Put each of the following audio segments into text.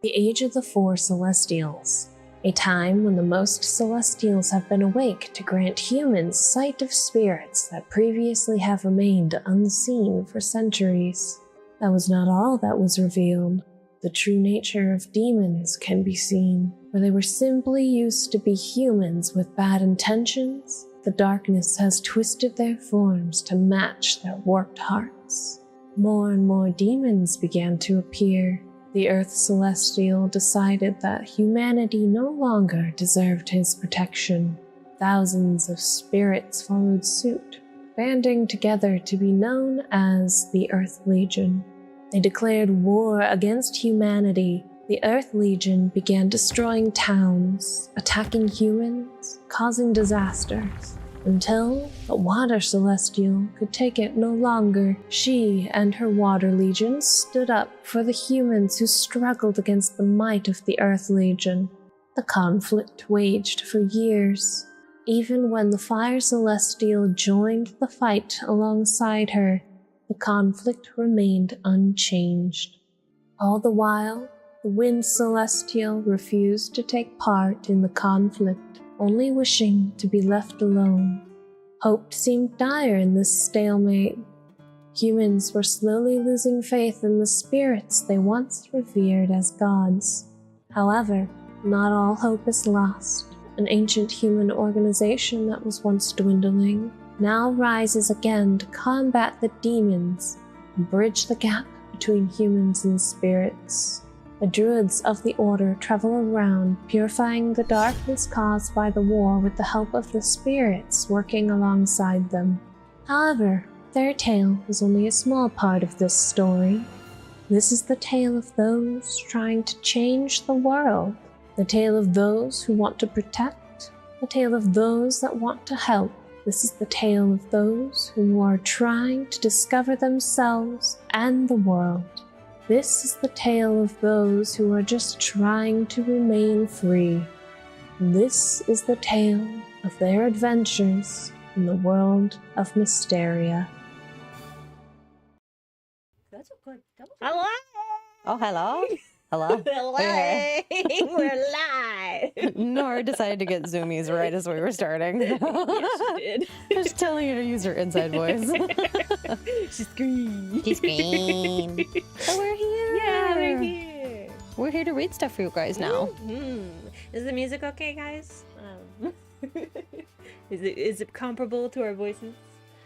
The age of the four celestials, a time when the most celestials have been awake to grant humans sight of spirits that previously have remained unseen for centuries. That was not all that was revealed. The true nature of demons can be seen, where they were simply used to be humans with bad intentions. The darkness has twisted their forms to match their warped hearts. More and more demons began to appear. The Earth Celestial decided that humanity no longer deserved his protection. Thousands of spirits followed suit, banding together to be known as the Earth Legion. They declared war against humanity. The Earth Legion began destroying towns, attacking humans, causing disasters, until the Water Celestial could take it no longer. She and her Water Legion stood up for the humans who struggled against the might of the Earth Legion. The conflict waged for years. Even when the Fire Celestial joined the fight alongside her, the conflict remained unchanged. All the while, the Wind Celestial refused to take part in the conflict, only wishing to be left alone. Hope seemed dire in this stalemate. Humans were slowly losing faith in the spirits they once revered as gods. However, not all hope is lost. An ancient human organization that was once dwindling now rises again to combat the demons and bridge the gap between humans and spirits. The druids of the Order travel around, purifying the darkness caused by the war with the help of the spirits working alongside them. However, their tale is only a small part of this story. This is the tale of those trying to change the world, the tale of those who want to protect, the tale of those that want to help. This is the tale of those who are trying to discover themselves and the world. This is the tale of those who are just trying to remain free. This is the tale of their adventures in the world of Mysteria. That's a good. Hello. Oh, hello. Hello. Hello. We're live. Nora decided to get zoomies right as we were starting. Yes, she did. I was telling her to use her inside voice. She screamed. She screamed. So we're here. Yeah, we're here. We're here to read stuff for you guys now. Mm-hmm. Is the music okay, guys? Is it comparable to our voices?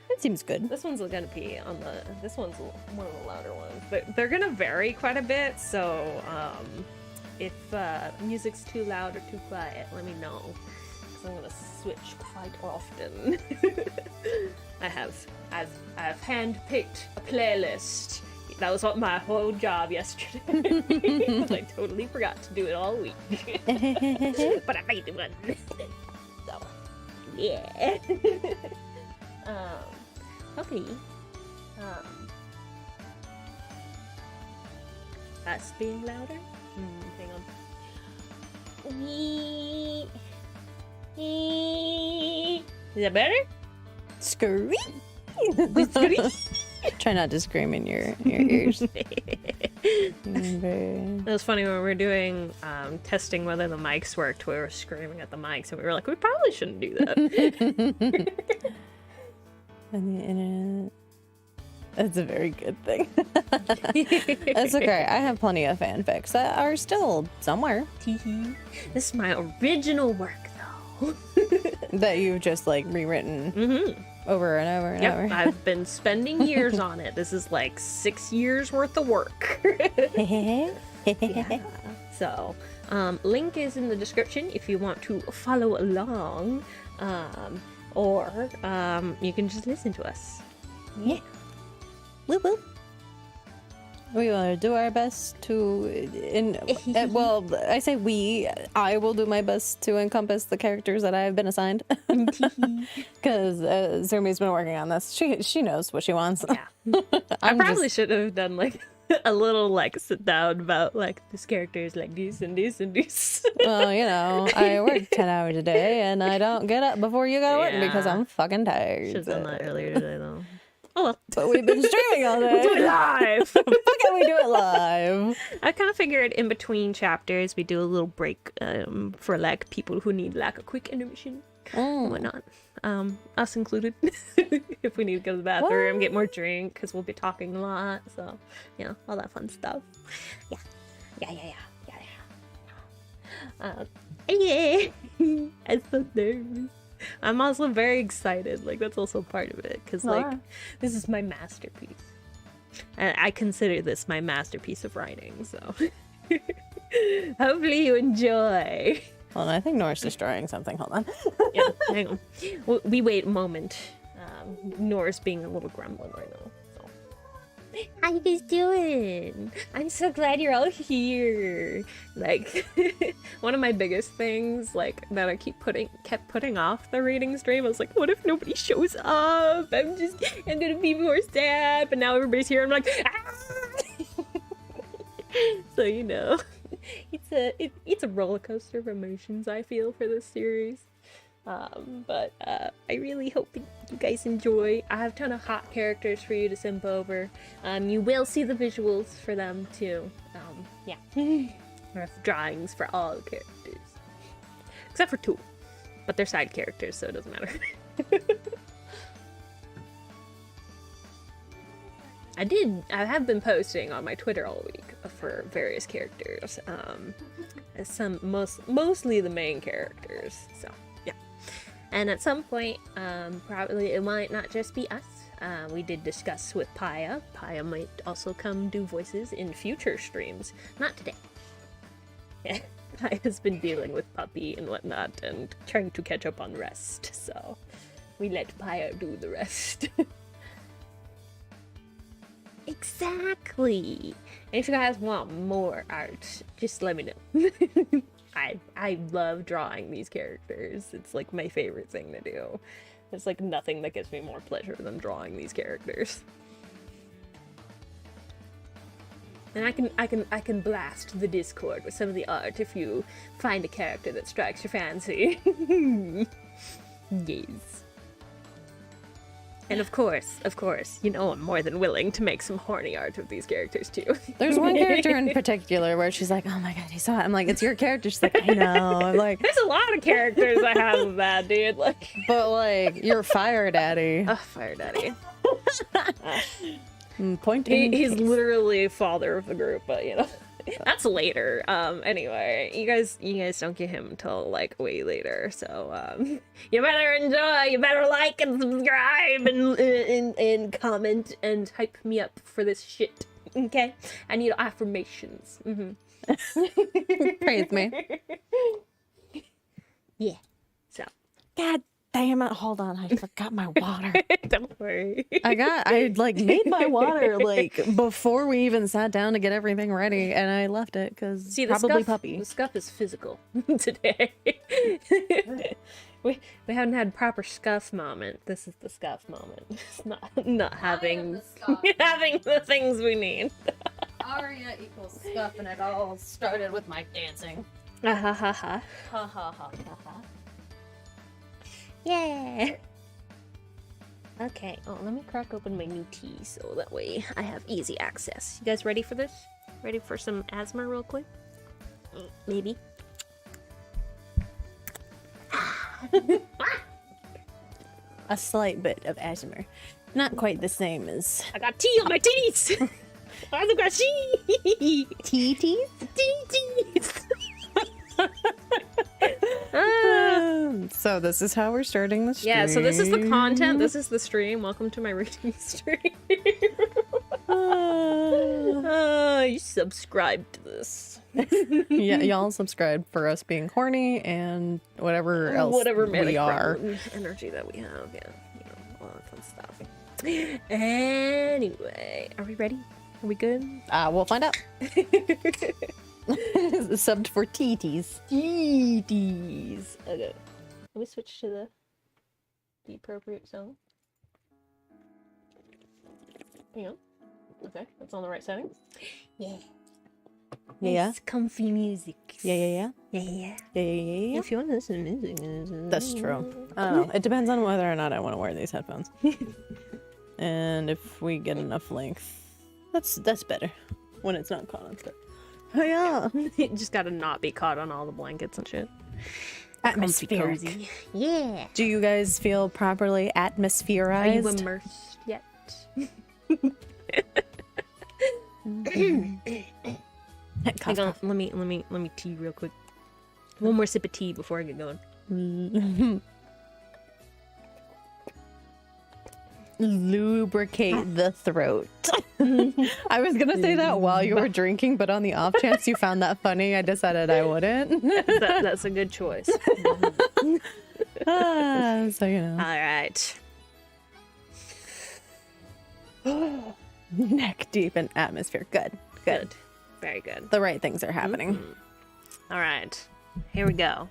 It seems good. This one's gonna be on the. This one's one of the louder ones, but they're gonna vary quite a bit. So, if music's too loud or too quiet, let me know. Because I'm gonna switch quite often. I've handpicked a playlist. That was my whole job yesterday. I totally forgot to do it all week. But I made one. So, yeah. Okay. Us being louder? Hang on. Is that better? Scream. Scream. Try not to scream in your ears. It was funny when we were doing testing whether the mics worked. We were screaming at the mics, and we were like, we probably shouldn't do that. And the internet. That's a very good thing. That's okay. I have plenty of fanfics that are still somewhere. This is my original work, though. That you've just like rewritten over and over and over. I've been spending years on it. This is like 6 years worth of work. Yeah. So, link is in the description if you want to follow along. Or you can just listen to us. Yeah. Woo woo. We will do our best to, well, I say we, I will do my best to encompass the characters that I have been assigned. Because Zumi's been working on this. She knows what she wants. Yeah. I probably should have done like a little like sit down about like this character is like this and this and this. Well, you know, I work 10 hours a day and I don't get up before you go to work because I'm fucking tired. Should have done that earlier today though. Oh well. But we've been streaming all day. Do it live. Fuck it, we do it live. I kind of figured in between chapters we do a little break for like people who need like a quick intermission and whatnot. Us included. If we need to go to the bathroom, get more drink, because we'll be talking a lot. So, all that fun stuff. Yeah. Yeah. I'm so nervous. I'm also very excited. Like, that's also part of it. Because, like, this is my masterpiece. And I consider this my masterpiece of writing. So, hopefully you enjoy. Hold on, I think Nora's destroying something. Hold on. Yeah, hang on. We wait a moment. Nora's being a little gremlin right now. So. How you guys doing? I'm so glad you're all here. Like, one of my biggest things, like, that I kept putting off the reading stream, I was like, what if nobody shows up? I'm gonna be more sad. But now everybody's here. I'm like, ah! So it's a roller coaster of emotions I feel for this series. But I really hope you guys enjoy. I have a ton of hot characters for you to simp over. You will see the visuals for them too. Yeah. I have drawings for all the characters. Except for two. But they're side characters, so it doesn't matter. I have been posting on my Twitter all week for various characters. Mostly the main characters. So, yeah. And at some point, probably it might not just be us. We did discuss with Pyah. Pyah might also come do voices in future streams. Not today. Yeah. Pyah's been dealing with puppy and whatnot and trying to catch up on rest. So, we let Pyah do the rest. Exactly. And if you guys want more art, just let me know. I love drawing these characters. It's like my favorite thing to do. There's like nothing that gives me more pleasure than drawing these characters. And I can blast the Discord with some of the art if you find a character that strikes your fancy. Yes. And of course, I'm more than willing to make some horny art of these characters too. There's one character in particular where she's like, oh my god, he's so hot. I'm like, it's your character. She's like, I know. I'm like, there's a lot of characters I have of that, dude. Like, but like, you're Fire Daddy. Fire Daddy. He's literally father of the group, but that's later. Anyway, you guys don't get him until like way later, so you better enjoy. You better like and subscribe and comment and hype me up for this shit. Okay, I need affirmations. Praise me. Yeah. So. God damn it! Hold on, I forgot my water. Don't worry. I like made my water like before we even sat down to get everything ready, and I left it because probably puppy. The scuff is physical today. we haven't had proper scuff moment. This is the scuff moment. It's not having having the things we need. Aria equals scuff, and it all started with my dancing. Ha ha ha ha. Ha ha ha ha ha. Yeah. Okay. Oh, let me crack open my new tea so that way I have easy access. You guys ready for this? Ready for some asthma real quick? Maybe. A slight bit of asthma. Not quite the same as... I got tea on my teeth! I got tea! Teeth? Teeth! So this is how we're starting the stream. Yeah, so this is the content. This is the stream. Welcome to my reading stream. You subscribe to this. Yeah, y'all subscribe for us being horny and whatever else we are. Energy that we have, yeah. All that fun stuff. Anyway, are we ready? Are we good? We'll find out. Subbed for TTs. TTs. Okay. Let me switch to the appropriate song. Hang on. Okay, that's on the right setting. Yeah. Yeah. It's comfy music. Yeah. Yeah. If you want to listen to music, that's true. I don't know. It depends on whether or not I want to wear these headphones. And if we get enough length, that's better when it's not caught on stuff. Oh yeah. You just gotta not be caught on all the blankets and shit. Atmospheric. Cozy. Yeah. Do you guys feel properly atmospherized? Are you immersed yet? Hang on, let me tea real quick. One more sip of tea before I get going. Lubricate the throat. I was gonna say that while you were drinking, but on the off chance you found that funny, I decided I wouldn't. That's a good choice. So you know. All right. Neck deep in atmosphere. Good. Very good. The right things are happening. Mm-hmm. All right. Here we go.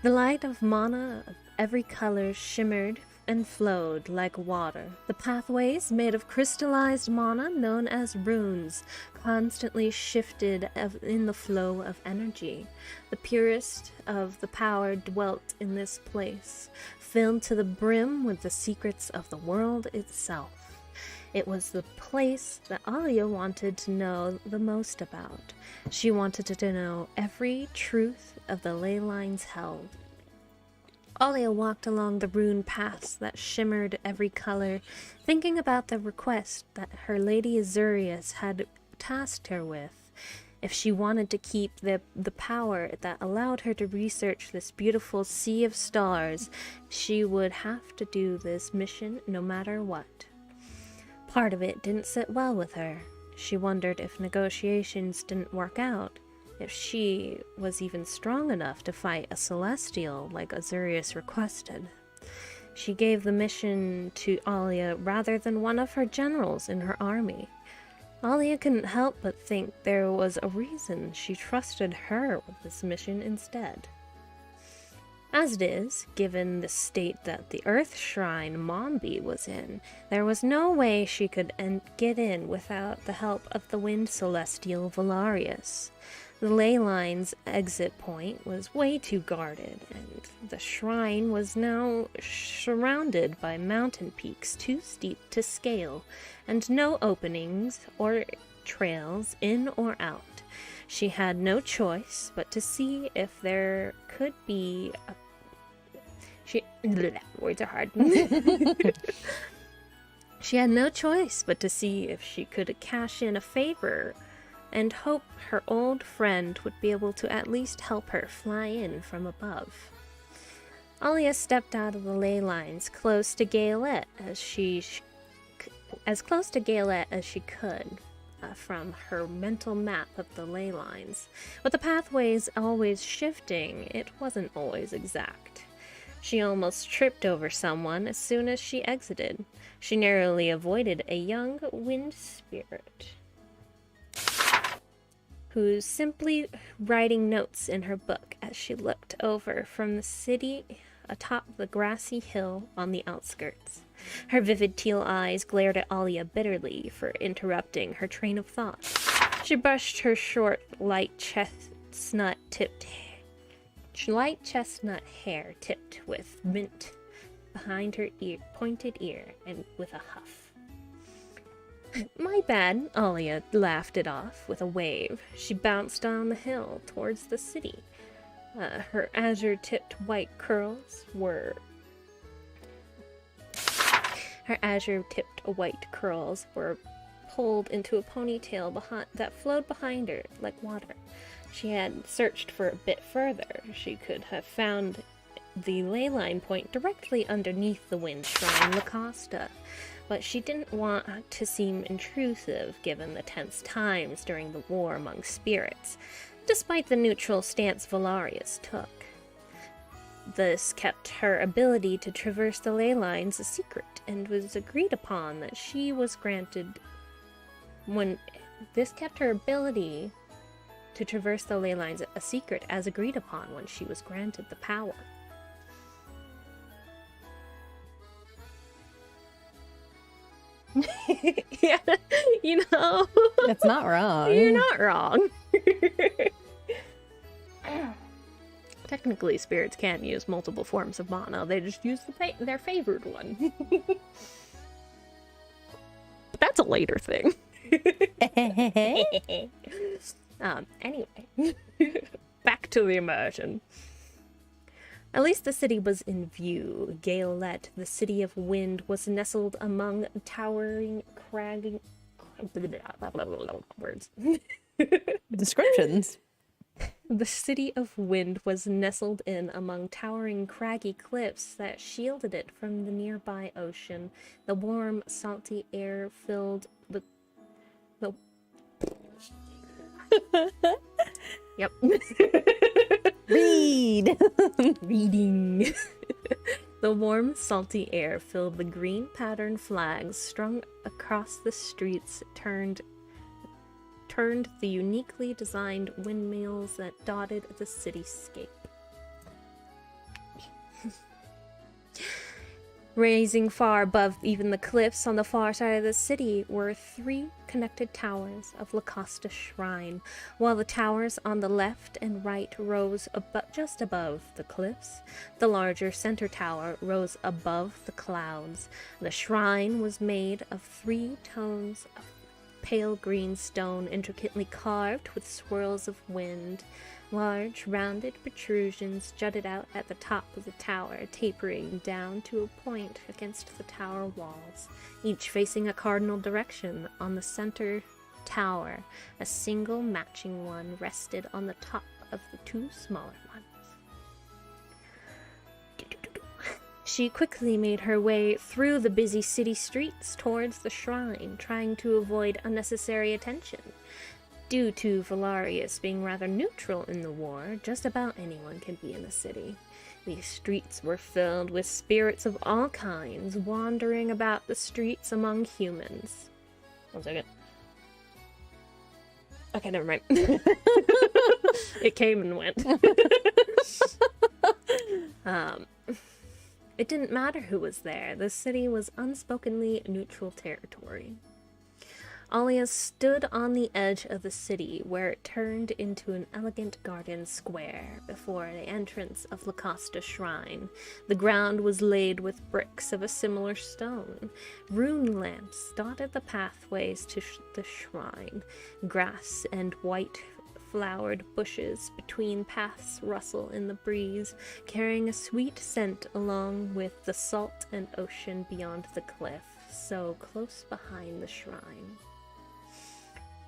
The light of mana of every color shimmered and flowed like water. The pathways, made of crystallized mana known as runes, constantly shifted in the flow of energy. The purest of the power dwelt in this place, filled to the brim with the secrets of the world itself. It was the place that Aria wanted to know the most about. She wanted to know every truth of the ley lines held. Alia walked along the rune paths that shimmered every color, thinking about the request that her Lady Azurius had tasked her with. If she wanted to keep the power that allowed her to research this beautiful sea of stars, she would have to do this mission no matter what. Part of it didn't sit well with her. She wondered if negotiations didn't work out, if she was even strong enough to fight a Celestial like Azurius requested. She gave the mission to Alia rather than one of her generals in her army. Alia couldn't help but think there was a reason she trusted her with this mission instead. As it is, given the state that the Earth Shrine Mombi was in, there was no way she could get in without the help of the Wind Celestial Valarius. The ley line's exit point was way too guarded, and the shrine was now surrounded by mountain peaks too steep to scale, and no openings or trails in or out. She had no choice but to see if there could be a... words are hard. She had no choice but to see if she could cash in a favor and hope her old friend would be able to at least help her fly in from above. Alia stepped out of the ley lines close to Gaelette as close to Gaelette as she could from her mental map of the ley lines. With the pathways always shifting, it wasn't always exact. She almost tripped over someone as soon as she exited. She narrowly avoided a young wind spirit who's simply writing notes in her book as she looked over from the city atop the grassy hill on the outskirts. Her vivid teal eyes glared at Alia bitterly for interrupting her train of thought. She brushed her short, light chestnut hair tipped with mint behind her pointed ear, and with a huff. "My bad," Alia laughed it off with a wave. She bounced down the hill towards the city. Her azure-tipped white curls were pulled into a ponytail that flowed behind her like water. She had searched for a bit further. She could have found the ley line point directly underneath the Wind Shrine Lacosta, but she didn't want to seem intrusive given the tense times during the war among spirits, despite the neutral stance Valarius took. This kept her ability to traverse the ley lines a secret, and was agreed upon that she was granted this kept her ability to traverse the ley lines a secret as agreed upon when she was granted the power. Yeah, you know. It's not wrong. You're not wrong. Technically, spirits can use multiple forms of mana. They just use their favored one. But that's a later thing. Anyway, back to the immersion. At least the city was in view. Galelet, the city of wind, was nestled among towering, craggy... words. Descriptions. The city of wind was nestled in among towering, craggy cliffs that shielded it from the nearby ocean. The warm, salty air filled the... Yep. Read! Reading. The warm, salty air filled the green patterned flags strung across the streets, turned the uniquely designed windmills that dotted the cityscape. Raising far above even the cliffs on the far side of the city were 3 connected towers of Lacosta Shrine, while the towers on the left and right rose just above the cliffs. The larger center tower rose above the clouds. The shrine was made of 3 tones of pale green stone intricately carved with swirls of wind. Large, rounded protrusions jutted out at the top of the tower, tapering down to a point against the tower walls, each facing a cardinal direction. On the center tower, a single matching one rested on the top of the 2 smaller ones. She quickly made her way through the busy city streets towards the shrine, trying to avoid unnecessary attention. Due to Valarius being rather neutral in the war, just about anyone can be in the city. These streets were filled with spirits of all kinds, wandering about the streets among humans. 1 second. Okay, never mind. It came and went. It didn't matter who was there. The city was unspokenly neutral territory. Alia stood on the edge of the city, where it turned into an elegant garden square before the entrance of Lacosta Shrine. The ground was laid with bricks of a similar stone. Rune lamps dotted the pathways to the shrine. Grass and white flowered bushes between paths rustle in the breeze, carrying a sweet scent along with the salt and ocean beyond the cliff, so close behind the shrine.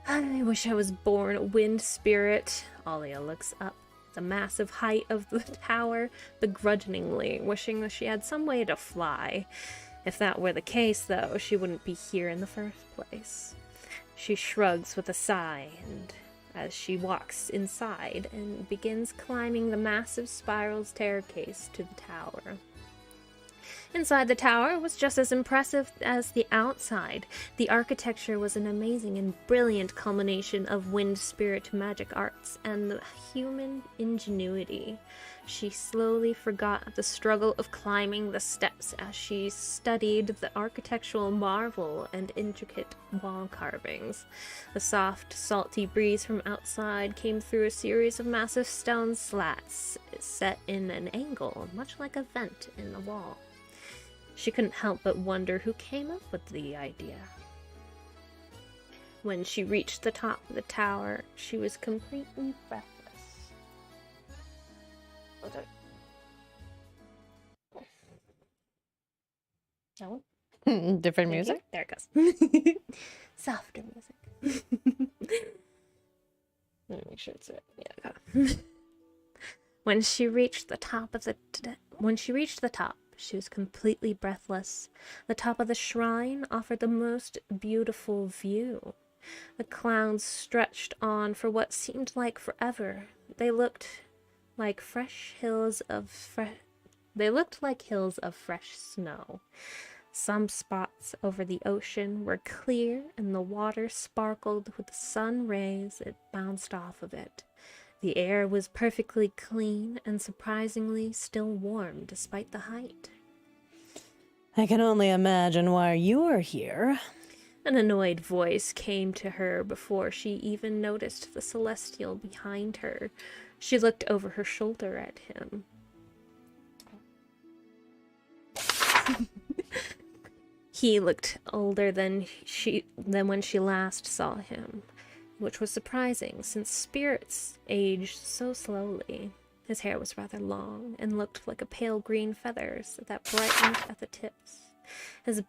I wish I was born a wind spirit. Alia looks up the massive height of the tower, begrudgingly, wishing that she had some way to fly. If that were the case, though, she wouldn't be here in the first place. She shrugs with a sigh, and as she walks inside and begins climbing the massive spiral staircase to the tower. Inside the tower was just as impressive as the outside. The architecture was an amazing and brilliant culmination of wind spirit magic arts and the human ingenuity. She slowly forgot the struggle of climbing the steps as she studied the architectural marvel and intricate wall carvings. The soft, salty breeze from outside came through a series of massive stone slats set in an angle, much like a vent in the wall. She couldn't help but wonder who came up with the idea. When she reached the top of the tower, she was completely breathless. Oh, sorry. That one? Different Thank music? you. There it goes. Softer music. Let me make sure it's right. Yeah, okay. When she reached the top, she was completely breathless. The top of the shrine offered the most beautiful view. The clouds stretched on for what seemed like forever. They looked like hills of fresh snow. Some spots over the ocean were clear, and the water sparkled with the sun rays that bounced off of it. The air was perfectly clean and surprisingly still warm despite the height. I can only imagine why you're here. An annoyed voice came to her before she even noticed the celestial behind her. She looked over her shoulder at him. He looked older than when she last saw him, which was surprising since spirits aged so slowly. His hair was rather long and looked like a pale green feathers that brightened at the tips. His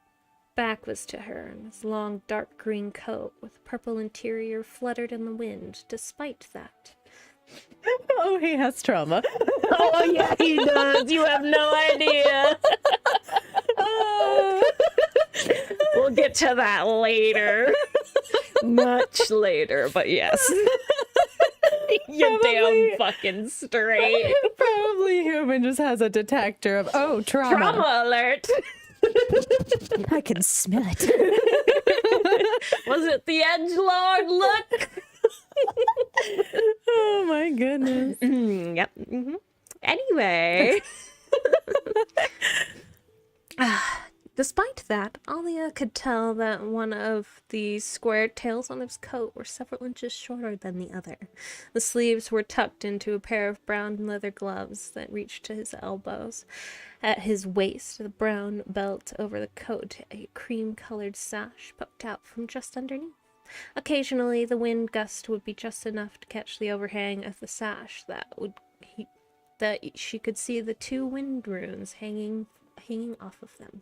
back was to her, and his long dark green coat with purple interior fluttered in the wind despite that. Oh, he has trauma. Oh yeah, he does. You have no idea. We'll get to that later. Much later, but yes. You're damn fucking straight. Probably human just has a detector of, oh, trauma. Trauma alert. I can smell it. Was it the edgelord look? Oh my goodness. Yep. Mm-hmm. Anyway. Despite that, Alia could tell that one of the squared tails on his coat were several inches shorter than the other. The sleeves were tucked into a pair of brown leather gloves that reached to his elbows. At his waist, the brown belt over the coat, a cream-colored sash poked out from just underneath. Occasionally, the wind gust would be just enough to catch the overhang of the sash that she could see the 2 wind runes hanging off of them.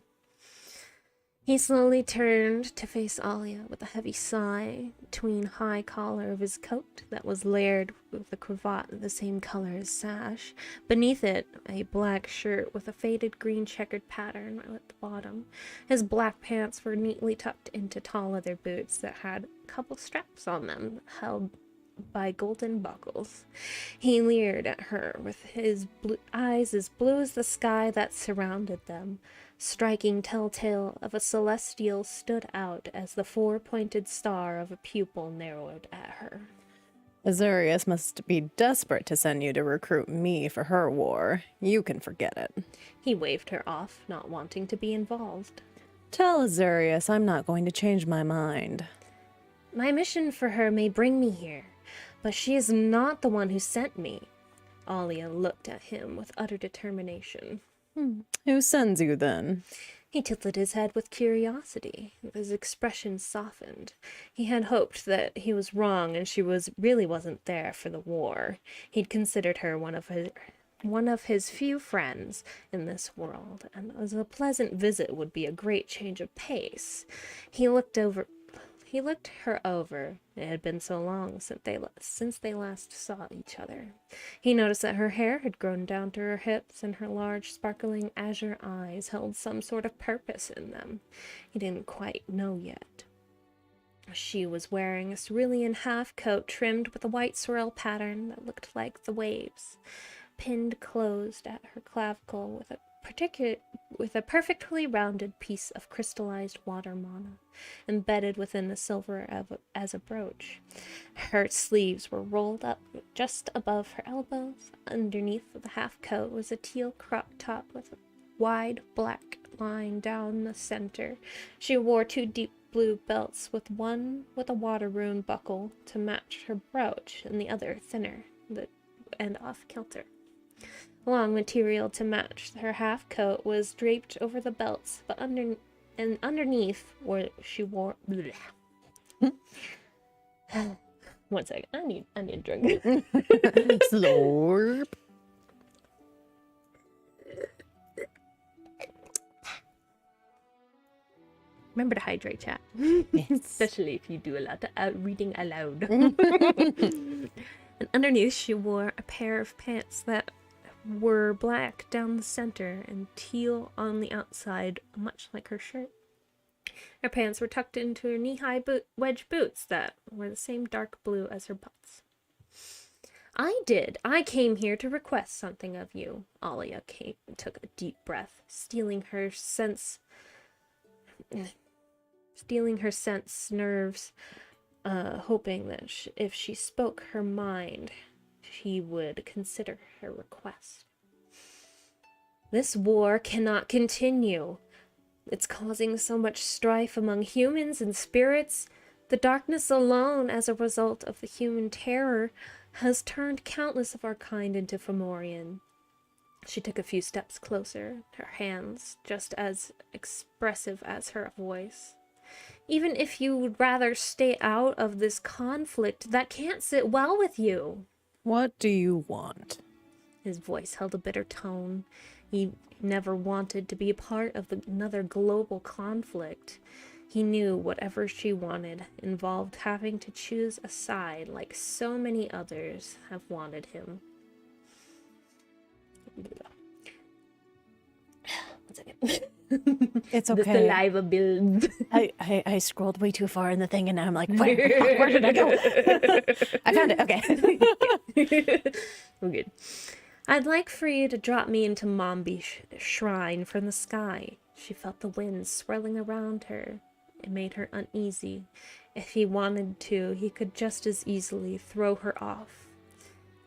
He slowly turned to face Alia with a heavy sigh, between high collar of his coat that was layered with a cravat the same color as sash. Beneath it, a black shirt with a faded green checkered pattern at the bottom. His black pants were neatly tucked into tall leather boots that had a couple straps on them, held by golden buckles. He leered at her with his eyes as blue as the sky that surrounded them. Striking telltale of a celestial stood out as the 4-pointed star of a pupil narrowed at her. Azurius must be desperate to send you to recruit me for her war. You can forget it. He waved her off, not wanting to be involved. Tell Azurius I'm not going to change my mind. My mission for her may bring me here, but she is not the one who sent me. Alia looked at him with utter determination. Who sends you, then? He tilted his head with curiosity. His expression softened. He had hoped that he was wrong and she really wasn't there for the war. He'd considered her one of his few friends in this world, and as a pleasant visit would be a great change of pace. He looked her over. It had been so long since they last saw each other. He noticed that her hair had grown down to her hips, and her large, sparkling azure eyes held some sort of purpose in them. He didn't quite know yet. She was wearing a cerulean half-coat trimmed with a white swirl pattern that looked like the waves, pinned closed at her clavicle with a perfectly rounded piece of crystallized water mana, embedded within the silver as a brooch. Her sleeves were rolled up just above her elbows. Underneath the half-coat was a teal crop top with a wide black line down the center. She wore 2 deep blue belts, with one with a water rune buckle to match her brooch, and the other thinner and off-kilter. Long material to match her half-coat was draped over the belts, but underneath she wore... One second, I need a drink. Slurp. Remember to hydrate, chat. Yes. Especially if you do a lot of reading aloud. And underneath she wore a pair of pants that were black down the center and teal on the outside, much like her shirt. Her pants were tucked into her knee-high wedge boots that were the same dark blue as her butts. I came here to request something of you. Alia took a deep breath, stealing her sense nerves, hoping that if she spoke her mind, he would consider her request. This war cannot continue. It's causing so much strife among humans and spirits. The darkness alone, as a result of the human terror, has turned countless of our kind into Fomorian. She took a few steps closer, her hands just as expressive as her voice. Even if you would rather stay out of this conflict, that can't sit well with you. What do you want? His voice held a bitter tone. He never wanted to be a part of another global conflict. He knew whatever she wanted involved having to choose a side like so many others have wanted him. 1 second. It's okay. The saliva builds. I scrolled way too far in the thing and now I'm like, where did I go? I found it. Okay. We're good. I'd like for you to drop me into Mombi's shrine from the sky. She felt the wind swirling around her. It made her uneasy. If he wanted to, he could just as easily throw her off.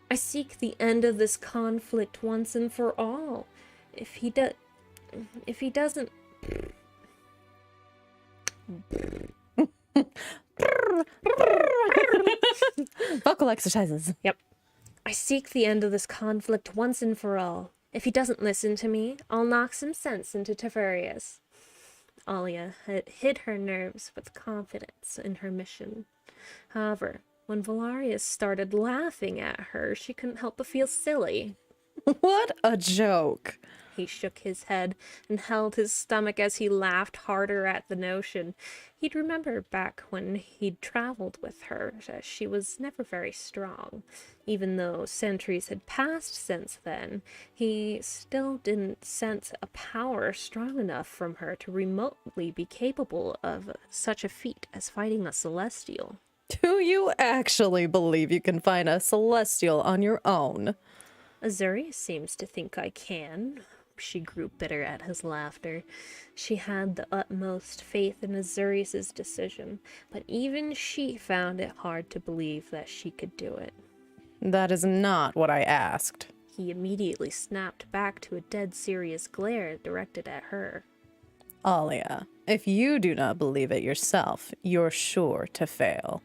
I seek the end of this conflict once and for all. If he doesn't... Vocal exercises. Yep. I seek the end of this conflict once and for all. If he doesn't listen to me, I'll knock some sense into Teferius. Alia had hid her nerves with confidence in her mission. However, when Valarius started laughing at her, she couldn't help but feel silly. What a joke. He shook his head and held his stomach as he laughed harder at the notion. He'd remember back when he'd traveled with her, she was never very strong. Even though centuries had passed since then, he still didn't sense a power strong enough from her to remotely be capable of such a feat as fighting a Celestial. Do you actually believe you can find a Celestial on your own? Azurius seems to think I can. She grew bitter at his laughter. She had the utmost faith in Azurius's decision, but even she found it hard to believe that she could do it. That is not what I asked. He immediately snapped back to a dead serious glare directed at her. Alia, if you do not believe it yourself, you're sure to fail.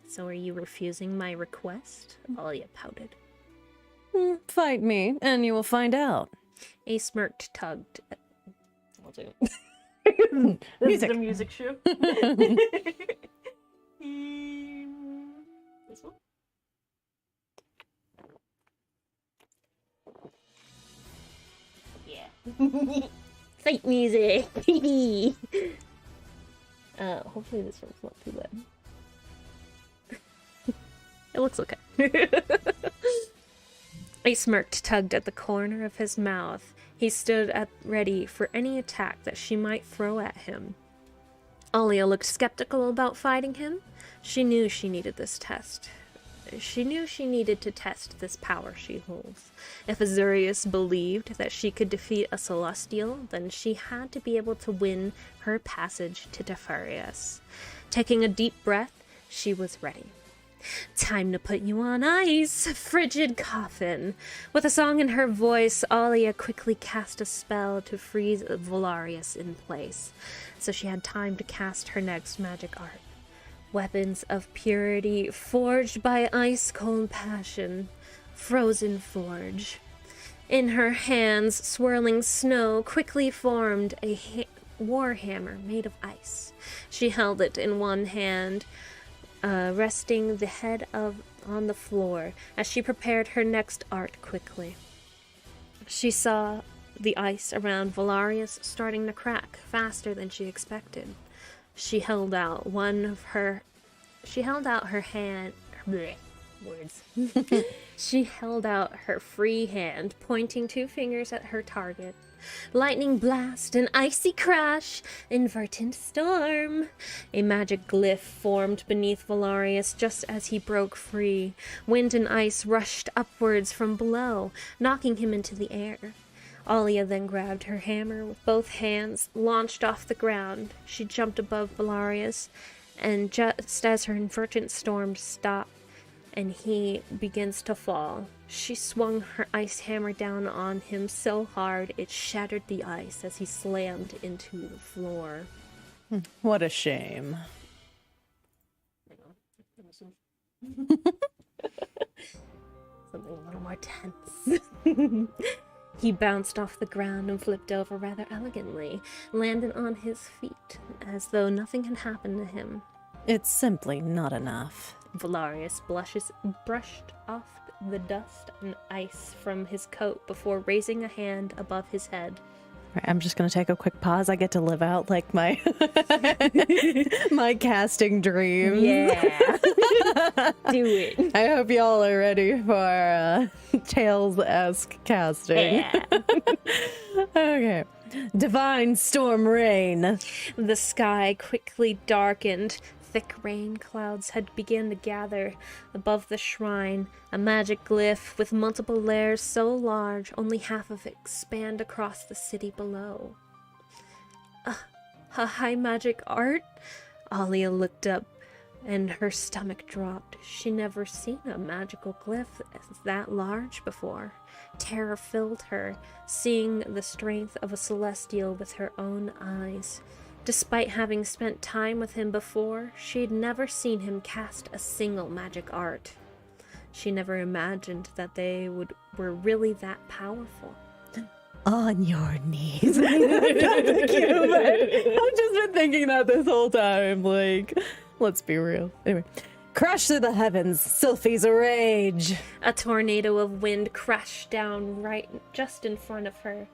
So are you refusing my request? Alia pouted. Fight me, and you will find out. A smirk tugged. I'll do it. This is the music show. This one? Yeah. Fight music. Hopefully this one's not too bad. It looks okay. A smirk tugged at the corner of his mouth. He stood ready for any attack that she might throw at him. Alia looked skeptical about fighting him. She knew she needed this test. She knew she needed to test this power she holds. If Azurius believed that she could defeat a Celestial, then she had to be able to win her passage to Teferius. Taking a deep breath, she was ready. Time to put you on ice, frigid coffin. With a song in her voice, Alia quickly cast a spell to freeze Valarius in place, so she had time to cast her next magic art. Weapons of purity, forged by ice-cold passion. Frozen forge. In her hands, swirling snow quickly formed a warhammer made of ice. She held it in one hand, resting the head on the floor as she prepared her next art quickly. She saw the ice around Valarius starting to crack faster than she expected. She held out her hand. Bleh, words. She held out her free hand, pointing 2 fingers at her target. Lightning blast, an icy crash, invertent storm. A magic glyph formed beneath Valarius just as he broke free. Wind and ice rushed upwards from below, knocking him into the air. Alia then grabbed her hammer with both hands, launched off the ground. She jumped above Valarius, and just as her invertent storm stopped and he begins to fall, she swung her ice hammer down on him so hard it shattered the ice as he slammed into the floor. What a shame. something a little more tense. He bounced off the ground and flipped over rather elegantly, landing on his feet, as though nothing had happened to him. It's simply not enough. Valarius brushed off the dust and ice from his coat before raising a hand above his head. Right, I'm just gonna take a quick pause. I get to live out like my my casting dreams. Yeah. Do it. I hope y'all are ready for Tales-esque casting. Yeah. Okay. Divine storm rain. The sky quickly darkened. Thick rain clouds had begun to gather above the shrine, a magic glyph with multiple layers so large only half of it spanned across the city below. A high magic art? Alia looked up and her stomach dropped. She never seen a magical glyph that large before. Terror filled her, seeing the strength of a celestial with her own eyes. Despite having spent time with him before, she'd never seen him cast a single magic art. She never imagined that they were really that powerful. On your knees. That's cute, man. I've just been thinking that this whole time. Like, let's be real. Anyway. Crash through the heavens, Sylphie's rage. A tornado of wind crashed down just in front of her.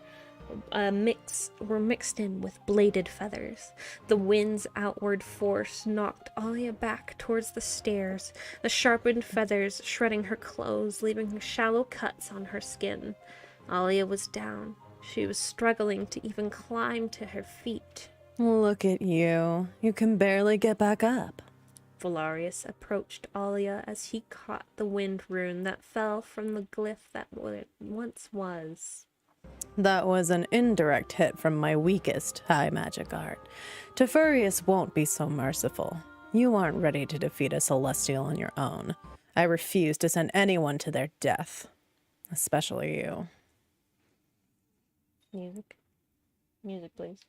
Were mixed in with bladed feathers. The wind's outward force knocked Alia back towards the stairs, the sharpened feathers shredding her clothes, leaving shallow cuts on her skin. Alia was down. She was struggling to even climb to her feet. Look at you. You can barely get back up. Valarius approached Alia as he caught the wind rune that fell from the glyph that once was. That was an indirect hit from my weakest high magic art. Tefurius won't be so merciful. You aren't ready to defeat a celestial on your own. I refuse to send anyone to their death. Especially you. Music. Music, please.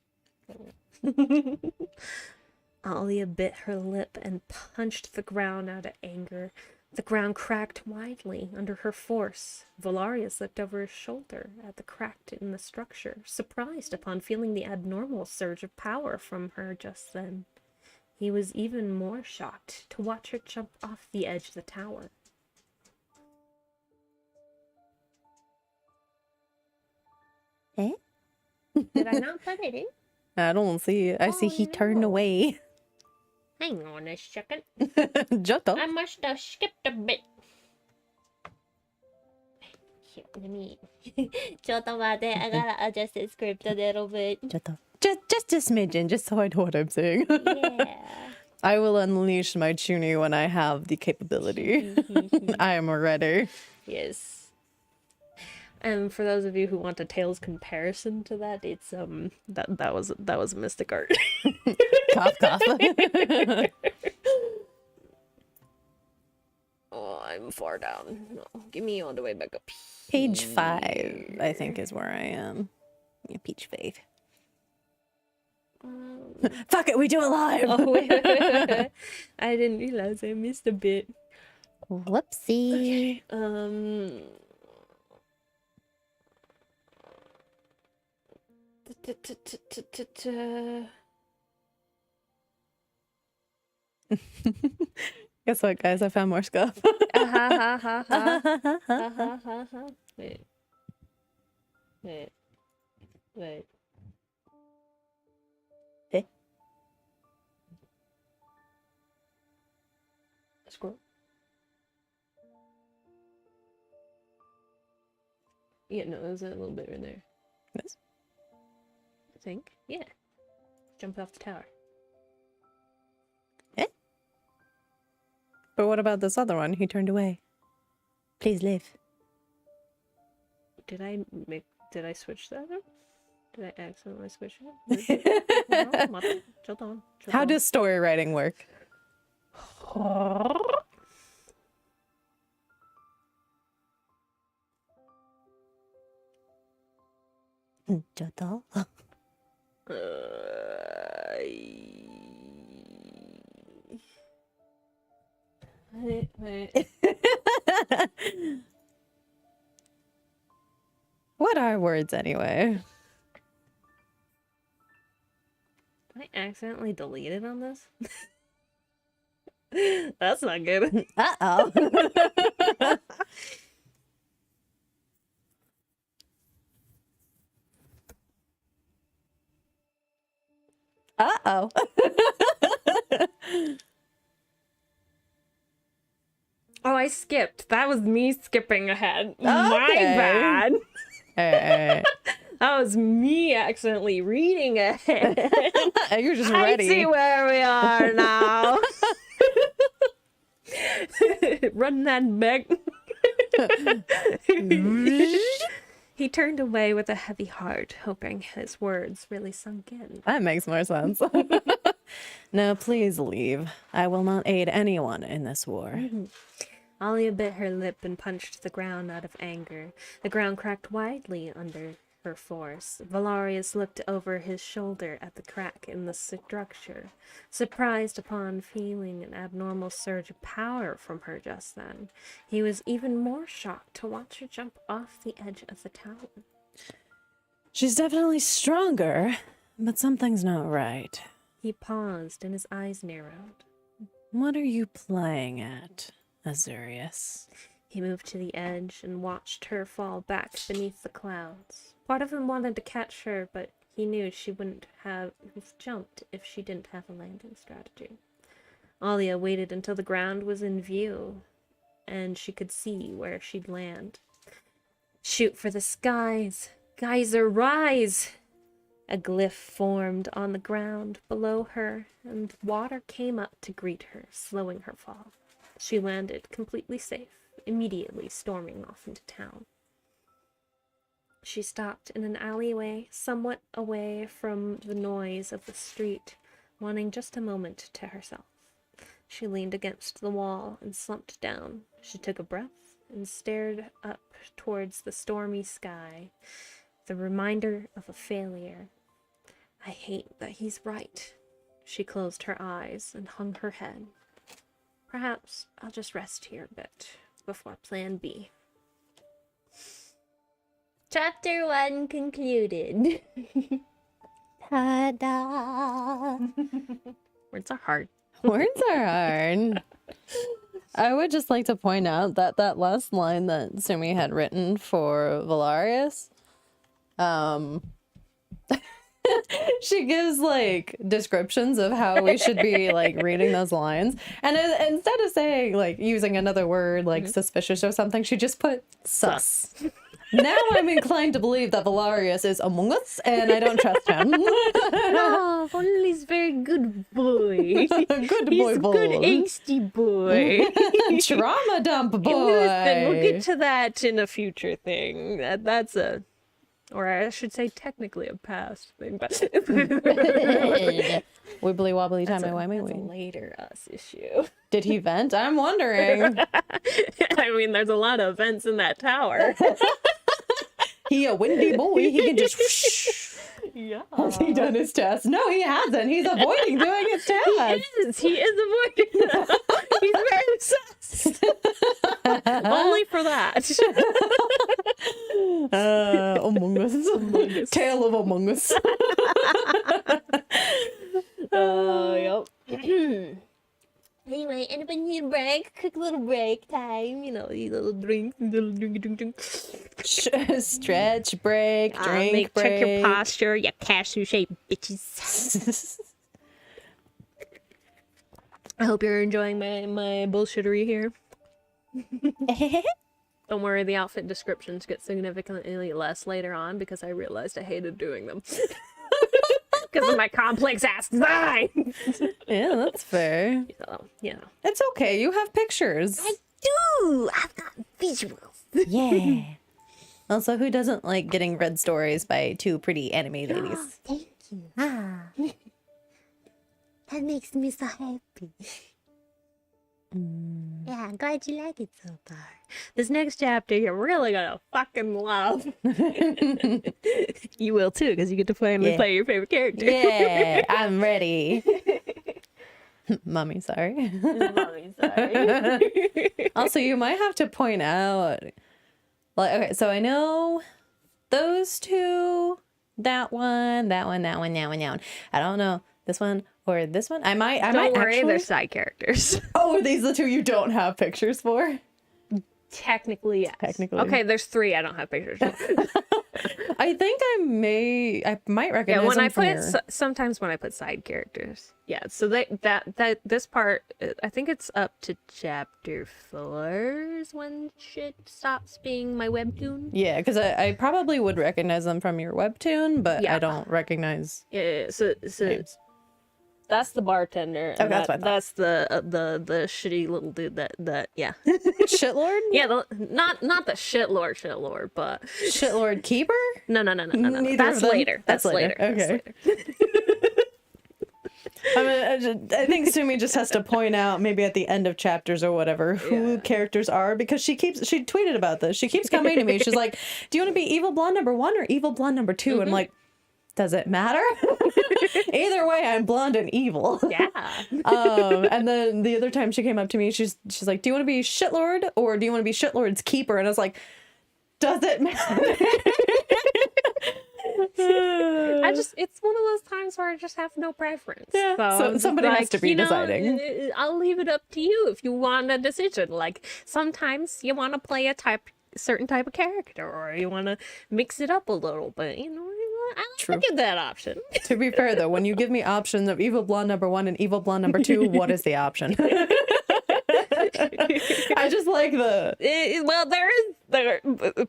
Alia bit her lip and punched the ground out of anger. The ground cracked widely under her force. Valarius looked over his shoulder at the crack in the structure, surprised upon feeling the abnormal surge of power from her just then. He was even more shocked to watch her jump off the edge of the tower. Eh? Did I not put it in? I don't see it. I see he turned no. away. Hang on a second. Giotto. I must have skipped a bit. Here, let me... ちょっと待って、I gotta adjust the script a little bit. Giotto. Just a smidgen, just so I know what I'm saying. Yeah. I will unleash my Chuni when I have the capability. I am ready. Yes. And for those of you who want a Tales comparison to that, it's that was a mystic art. Cough, cough. Oh, I'm far down. No, give me all the way back up. Page 5, I think, is where I am. Yeah, page 5. Fuck it, we do it live! Oh, wait. I didn't realize I missed a bit. Whoopsie. Okay, Guess what, guys? I found more stuff. Wait. Eh? Scroll. Yeah, no, there's a little bit in there. Yes. I think. Yeah. Jump off the tower. Eh? But what about this other one? He turned away. Please live. Did I switch that up? Did I accidentally switch it? Hold on. How does story writing work? Joto? Wait. What are words anyway? Did I accidentally delete it on this? That's not good. Uh-oh. Uh-oh. Oh, I skipped. That was me skipping ahead. Okay. My bad. Alright. That was me accidentally reading ahead. You're just I ready. see where we are now. Run that back. He turned away with a heavy heart, hoping his words really sunk in. That makes more sense. No, please leave. I will not aid anyone in this war. Alia bit her lip and punched the ground out of anger. The ground cracked widely under her force. Valarius looked over his shoulder at the crack in the structure, surprised upon feeling an abnormal surge of power from her just then. He was even more shocked to watch her jump off the edge of the tower. She's definitely stronger, but something's not right. He paused and his eyes narrowed. What are you playing at, Azurius? He moved to the edge and watched her fall back beneath the clouds. Part of him wanted to catch her, but he knew she wouldn't have jumped if she didn't have a landing strategy. Alia waited until the ground was in view, and she could see where she'd land. Shoot for the skies! Geyser, rise! A glyph formed on the ground below her, and water came up to greet her, slowing her fall. She landed completely safe, immediately storming off into town. She stopped in an alleyway, somewhat away from the noise of the street, wanting just a moment to herself. She leaned against the wall and slumped down. She took a breath and stared up towards the stormy sky, the reminder of a failure. I hate that he's right. She closed her eyes and hung her head. Perhaps I'll just rest here a bit before Plan B. Chapter 1 concluded. Ta-da! Words are hard. Words are hard. I would just like to point out that that last line that Sumi had written for Valarius, she gives like descriptions of how we should be like reading those lines, and instead of saying like using another word like suspicious or something, she just put sus. Now I'm inclined to believe that Valarius is among us, and I don't trust him. No, Valarius very good boy. Good He's boy, a good angsty boy. Trauma dump boy. Listen, we'll get to that in a future thing. That's a, or I should say technically a past thing, but Wibbly wobbly timey that's a wimey. later us issue. Did he vent? I'm wondering. I mean, there's a lot of events in that tower. He a windy boy. He can just. Whoosh. Yeah. Has he done his test? No, he hasn't. He's avoiding doing his test. He is avoiding them. He's very obsessed. Only for that. Among Us. Tale of Among Us. Yep. Anyway, anybody need a break? Quick little break time. You know, these little drinks, little drink. Stretch break, drink break. Check your posture, you cashew shaped bitches. I hope you're enjoying my bullshittery here. Don't worry, the outfit descriptions get significantly less later on because I realized I hated doing them. Because of my complex ass design. Yeah, that's fair. So, yeah. It's okay. You have pictures. I do. I've got visuals. Yeah. Also, who doesn't like getting read stories by two pretty anime ladies? Thank you. Ah. That makes me so happy. Yeah, I'm glad you like it so far. This next chapter you're really gonna fucking love. You will too, because you get to finally play your favorite character. Yeah, I'm ready. Mommy, sorry. Mommy, sorry. Also, you might have to point out, like, okay, so I know those two, that one. I don't know this one or this one. I might Don't worry, actually... they're side characters. Oh, are these the two you don't have pictures for? Technically, yes. Technically. Okay, there's 3 I don't have pictures for. I think I might recognize Yeah, when them I from put your... sometimes when I put side characters. Yeah, so that this part, I think it's up to chapter 4 is when shit stops being my webtoon. Yeah, because I probably would recognize them from your webtoon, but Yeah. I don't recognize... Yeah, so names. that's the bartender. Okay, And that's what I thought. that's the shitty little dude that yeah. Shitlord? Yeah, not the shitlord, but Shitlord Keeper? no. Neither That's of them? later. That's later. Okay. I think Sumi just has to point out, maybe at the end of chapters or whatever, who characters are, because she tweeted about this. She keeps coming to me. She's like, do you want to be evil blonde number 1 or evil blonde number 2? And I'm like, does it matter? Either way, I'm blonde and evil. Yeah. And then the other time she came up to me, she's like, do you want to be Shitlord or do you want to be Shitlord's keeper? And I was like, does it matter? It's one of those times where I just have no preference. Yeah, so I'm somebody just has to be deciding. I'll leave it up to you if you want a decision. Like sometimes you want to play a certain type of character, or you want to mix it up a little, but I don't give that option. To be fair though, when you give me options of evil blonde number 1 and evil blonde number 2, what is the option? I just like the... their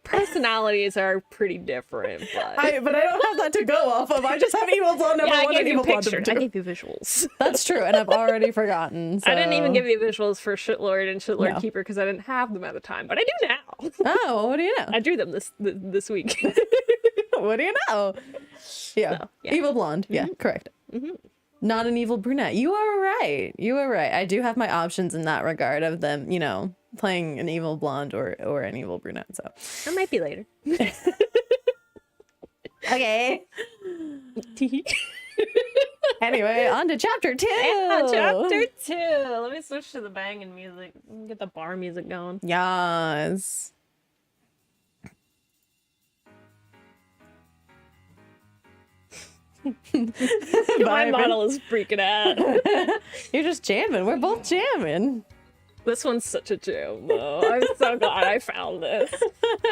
personalities are pretty different, but I don't have that to go off of. I just have evil blonde number 1 and evil blonde number 2. I gave you visuals. That's true, and I've already forgotten. So... I didn't even give you visuals for Shitlord and Shitlord No. Keeper because I didn't have them at the time, but I do now. Oh, well, what do you know? I drew them this week. What do you know? Yeah, So, yeah. evil blonde. Yeah, correct. Not an evil brunette. You are right. I do have my options in that regard of them, playing an evil blonde or an evil brunette. So That might be later. okay. Anyway, on to chapter 2. Yeah, chapter 2. Let me switch to the banging music. Get the bar music going. Yes. My Vibing. model is freaking out. You're just jamming. We're both jamming. This one's such a jam, though. I'm so glad I found this.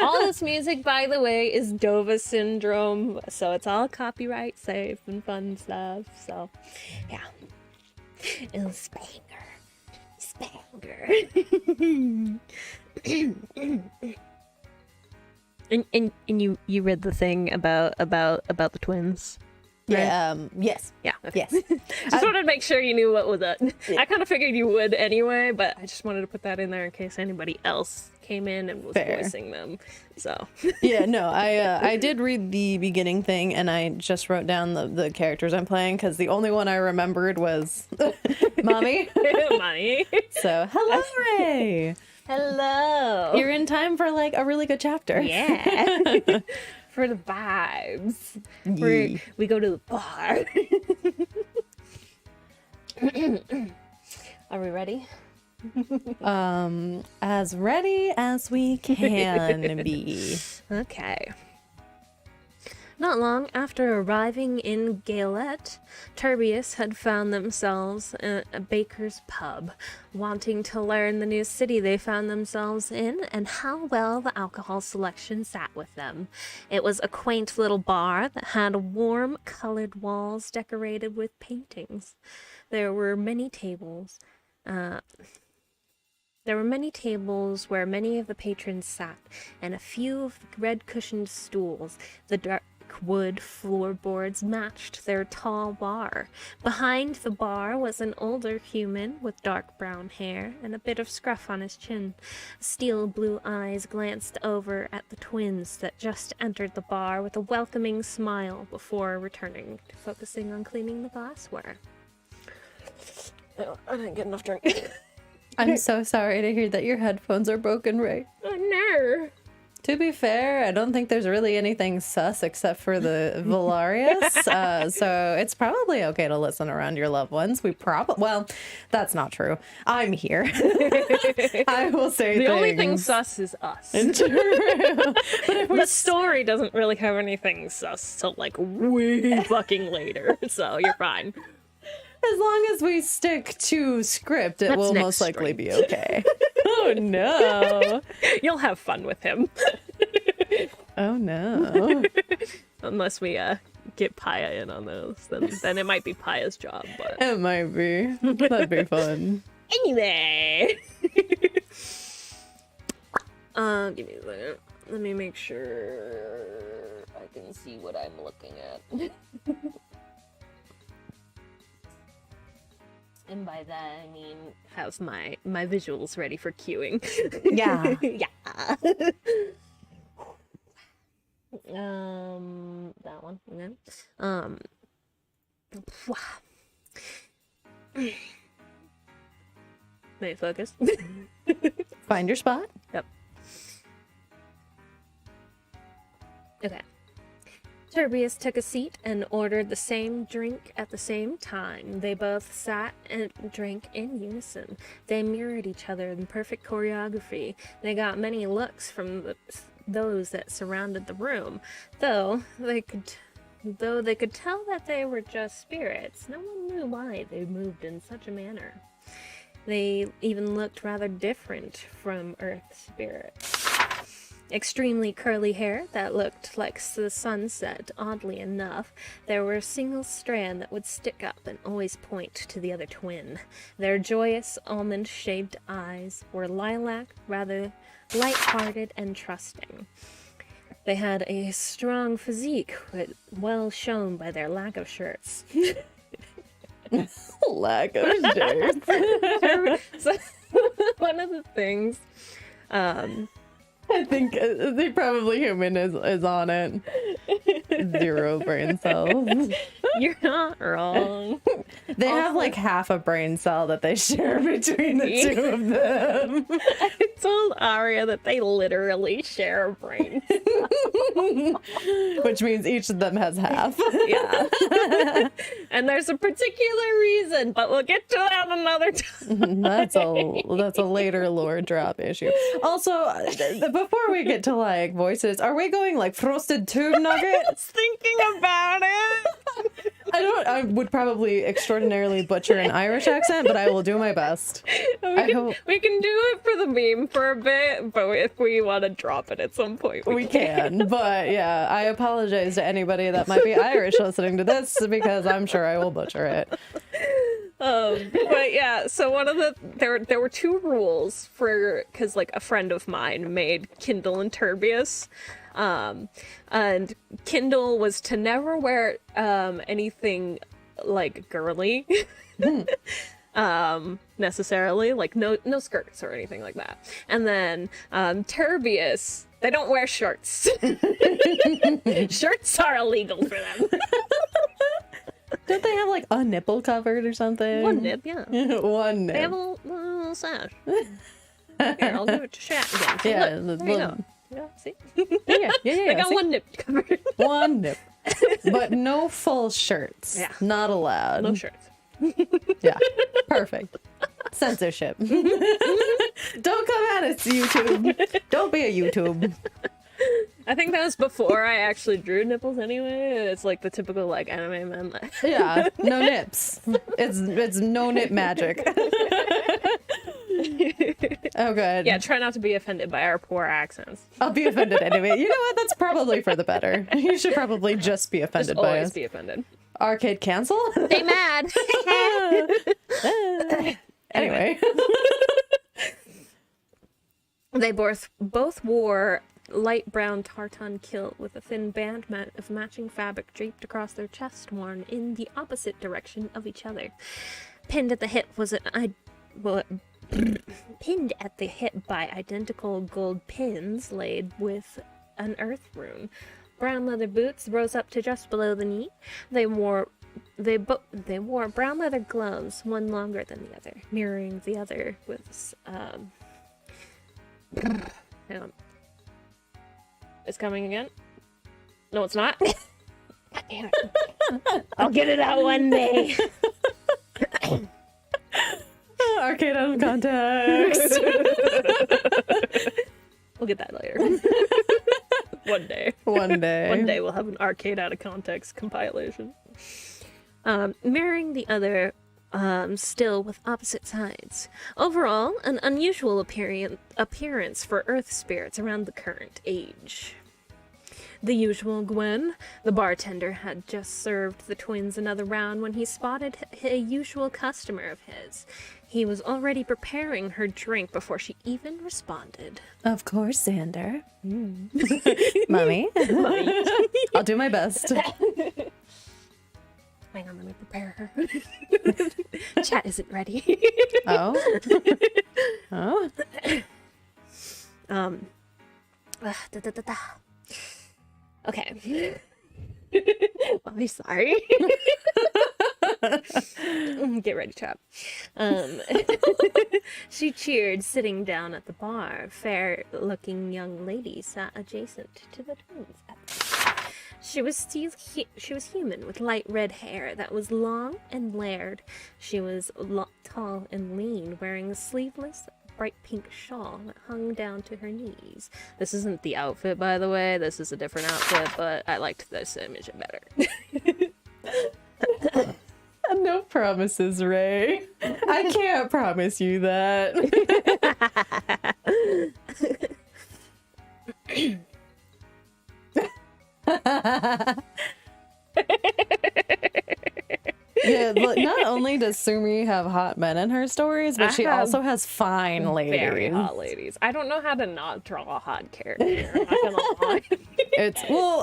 All this music, by the way, is Dova Syndrome, so it's all copyright safe and fun stuff. So, yeah. It was Spanger. and you read the thing about the twins. Right? Yeah. Yes. Yeah. Okay. Yes. Just wanted to make sure you knew what was up. I kind of figured you would anyway, but I just wanted to put that in there in case anybody else came in and was Fair. voicing them. So Yeah. No. I did read the beginning thing, and I just wrote down the characters I'm playing because the only one I remembered was Mommy. money. So hello, Ray. Hello. You're in time for like a really good chapter. Yeah. For the vibes. Yee. We go to the bar. Are we ready? As ready as we can be. Okay. Not long after arriving in Galet, Turbius had found themselves in a baker's pub, wanting to learn the new city they found themselves in and how well the alcohol selection sat with them. It was a quaint little bar that had warm, colored walls decorated with paintings. There were many tables. There were many tables where many of the patrons sat, and a few of the red-cushioned stools. The dark wood floorboards matched their tall bar. Behind the bar was an older human with dark brown hair and a bit of scruff on his chin. Steel blue eyes glanced over at the twins that just entered the bar with a welcoming smile before returning to focusing on cleaning the glassware. Oh, I didn't get enough drink. I'm so sorry to hear that your headphones are broken, Ray. Oh no! To be fair, I don't think there's really anything sus except for the Valarius. So it's probably okay to listen around your loved ones. Well, that's not true. I'm here. I will say the only thing sus is us. True. But if the story doesn't really have anything sus till like way fucking later, so you're fine. As long as we stick to script, it will most likely be okay. Oh no. You'll have fun with him. Oh no. Unless we get Pyah in on those, then it might be Pyah's job, but it might be. That'd be fun. Anyway. Give me a second. Let me make sure I can see what I'm looking at. And by that, I mean have my visuals ready for queuing. Yeah. Yeah. That one. Okay. May focus. Find your spot. Yep. Okay. Turbius took a seat and ordered the same drink at the same time. They both sat and drank in unison. They mirrored each other in perfect choreography. They got many looks from those that surrounded the room, though they could tell that they were just spirits. No one knew why they moved in such a manner. They even looked rather different from Earth spirits. Extremely curly hair that looked like the sunset, oddly enough. There were a single strand that would stick up and always point to the other twin. Their joyous, almond-shaped eyes were lilac, rather light-hearted and trusting. They had a strong physique, well shown by their lack of shirts. Lack of shirts. So, one of the things... I think they probably human is on it. 0 brain cells. You're not wrong. They have like half a brain cell that they share between the two of them. I told Aria that they literally share a brain. Which means each of them has half. Yeah. And there's a particular reason, but we'll get to that another time. That's a later lore drop issue. Also, before we get to like voices, are we going like frosted tube nuggets? Thinking about it. I would probably extraordinarily butcher an Irish accent, but I will do my best. We can do it for the meme for a bit, but if we want to drop it at some point, we can. But yeah, I apologize to anybody that might be Irish listening to this because I'm sure I will butcher it. But yeah, so one of there were 2 rules because like a friend of mine made Kindle and Turbius. And Kindle was to never wear anything like girly necessarily, like no skirts or anything like that. And then Turbius, they don't wear shirts. Shirts are illegal for them. Don't they have like a nipple covered or something? One nip, yeah. One nip. They have a little sash. Here, I'll give it to Shat again. See, yeah, look, there you go. Yeah, see? Yeah. They got see? one nip covered. One nip. But no full shirts. Yeah. Not allowed. No shirts. Yeah. Perfect. Censorship. Don't come at us, YouTube. Don't be a YouTube. I think that was before I actually drew nipples anyway. It's like the typical like anime men. Yeah, no nips. It's no nip magic. Oh, good. Yeah, try not to be offended by our poor accents. I'll be offended anyway. You know what? That's probably for the better. You should probably just be offended Just by always us. be offended. Arcade cancel? Stay mad. Anyway. They both wore light brown tartan kilt with a thin band of matching fabric draped across their chest, worn in the opposite direction of each other. Pinned at the hip by identical gold pins laid with an earth rune. Brown leather boots rose up to just below the knee. They wore brown leather gloves, one longer than the other, mirroring the other with hang on. It's coming again. No, it's not. God damn it. I'll get it out one day. Arcade out of context. We'll get that later. One day. One day. One day we'll have an arcade out of context compilation. Mirroring the other, still with opposite sides. Overall, an unusual appearance for Earth spirits around the current age. The usual Gwen, the bartender, had just served the twins another round when he spotted a usual customer of his. He was already preparing her drink before she even responded. Of course, Xander. Mommy. I'll do my best. Hang on, let me prepare her. Chat isn't ready. Oh. Oh. Okay. I'm sorry. Get ready, chap. She cheered, sitting down at the bar. Fair-looking young lady sat adjacent to the twins. She was human, with light red hair that was long and layered. She was tall and lean, wearing a sleeveless, bright pink shawl that hung down to her knees. This isn't the outfit, by the way. This is a different outfit, but I liked this image better. No promises, Ray. I can't promise you that. Yeah, not only does Sumi have hot men in her stories, but she also has fine ladies. Very hot ladies. I don't know how to not draw a hot character. I'm not gonna lie.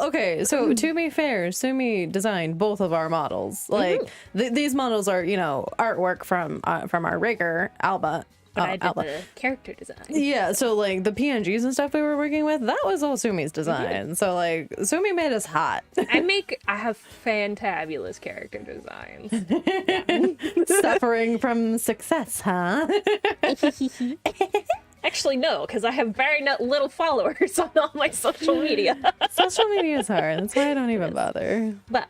Okay, so to be fair, Sumi designed both of our models. Like, these models are, artwork from our rigger, Alba. But I did the character design. Yeah, so, like, the PNGs and stuff we were working with, that was all Sumi's design. So, like, Sumi made us hot. I have fantabulous character designs. Suffering from success, huh? Actually, no, because I have very little followers on all my social media. Social media is hard. That's why I don't even bother. But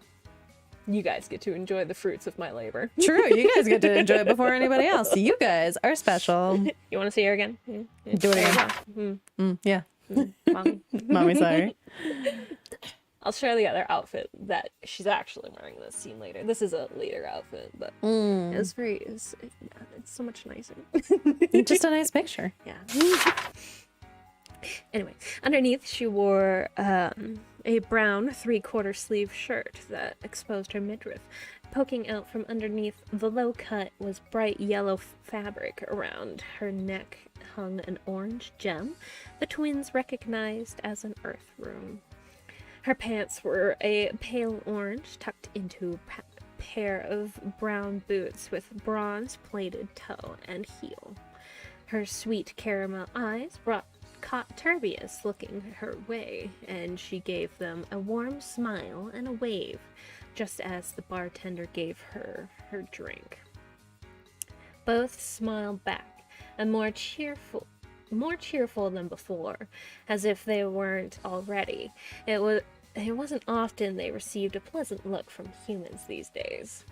you guys get to enjoy the fruits of my labor. True, you guys get to enjoy it before anybody else. You guys are special. You want to see her again? Yeah. Do it again. Yeah. Mommy, sorry. I'll share the other outfit that she's actually wearing in this scene later. This is a later outfit, but it's so much nicer. Just a nice picture. Yeah. Anyway, underneath she wore a brown 3/4 sleeve shirt that exposed her midriff. Poking out from underneath the low cut was bright yellow fabric. Around her neck hung an orange gem the twins recognized as an earth rune. Her pants were a pale orange tucked into a pair of brown boots with bronze-plated toe and heel. Her sweet caramel eyes caught Turbius looking her way, and she gave them a warm smile and a wave, just as the bartender gave her her drink. Both smiled back, and more cheerful than before, as if they weren't already. It wasn't often they received a pleasant look from humans these days.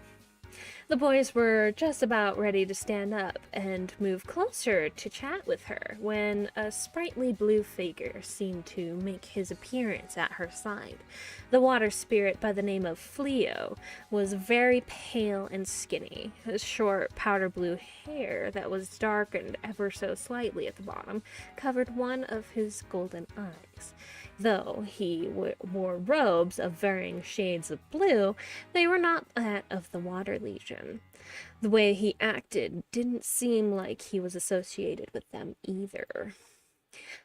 The boys were just about ready to stand up and move closer to chat with her when a sprightly blue figure seemed to make his appearance at her side. The water spirit by the name of Fleo was very pale and skinny. His short powder blue hair that was darkened ever so slightly at the bottom covered one of his golden eyes. Though he wore robes of varying shades of blue, they were not that of the Water Legion. The way he acted didn't seem like he was associated with them either.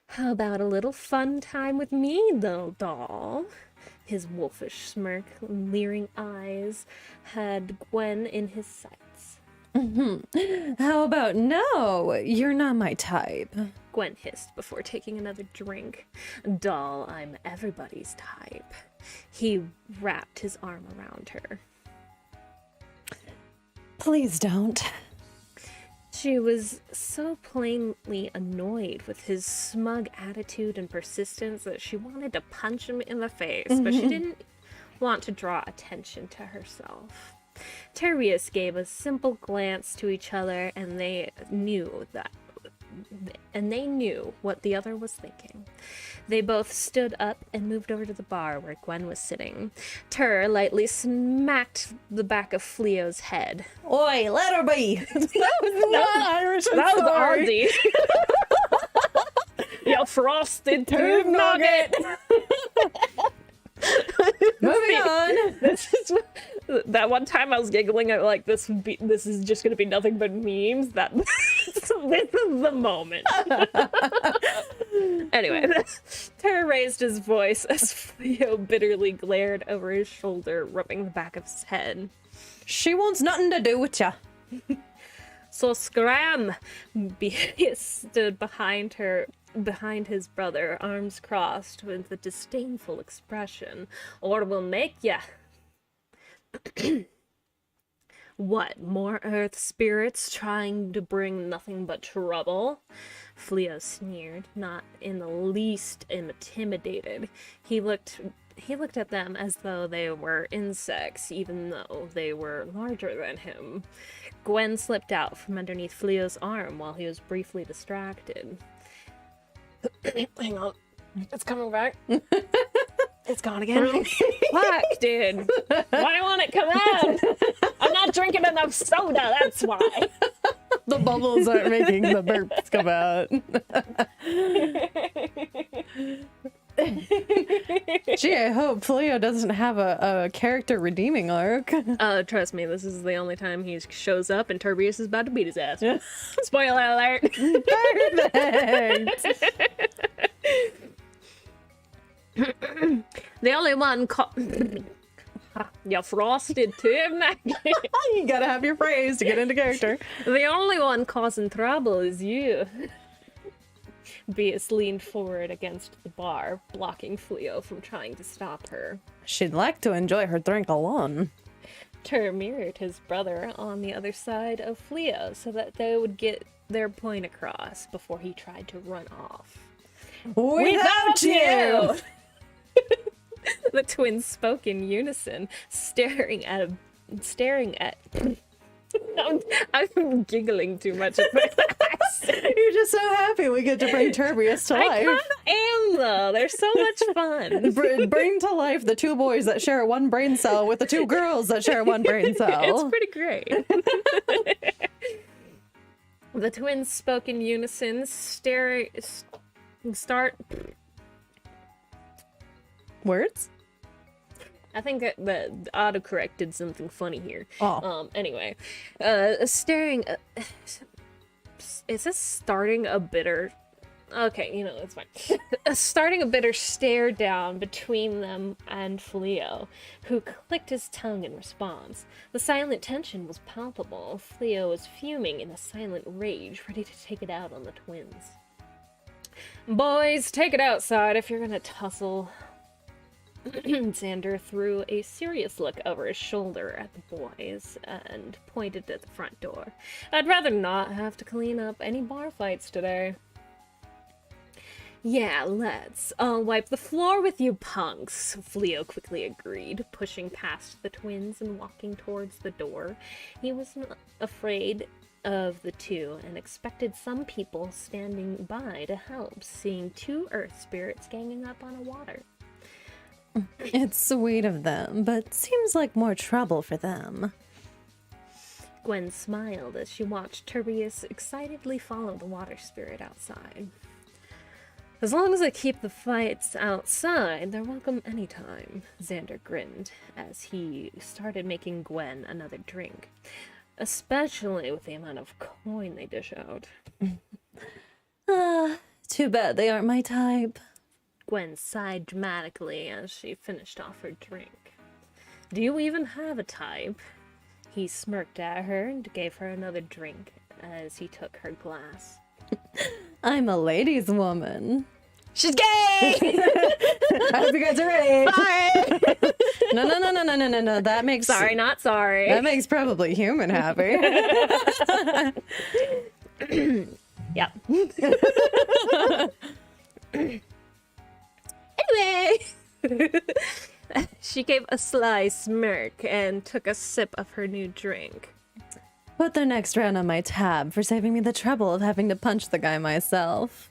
"How about a little fun time with me, little doll?" His wolfish smirk and leering eyes had Gwen in his sights. How about no? You're not my type. Gwen hissed before taking another drink. "Doll, I'm everybody's type." He wrapped his arm around her. Please don't. She was so plainly annoyed with his smug attitude and persistence that she wanted to punch him in the face, but she didn't want to draw attention to herself. Terius gave a simple glance to each other, and they knew what the other was thinking. They both stood up and moved over to the bar where Gwen was sitting. Tur lightly smacked the back of Fleo's head. Oi, let her be! That was not Irish. That was Aussie. You frosted tube nugget! Moving on. This is that one time I was giggling at like this is just gonna be nothing but memes. That this is the moment. Anyway, Terra raised his voice as Fleo bitterly glared over his shoulder, rubbing the back of his head. She wants nothing to do with ya. So scram! He stood behind his brother, arms crossed, with a disdainful expression. Or we'll make ya. What, more earth spirits trying to bring nothing but trouble? Fleo sneered, not in the least intimidated. He looked at them as though they were insects, even though they were larger than him. Gwen slipped out from underneath Fleo's arm while he was briefly distracted. Hang on. It's coming back. It's gone again. Fuck, dude. Why won't it come out? I'm not drinking enough soda, that's why. The bubbles aren't making the burps come out. Gee, I hope Fleo doesn't have a character redeeming arc. Trust me, this is the only time he shows up and Turbius is about to beat his ass. Spoiler alert. Perfect. The only one you frosted tube nugget. You gotta have your phrase to get into character. The only one causing trouble is you. Beatrice leaned forward against the bar, blocking Fleo from trying to stop her. She'd like to enjoy her drink alone. Tur mirrored his brother on the other side of Fleo so that they would get their point across before he tried to run off. Without you! The twins spoke in unison, staring at I'm giggling too much at my accent. You're just so happy we get to bring Turbius to life. I kind of am, though. They're so much fun. Bring to life the two boys that share one brain cell with the two girls that share one brain cell. It's pretty great. The twins spoke in unison, Words? I think the autocorrect did something funny here. Oh. Anyway, staring. Is this starting a bitter? Okay, it's fine. Starting a bitter stare down between them and Fleo, who clicked his tongue in response. The silent tension was palpable. Fleo was fuming in a silent rage, ready to take it out on the twins. Boys, take it outside if you're gonna tussle. Xander threw a serious look over his shoulder at the boys and pointed at the front door. I'd rather not have to clean up any bar fights today. Yeah, let's. I'll wipe the floor with you punks, Fleo quickly agreed, pushing past the twins and walking towards the door. He was not afraid of the two and expected some people standing by to help, seeing two earth spirits ganging up on a water. It's sweet of them, but seems like more trouble for them. Gwen smiled as she watched Turbius excitedly follow the water spirit outside. As long as they keep the fights outside, they're welcome anytime, Xander grinned as he started making Gwen another drink, especially with the amount of coin they dish out. Too bad they aren't my type. Gwen sighed dramatically as she finished off her drink. Do you even have a type? He smirked at her and gave her another drink as he took her glass. I'm a ladies' woman. She's gay! I hope you guys are ready. Bye! No. That makes... Sorry, not sorry. That makes probably human happy. Yeah. Anyway, she gave a sly smirk and took a sip of her new drink. Put the next round on my tab for saving me the trouble of having to punch the guy myself.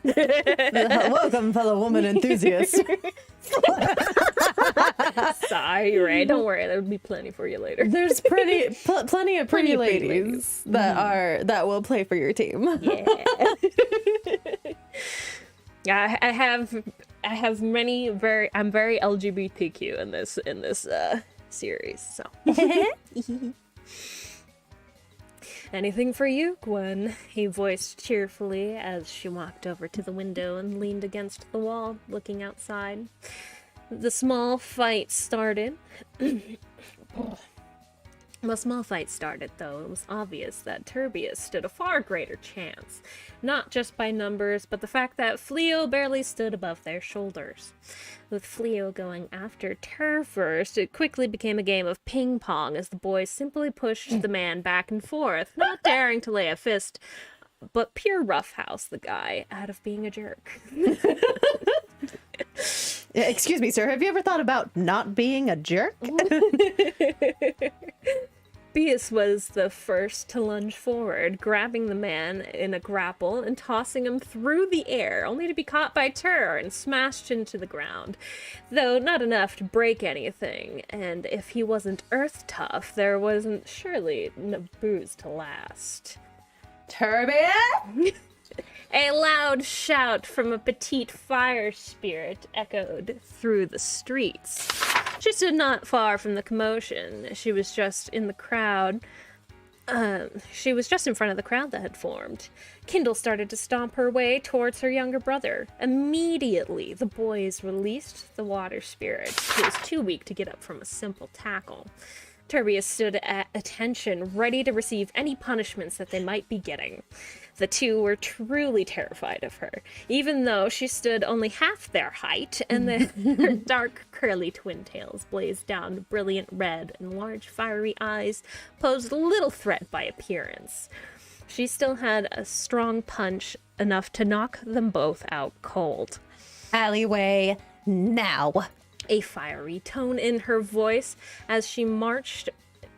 Welcome, fellow woman enthusiast. Sorry, Ray. Don't worry, there'll be plenty for you later. There's plenty of pretty ladies that will play for your team. Yeah. Yeah, I have many I'm very LGBTQ in this series, so. Anything for you, Gwen? He voiced cheerfully as she walked over to the window and leaned against the wall, looking outside. The small fight started. When a small fight started, though, it was obvious that Turbius stood a far greater chance. Not just by numbers, but the fact that Fleo barely stood above their shoulders. With Fleo going after Tur first, it quickly became a game of ping-pong as the boys simply pushed the man back and forth, not daring to lay a fist, but pure roughhouse the guy out of being a jerk. Excuse me, sir, have you ever thought about not being a jerk? Bias was the first to lunge forward, grabbing the man in a grapple and tossing him through the air, only to be caught by Tur and smashed into the ground. Though not enough to break anything, and if he wasn't earth tough, there wasn't surely no booze to last. Turbius! A loud shout from a petite fire spirit echoed through the streets. She stood not far from the commotion. She was just in the crowd. She was just in front of the crowd that had formed. Kindle started to stomp her way towards her younger brother. Immediately, the boys released the water spirit, who was too weak to get up from a simple tackle. Turbius stood at attention, ready to receive any punishments that they might be getting. The two were truly terrified of her, even though she stood only half their height, and her dark, curly twin tails blazed down brilliant red, and large, fiery eyes posed little threat by appearance. She still had a strong punch, enough to knock them both out cold. Alleyway, now. A fiery tone in her voice as she marched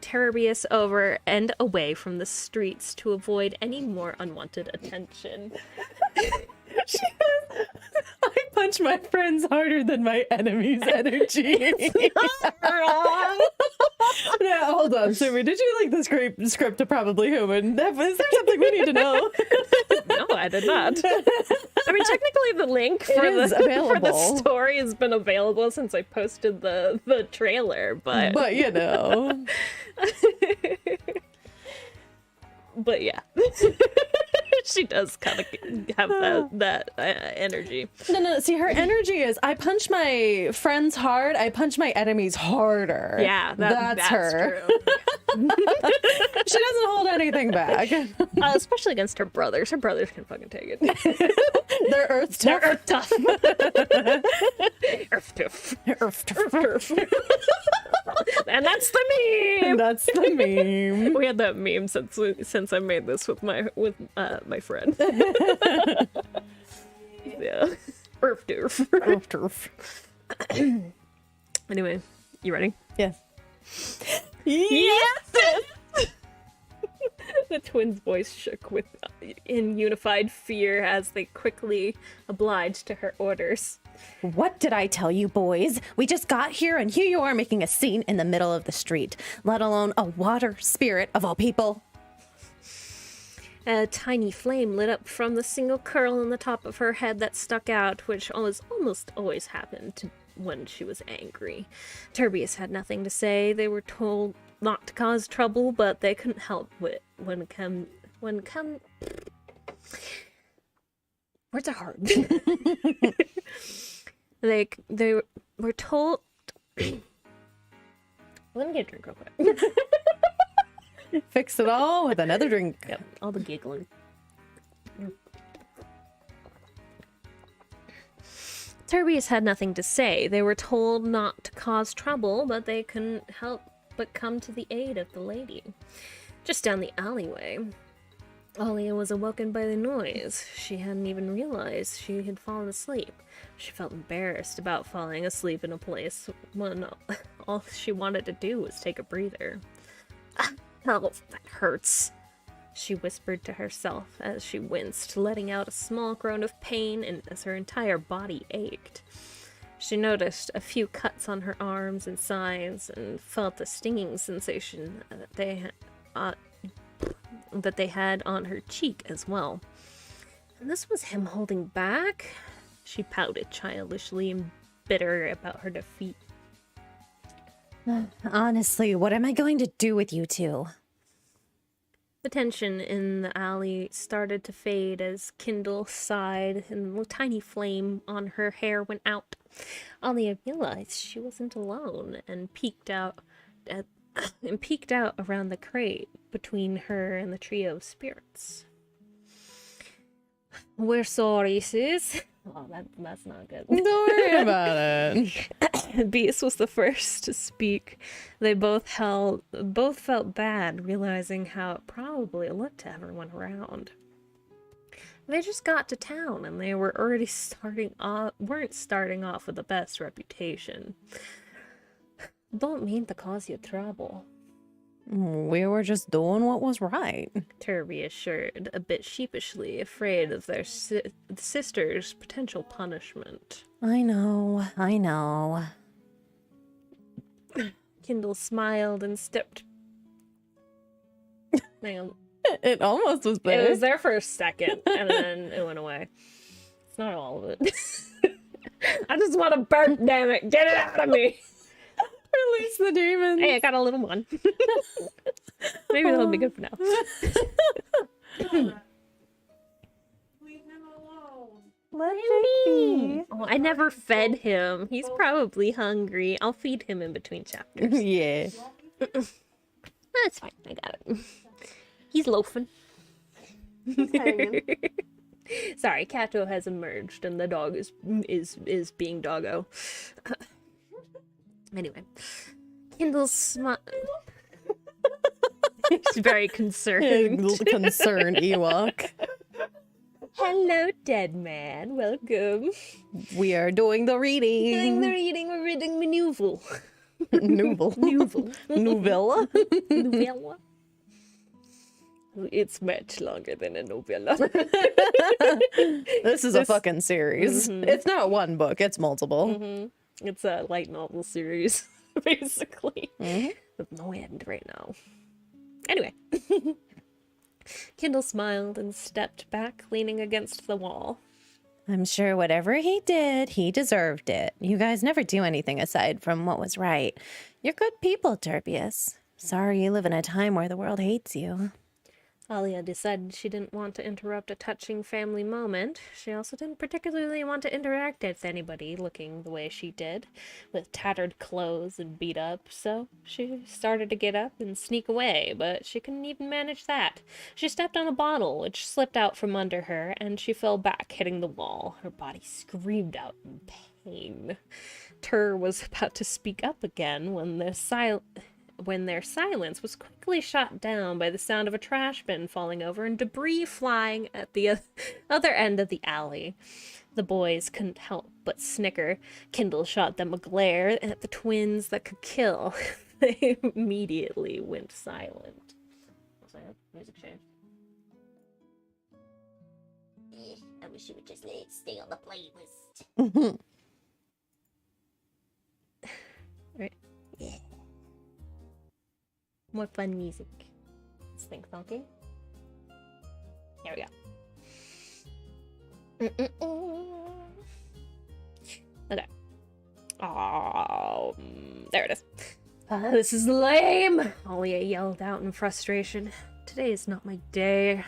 Turbius over and away from the streets to avoid any more unwanted attention. She goes, I punch my friends harder than my enemy's energy. Not wrong. Yeah, hold on, Sumi. Did you like the script to Probably Human? Is there something we need to know? No, I did not. I mean, technically the link for the story has been available since I posted the trailer, but you know. But yeah. She does kind of have that energy. No. See, her energy is, I punch my friends hard, I punch my enemies harder. Yeah, that's her. True. She doesn't hold anything back. Especially against her brothers. Her brothers can fucking take it. They're earth tough. They're earth tough. Earth tough. Earth tough. And that's the meme. That's the meme. We had that meme since I made this with my friend. Yeah. Earth turf. Earth turf. Anyway, you ready? Yes. Yes! The twins' voice shook in unified fear as they quickly obliged to her orders. What did I tell you, boys? We just got here and here you are making a scene in the middle of the street, let alone a water spirit of all people. A tiny flame lit up from the single curl on the top of her head that stuck out, which almost always happened when she was angry. Turbius had nothing to say. They were told not to cause trouble, but they couldn't help it words are hard. They were told. Let me get a drink real quick. Fix it all with another drink. Yep, all the giggling. Turbius had nothing to say. They were told not to cause trouble, but they couldn't help but come to the aid of the lady. Just down the alleyway, Alia was awoken by the noise. She hadn't even realized she had fallen asleep. She felt embarrassed about falling asleep in a place when all she wanted to do was take a breather. Oh, that hurts, she whispered to herself as she winced, letting out a small groan of pain and as her entire body ached. She noticed a few cuts on her arms and sides and felt the stinging sensation that they had on her cheek as well. And this was him holding back? She pouted childishly and bitter about her defeat. Honestly, what am I going to do with you two? The tension in the alley started to fade as Kindle sighed and a tiny flame on her hair went out. Alia realized she wasn't alone and peeked out around the crate between her and the trio of spirits. We're sorry, sis. Oh, that's not good. Don't worry about it. Beast was the first to speak. They both felt bad, realizing how it probably looked to everyone around. They just got to town, and they were already weren't starting off with the best reputation. Don't mean to cause you trouble. We were just doing what was right. Tur reassured, a bit sheepishly, afraid of their sister's potential punishment. I know. Kindle smiled and stepped. Hang on. It almost was there. It was there for a second, and then it went away. It's not all of it. I just want to burp, damn it. Get it out of me. Release the demons. Hey, I got a little one. Maybe that'll be good for now. Leave him alone. Let Jake be. Oh, I never fed him. He's probably hungry. I'll feed him in between chapters. Yeah. That's fine. I got it. He's loafing. Sorry, Kato has emerged and the dog is being doggo. Anyway, Kindle's smile. She's very concerned. Concerned Ewok. Hello, dead man. Welcome. We are doing the reading. Doing the reading. We're reading the novel. Novella. Novella. It's much longer than a novella. This is a fucking series. Mm-hmm. It's not one book, it's multiple. Mm-hmm. It's a light novel series, basically. Mm-hmm. With no end right now. Anyway. Kindle smiled and stepped back, leaning against the wall. I'm sure whatever he did, he deserved it. You guys never do anything aside from what was right. You're good people, Turbius. Sorry you live in a time where the world hates you. Alia decided she didn't want to interrupt a touching family moment. She also didn't particularly want to interact with anybody looking the way she did, with tattered clothes and beat up, so she started to get up and sneak away, but she couldn't even manage that. She stepped on a bottle, which slipped out from under her, and she fell back, hitting the wall. Her body screamed out in pain. Tur was about to speak up again when their silence was quickly shot down by the sound of a trash bin falling over and debris flying at the other end of the alley. The boys couldn't help but snicker. Kindle shot them a glare at the twins that could kill. They immediately went silent. What's that? Music changed. I wish you would just let it stay on the playlist. Right? Yeah. More fun music. Let's think funky. Here we go. Okay. Oh, there it is. This is lame! Alia yelled out in frustration. Today is not my day.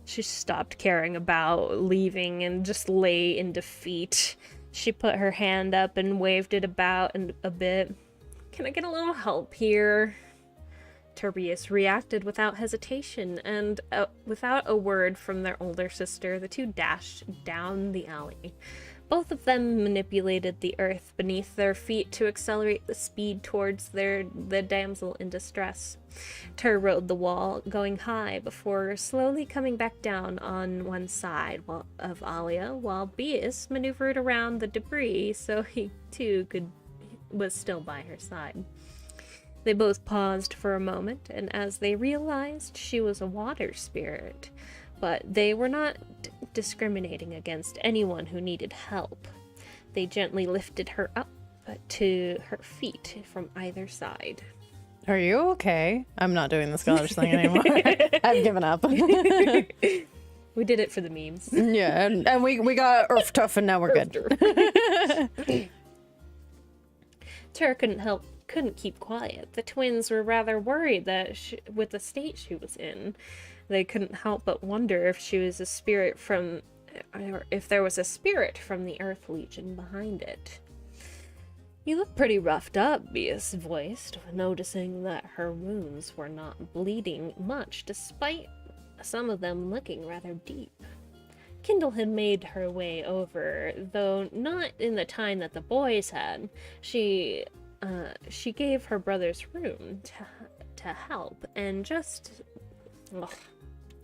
She stopped caring about leaving and just lay in defeat. She put her hand up and waved it about a bit. Can I get a little help here? Turbius reacted without hesitation, and without a word from their older sister, the two dashed down the alley. Both of them manipulated the earth beneath their feet to accelerate the speed towards the damsel in distress. Tur rode the wall, going high before slowly coming back down on one side of Alia, while Bias maneuvered around the debris so he too was still by her side. They both paused for a moment, and as they realized she was a water spirit, but they were not discriminating against anyone who needed help. They gently lifted her up to her feet from either side. Are you okay? I'm not doing the scholar's thing anymore. I've given up. We did it for the memes. Yeah, and we got Earth tough, and now we're good. Tara couldn't keep quiet. The twins were rather worried that with the state she was in. They couldn't help but wonder if she was a spirit or if there was a spirit from the Earth Legion behind it. "You look pretty roughed up," Bias voiced, noticing that her wounds were not bleeding much, despite some of them looking rather deep. Kindle had made her way over, though not in the time that the boys had. She gave her brothers room to help, and just... Ugh,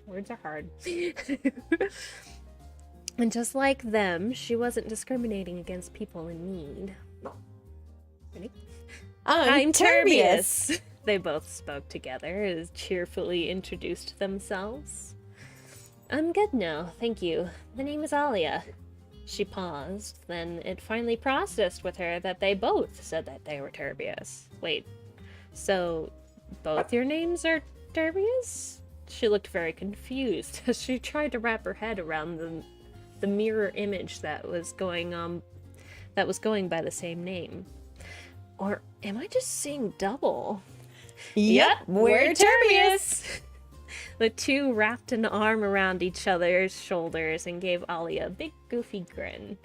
words are hard. And just like them, she wasn't discriminating against people in need. Ready? I'm Turbius! They both spoke together as cheerfully introduced themselves. "I'm good now, thank you. The name is Alia." She paused, then it finally processed with her that they both said that they were Turbius. Wait, so both your names are Turbius? She looked very confused as she tried to wrap her head around the mirror image that was going by the same name. Or am I just seeing double? Yep, we're Turbius! The two wrapped an arm around each other's shoulders and gave Alia a big goofy grin.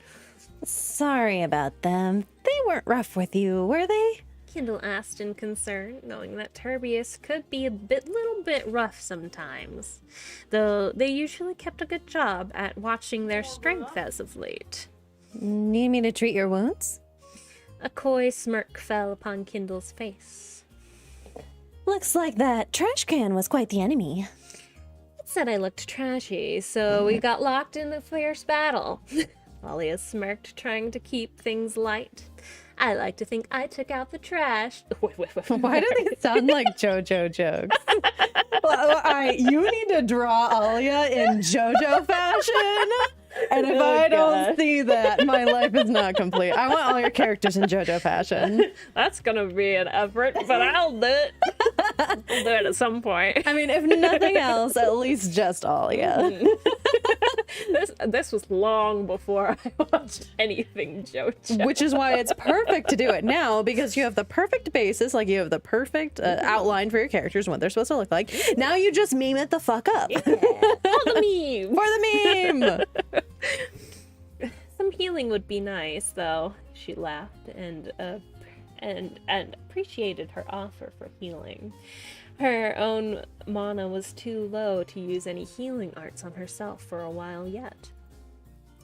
Sorry about them. They weren't rough with you, were they? Kindle asked in concern, knowing that Turbius could be a little bit rough sometimes, though they usually kept a good job at watching their strength as of late. Need me to treat your wounds? A coy smirk fell upon Kindle's face. Looks like that trash can was quite the enemy. It said I looked trashy, so we got locked in a fierce battle. Alia smirked, trying to keep things light. I like to think I took out the trash. Why do these sound like JoJo jokes? You need to draw Alia in JoJo fashion. And if I don't see that, my life is not complete. I want all your characters in JoJo fashion. That's gonna be an effort, but I'll do it. I'll do it at some point. I mean, if nothing else, at least just Alia. This was long before I watched anything JoJo. Which is why it's perfect to do it now, because you have the perfect basis, like you have the perfect outline for your characters, what they're supposed to look like. Now you just meme it the fuck up. Yeah. For the meme! For the meme! Some healing would be nice, though. She laughed and appreciated her offer for healing. Her own mana was too low to use any healing arts on herself for a while yet.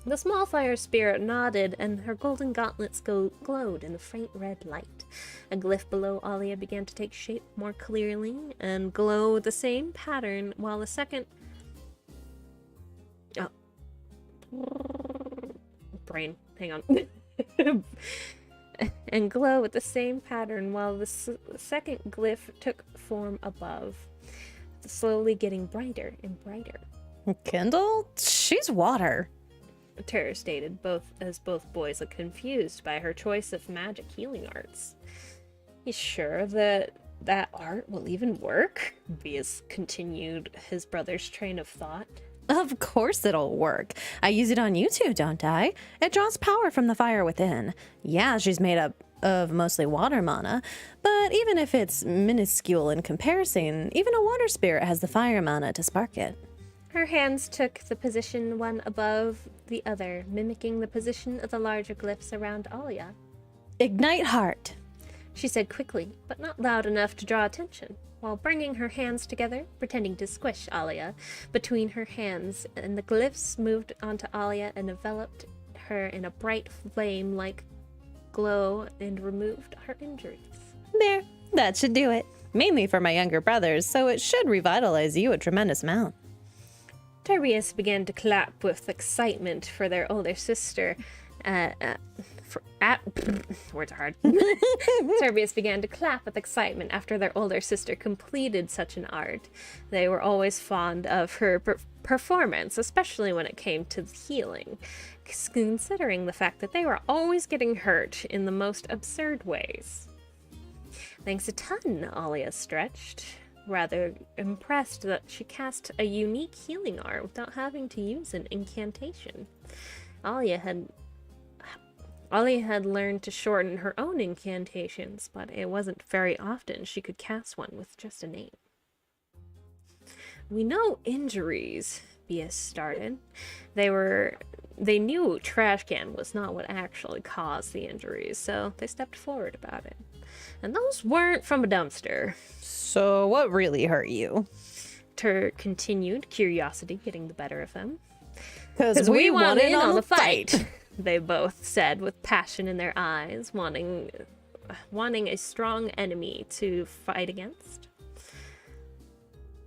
The small fire spirit nodded, and her golden gauntlets glowed in a faint red light. A glyph below Alia began to take shape more clearly and glow with the same pattern, while the second... Oh. Brain, hang on. And glow with the same pattern while the second glyph took form above, slowly getting brighter and brighter. Kindle? She's water. Terror stated, both boys looked confused by her choice of magic healing arts. You sure that art will even work? Bias continued his brother's train of thought. Of course it'll work. I use it on you too, don't I? It draws power from the fire within. Yeah, she's made up of mostly water mana, but even if it's minuscule in comparison, even a water spirit has the fire mana to spark it. Her hands took the position one above the other, mimicking the position of the larger glyphs around Alia. Ignite heart, she said quickly, but not loud enough to draw attention. While bringing her hands together, pretending to squish Alia between her hands, and the glyphs moved onto Alia and enveloped her in a bright flame-like glow and removed her injuries. There, that should do it. Mainly for my younger brothers, so it should revitalize you a tremendous amount. Turbius began to clap with excitement for their older sister. Words are hard. Turbius began to clap with excitement after their older sister completed such an art. They were always fond of her performance, especially when it came to healing, considering the fact that they were always getting hurt in the most absurd ways. Thanks a ton, Alia stretched, rather impressed that she cast a unique healing art without having to use an incantation. Alia had learned to shorten her own incantations, but it wasn't very often she could cast one with just a name. We know injuries, Bias started. They knew trash can was not what actually caused the injuries, so they stepped forward about it. And those weren't from a dumpster. So what really hurt you? Tur continued, curiosity getting the better of them. Because we want in on the fight. They both said with passion in their eyes, wanting a strong enemy to fight against.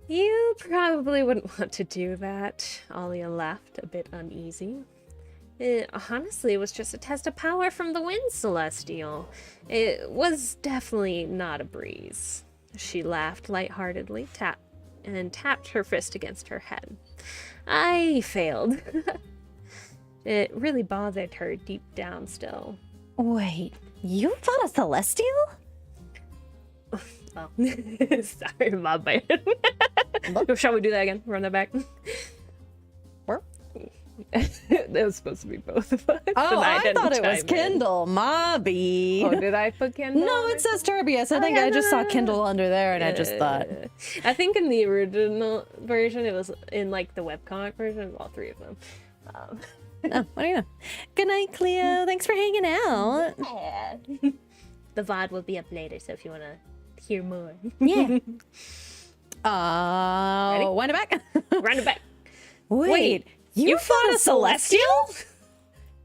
You probably wouldn't want to do that, Alia laughed, a bit uneasy. Honestly, it was just a test of power from the wind celestial. It was definitely not a breeze. She laughed lightheartedly, tapped her fist against her head. I failed. It really bothered her deep down still. Wait, you fought a celestial? Oh, sorry, my bad. Shall we do that again? Run that back? Where? That was supposed to be both of us. Oh, I thought it was Kindle. Mobby. Oh, did I put Kindle? No, it says Turbius. I think I just saw Kindle under there, and I just thought. I think in the original version, it was in like the webcomic version, it was all three of them. Oh, what do you know? Good night, Cleo. Thanks for hanging out. Yeah. The VOD will be up later, so if you want to hear more. Yeah. Ready? Wind it back. Run it back. Wait, you fought a celestial?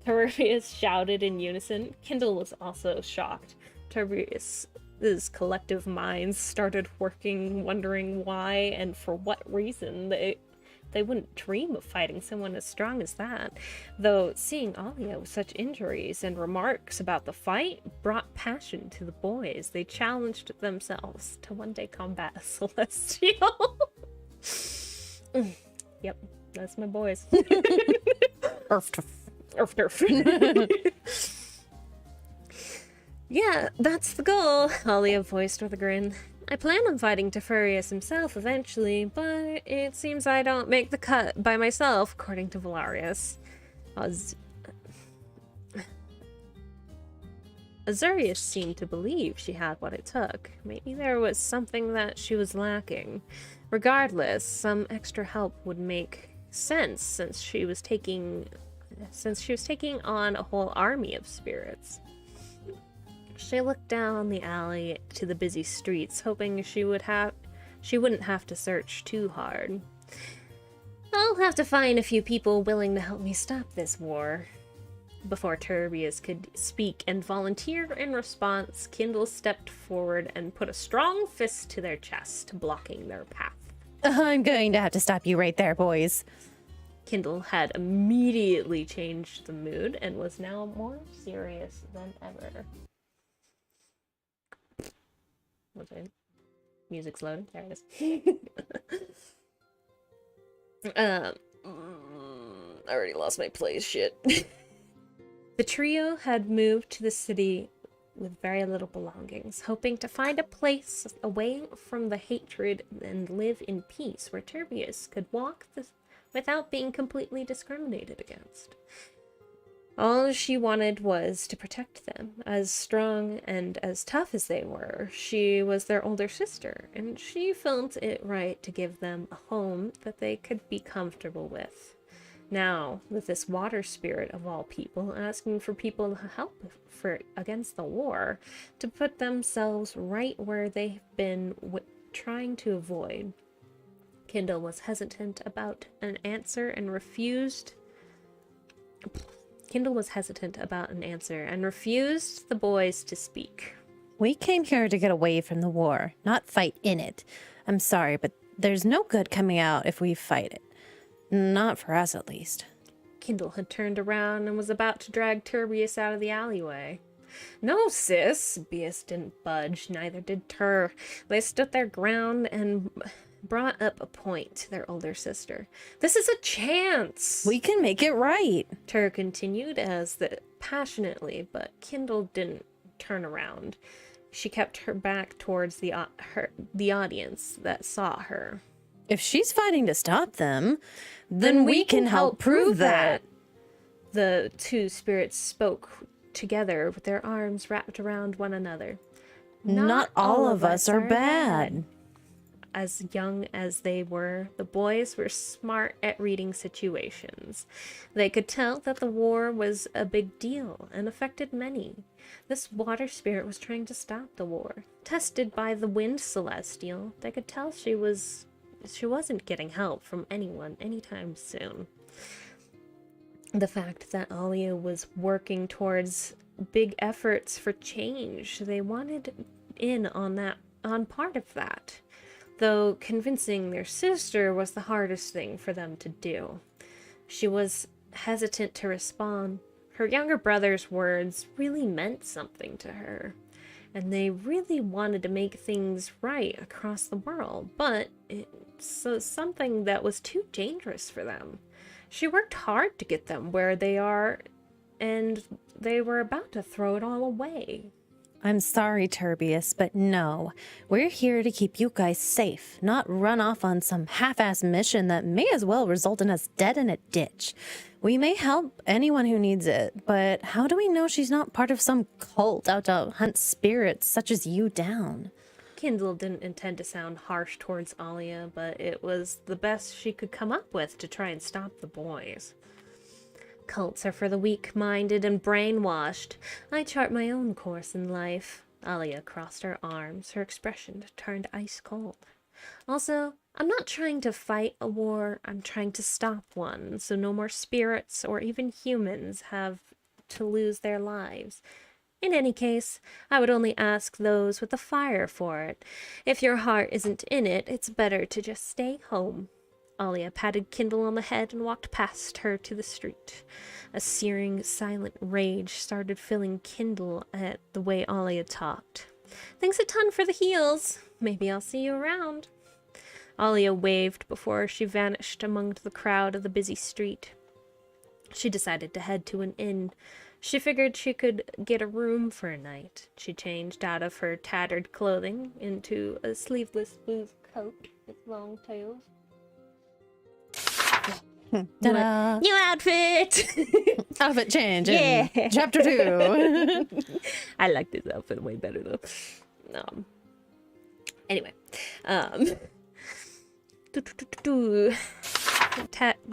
Turbius shouted in unison. Kindle was also shocked. Turbius's collective minds started working, wondering why and for what reason they wouldn't dream of fighting someone as strong as that. Though seeing Alia with such injuries and remarks about the fight brought passion to the boys. They challenged themselves to one day combat a celestial. Yep, that's my boys. Earth turf. Earth turf. Yeah, that's the goal, Alia voiced with a grin. I plan on fighting Teferius himself eventually, but it seems I don't make the cut by myself, according to Valarius. Azurius seemed to believe she had what it took. Maybe there was something that she was lacking. Regardless, some extra help would make sense since she was taking on a whole army of spirits. She looked down the alley to the busy streets, hoping she wouldn't have to search too hard. I'll have to find a few people willing to help me stop this war. Before Turbius could speak and volunteer in response, Kindle stepped forward and put a strong fist to their chest, blocking their path. I'm going to have to stop you right there, boys. Kindle had immediately changed the mood and was now more serious than ever. What's it? Music's loading. There it is. I already lost my place. Shit. The trio had moved to the city with very little belongings, hoping to find a place away from the hatred and live in peace where Turbius could walk without being completely discriminated against. All she wanted was to protect them. As strong and as tough as they were, she was their older sister, and she felt it right to give them a home that they could be comfortable with. Now, with this water spirit of all people asking for people to help against the war, to put themselves right where they've been trying to avoid, Kindle was hesitant about an answer and refused Kindle was hesitant about an answer and refused the boys to speak. We came here to get away from the war, not fight in it. I'm sorry, but there's no good coming out if we fight it. Not for us, at least. Kindle had turned around and was about to drag Turbius out of the alleyway. No, sis. Bias didn't budge, neither did Tur. They stood their ground and brought up a point to their older sister. This is a chance! We can make it right. Tur continued passionately, but Kindle didn't turn around. She kept her back towards the audience that saw her. If she's fighting to stop them, then we can help prove that. The two spirits spoke together with their arms wrapped around one another. Not all of us are bad. As young as they were, the boys were smart at reading situations. They could tell that the war was a big deal and affected many. This water spirit was trying to stop the war. Tested by the wind celestial, they could tell she wasn't getting help from anyone anytime soon. The fact that Alia was working towards big efforts for change, they wanted in on part of that. Though convincing their sister was the hardest thing for them to do. She was hesitant to respond. Her younger brother's words really meant something to her, and they really wanted to make things right across the world, but it's something that was too dangerous for them. She worked hard to get them where they are, and they were about to throw it all away. I'm sorry, Turbius, but no. We're here to keep you guys safe, not run off on some half-ass mission that may as well result in us dead in a ditch. We may help anyone who needs it, but how do we know she's not part of some cult out to hunt spirits such as you down? Kindle didn't intend to sound harsh towards Alia, but it was the best she could come up with to try and stop the boys. Cults are for the weak-minded and brainwashed. I chart my own course in life. Alia crossed her arms. Her expression turned ice cold. Also, I'm not trying to fight a war. I'm trying to stop one, so no more spirits or even humans have to lose their lives. In any case, I would only ask those with the fire for it. If your heart isn't in it, it's better to just stay home. Alia patted Kindle on the head and walked past her to the street. A searing, silent rage started filling Kindle at the way Alia talked. Thanks a ton for the heals. Maybe I'll see you around. Alia waved before she vanished among the crowd of the busy street. She decided to head to an inn. She figured she could get a room for a night. She changed out of her tattered clothing into a sleeveless blue coat with long tails. Ta-da! New outfit! Outfit change. Yeah. Chapter 2. I like this outfit way better though. Anyway,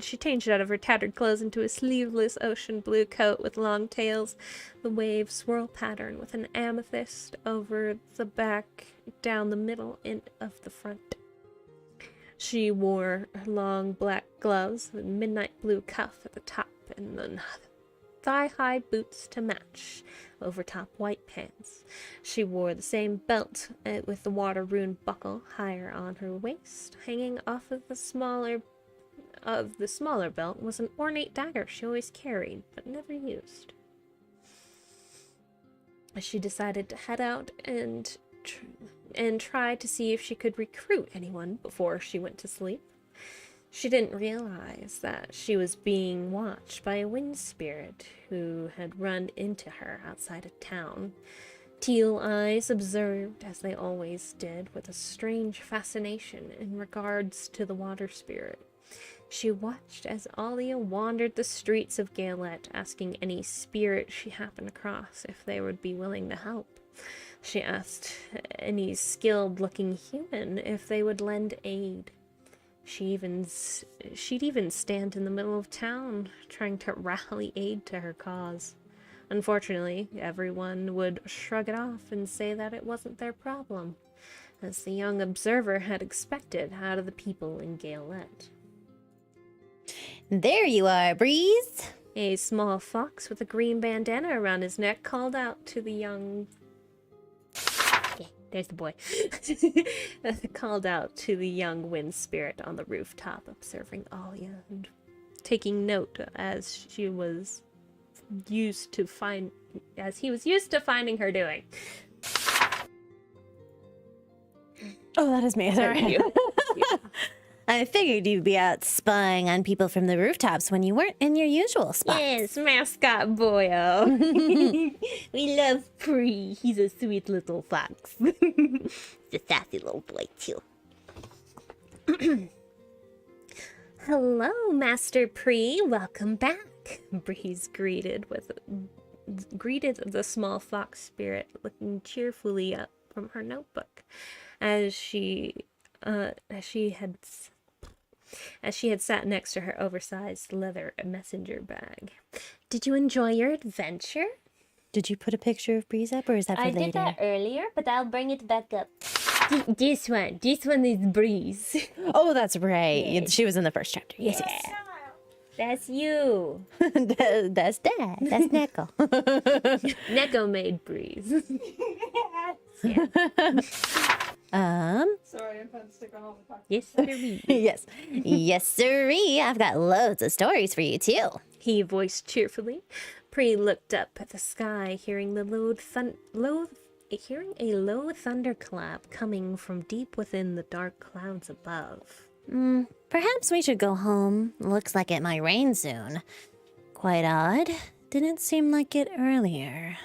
she changed out of her tattered clothes into a sleeveless ocean blue coat with long tails. The wave swirl pattern with an amethyst over the back, down the middle, and of the front. She wore her long black gloves with midnight blue cuff at the top and then thigh-high boots to match over top white pants. She wore the same belt with the water-ruined buckle higher on her waist. Hanging off of the smaller belt was an ornate dagger she always carried but never used. She decided to head out and try to see if she could recruit anyone before she went to sleep. She didn't realize that she was being watched by a wind spirit who had run into her outside of town. Teal eyes observed, as they always did, with a strange fascination in regards to the water spirit. She watched as Alia wandered the streets of Gaelette, asking any spirit she happened across if they would be willing to help. She asked any skilled-looking human if they would lend aid. She'd even stand in the middle of town, trying to rally aid to her cause. Unfortunately, everyone would shrug it off and say that it wasn't their problem, as the young observer had expected out of the people in Gaelette. There you are, Breeze. A small fox with a green bandana around his neck called out to the young... Yeah, there's the boy. Called out to the young wind spirit on the rooftop, observing Alia and taking note as he was used to finding her doing. Oh, that is me. Sorry. I figured you'd be out spying on people from the rooftops when you weren't in your usual spots. Yes, mascot boyo. We love Pri. He's a sweet little fox. He's a sassy little boy too. Hello, Master Pri. Welcome back. Breeze greeted the small fox spirit, looking cheerfully up from her notebook, as she had sat next to her oversized leather messenger bag. Did you enjoy your adventure? Did you put a picture of Breeze up, or is that for later? I did that earlier, but I'll bring it back up. This one is Breeze. Oh, that's right. Yes. She was in the first chapter. Yes, That's you. yes. That's Dad. That's Neko. Neko made Breeze. Sorry, I'm trying to stick on the podcast. Yes, sirree. Yes. Yes, sirree. I've got loads of stories for you, too. He voiced cheerfully. Pri looked up at the sky, hearing a low thunderclap coming from deep within the dark clouds above. Perhaps we should go home. Looks like it might rain soon. Quite odd. Didn't seem like it earlier.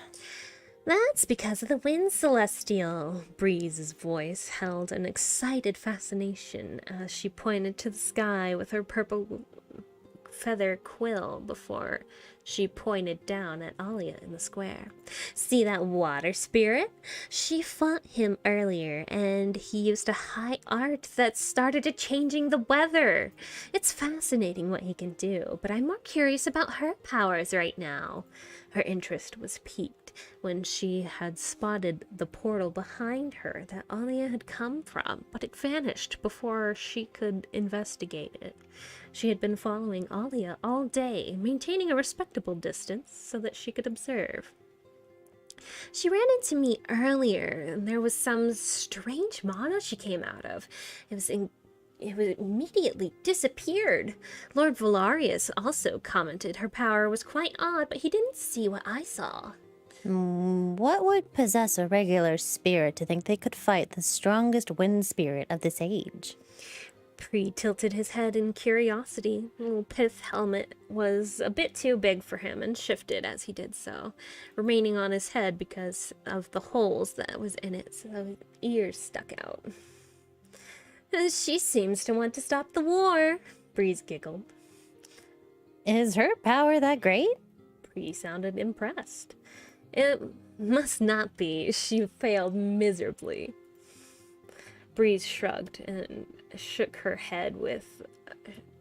That's because of the wind celestial. Breeze's voice held an excited fascination as she pointed to the sky with her purple feather quill before she pointed down at Alia in the square. See that water spirit? She fought him earlier, and he used a high art that started changing the weather. It's fascinating what he can do, but I'm more curious about her powers right now. Her interest was piqued when she had spotted the portal behind her that Alia had come from, but it vanished before she could investigate it. She had been following Alia all day, maintaining a respectable distance so that she could observe. She ran into me earlier, and there was some strange mana she came out of. It immediately disappeared. Lord Valarius also commented her power was quite odd, but he didn't see what I saw. What would possess a regular spirit to think they could fight the strongest wind spirit of this age? Pri tilted his head in curiosity. The little pith helmet was a bit too big for him and shifted as he did so, remaining on his head because of the holes that was in it, so his ears stuck out. She seems to want to stop the war, Breeze giggled. Is her power that great? Pri sounded impressed. It must not be. She failed miserably. Breeze shrugged and shook her head with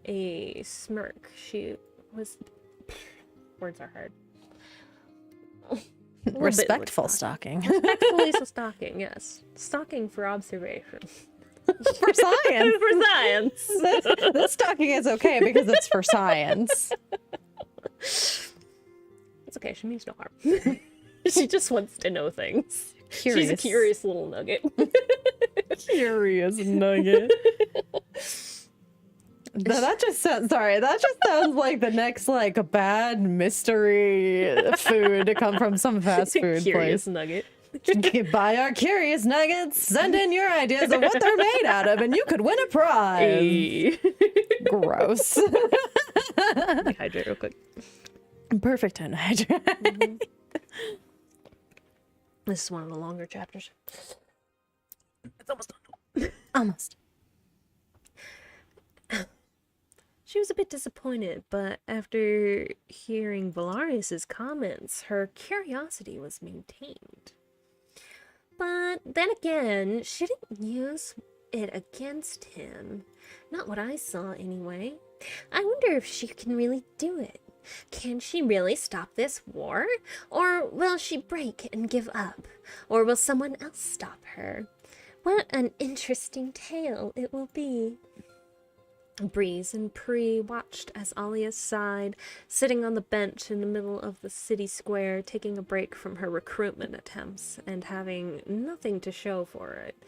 a smirk. She was... Words are hard. Respectful stalking. Respectfully stalking, yes. Stalking for observation. For science. For science. This stalking is okay because it's for science. It's okay, she means no harm. She just wants to know things. Curious. She's a curious little nugget. Curious nugget. No, that just sounds like the next a bad mystery food to come from some fast food Curious place. nugget. Buy our curious nuggets, send in your ideas of what they're made out of, and you could win a prize. Hey. Gross. Let me hydrate real quick. Perfect time to hydrate. This is one of the longer chapters. It's almost done. Almost. She was a bit disappointed, but after hearing Valarius's comments, her curiosity was maintained. But then again, she didn't use it against him. Not what I saw, anyway. I wonder if she can really do it. Can she really stop this war? Or will she break and give up? Or will someone else stop her? What an interesting tale it will be. Breeze and Pri watched as Alia sighed, sitting on the bench in the middle of the city square, taking a break from her recruitment attempts and having nothing to show for it.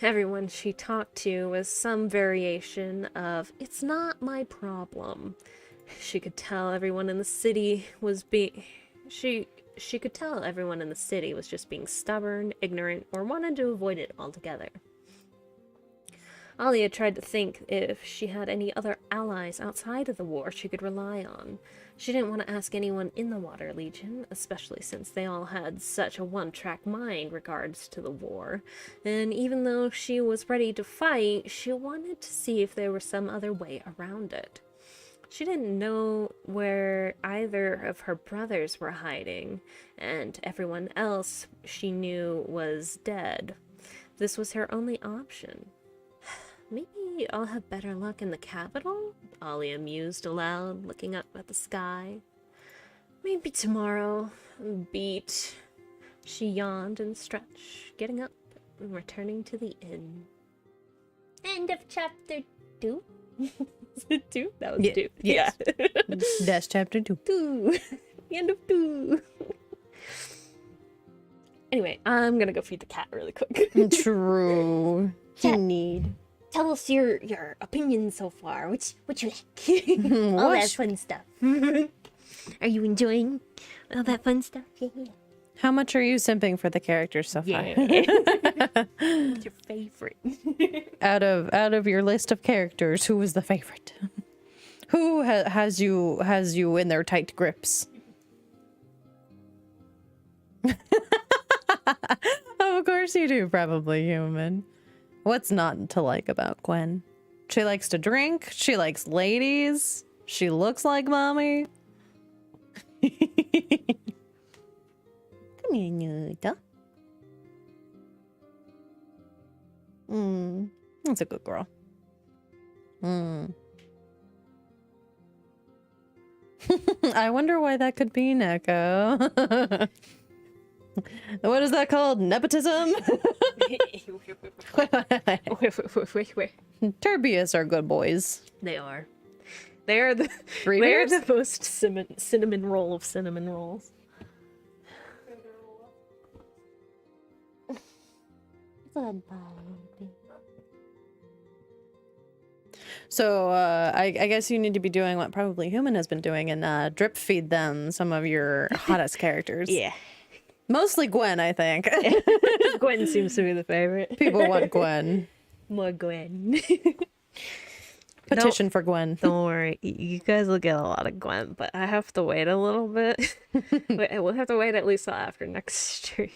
Everyone she talked to was some variation of, "It's not my problem." She could tell everyone in the city was she could tell everyone in the city was just being stubborn, ignorant, or wanted to avoid it altogether. Alia tried to think if she had any other allies outside of the war she could rely on. She didn't want to ask anyone in the Water Legion, especially since they all had such a one-track mind regards to the war. And even though she was ready to fight, she wanted to see if there was some other way around it. She didn't know where either of her brothers were hiding, and everyone else she knew was dead. This was her only option. Maybe I'll have better luck in the capital? Alia mused aloud, looking up at the sky. Maybe tomorrow. Beat. She yawned and stretched, getting up and returning to the inn. End of chapter 2. Is it 2? That was 2. Yes. Yeah. That's chapter 2. 2. The end of 2. Anyway, I'm gonna go feed the cat really quick. True. Cat. Need. Tell us your opinion so far. What you like? All that fun stuff. Are you enjoying all that fun stuff? Yeah. How much are you simping for the characters so far? What's your favorite? out of your list of characters, who was the favorite? Who has you in their tight grips? Of course you do, probably human. What's not to like about Gwen? She likes to drink. She likes ladies. She looks like mommy. Come here, Nuda. That's a good girl. I wonder why that could be, Neko. What is that called? Nepotism? Turbius are good boys. They are. They're the Breeders? they're the most cinnamon roll of cinnamon rolls. So I guess you need to be doing what probably Human has been doing and drip feed them some of your hottest characters. Yeah. Mostly Gwen, I think. Gwen seems to be the favorite. People want Gwen. More Gwen. Petition for Gwen. Don't worry, you guys will get a lot of Gwen, but I have to wait a little bit. We'll have to wait at least till after next stream.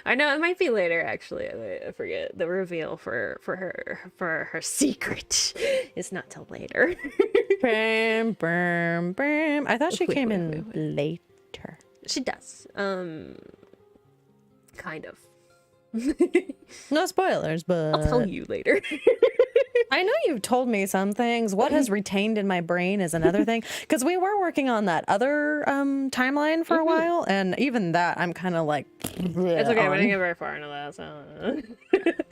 I know it might be later. Actually, I forget the reveal for her secret. It's not till later. Bam, bam, bam. I thought she came in later. She does. Kind of. No spoilers, but I'll tell you later. I know you've told me some things. What has retained in my brain is another thing. Because we were working on that other timeline for a while, and even that I'm kind of like, It's okay. We didn't get very far into that, so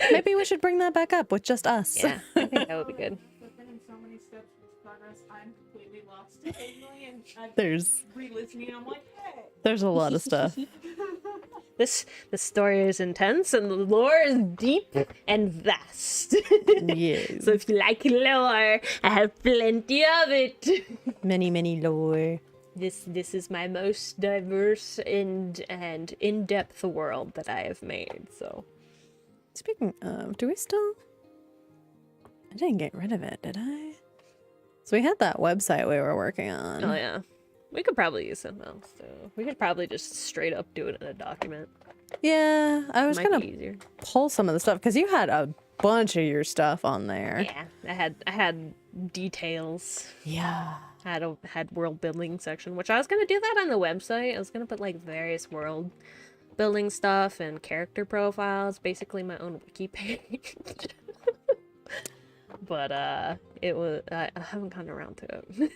maybe we should bring that back up with just us. yeah, I think that would be good. Within so many steps of progress, I'm completely lost. Occasionally, and I'm There's re-listening. I'm like, hey. there's a lot of stuff. The story is intense and the lore is deep and vast. Yes. So if you like lore, I have plenty of it. Many lore. This is my most diverse and in-depth world that I have made. So Speaking of, do we still? I didn't get rid of it, did I? So we had that website we were working on. oh yeah, we could probably use something else too. We could probably just straight up do it in a document. Yeah, I was Might gonna be easier. pull some of the stuff because you had a bunch of your stuff on there. Yeah, I had details. Yeah. Had world building section, which I was gonna do that on the website. I was gonna put like various world building stuff and character profiles, basically my own wiki page. But it was I haven't gotten around to it.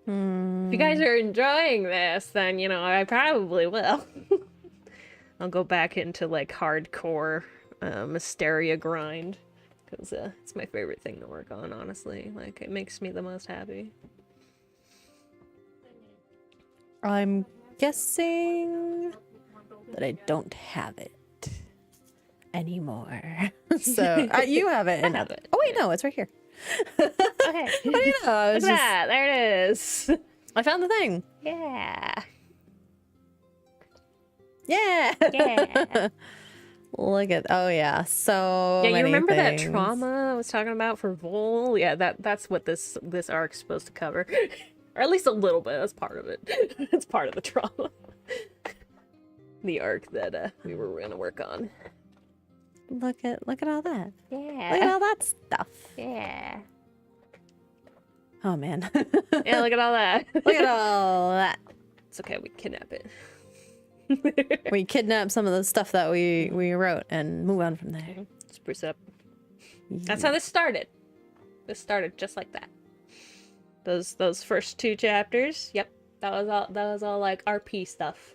If you guys are enjoying this, then you know I probably will. I'll go back into like hardcore Mysteria grind. because it's my favorite thing to work on, honestly. Like, it makes me the most happy. I'm guessing that I don't have it anymore. So you have it. And other. Oh wait, no, it's right here. Okay. What do you know? Look at that. There it is. I found the thing. Yeah. Yeah. Yeah. Look at, oh yeah, so Yeah, you many remember things. that trauma I was talking about for Vol? Yeah, that's what this arc's supposed to cover. Or at least a little bit. That's part of it. It's part of the trauma. The arc that we were gonna work on. Look at all that. Yeah. Look at all that stuff. Yeah. Oh man. Yeah, look at all that. Look at all that. It's okay, we kidnap it. We kidnap some of the stuff that we wrote and move on from there. Spruce up. That's how this started. This started just like that. Those first 2 chapters. Yep. That was all like RP stuff.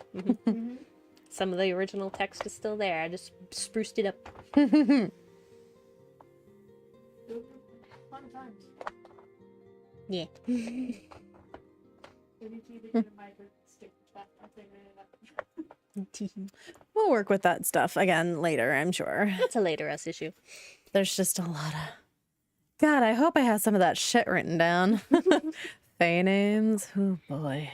Some of the original text is still there. I just spruced it up. Fun times. Yeah. Maybe TV and a mic or stick to that. I'm figuring it out. We'll work with that stuff again later, I'm sure. That's a later us issue. There's just a lot of... God, I hope I have some of that shit written down. Fae names. Oh boy.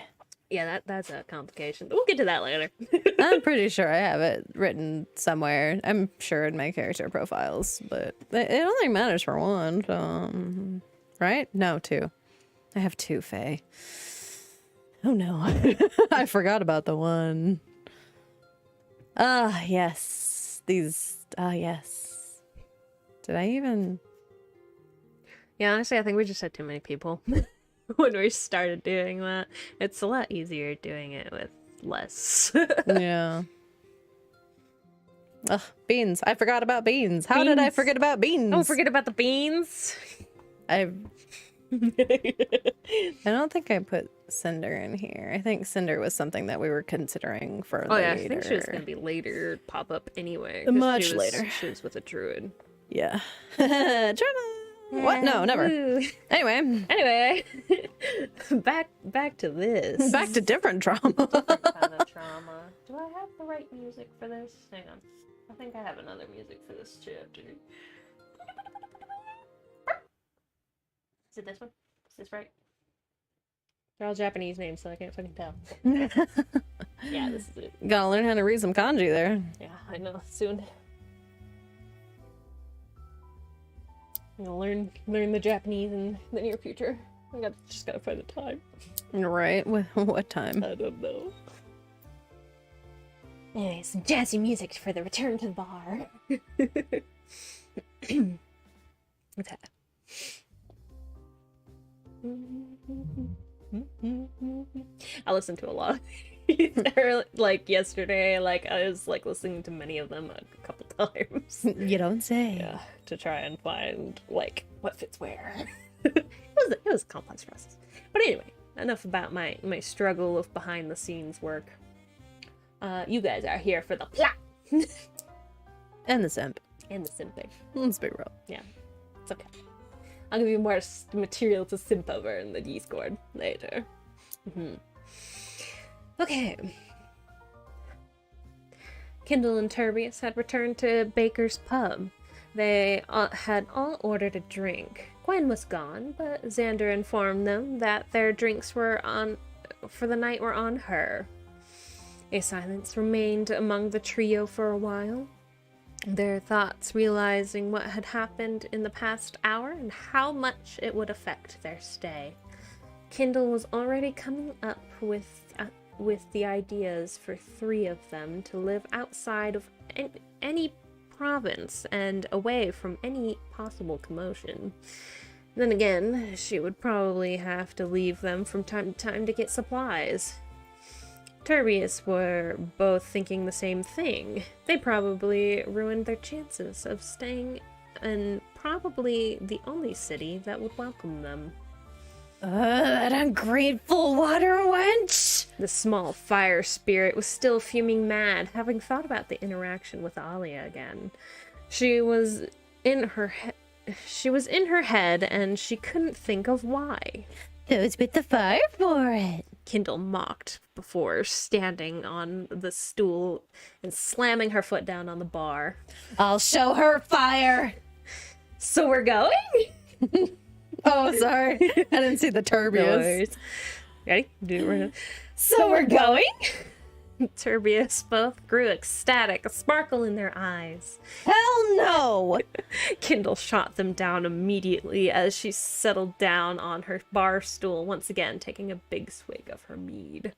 Yeah, that's a complication. We'll get to that later. I'm pretty sure I have it written somewhere. I'm sure in my character profiles, but it only matters for one. So, right? No, 2. I have 2 Fae. Oh no. I forgot about the one. Ah, yes. These, yes. Did I even... Yeah, honestly, I think we just had too many people when we started doing that. It's a lot easier doing it with less. Yeah. Ugh, beans. I forgot about beans. How did I forget about beans? Don't forget about the beans. I don't think I put Cinder in here. I think Cinder was something that we were considering for later. Yeah, I think she was going to be later pop up anyway. 'cause Much later. She was with a druid. Yeah. Drama. What? No, never. Woo. Anyway, back to this. back to different trauma. Different kind of trauma. Do I have the right music for this? Hang on. I think I have another music for this chapter. Is it this one? Is this right? They're all Japanese names, so I can't fucking tell. Yeah, this is it. Gotta learn how to read some kanji there. Yeah, I know. Soon. I'm gonna learn the Japanese in the near future. Just gotta find the time. Right? What time? I don't know. Anyway, some jazzy music for the return to the bar. What's that? I listened to a lot. Like yesterday, like I was like listening to many of them a couple times. You don't say. Yeah, to try and find like what fits where. it was a complex process. But anyway, enough about my struggle of behind the scenes work. You guys are here for the plot And the simp. and the simping. Let's be real. Yeah, it's okay. I'll give you more material to simp over in the Discord later. Okay. Kindle and Turbius had returned to Baker's pub. They had all ordered a drink. Gwen was gone, but Xander informed them that their drinks for the night were on her. A silence remained among the trio for a while, their thoughts realizing what had happened in the past hour and how much it would affect their stay. Kindle was already coming up with the ideas for 3 of them to live outside of any province and away from any possible commotion. Then again, she would probably have to leave them from time to time to get supplies. Turbius were both thinking the same thing. They probably ruined their chances of staying in probably the only city that would welcome them. That ungrateful water wench! The small fire spirit was still fuming mad, having thought about the interaction with Alia again. She was in her she was in her head and she couldn't think of why. Those with the fire for it. Kindle mocked before standing on the stool and slamming her foot down on the bar. I'll show her fire. So we're going? Oh, sorry. I didn't see the Turbius. Ready? Do it. So we're going? Turbius both grew ecstatic, a sparkle in their eyes. Hell no! Kindle shot them down immediately as she settled down on her bar stool, once again taking a big swig of her mead.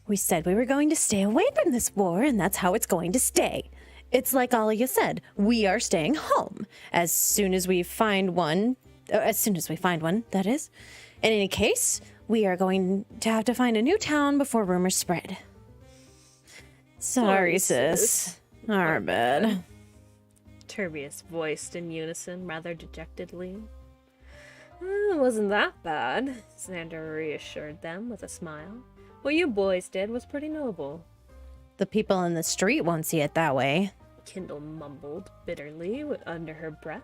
We said we were going to stay away from this war, and that's how it's going to stay. It's like Alia said, we are staying home. As soon as we find one, that is. In any case, we are going to have to find a new town before rumors spread. Sorry, sis. Our bad. Turbius voiced in unison, rather dejectedly. It wasn't that bad, Xander reassured them with a smile. What you boys did was pretty noble. The people in the street won't see it that way. Kindle mumbled bitterly under her breath.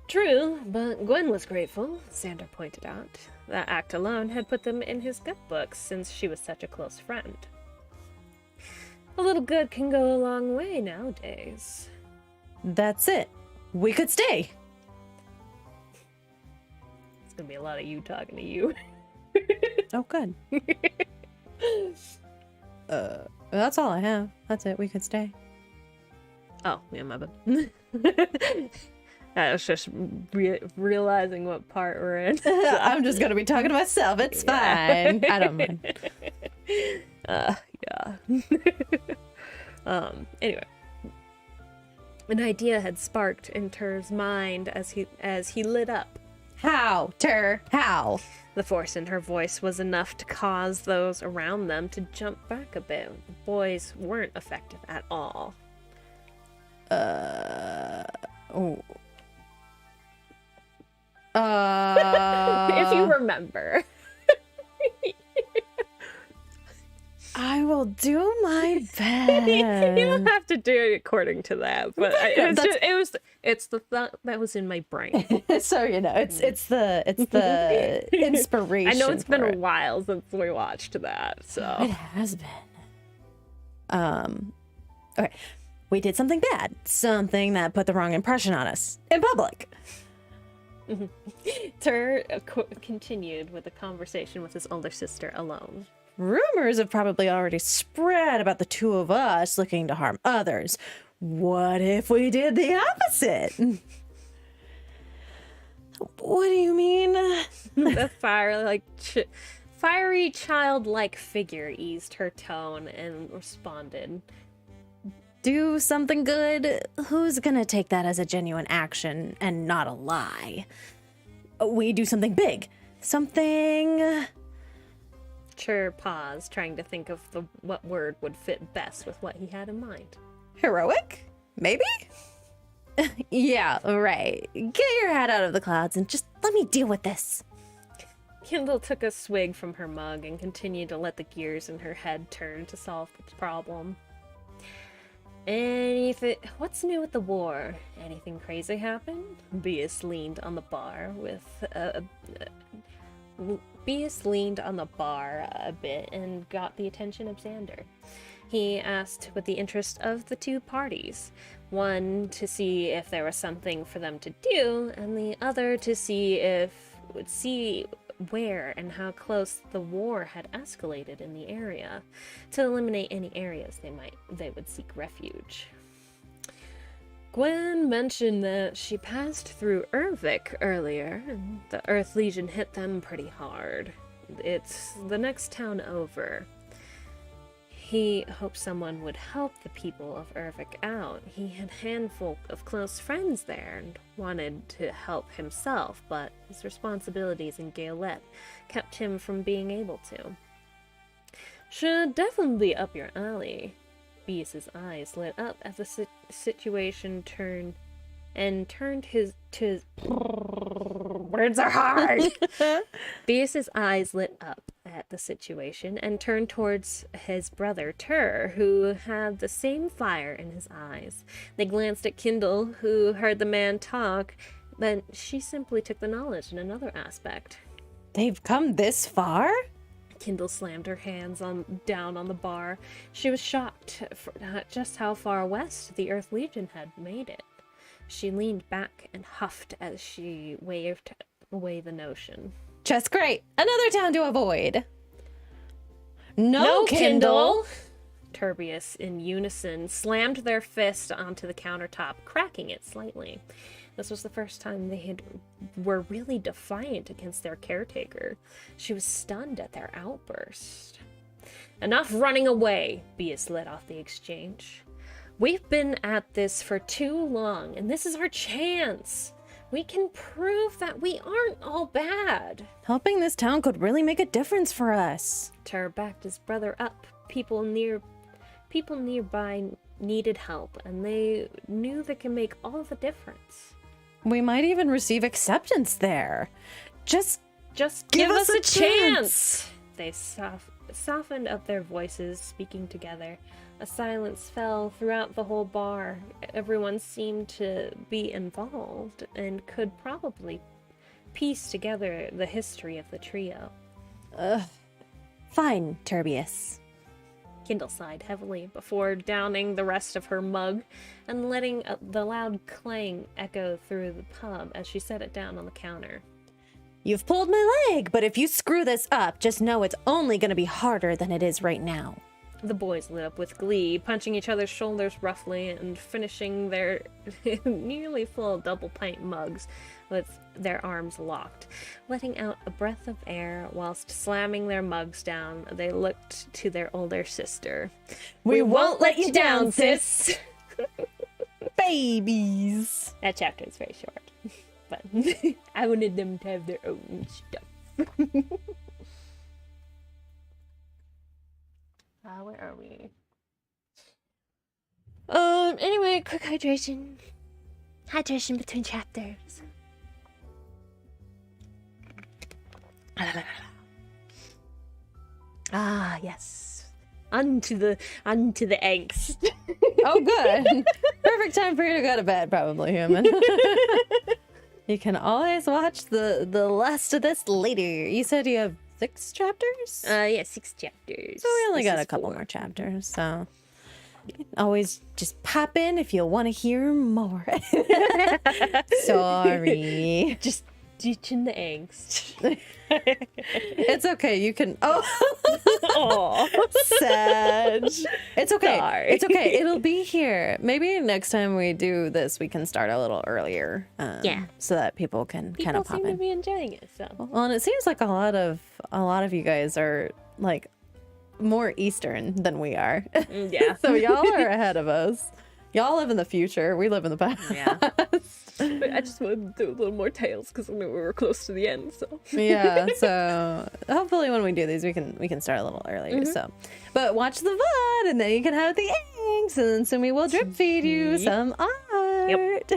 True, but Gwen was grateful, Xander pointed out. That act alone had put them in his good books since she was such a close friend. A little good can go a long way nowadays. That's it. We could stay. It's gonna be a lot of you talking to you. Oh, good. That's all I have. That's it. We could stay. Oh, yeah, my bad. I was just realizing what part we're in. I'm just gonna be talking to myself. It's fine. I don't mind. Yeah. Anyway, an idea had sparked in Tur's mind as he lit up. How, Tur? How? The force in her voice was enough to cause those around them to jump back a bit. The boys weren't affected at all. Oh. If you remember. I will do my best. You don't have to do it according to that, but it's the thought that was in my brain. So it's the inspiration. I know it's been a while since we watched that, so it has been. Okay, we did something bad, something that put the wrong impression on us in public. Tur continued with the conversation with his older sister alone. Rumors have probably already spread about the two of us looking to harm others. What if we did the opposite? What do you mean? The fiery childlike figure eased her tone and responded. Do something good? Who's gonna take that as a genuine action and not a lie? We do something big. Something... Tur paused, trying to think of what word would fit best with what he had in mind. Heroic? Maybe? Yeah, right. Get your head out of the clouds and just let me deal with this. Kindle took a swig from her mug and continued to let the gears in her head turn to solve the problem. What's new with the war? Anything crazy happen? Beas leaned on the bar a bit and got the attention of Xander. He asked with the interest of the two parties, one to see if there was something for them to do, and the other to see where and how close the war had escalated in the area, to eliminate any areas they would seek refuge. Gwen mentioned that she passed through Ervik earlier, and the Earth Legion hit them pretty hard. It's the next town over. He hoped someone would help the people of Ervik out. He had a handful of close friends there and wanted to help himself, but his responsibilities in Galette kept him from being able to. Should definitely be up your alley. Beas's eyes lit up as the situation turned his words are hard. Beas's eyes lit up at the situation and turned towards his brother Tur, who had the same fire in his eyes. They glanced at Kindle, who heard the man talk, then she simply took the knowledge in another aspect. They've come this far? Kindle slammed her hands down on the bar. She was shocked for just how far west the Earth Legion had made it. She leaned back and huffed as she waved away the notion. Just great. Another town to avoid. No, Kindle! Turbius, in unison, slammed their fist onto the countertop, cracking it slightly. This was the first time they were really defiant against their caretaker. She was stunned at their outburst. Enough running away, Bias led off the exchange. We've been at this for too long, and this is our chance. We can prove that we aren't all bad. Helping this town could really make a difference for us. Tur backed his brother up. People nearby needed help, and they knew they can make all the difference. We might even receive acceptance there. Just give us a chance! They softened up their voices, speaking together. A silence fell throughout the whole bar. Everyone seemed to be involved and could probably piece together the history of the trio. Fine, Turbius. Kindle sighed heavily before downing the rest of her mug and letting the loud clang echo through the pub as she set it down on the counter. You've pulled my leg, but if you screw this up, just know it's only going to be harder than it is right now. The boys lit up with glee, punching each other's shoulders roughly and finishing their nearly full double-pint mugs with their arms locked. Letting out a breath of air whilst slamming their mugs down, they looked to their older sister. We won't let you down, sis! Babies. That chapter is very short, but I wanted them to have their own stuff. Where are we? Anyway, quick hydration. Hydration between chapters. Ah, yes. Onto the angst. Oh, good. Perfect time for you to go to bed, probably, human. You can always watch the last of this later. You said you have 6 chapters? Yeah, 6 chapters. So we only This got is a couple 4. more chapters, so you can always just pop in if you want to hear more. Sorry. Just ditching the angst. It's okay. You can. Oh, Aw. sad. It's okay. Sorry. It's okay. It'll be here. Maybe next time we do this, we can start a little earlier. Yeah. So that people can kind People of pop seem to in. be enjoying it, so. Well, and it seems like a lot of you guys are like more Eastern than we are. Yeah. So y'all are ahead of us. Y'all live in the future. We live in the past. Yeah. But I just wanted to do a little more tales because I knew we were close to the end, so. Yeah, so hopefully when we do these we can start a little earlier. So but watch the VOD and then you can have the eggs and then Sumi will drip feed you some art.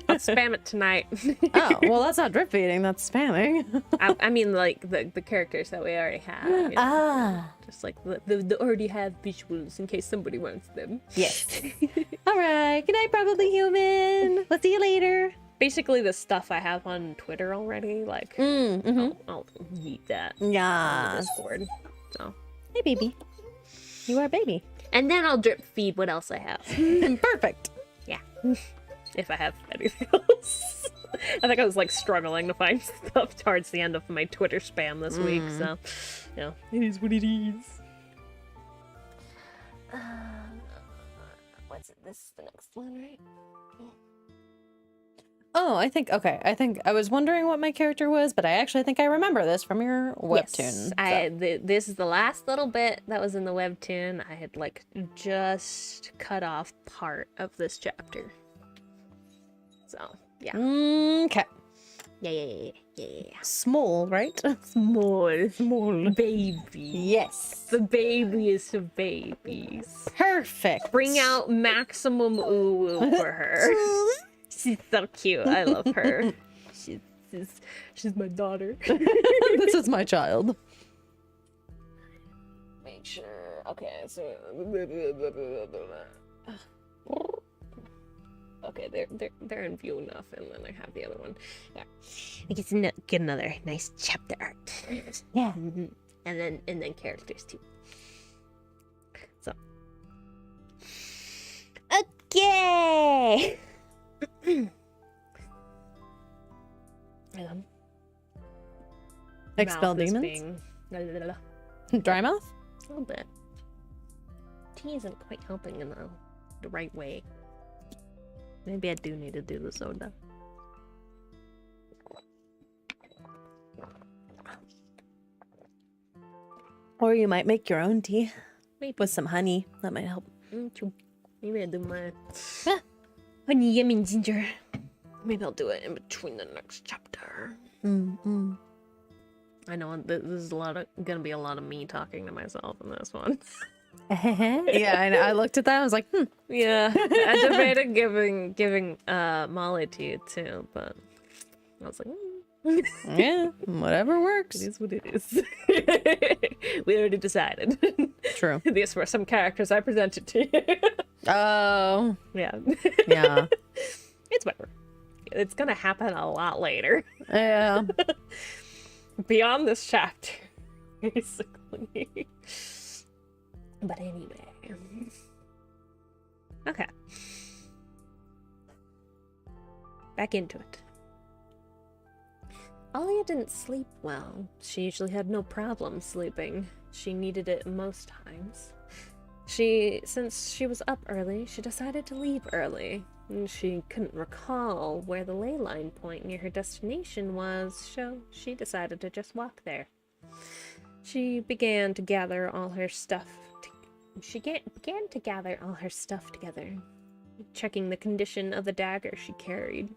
I'll spam it tonight. Oh, well that's not drip feeding, that's spamming. I mean, like, the characters that we already have. You know? Ah, Just like the already have visuals in case somebody wants them. yes. Alright, good night probably human. We'll see you later. Basically the stuff I have on Twitter already, like, I'll yeet that on Yeah. Discord. So. Hey baby. You are a baby. And then I'll drip feed what else I have. Perfect. Yeah. If I have anything else. I think I was like struggling to find stuff towards the end of my Twitter spam this week, so you know, it is what it is. What's it? This is the next one, right? Oh, I think I was wondering what my character was, but I actually think I remember this from your webtoon. Yes, this is the last little bit that was in the webtoon. I had like just cut off part of this chapter. So yeah. Okay. Yeah. Small, right? Small baby. Yes. The babiest of babies. Perfect. Bring out maximum ooh for her. She's so cute. I love her. She's my daughter. This is my child. make sure. Okay, so okay, they're in view enough, and then I have the other one. Yeah, I get to get another nice chapter art. Yeah. And then characters too. So okay. Expel Mouth is demons? being- Dry mouth? A little bit. Tea isn't quite helping in the right way. Maybe I do need to do the soda. Or you might make your own tea Maybe. with some honey. That might help. True. Maybe I do my honey, yummy, and ginger. Maybe I'll do it in between the next chapter. I know this is gonna be a lot of me talking to myself in this one. Yeah, I know. I looked at that. I was like, Yeah, I debated giving Molly to you too, but I was like, yeah, whatever works. it is what it is. We already decided. True. These were some characters I presented to you. Oh, Yeah, yeah. it's whatever. It's gonna happen a lot later, Yeah. beyond this chapter, basically. But anyway, okay. Back into it. Alia didn't sleep well. She usually had no problem sleeping. She needed it most times. Since she was up early, she decided to leave early. And she couldn't recall where the ley line point near her destination was, so she decided to just walk there. She began to gather all her stuff. Began to gather all her stuff together, checking the condition of the dagger she carried.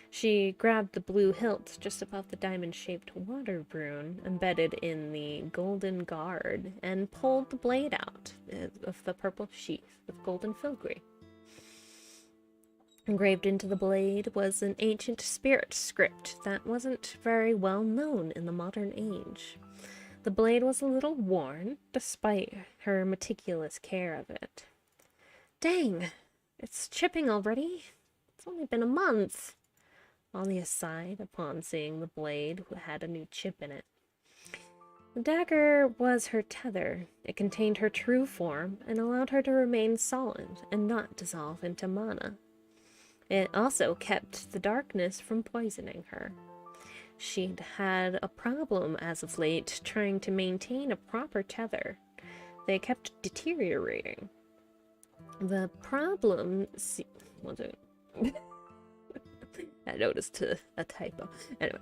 She grabbed the blue hilt just above the diamond-shaped water rune embedded in the golden guard and pulled the blade out of the purple sheath with golden filigree. Engraved into the blade was an ancient spirit script that wasn't very well known in the modern age. The blade was a little worn, despite her meticulous care of it. Dang, it's chipping already. It's only been a month. Alia sighed upon seeing the blade had a new chip in it. The dagger was her tether. It contained her true form and allowed her to remain solid and not dissolve into mana. It also kept the darkness from poisoning her. She'd had a problem as of late trying to maintain a proper tether. They kept deteriorating. The problem... I noticed a typo. Anyway,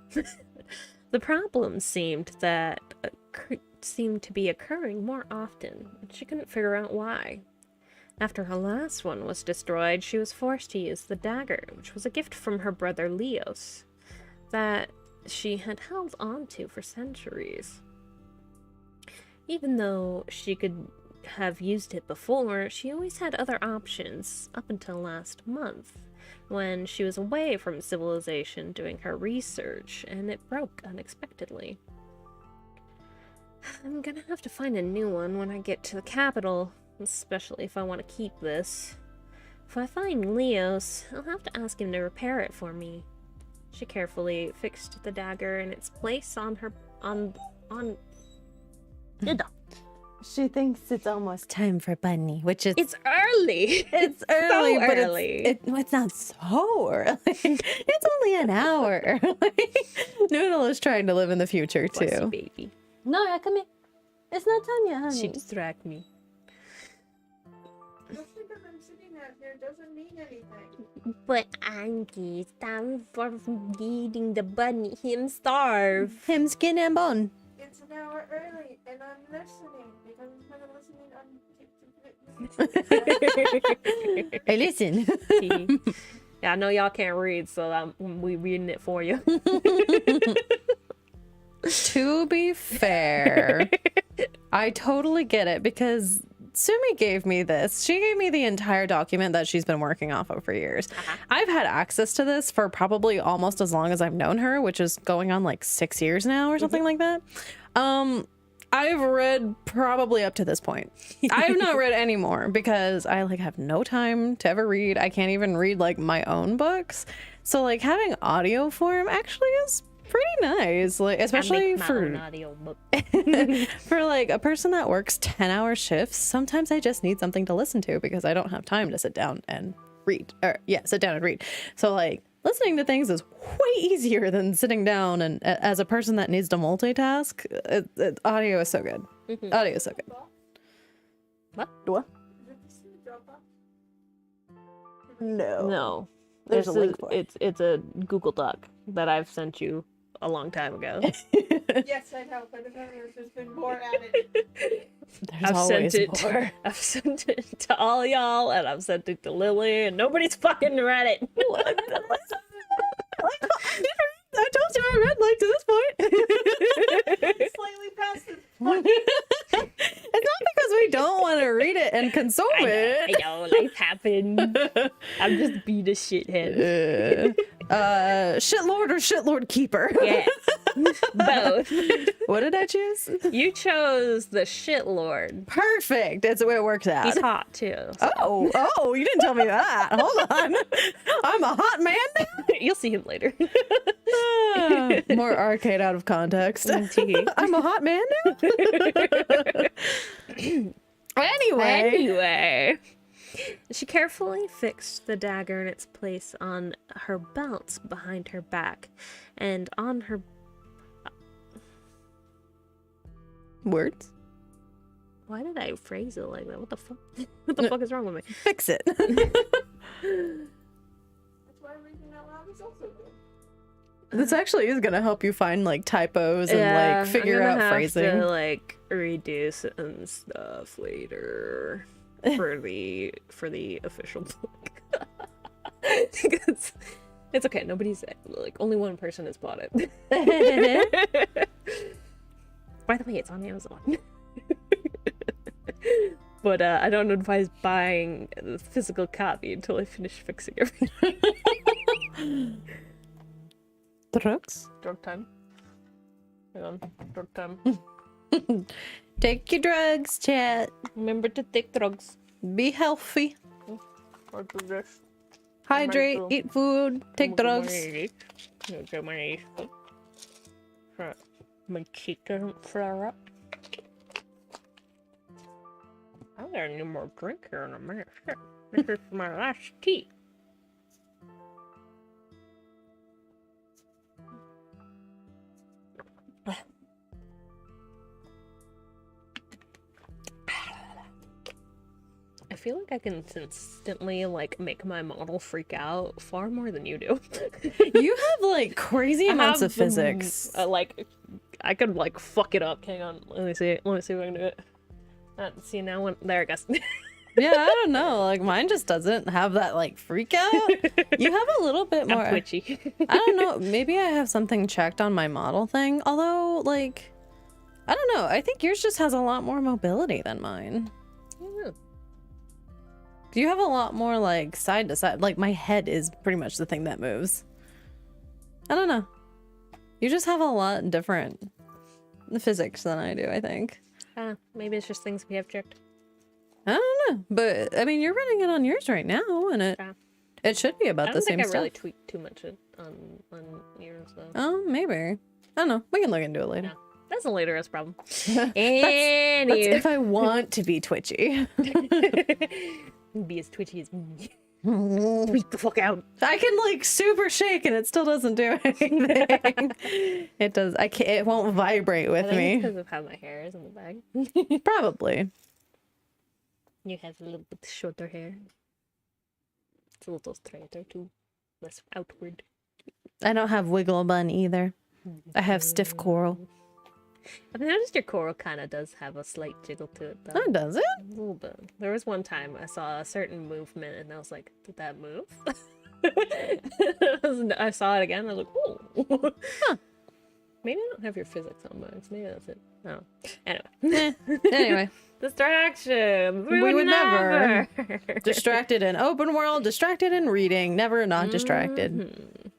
the problem seemed to be occurring more often, and she couldn't figure out why. After her last one was destroyed, she was forced to use the dagger, which was a gift from her brother Leos, that she had held on to for centuries. Even though she could have used it before, she always had other options up until last month, when she was away from civilization doing her research, and it broke unexpectedly. I'm gonna have to find a new one when I get to the capital, especially if I want to keep this. If I find Leos, I'll have to ask him to repair it for me. She carefully fixed the dagger in its place on her She thinks it's almost time for Bunny, which is... It's early! It's early, so but early. it's not so early. It's only an hour. Noodle is trying to live in the future, Bless you, too. baby. No, come here. It's not time yet, honey. She distracted me. Just because I'm sitting out here doesn't mean anything. But Angie, it's time for feeding the bunny him starve. Him skin and bone. It's an hour early, and I'm listening because I'm listening on. Hey, listen. Yeah, I know y'all can't read, so we reading it for you. To be fair, I totally get it because Sumi gave me this. She gave me the entire document that she's been working off of for years. I've had access to this for probably almost as long as I've known her, which is going on like 6 years now or something like that. I've read probably up to this point. I have not read any more because I like have no time to ever read. I can't even read like my own books. So like having audio form actually is pretty nice. Like especially for an audio book. for like a person that works 10-hour shifts, sometimes I just need something to listen to because I don't have time to sit down and read. Or yeah, sit down and read. So like listening to things is way easier than sitting down, and as a person that needs to multitask, audio is so good. Audio is so good. What? No. No. There's a link for it. It's a Google Doc that I've sent you a long time ago. Yes, I know, but there's just been more added. I've always sent it. more. I've sent it to all y'all, and I've sent it to Lily, and nobody's fucking read it. I told you I read like to this point. Slightly past this point. It's not because we don't want to read it and consume I it. know, life happened. I'm just being a shithead. Shitlord or shitlord keeper? Yes, both. What did I choose? You chose the shitlord. Perfect. That's the way it works out. He's hot too. So. Oh, you didn't tell me that. Hold on. I'm a hot man now? You'll see him later. More arcade out of context. I'm a hot man now? Anyway. She carefully fixed the dagger in its place on her belt behind her back, and on her... Words? Why did I phrase it like that? What the fuck? What the fuck is wrong with me? Fix it. That's why reading out loud is also good. This actually is gonna help you find like typos and like figure out phrasing. To, like redo and stuff later for the official book. Because it's okay. Nobody's like only one person has bought it. By the way, it's on Amazon. But I don't advise buying the physical copy until I finish fixing everything. Drugs? Drug time. Hang on. Drug time. Take your drugs, chat. Remember to take drugs. Be healthy. Or do this. Hydrate, Remember to- eat food, take drugs. My cheek doesn't flare up. I'm gonna need more drink here in a minute. Shit. This is my last tea. I feel like I can consistently like make my model freak out far more than you do. You have like crazy amounts of physics. Like I could like fuck it up. Hang on, let me see. Let me see if I can do it. See now when there it goes. Yeah, I don't know. Like mine just doesn't have that like freak out. You have a little bit more. I'm twitchy. I don't know. Maybe I have something checked on my model thing. Although, like, I don't know. I think yours just has a lot more mobility than mine. You have a lot more like side to side. Like my head is pretty much the thing that moves. I don't know. You just have a lot different physics than I do, I think. Maybe it's just things we have checked. I don't know. But I mean, you're running it on yours right now, and it should be about the same stuff. I really tweaked too much on yours though. Oh, maybe. I don't know. We can look into it later. Yeah. That's a later us problem. That's if I want to be twitchy. Be as twitchy as me. Freak the fuck out. I can like super shake and it still doesn't do anything. It does. I can't. It won't vibrate with me. Because of how my hair is in the bag. Probably. You have a little bit shorter hair. It's a little straighter too, less outward. I don't have wiggle bun either. I have stiff coral. I've noticed your coral kind of does have a slight jiggle to it, though. Oh, does it? A little bit. There was one time I saw a certain movement, and I was like, "Did that move?" I saw it again. I was like, "Oh." Huh. Maybe I don't have your physics on max. Maybe that's it. No. Anyway. Anyway. Distractions. We would never. Distracted in open world. Distracted in reading. Never not distracted.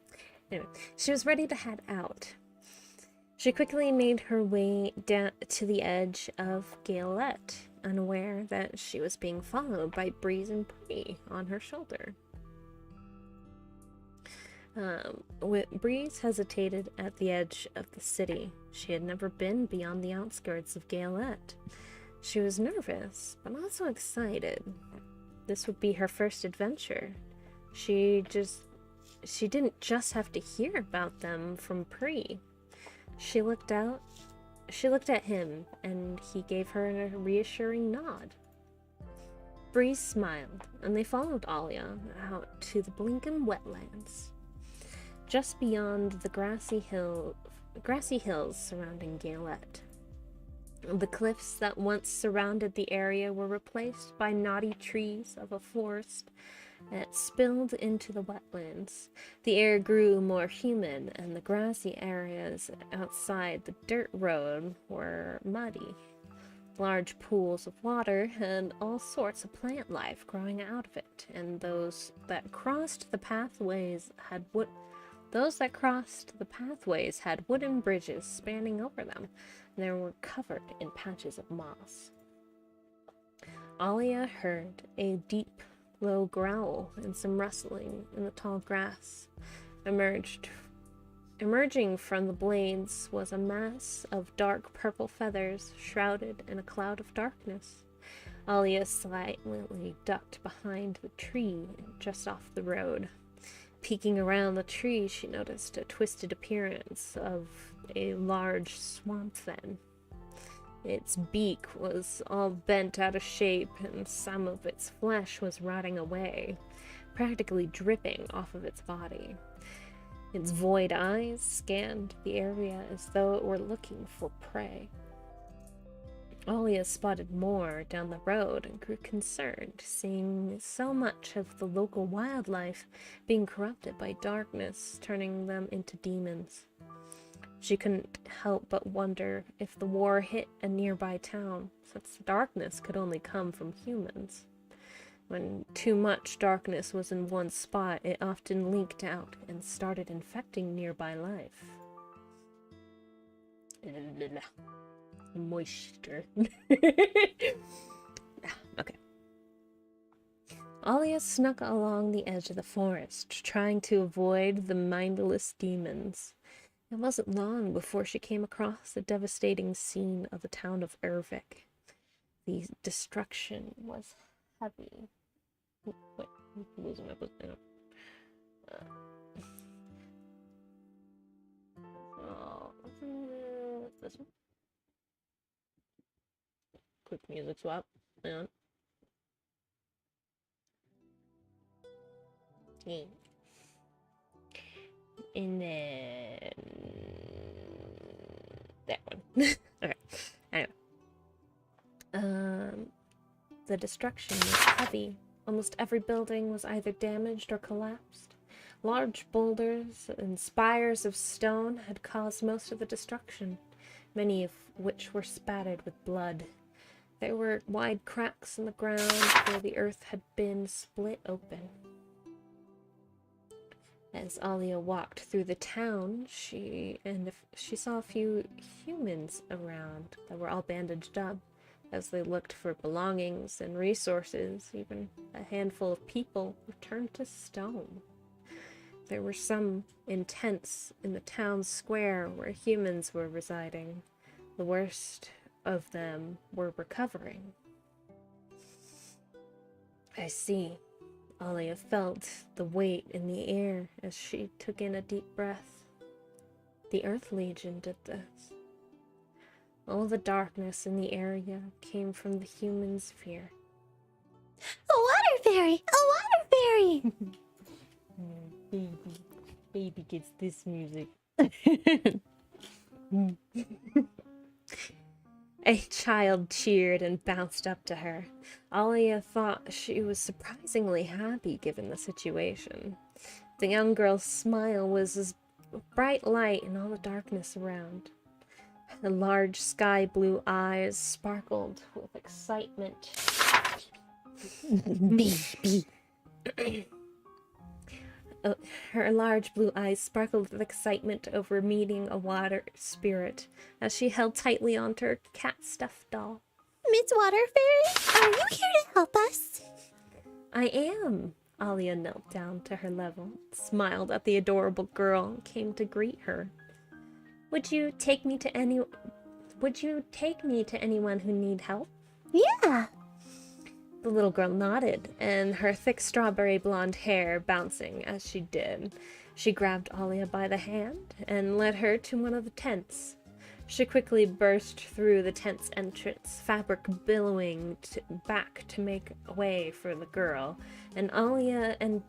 Anyway, she was ready to head out. She quickly made her way down to the edge of Galette, unaware that she was being followed by Breeze and Bree on her shoulder. Breeze hesitated at the edge of the city. She had never been beyond the outskirts of Galette. She was nervous, but also excited. This would be her first adventure. She didn't just have to hear about them from Bree. She looked at him, and he gave her a reassuring nod. Breeze smiled, and they followed Alia out to the Blinken wetlands, just beyond the grassy hills surrounding Galette. The cliffs that once surrounded the area were replaced by knotty trees of a forest that spilled into the wetlands. The air grew more humid, and the grassy areas outside the dirt road were muddy. Large pools of water and all sorts of plant life growing out of it, and those that crossed the pathways had wooden bridges spanning over them, and they were covered in patches of moss. Alia heard a deep, low growl and some rustling in the tall grass. Emerging from the blades was a mass of dark purple feathers shrouded in a cloud of darkness. Alia silently ducked behind the tree just off the road. Peeking around the tree, she noticed a twisted appearance of a large swamp fen. Its beak was all bent out of shape, and some of its flesh was rotting away, practically dripping off of its body. Its void eyes scanned the area as though it were looking for prey. Alia spotted more down the road and grew concerned, seeing so much of the local wildlife being corrupted by darkness, turning them into demons. She couldn't help but wonder if the war hit a nearby town, since the darkness could only come from humans. When too much darkness was in one spot, it often leaked out and started infecting nearby life. Moisture. Okay. Alia snuck along the edge of the forest, trying to avoid the mindless demons. It wasn't long before she came across the devastating scene of the town of Ervik. The destruction was heavy. Wait, I'm losing my book now. This one? Quick music swap. Hang on. Yeah. And then that one. Okay. Anyway. The destruction was heavy. Almost every building was either damaged or collapsed. Large boulders and spires of stone had caused most of the destruction, many of which were spattered with blood. There were wide cracks in the ground where the earth had been split open. As Alia walked through the town, she saw a few humans around that were all bandaged up. As they looked for belongings and resources, even a handful of people were turned to stone. There were some in tents in the town square where humans were residing. The worst of them were recovering. I see. Alia felt the weight in the air as she took in a deep breath. The Earth Legion did this. All the darkness in the area came from the human's fear. A water fairy! A water fairy! Baby gets this music. A child cheered and bounced up to her. Alia thought she was surprisingly happy given the situation. The young girl's smile was as bright light in all the darkness around. The large sky blue eyes sparkled with excitement. Her large blue eyes sparkled with excitement over meeting a water spirit as she held tightly onto her cat stuffed doll. Miss Water Fairy, are you here to help us? I am. Alia knelt down to her level, smiled at the adorable girl, and came to greet her. Would you take me to anyone who need help? Yeah. The little girl nodded, and her thick strawberry blonde hair bouncing as she did. She grabbed Alia by the hand and led her to one of the tents. She quickly burst through the tent's entrance, fabric billowing back to make way for the girl, and Alia and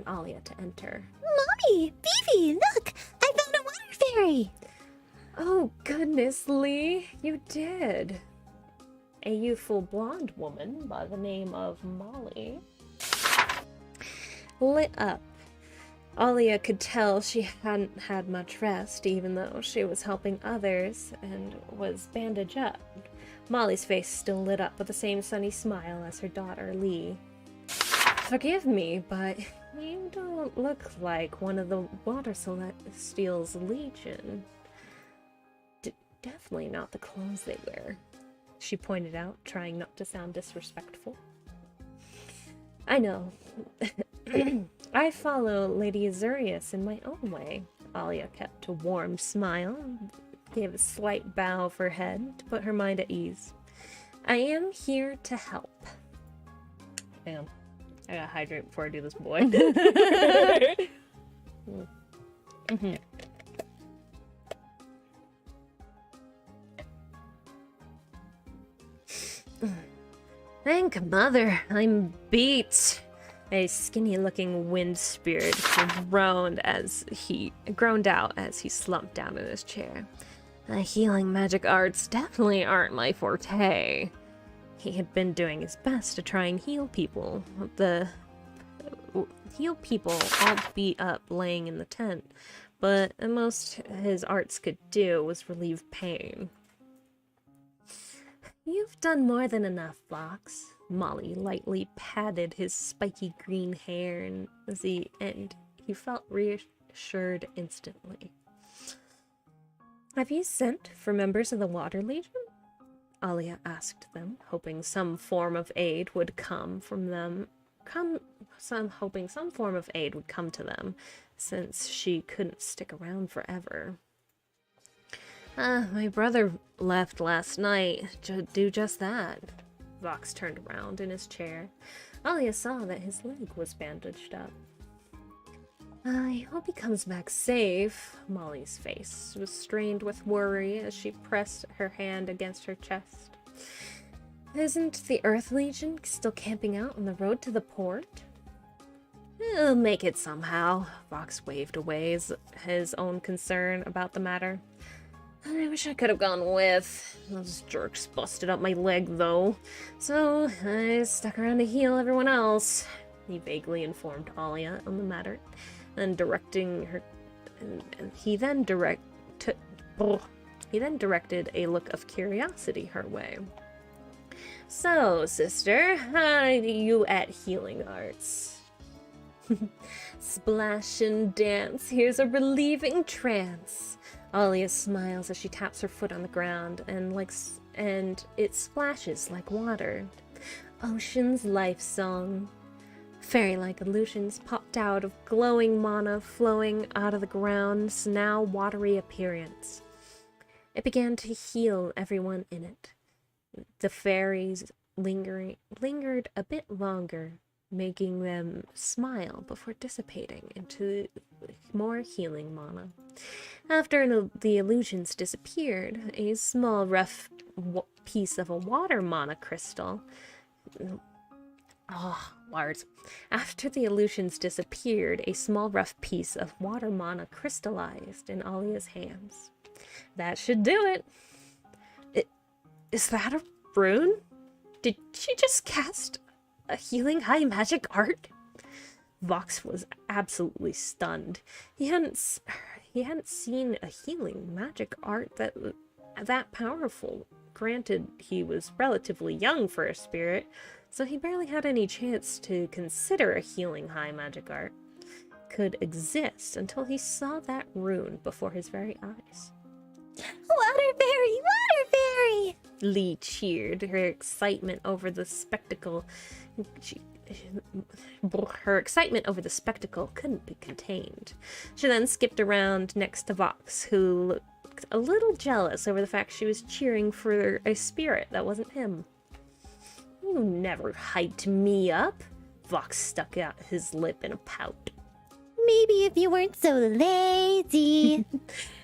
Alia to enter. Mommy, Vivi, look! I found a water fairy! Oh goodness, Lee, you did. A youthful blonde woman by the name of Molly lit up. Alia could tell she hadn't had much rest, even though she was helping others and was bandaged up. Molly's face still lit up with the same sunny smile as her daughter, Lee. Forgive me, but you don't look like one of the Water Celestials' Legion. Definitely not the clothes they wear, she pointed out, trying not to sound disrespectful. I know. I follow Lady Azurius in my own way. Alia kept a warm smile, gave a slight bow of her head to put her mind at ease. I am here to help. Damn. I gotta hydrate before I do this, boy. Thank Mother, I'm beat. A skinny-looking wind spirit groaned out as he slumped down in his chair. The healing magic arts definitely aren't my forte. He had been doing his best to try and heal people. All beat up laying in the tent, but the most his arts could do was relieve pain. You've done more than enough, Vox. Molly lightly patted his spiky green hair, and he felt reassured instantly. Have you sent for members of the Water Legion? Alia asked them, hoping some form of aid would come from them. Hoping some form of aid would come to them, since she couldn't stick around forever. My brother left last night to do just that. Vox turned around in his chair. Alia saw that his leg was bandaged up. I hope he comes back safe. Molly's face was strained with worry as she pressed her hand against her chest. Isn't the Earth Legion still camping out on the road to the port? He'll make it somehow. Vox waved away his own concern about the matter. I wish I could have gone with. Those jerks busted up my leg, though. So I stuck around to heal everyone else. He vaguely informed Alia on the matter, and he then directed a look of curiosity her way. So, sister, how are you at healing arts? Splash and dance. Here's a relieving trance. Alia smiles as she taps her foot on the ground, and it splashes like water. Ocean's life song. Fairy-like illusions popped out of glowing mana flowing out of the ground's now watery appearance. It began to heal everyone in it. The fairies lingered a bit longer, making them smile before dissipating into more healing mana. After the illusions disappeared, a small rough piece of a water mana crystal... After the illusions disappeared, a small rough piece of water mana crystallized in Alia's hands. That should do it. Is that a rune? Did she just cast a healing high magic art? Vox was absolutely stunned. He hadn't seen a healing magic art that powerful. Granted, he was relatively young for a spirit, so he barely had any chance to consider a healing high magic art could exist until he saw that rune before his very eyes. Waterberry! Waterberry! Lee cheered, her excitement over the spectacle. Her excitement over the spectacle couldn't be contained. She then skipped around next to Vox, who looked a little jealous over the fact she was cheering for a spirit that wasn't him. You never hyped me up. Vox stuck out his lip in a pout. Maybe if you weren't so lazy.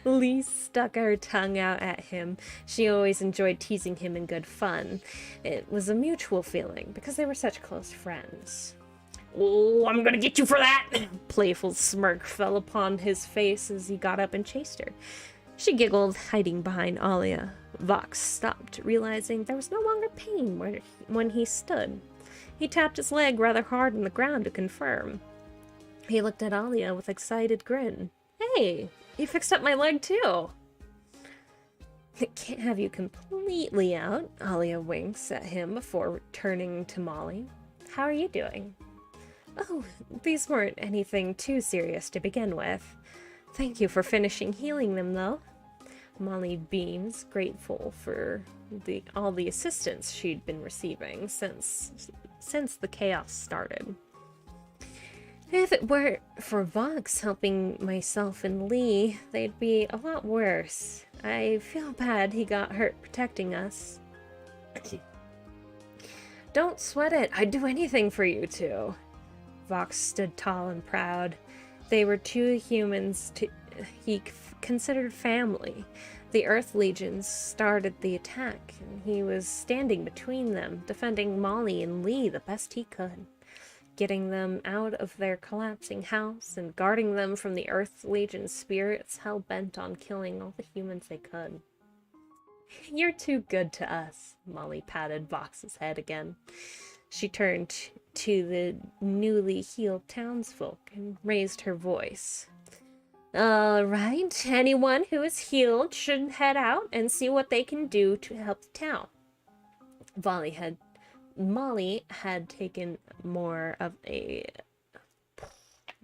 Lee stuck her tongue out at him. She always enjoyed teasing him in good fun. It was a mutual feeling because they were such close friends. Oh, I'm gonna get you for that! Playful smirk fell upon his face as he got up and chased her. She giggled, hiding behind Alia. Vox stopped, realizing there was no longer pain when he stood. He tapped his leg rather hard on the ground to confirm. He looked at Alia with excited grin. Hey, you fixed up my leg too. I can't have you completely out. Alia winks at him before turning to Molly. How are you doing? Oh, these weren't anything too serious to begin with. Thank you for finishing healing them, though. Molly beams, grateful for all the assistance she'd been receiving since the chaos started. If it weren't for Vox helping myself and Lee, they'd be a lot worse. I feel bad he got hurt protecting us. Don't sweat it. I'd do anything for you two. Vox stood tall and proud. They were two humans he considered family. The Earth Legions started the attack, and he was standing between them, defending Molly and Lee the best he could. Getting them out of their collapsing house and guarding them from the Earth Legion spirits hell-bent on killing all the humans they could. You're too good to us, Molly patted Vox's head again. She turned to the newly healed townsfolk and raised her voice. All right, anyone who is healed should head out and see what they can do to help the town. Molly had taken more of a...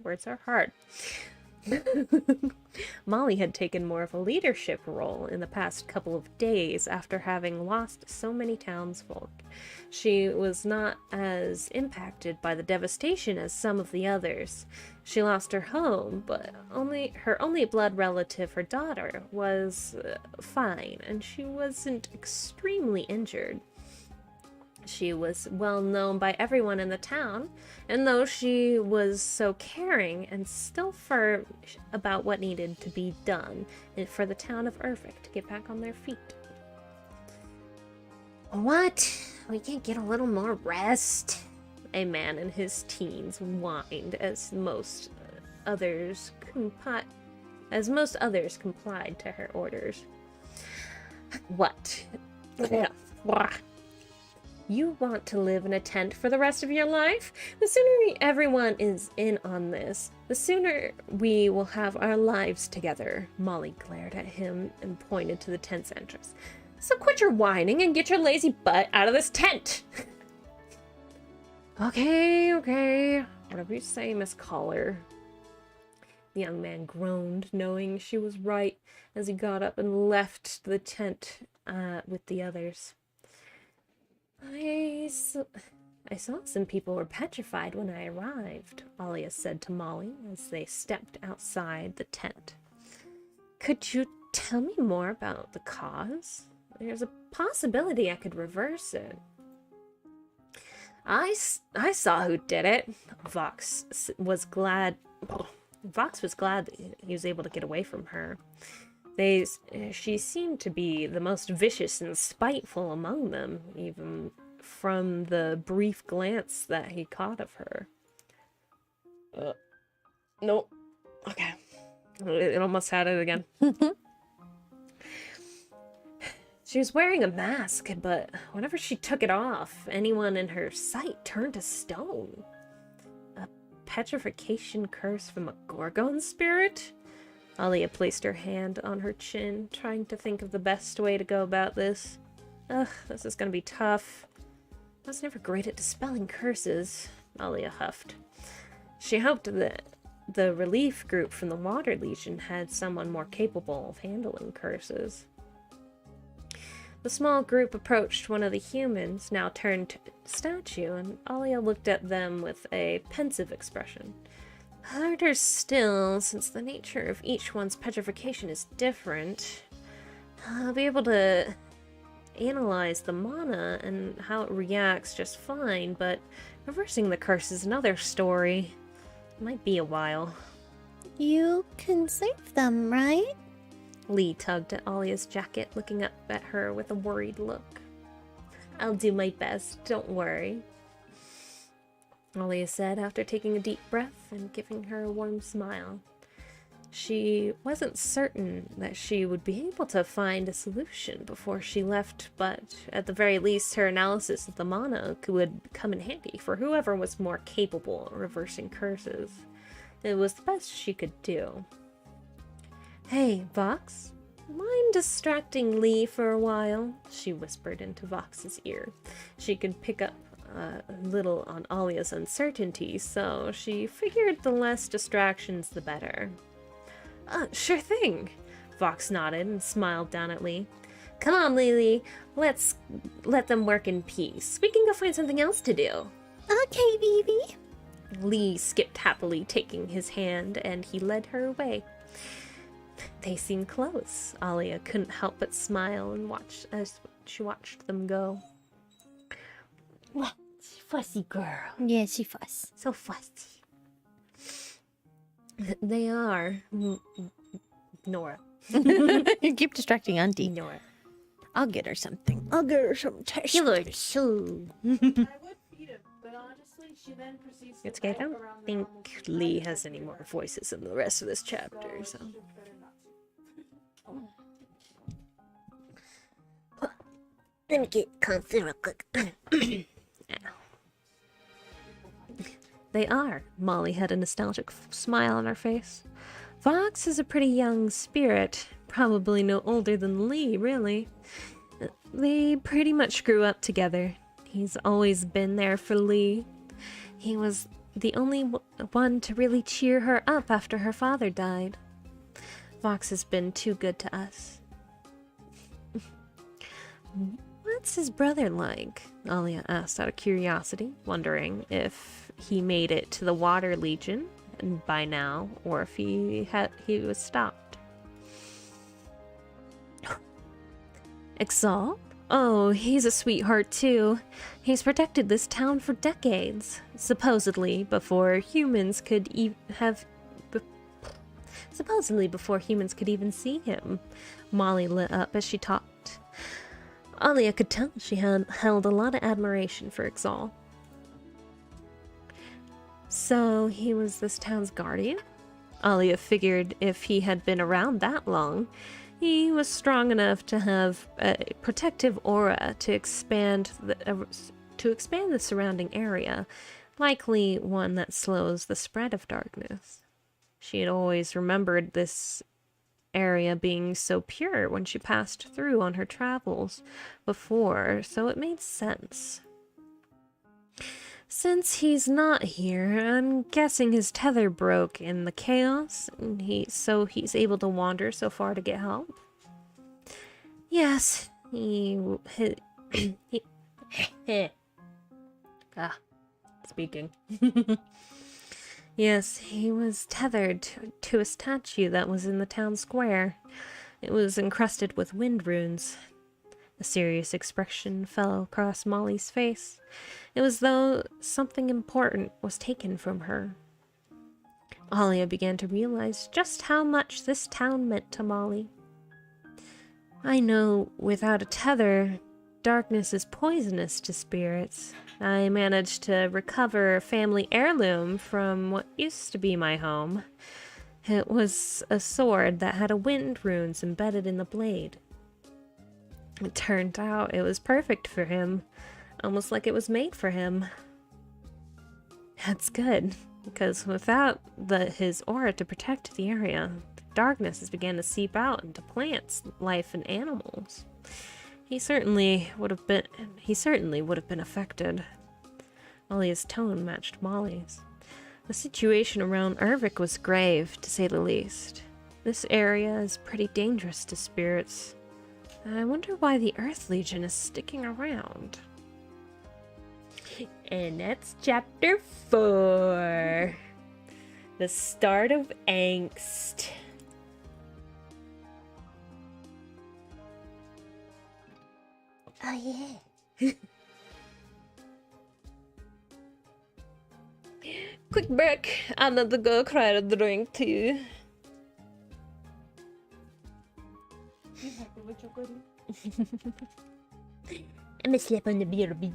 Words are hard. Molly had taken more of a leadership role in the past couple of days after having lost so many townsfolk. She was not as impacted by the devastation as some of the others. She lost her home, but her only blood relative, her daughter, was fine, and she wasn't extremely injured. She was well known by everyone in the town, and though she was so caring and still firm about what needed to be done for the town of Urfik to get back on their feet. What? We can't get a little more rest? A man in his teens whined as most others complied to her orders. What? You want to live in a tent for the rest of your life? The sooner everyone is in on this, the sooner we will have our lives together. Molly glared at him and pointed to the tent's entrance. So quit your whining and get your lazy butt out of this tent. Okay. Whatever you say, Miss Collar. The young man groaned, knowing she was right, as he got up and left the tent with the others. I saw some people were petrified when I arrived, Alia said to Molly as they stepped outside the tent. Could you tell me more about the cause? There's a possibility I could reverse it. I saw who did it. Vox was glad that he was able to get away from her. She seemed to be the most vicious and spiteful among them, even from the brief glance that he caught of her. Nope. Okay. It almost had it again. She was wearing a mask, but whenever she took it off, anyone in her sight turned to stone. A petrification curse from a Gorgon spirit? Alia placed her hand on her chin, trying to think of the best way to go about this. Ugh, this is gonna be tough. was never great at dispelling curses, Alia huffed. She hoped that the relief group from the Water Legion had someone more capable of handling curses. The small group approached one of the humans, now turned statue, and Alia looked at them with a pensive expression. Harder still, since the nature of each one's petrification is different. I'll be able to analyze the mana and how it reacts just fine, but reversing the curse is another story. It might be a while. You can save them, right? Lee tugged at Alia's jacket, looking up at her with a worried look. I'll do my best, don't worry, Alia said after taking a deep breath and giving her a warm smile. She wasn't certain that she would be able to find a solution before she left, but at the very least her analysis of the mana would come in handy for whoever was more capable of reversing curses. It was the best she could do. Hey, Vox, mind distracting Lee for a while? She whispered into Vox's ear. She could pick up a little on Alia's uncertainty, so she figured the less distractions the better. Sure thing, Vox nodded and smiled down at Lee. Come on, Lily, let's let them work in peace. We can go find something else to do. Okay, baby. Lee skipped happily, taking his hand, and he led her away. They seemed close. Alia couldn't help but smile and watch as she watched them go. What fussy girl. Yeah, she fuss. So fussy. They are. Nora. You keep distracting Auntie. Nora. I'll get her something. I'll get her some test. You look I would feed him, but honestly, she then proceeds to It's okay. I don't around the think normal Lee has any more voices in the rest of this chapter, so. Let me get comfy real quick. They are. Molly had a nostalgic smile on her face. Vox is a pretty young spirit, probably no older than Lee, really. They pretty much grew up together. He's always been there for Lee. He was the only one to really cheer her up after her father died. Vox has been too good to us. What's his brother like? Alia asked out of curiosity, wondering if he made it to the Water Legion by now, or if he was stopped. Exalt? Oh, he's a sweetheart too. He's protected this town for decades, supposedly before humans could even see him. Molly lit up as she talked. Alia could tell she had held a lot of admiration for Exalt. So he was this town's guardian? Alia figured if he had been around that long, he was strong enough to have a protective aura to expand the surrounding area, likely one that slows the spread of darkness. She had always remembered this area being so pure when she passed through on her travels before, so it made sense. Since he's not here, I'm guessing his tether broke in the chaos, and he's able to wander so far to get help. Yes, speaking. Yes, he was tethered to a statue that was in the town square. It was encrusted with wind runes. A serious expression fell across Molly's face. It was as though something important was taken from her. Alia began to realize just how much this town meant to Molly. I know without a tether, darkness is poisonous to spirits. I managed to recover a family heirloom from what used to be my home. It was a sword that had a wind runes embedded in the blade. It turned out it was perfect for him, almost like it was made for him. That's good, because without his aura to protect the area, darkness has begun to seep out into plants, life, and animals. He certainly would have been affected. Alia's tone matched Molly's. The situation around Ervik was grave, to say the least. This area is pretty dangerous to spirits. I wonder why the Earth Legion is sticking around. And that's chapter 4. The start of angst. Oh yeah. Quick break. I need to go cry a drink too. I'm gonna slap on the BRB.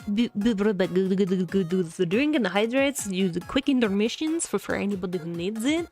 The drink and the hydrates, use the quick intermissions for anybody who needs it.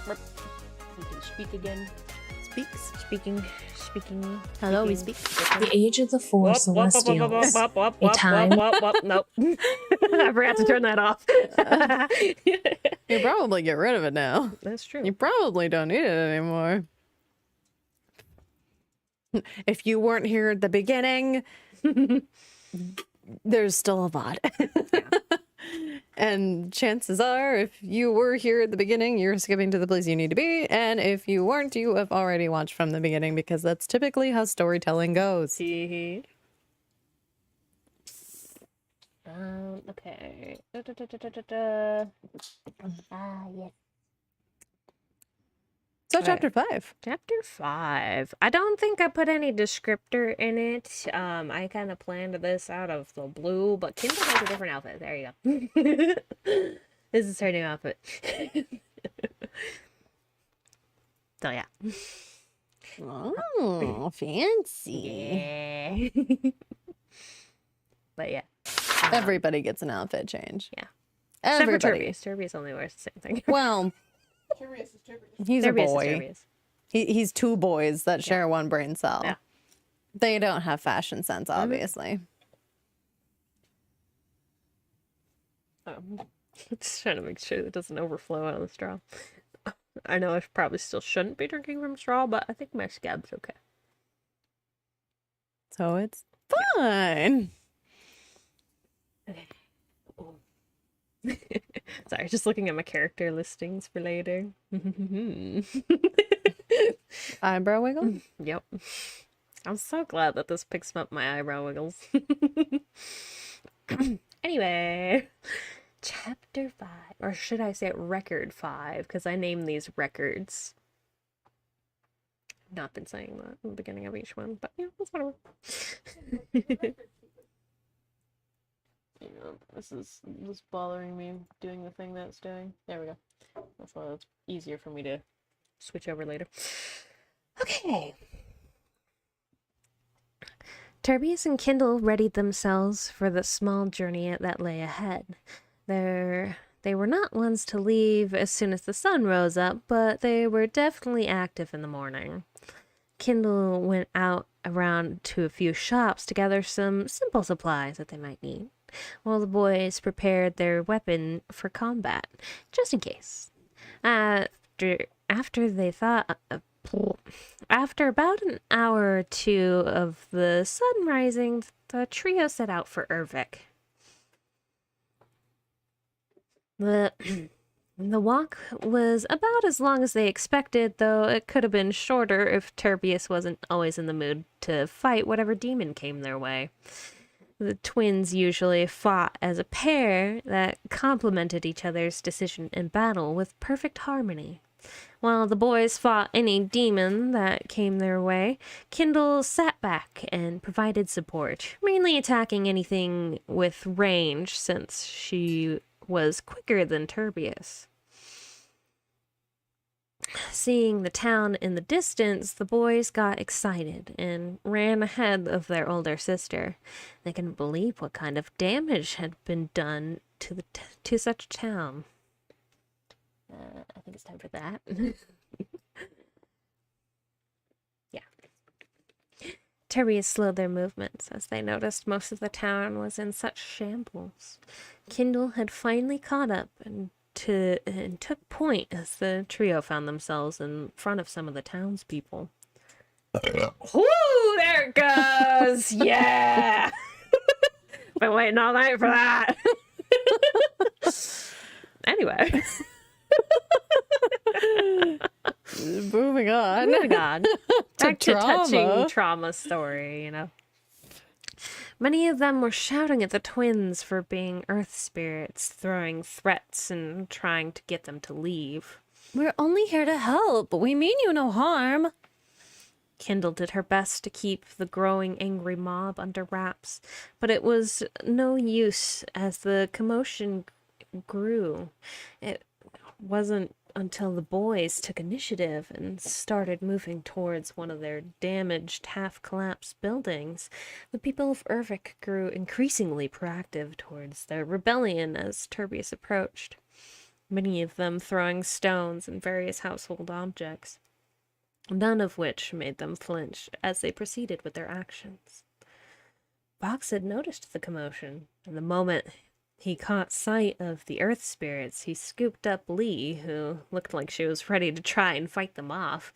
You can speak again. Speaks. Speaking. Hello, we speak. The age of the four celestials. A time. Nope. I forgot to turn that off. You probably get rid of it now. That's true. You probably don't need it anymore. If you weren't here at the beginning, there's still a VOD. And chances are, if you were here at the beginning, you're skipping to the place you need to be. And if you weren't, you have already watched from the beginning, because that's typically how storytelling goes. Okay. Yes. So Okay. chapter 5. Chapter 5. I don't think I put any descriptor in it. I kind of planned this out of the blue, but Kindle has a different outfit. There you go. This is her new outfit. So yeah. Oh, fancy. Yeah. But yeah. Everybody gets an outfit change. Yeah. Except for Everybody. Turbius. Turbius only wears the same thing. Well, Curious is Turbius. he's Turbius a is boy. Turbius. He's two boys that share one brain cell. Yeah. They don't have fashion sense, obviously. Just trying to make sure it doesn't overflow out of the straw. I know I probably still shouldn't be drinking from straw, but I think my scab's okay. So it's fine. Okay. Sorry, just looking at my character listings for later. Eyebrow wiggle? Yep. I'm so glad that this picks up my eyebrow wiggles. Anyway, chapter 5, or should I say record 5, because I name these records. Not been saying that in the beginning of each one, but yeah, that's whatever. This is just bothering me doing the thing that it's doing. There we go. That's why it's easier for me to switch over later. Okay. Turbius and Kindle readied themselves for the small journey that lay ahead. They were not ones to leave as soon as the sun rose up, but they were definitely active in the morning. Kindle went out around to a few shops to gather some simple supplies that they might need, while the boys prepared their weapon for combat, just in case. After about an hour or two of the sun rising, the trio set out for Ervik. The walk was about as long as they expected, though it could have been shorter if Turbius wasn't always in the mood to fight whatever demon came their way. The twins usually fought as a pair that complemented each other's decision in battle with perfect harmony. While the boys fought any demon that came their way, Kindle sat back and provided support, mainly attacking anything with range since she was quicker than Turbius. Seeing the town in the distance, the boys got excited and ran ahead of their older sister. They couldn't believe what kind of damage had been done to such a town. I think it's time for that. Yeah. Turbius slowed their movements as they noticed most of the town was in such shambles. Kindle had finally caught up and took point as the trio found themselves in front of some of the townspeople. Whoo! There it goes! Yeah! Been waiting all night for that. Anyway. Moving on. Moving on. Back to trauma. touching trauma story, you know. Many of them were shouting at the twins for being earth spirits, throwing threats and trying to get them to leave. We're only here to help. We mean you no harm. Kindle did her best to keep the growing angry mob under wraps, but it was no use as the commotion grew. It wasn't until the boys took initiative and started moving towards one of their damaged, half-collapsed buildings. The people of Ervik grew increasingly proactive towards their rebellion as Turbius approached. many of them throwing stones and various household objects, none of which made them flinch as they proceeded with their actions. Box had noticed the commotion, and the moment he caught sight of the earth spirits, he scooped up Lee, who looked like she was ready to try and fight them off.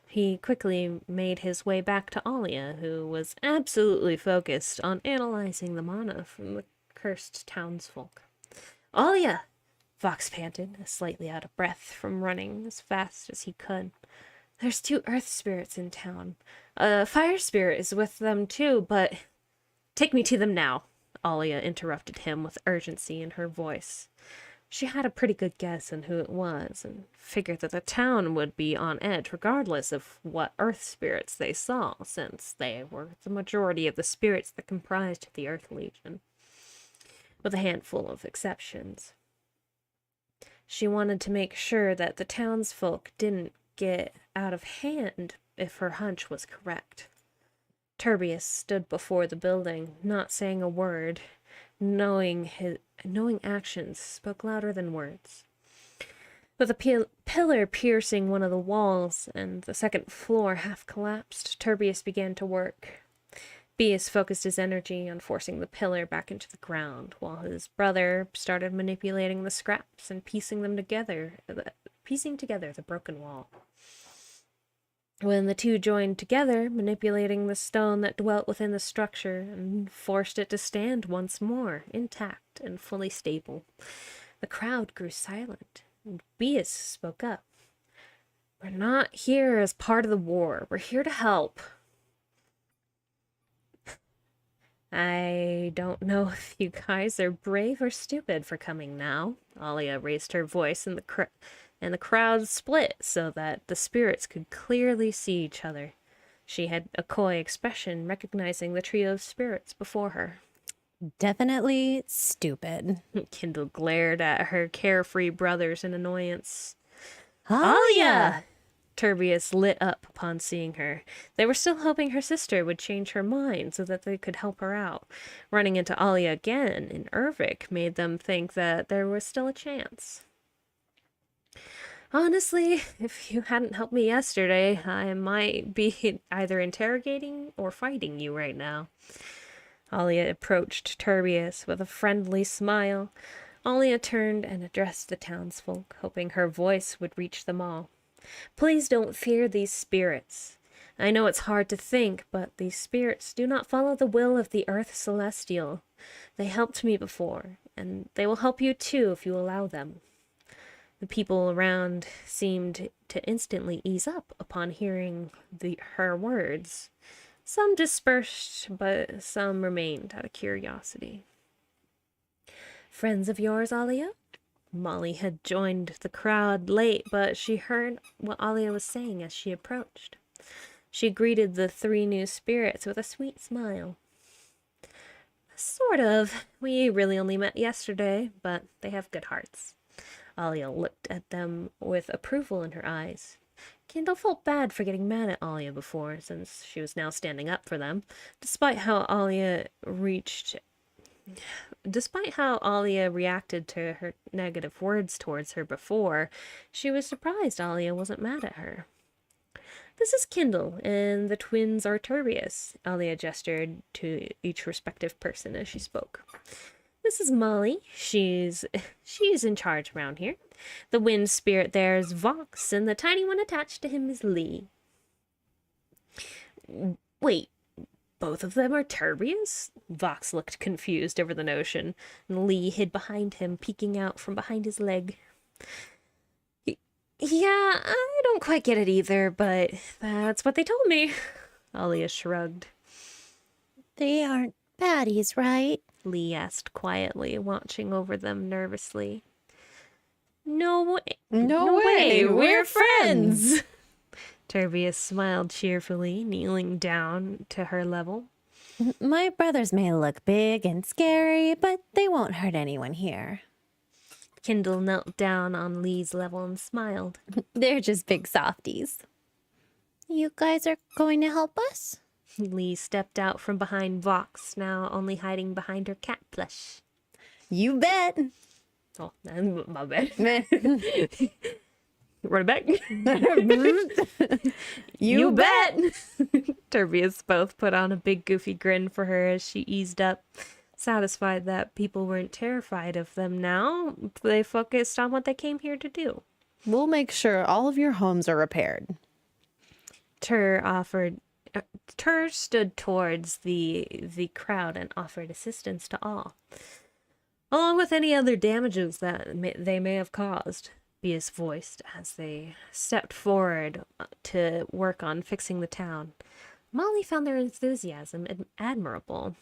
He quickly made his way back to Alia, who was absolutely focused on analyzing the mana from the cursed townsfolk. "Alia!" Fox panted, slightly out of breath from running as fast as he could. "There's 2 earth spirits in town. A fire spirit is with them too, but—" "Take me to them now," Alia interrupted him with urgency in her voice. She had a pretty good guess on who it was, and figured that the town would be on edge regardless of what earth spirits they saw, since they were the majority of the spirits that comprised the Earth Legion, with a handful of exceptions. She wanted to make sure that the townsfolk didn't get out of hand if her hunch was correct. Turbius stood before the building, not saying a word, knowing actions spoke louder than words. With a pillar piercing one of the walls and the second floor half collapsed, Turbius began to work. Bias focused his energy on forcing the pillar back into the ground, while his brother started manipulating the scraps and piecing together the broken wall. When the two joined together, manipulating the stone that dwelt within the structure and forced it to stand once more, intact and fully stable, the crowd grew silent, and Bias spoke up. "We're not here as part of the war. We're here to help." "I don't know if you guys are brave or stupid for coming now." Alia raised her voice, and the crowd split so that the spirits could clearly see each other. She had a coy expression, recognizing the trio of spirits before her. Definitely stupid. Kindle glared at her carefree brothers in annoyance. Alia! Turbius lit up upon seeing her. They were still hoping her sister would change her mind so that they could help her out. Running into Alia again in Ervik made them think that there was still a chance. "Honestly, if you hadn't helped me yesterday, I might be either interrogating or fighting you right now." Alia approached Turbius with a friendly smile. Alia turned and addressed the townsfolk, hoping her voice would reach them all. "Please don't fear these spirits. I know it's hard to think, but these spirits do not follow the will of the Earth Celestial. They helped me before, and they will help you too if you allow them." The people around seemed to instantly ease up upon hearing her words. Some dispersed, but some remained out of curiosity. "Friends of yours, Alia?" Molly had joined the crowd late, but she heard what Alia was saying as she approached. She greeted the 3 new spirits with a sweet smile. "Sort of. We really only met yesterday, but they have good hearts." Alia looked at them with approval in her eyes. Kindle felt bad for getting mad at Alia before, since she was now standing up for them. Despite how Alia reacted to her negative words towards her before, she was surprised Alia wasn't mad at her. "This is Kindle, and the twins are Turbius." Alia gestured to each respective person as she spoke. "This is Molly. She's in charge around here. The wind spirit there is Vox, and the tiny one attached to him is Lee." "Wait, both of them are Turbius?" Vox looked confused over the notion, and Lee hid behind him, peeking out from behind his leg. "Yeah, I don't quite get it either, but that's what they told me." Alia shrugged. They aren't baddies, right? Lee asked quietly, watching over them nervously. No way, we're friends! Turbius smiled cheerfully, kneeling down to her level. My brothers may look big and scary, but they won't hurt anyone here. Kindle knelt down on Lee's level and smiled. They're just big softies. You guys are going to help us? Lee stepped out from behind Vox, now only hiding behind her cat plush. You bet. Oh, my bad. Run it back. You bet. Turbius both put on a big goofy grin for her as she eased up. Satisfied that people weren't terrified of them now, they focused on what they came here to do. We'll make sure all of your homes are repaired. Tur stood towards the crowd and offered assistance to all, along with any other damages that they may have caused, Bias voiced as they stepped forward to work on fixing the town. Molly found their enthusiasm admirable.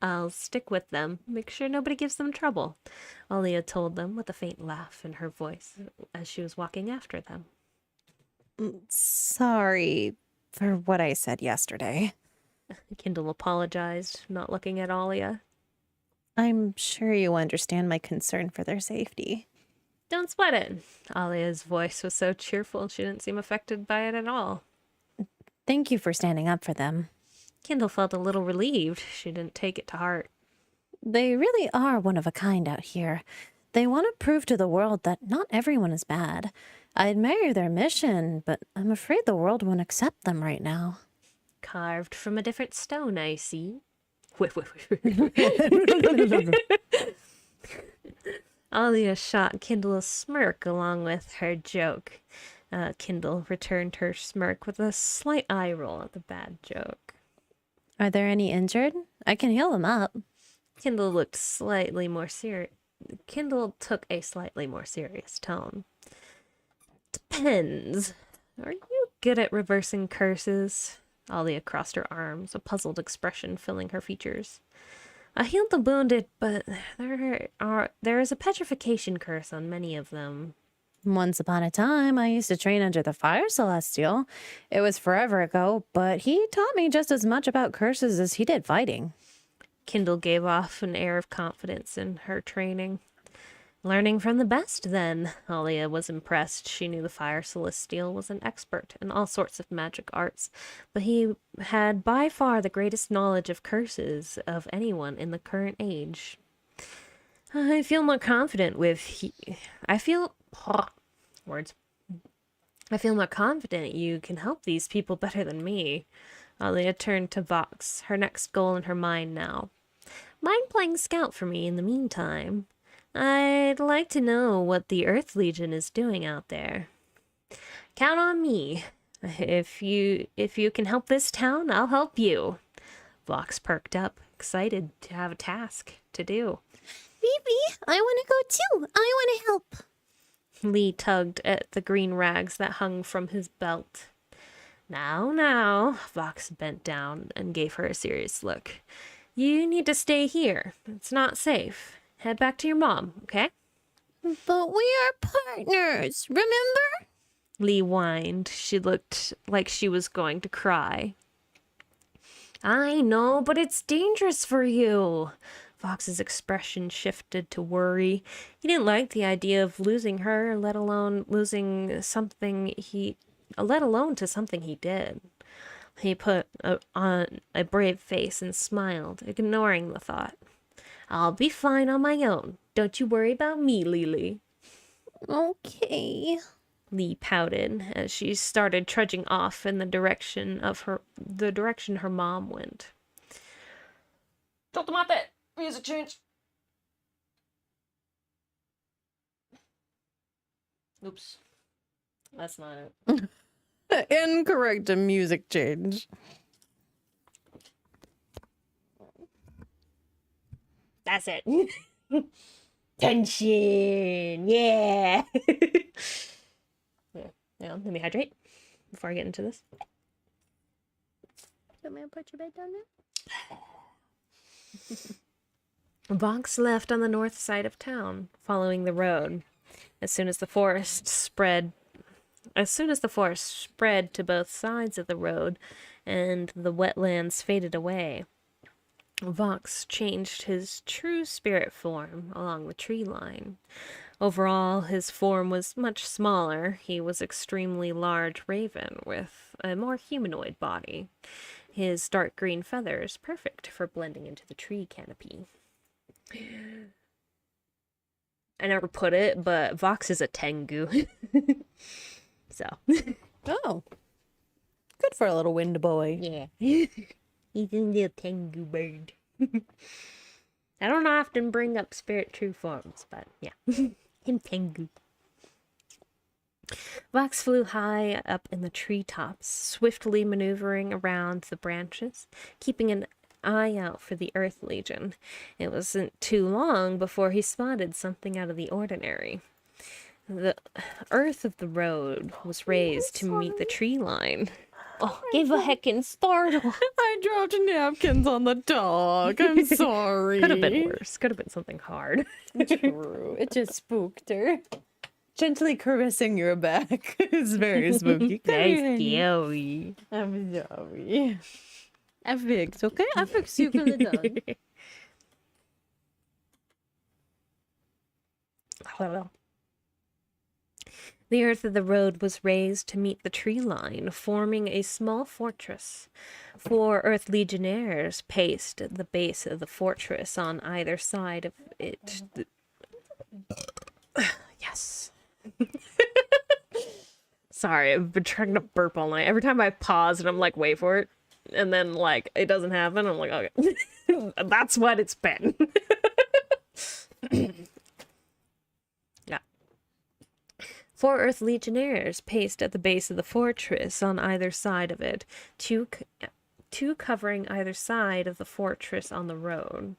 I'll stick with them, make sure nobody gives them trouble, Alia told them with a faint laugh in her voice as she was walking after them. Sorry for what I said yesterday. Kindle apologized, not looking at Alia. I'm sure you understand my concern for their safety. Don't sweat it. Alia's voice was so cheerful she didn't seem affected by it at all. Thank you for standing up for them. Kindle felt a little relieved. She didn't take it to heart. They really are one of a kind out here. They want to prove to the world that not everyone is bad. I admire their mission, but I'm afraid the world won't accept them right now. Carved from a different stone, I see. Alia shot Kindle a smirk along with her joke. Kindle returned her smirk with a slight eye roll at the bad joke. Are there any injured? I can heal them up. Kindle looked slightly more serious. Kindle took a slightly more serious tone. Depends. Are you good at reversing curses? Alia crossed her arms, a puzzled expression filling her features. I healed the wounded, but there is a petrification curse on many of them. Once upon a time, I used to train under the Fire Celestial. It was forever ago, but he taught me just as much about curses as he did fighting. Kindle gave off an air of confidence in her training. Learning from the best, then. Alia was impressed. She knew the Fire Celestial was an expert in all sorts of magic arts, but he had by far the greatest knowledge of curses of anyone in the current age. I feel more confident I feel more confident you can help these people better than me. Alia turned to Vox, her next goal in her mind now. Mind playing scout for me in the meantime? I'd like to know what the Earth Legion is doing out there. Count on me. If you can help this town, I'll help you. Vox perked up, excited to have a task to do. Phoebe, I want to go too. I want to help. Lee tugged at the green rags that hung from his belt. Now, Vox bent down and gave her a serious look. You need to stay here. It's not safe. Head back to your mom, okay? But we are partners, remember? Lee whined. She looked like she was going to cry. I know, but it's dangerous for you. Fox's expression shifted to worry. He didn't like the idea of losing her, let alone to something he did. He put on a brave face and smiled, ignoring the thought. I'll be fine on my own. Don't you worry about me, Lily. Okay. Lee pouted as she started trudging off in the direction her mom went. Totomate! Music change! Oops. That's not it. Incorrect music change. That's it. Tension! Yeah! Now, let me hydrate before I get into this. Want me to put your bed down there? Vox left on the north side of town, following the road. As soon as the forest spread to both sides of the road and the wetlands faded away, Vox changed his true spirit form along the tree line. Overall, his form was much smaller. He was extremely large raven with a more humanoid body. His dark green feathers perfect for blending into the tree canopy. I never put it, but Vox is a Tengu. So. Oh. Good for a little wind boy. Yeah. He's a little Tengu bird. I don't often bring up spirit true forms, but yeah. Him Tengu. Vox flew high up in the treetops, swiftly maneuvering around the branches, keeping an eye out for the Earth Legion. It wasn't too long before he spotted something out of the ordinary. The earth of the road was raised to meet the tree line. Oh, give a heckin' startle. I dropped napkins on the dog. I'm sorry. Could have been worse. Could have been something hard. True. It just spooked her. Gently caressing your back is very spooky. That's scary. I'm sorry. I fixed, okay? I fixed you for the dog. The earth of the road was raised to meet the tree line, forming a small fortress. 4 Earth Legionnaires paced at the base of the fortress on either side of it. Yes. Sorry, I've been trying to burp all night. Every time I pause and I'm like, wait for it, and then like it doesn't happen, I'm like, okay. That's what it's been. Yeah. 4 Earth Legionnaires paced at the base of the fortress on either side of it, two covering either side of the fortress on the road.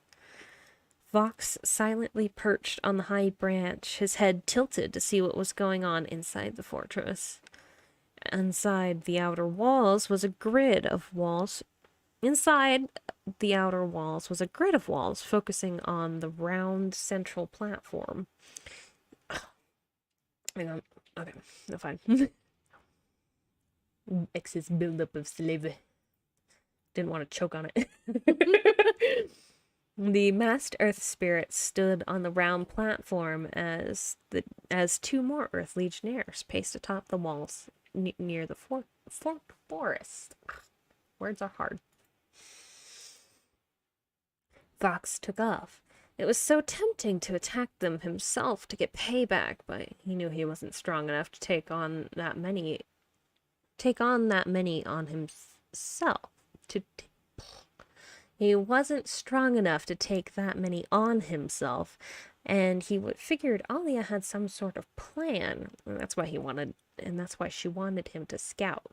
Vox silently perched on the high branch, his head tilted to see what was going on inside the fortress. Inside the outer walls was a grid of walls. Inside the outer walls was a grid of walls focusing on the round central platform. Hang on. Okay, no, fine. Excess buildup of saliva. Didn't want to choke on it. The masked Earth spirits stood on the round platform as 2 more Earth Legionnaires paced atop the walls near the forest. Words are hard. Vox took off. It was so tempting to attack them himself to get payback, but he knew he wasn't strong enough to take on that many on himself. He wasn't strong enough to take that many on himself, and he figured Alia had some sort of plan, and that's why she wanted him to scout.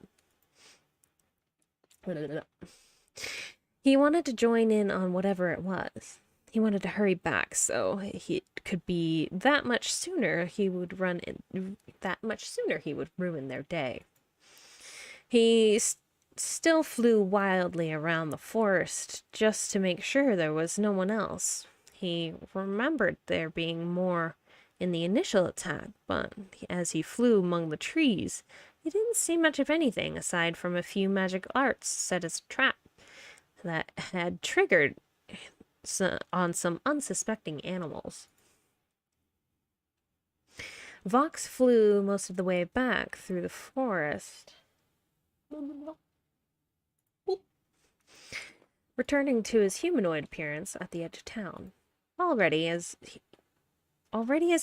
He wanted to join in on whatever it was. He wanted to hurry back so he could be that much sooner he would ruin their day. He still flew wildly around the forest just to make sure there was no one else. He remembered there being more in the initial attack, but as he flew among the trees, he didn't see much of anything aside from a few magic arts set as a trap that had triggered on some unsuspecting animals. Vox flew most of the way back through the forest, returning to his humanoid appearance at the edge of town. Already as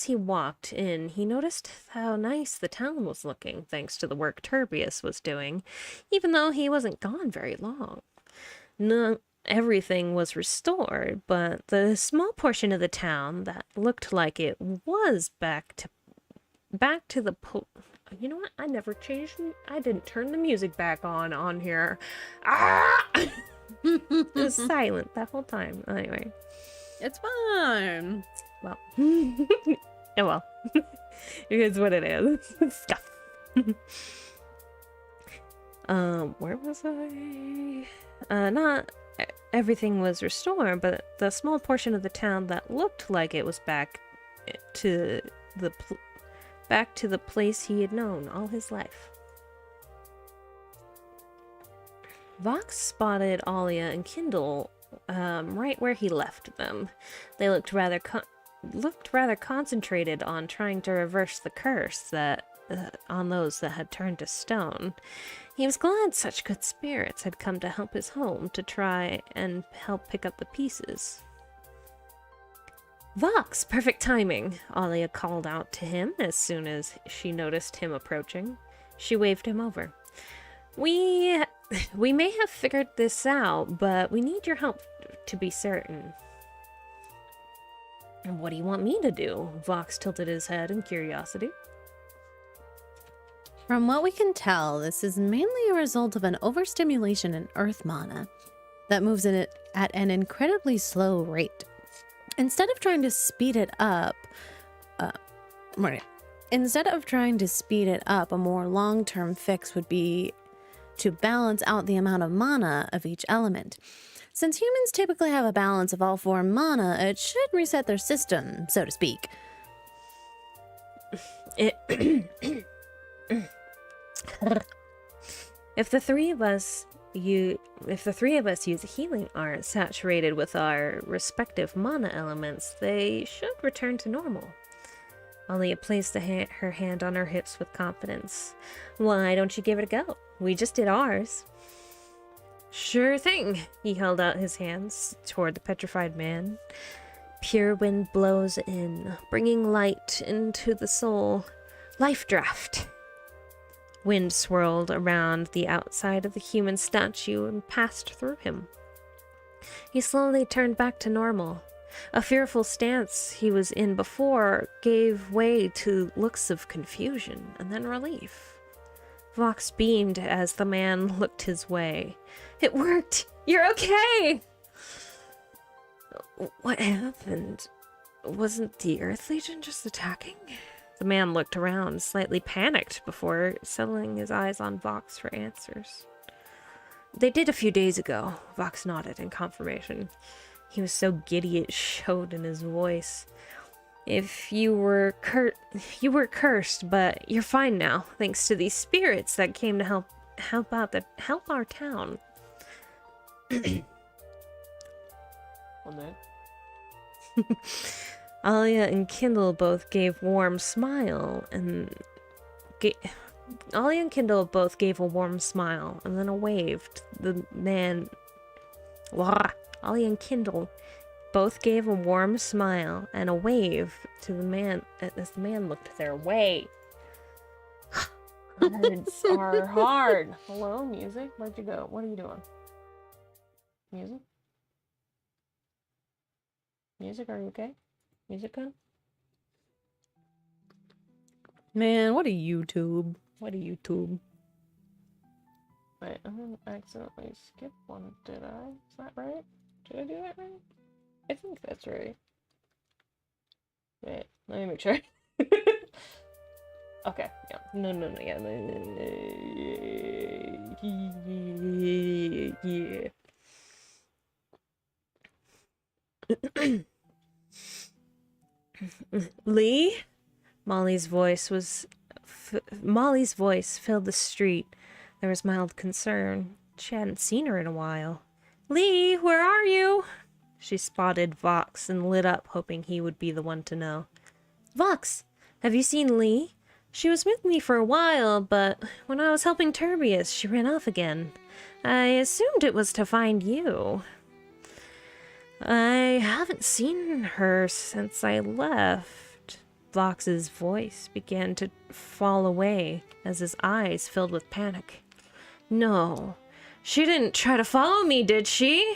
he walked in, he noticed how nice the town was looking, thanks to the work Turbius was doing, even though he wasn't gone very long. Not everything was restored, but the small portion of the town that looked like it was back to the you know what? I never changed. I didn't turn the music back on here. Ah! It was silent that whole time. Anyway. It's fine. Well. Oh well. It is what it is. Stuff. Where was I? Not everything was restored, but the small portion of the town that looked like it was back to the place he had known all his life. Vox spotted Alia and Kindle right where he left them. They looked rather concentrated on trying to reverse the curse that on those that had turned to stone. He was glad such good spirits had come to help his home to try and help pick up the pieces. Vox, perfect timing, Alia called out to him as soon as she noticed him approaching. She waved him over. We may have figured this out, but we need your help to be certain. What do you want me to do? Vox tilted his head in curiosity. From what we can tell, this is mainly a result of an overstimulation in Earth mana that moves at an incredibly slow rate. Instead of trying to speed it up, a more long-term fix would be to balance out the amount of mana of each element. Since humans typically have a balance of all 4 mana, it should reset their system, so to speak. If the three of us use healing art saturated with our respective mana elements, they should return to normal. Alia placed her hand on her hips with confidence. Why don't you give it a go? We just did ours. Sure thing. He held out his hands toward the petrified man. Pure wind blows in, bringing light into the soul. Life draft. Wind swirled around the outside of the human statue and passed through him. He slowly turned back to normal. A fearful stance he was in before gave way to looks of confusion and then relief. Vox beamed as the man looked his way. It worked! You're okay! What happened? Wasn't the Earth Legion just attacking? The man looked around, slightly panicked, before settling his eyes on Vox for answers. They did a few days ago, Vox nodded in confirmation. He was so giddy it showed in his voice. If you were cursed, but you're fine now, thanks to these spirits that came to help our town. Alia and Kindle both gave a warm smile and then a wave to the man. Alia and Kindle both gave a warm smile and a wave to the man as the man looked their way. Words are hard. Hello, music? Where'd you go? What are you doing? Music? Music, are you okay? Music gone? Man, what a YouTube. What a YouTube. Wait, I didn't accidentally skip one, did I? Is that right? Did I do that right? I think that's right. Wait, let me make sure. Okay, yeah. No, yeah. Yeah. Lee? Molly's voice filled the street. There was mild concern. She hadn't seen her in a while. Lee, where are you? She spotted Vox and lit up, hoping he would be the one to know. Vox, have you seen Lee? She was with me for a while, but when I was helping Turbius, she ran off again. I assumed it was to find you. I haven't seen her since I left. Vox's voice began to fall away as his eyes filled with panic. No, she didn't try to follow me, did she?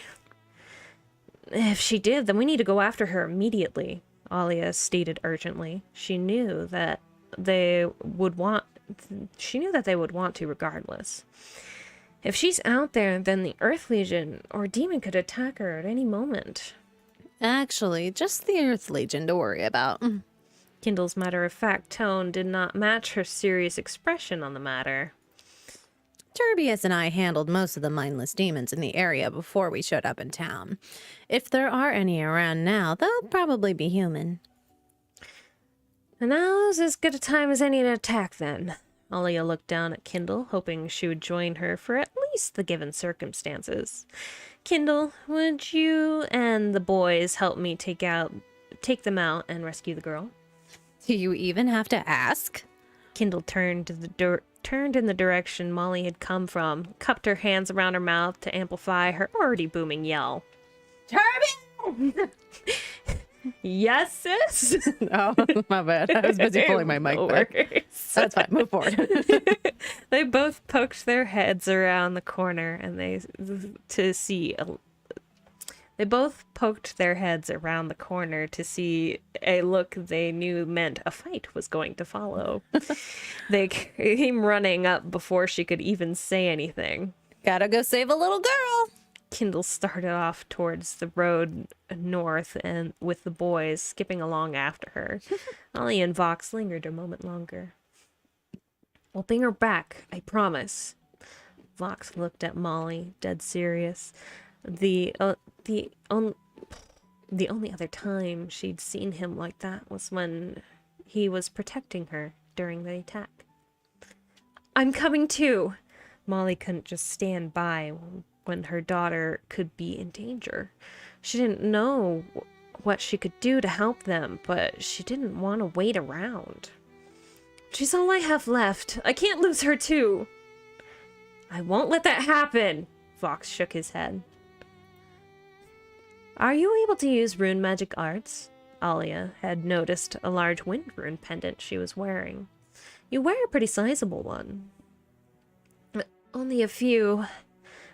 If she did, then we need to go after her immediately, Alia stated urgently. She knew that they would want to regardless. If she's out there, then the Earth Legion or Demon could attack her at any moment. Actually, just the Earth Legion to worry about. Kindle's matter-of-fact tone did not match her serious expression on the matter. Turbius and I handled most of the mindless demons in the area before we showed up in town. If there are any around now, they'll probably be human. And now's as good a time as any to attack, then. Alia looked down at Kindle, hoping she would join her for at least the given circumstances. Kindle, would you and the boys help me take them out and rescue the girl? Do you even have to ask? Kindle turned in the direction Molly had come from, cupped her hands around her mouth to amplify her already booming yell. Turbius! Yes, sis? Oh, my bad. I was busy pulling my mic No back. worries. That's fine. Move forward. They both poked their heads around the corner and they both poked their heads around the corner to see a look they knew meant a fight was going to follow. They came running up before she could even say anything. Gotta go save a little girl. Kindle started off towards the road north and with the boys skipping along after her. Ollie and Vox lingered a moment longer. We'll bring her back, I promise. Vox looked at Molly, dead serious. The only other time she'd seen him like that was when he was protecting her during the attack. I'm coming too. Molly couldn't just stand by when her daughter could be in danger. She didn't know what she could do to help them, but she didn't want to wait around. She's all I have left. I can't lose her too. I won't let that happen. Vox shook his head. Are you able to use rune magic arts? Alia had noticed a large wind rune pendant she was wearing. You wear a pretty sizable one. Only a few.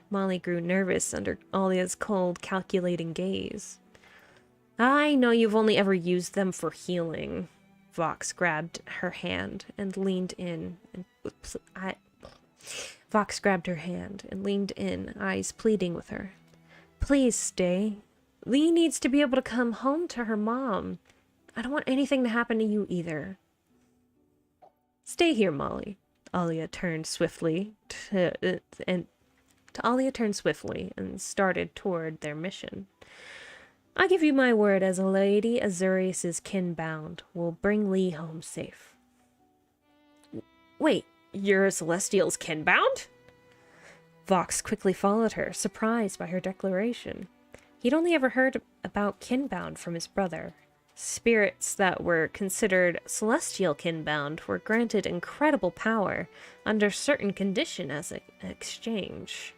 Molly grew nervous under Alia's cold, calculating gaze. I know you've only ever used them for healing. Vox grabbed her hand and leaned in. Vox grabbed her hand and leaned in, eyes pleading with her. Please stay. Lee needs to be able to come home to her mom. I don't want anything to happen to you either. Stay here, Molly. Alia turned swiftly and started toward their mission. I give you my word as a lady Azurius's kin-bound will bring Lee home safe. Wait, you're Celestial's kin-bound? Vox quickly followed her, surprised by her declaration. He'd only ever heard about kin-bound from his brother. Spirits that were considered celestial kin-bound were granted incredible power under certain condition as an exchange.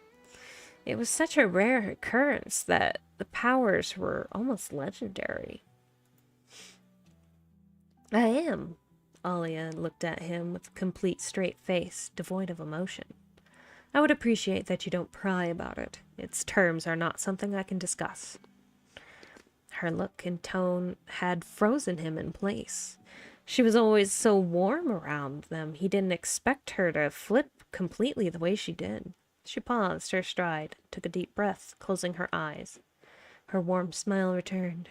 It was such a rare occurrence that the powers were almost legendary. I am. Alia looked at him with a complete straight face, devoid of emotion. I would appreciate that you don't pry about it. Its terms are not something I can discuss. Her look and tone had frozen him in place. She was always so warm around them, he didn't expect her to flip completely the way she did. She paused her stride, took a deep breath, closing her eyes. Her warm smile returned.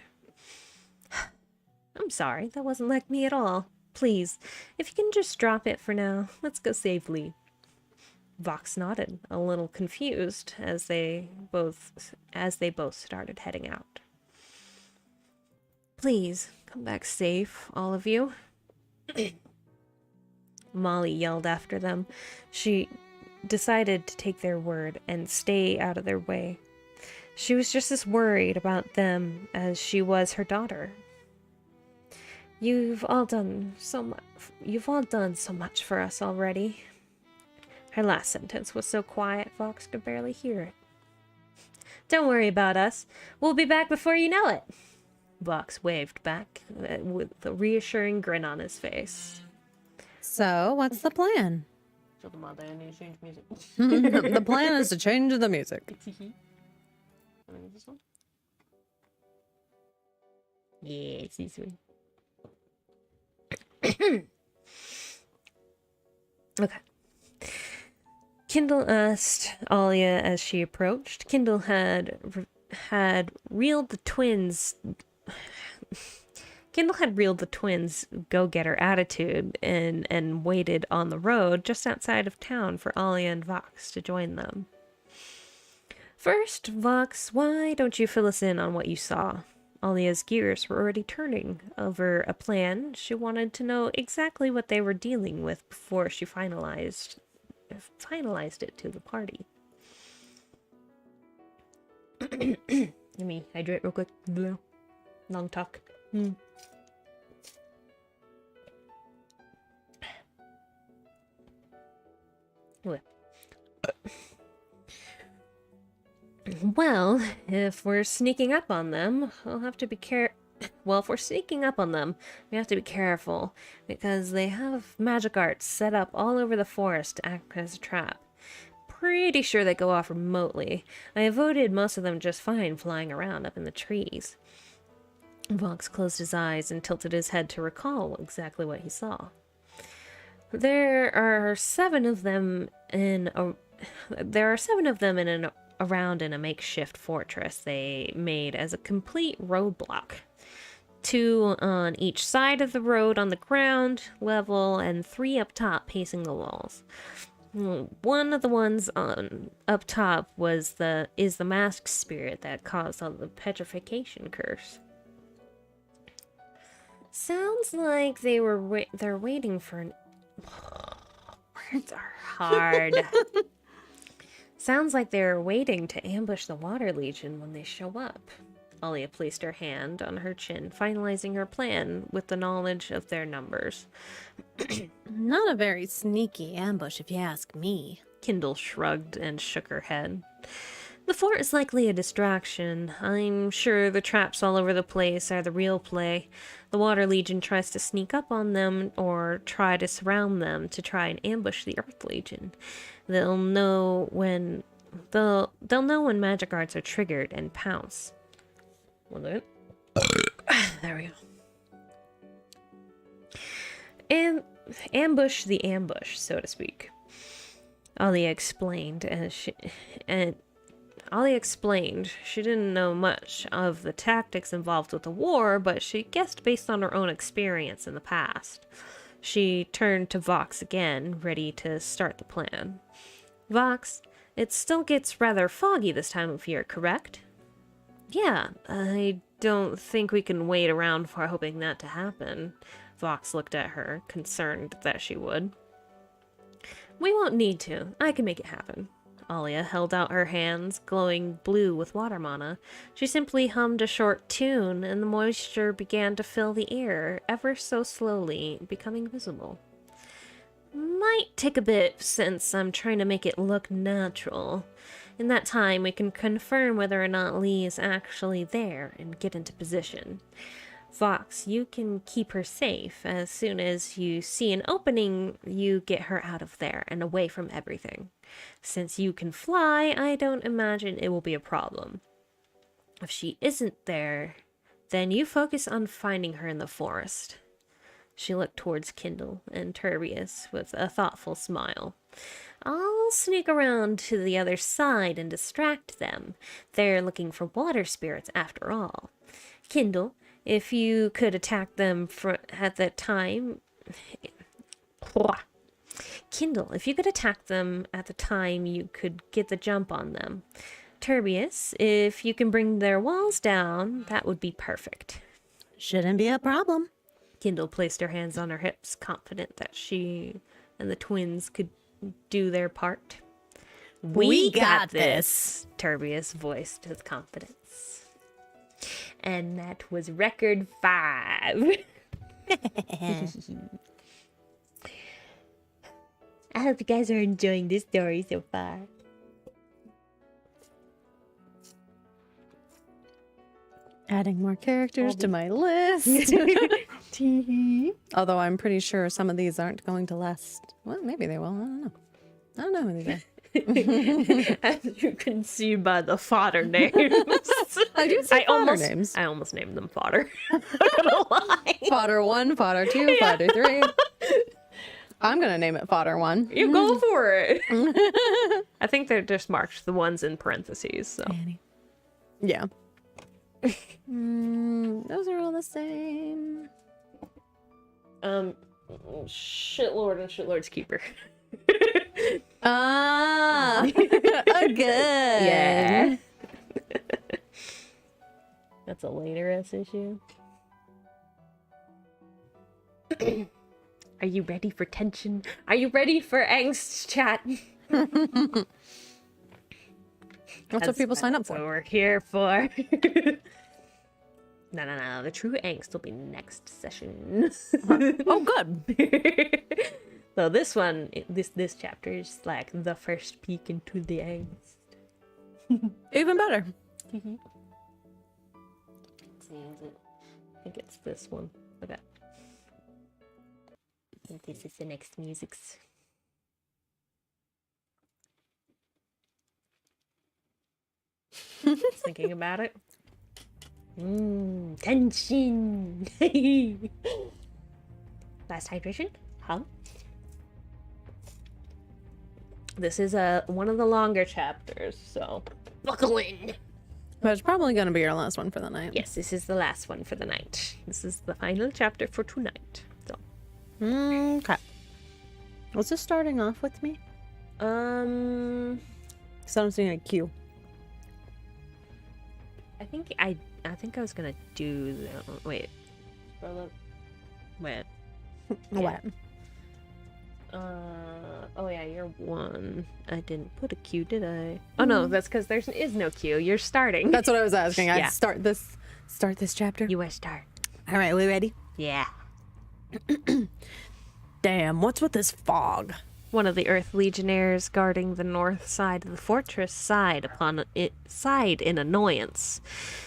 I'm sorry, that wasn't like me at all. Please, if you can just drop it for now, let's go save Lee. Vox nodded, a little confused, as they both started heading out. Please, come back safe, all of you. Molly yelled after them. She decided to take their word and stay out of their way. She was just as worried about them as she was her daughter. You've all done so much for us already. Her last sentence was so quiet, Vox could barely hear it. Don't worry about us. We'll be back before you know it. Vox waved back with a reassuring grin on his face. So, what's the plan? So the mother and change music. The plan is to change the music. This one? Yeah, it's this one. Okay. Kindle asked Alia as she approached. Kindle had reeled the twins. Kindle had reeled the twins' go-getter attitude and waited on the road just outside of town for Alia and Vox to join them. First, Vox, why don't you fill us in on what you saw? Alia's gears were already turning over a plan. She wanted to know exactly what they were dealing with before she finalized it to the party. Let me hydrate real quick. Long talk. Well, if we're sneaking up on them, Well, if we're sneaking up on them, we have to be careful, because they have magic arts set up all over the forest to act as a trap. Pretty sure they go off remotely. I avoided most of them just fine flying around up in the trees. Vox closed his eyes and tilted his head to recall exactly what he saw. There are 7 of them around in a makeshift fortress they made as a complete roadblock. 2 on each side of the road on the ground level, and 3 up top pacing the walls. One of the ones up top is the masked spirit that caused all the petrification curse. Sounds like they're waiting for an... Words are hard. Sounds like they're waiting to ambush the Water Legion when they show up. Alia placed her hand on her chin, finalizing her plan with the knowledge of their numbers. Not a very sneaky ambush, if you ask me. Kindle shrugged and shook her head. The fort is likely a distraction. I'm sure the traps all over the place are the real play. The Water Legion tries to sneak up on them or try to surround them to try and ambush the Earth Legion. They'll know when magic arts are triggered and pounce. One minute. There we go. And ambush the ambush, so to speak. Alia explained, she didn't know much of the tactics involved with the war, but she guessed based on her own experience in the past. She turned to Vox again, ready to start the plan. Vox, it still gets rather foggy this time of year, correct? Yeah, I don't think we can wait around for hoping that to happen. Vox looked at her, concerned that she would. We won't need to. I can make it happen. Alia held out her hands, glowing blue with water mana. She simply hummed a short tune, and the moisture began to fill the air, ever so slowly, becoming visible. Might take a bit, since I'm trying to make it look natural. In that time, we can confirm whether or not Lee is actually there and get into position. Vox, you can keep her safe. As soon as you see an opening, you get her out of there and away from everything. Since you can fly, I don't imagine it will be a problem. If she isn't there, then you focus on finding her in the forest. She looked towards Kindle and Turbius with a thoughtful smile. I'll sneak around to the other side and distract them. They're looking for water spirits after all. Kindle, if you could attack them at that time... Kindle, if you could attack them at the time, you could get the jump on them. Turbius, if you can bring their walls down, that would be perfect. Shouldn't be a problem. Kindle placed her hands on her hips, confident that she and the twins could do their part. We got this, Turbius voiced his confidence. And that was record 5. I hope you guys are enjoying this story so far. Adding more characters to my list. Although I'm pretty sure some of these aren't going to last. Well, maybe they will. I don't know. I don't know who these are. As you can see by the fodder names. I do see fodder names. I almost named them fodder. I'm not gonna lie. Fodder 1, fodder 2, fodder 3. I'm gonna name it fodder 1. You go for it. I think they're just marked the ones in parentheses. So. Yeah. Those are all the same. Shitlord and Shitlord's Keeper. Good. Yeah. That's a later issue. Are you ready for tension? Are you ready for angst, chat? That's what people sign up for. That's what we're here for. No. The true angst will be next session. Oh, good. So this one, this chapter is like the first peek into the angst. Even better. Seems it think it's this one. Okay. I think this is the next music's. Thinking about it. Tension. Last hydration. Huh? This is one of the longer chapters, so buckle in. But it's probably going to be our last one for the night. Yes, this is the last one for the night. This is the final chapter for tonight. So. Okay. Was this starting off with me? Um, Because I don't see a cue. I think I was gonna do the wait. Wait. What? Oh yeah, you're one. I didn't put a cue, did I? Oh no, that's because there is no cue. You're starting. That's what I was asking. I Yeah. start this chapter. You are start. All right, we ready? Yeah. Damn, what's with this fog? One of the Earth Legionnaires guarding the north side of the fortress sighed in annoyance.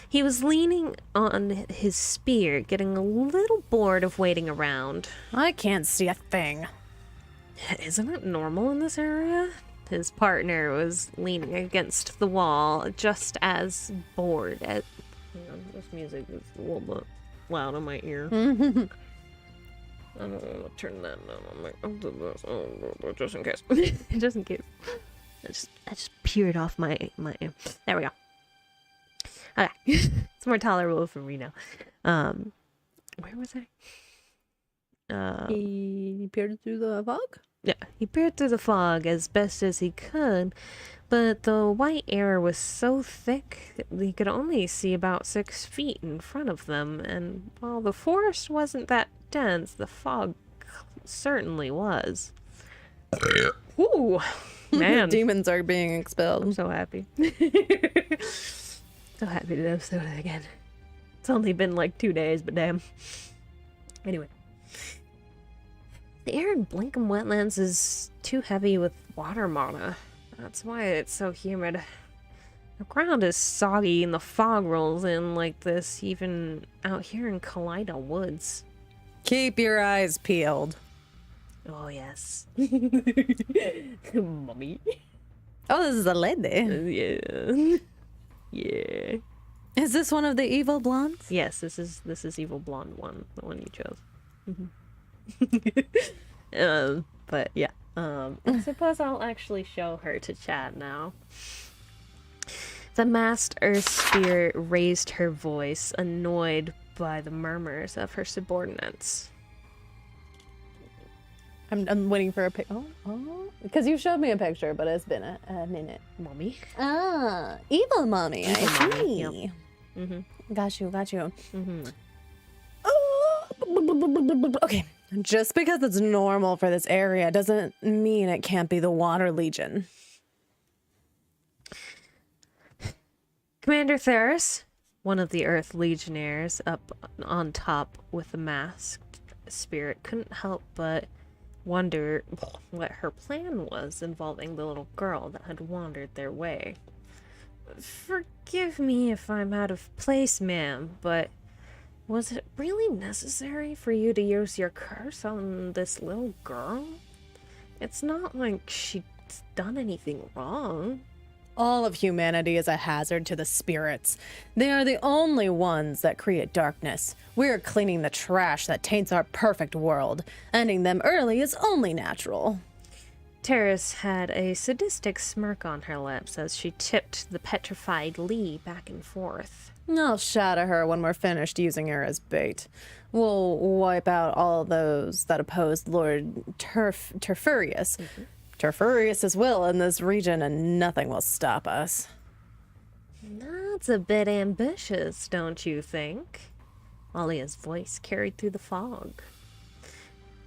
He was leaning on his spear, getting a little bored of waiting around. I can't see a thing. Isn't it normal in this area? His partner was leaning against the wall, just as bored as... Hang on, this music is a little bit loud in my ear. I don't want to turn that down. I'm like, I'll do this. Oh, just in case. Just in case. I just peered off my. There we go. Okay, it's more tolerable for me now. Where was I? He peered through the fog? Yeah, he peered through the fog as best as he could, but the white air was so thick that he could only see about 6 feet in front of them, and while the forest wasn't that dense, the fog certainly was. Ooh, man. Demons are being expelled. I'm so happy. So happy to have soda again. It's only been like 2 days, but damn. Anyway. The air in Blinkham Wetlands is too heavy with water mana. That's why it's so humid. The ground is soggy and the fog rolls in like this even out here in Kaleida Woods. Keep your eyes peeled. Oh, yes. Mommy. Oh, this is a lady. Yeah. Yeah. Is this one of the evil blondes? Yes, this is Evil Blonde 1, the one you chose. But yeah. I suppose I'll actually show her to chat now. The masked earth spirit raised her voice, annoyed by the murmurs of her subordinates. I'm waiting for a pic. Oh, because you showed me a picture, but it's been a minute. Mommy? Ah, evil mommy. Evil I mommy, see. yep. Got you. Mm-hmm. Okay, just because it's normal for this area doesn't mean it can't be the Water Legion. Commander Theris, one of the Earth Legionnaires up on top with the masked spirit, couldn't help but wonder what her plan was involving the little girl that had wandered their way. Forgive me if I'm out of place, ma'am, but was it really necessary for you to use your curse on this little girl? It's not like she's done anything wrong. All of humanity is a hazard to the spirits. They are the only ones that create darkness. We're cleaning the trash that taints our perfect world. Ending them early is only natural. Terrace had a sadistic smirk on her lips as she tipped the petrified Lee back and forth. I'll shatter her when we're finished using her as bait. We'll wipe out all those that opposed Lord Turfurius. Turfurius' will in this region, and nothing will stop us. That's a bit ambitious, don't you think? Alia's voice carried through the fog.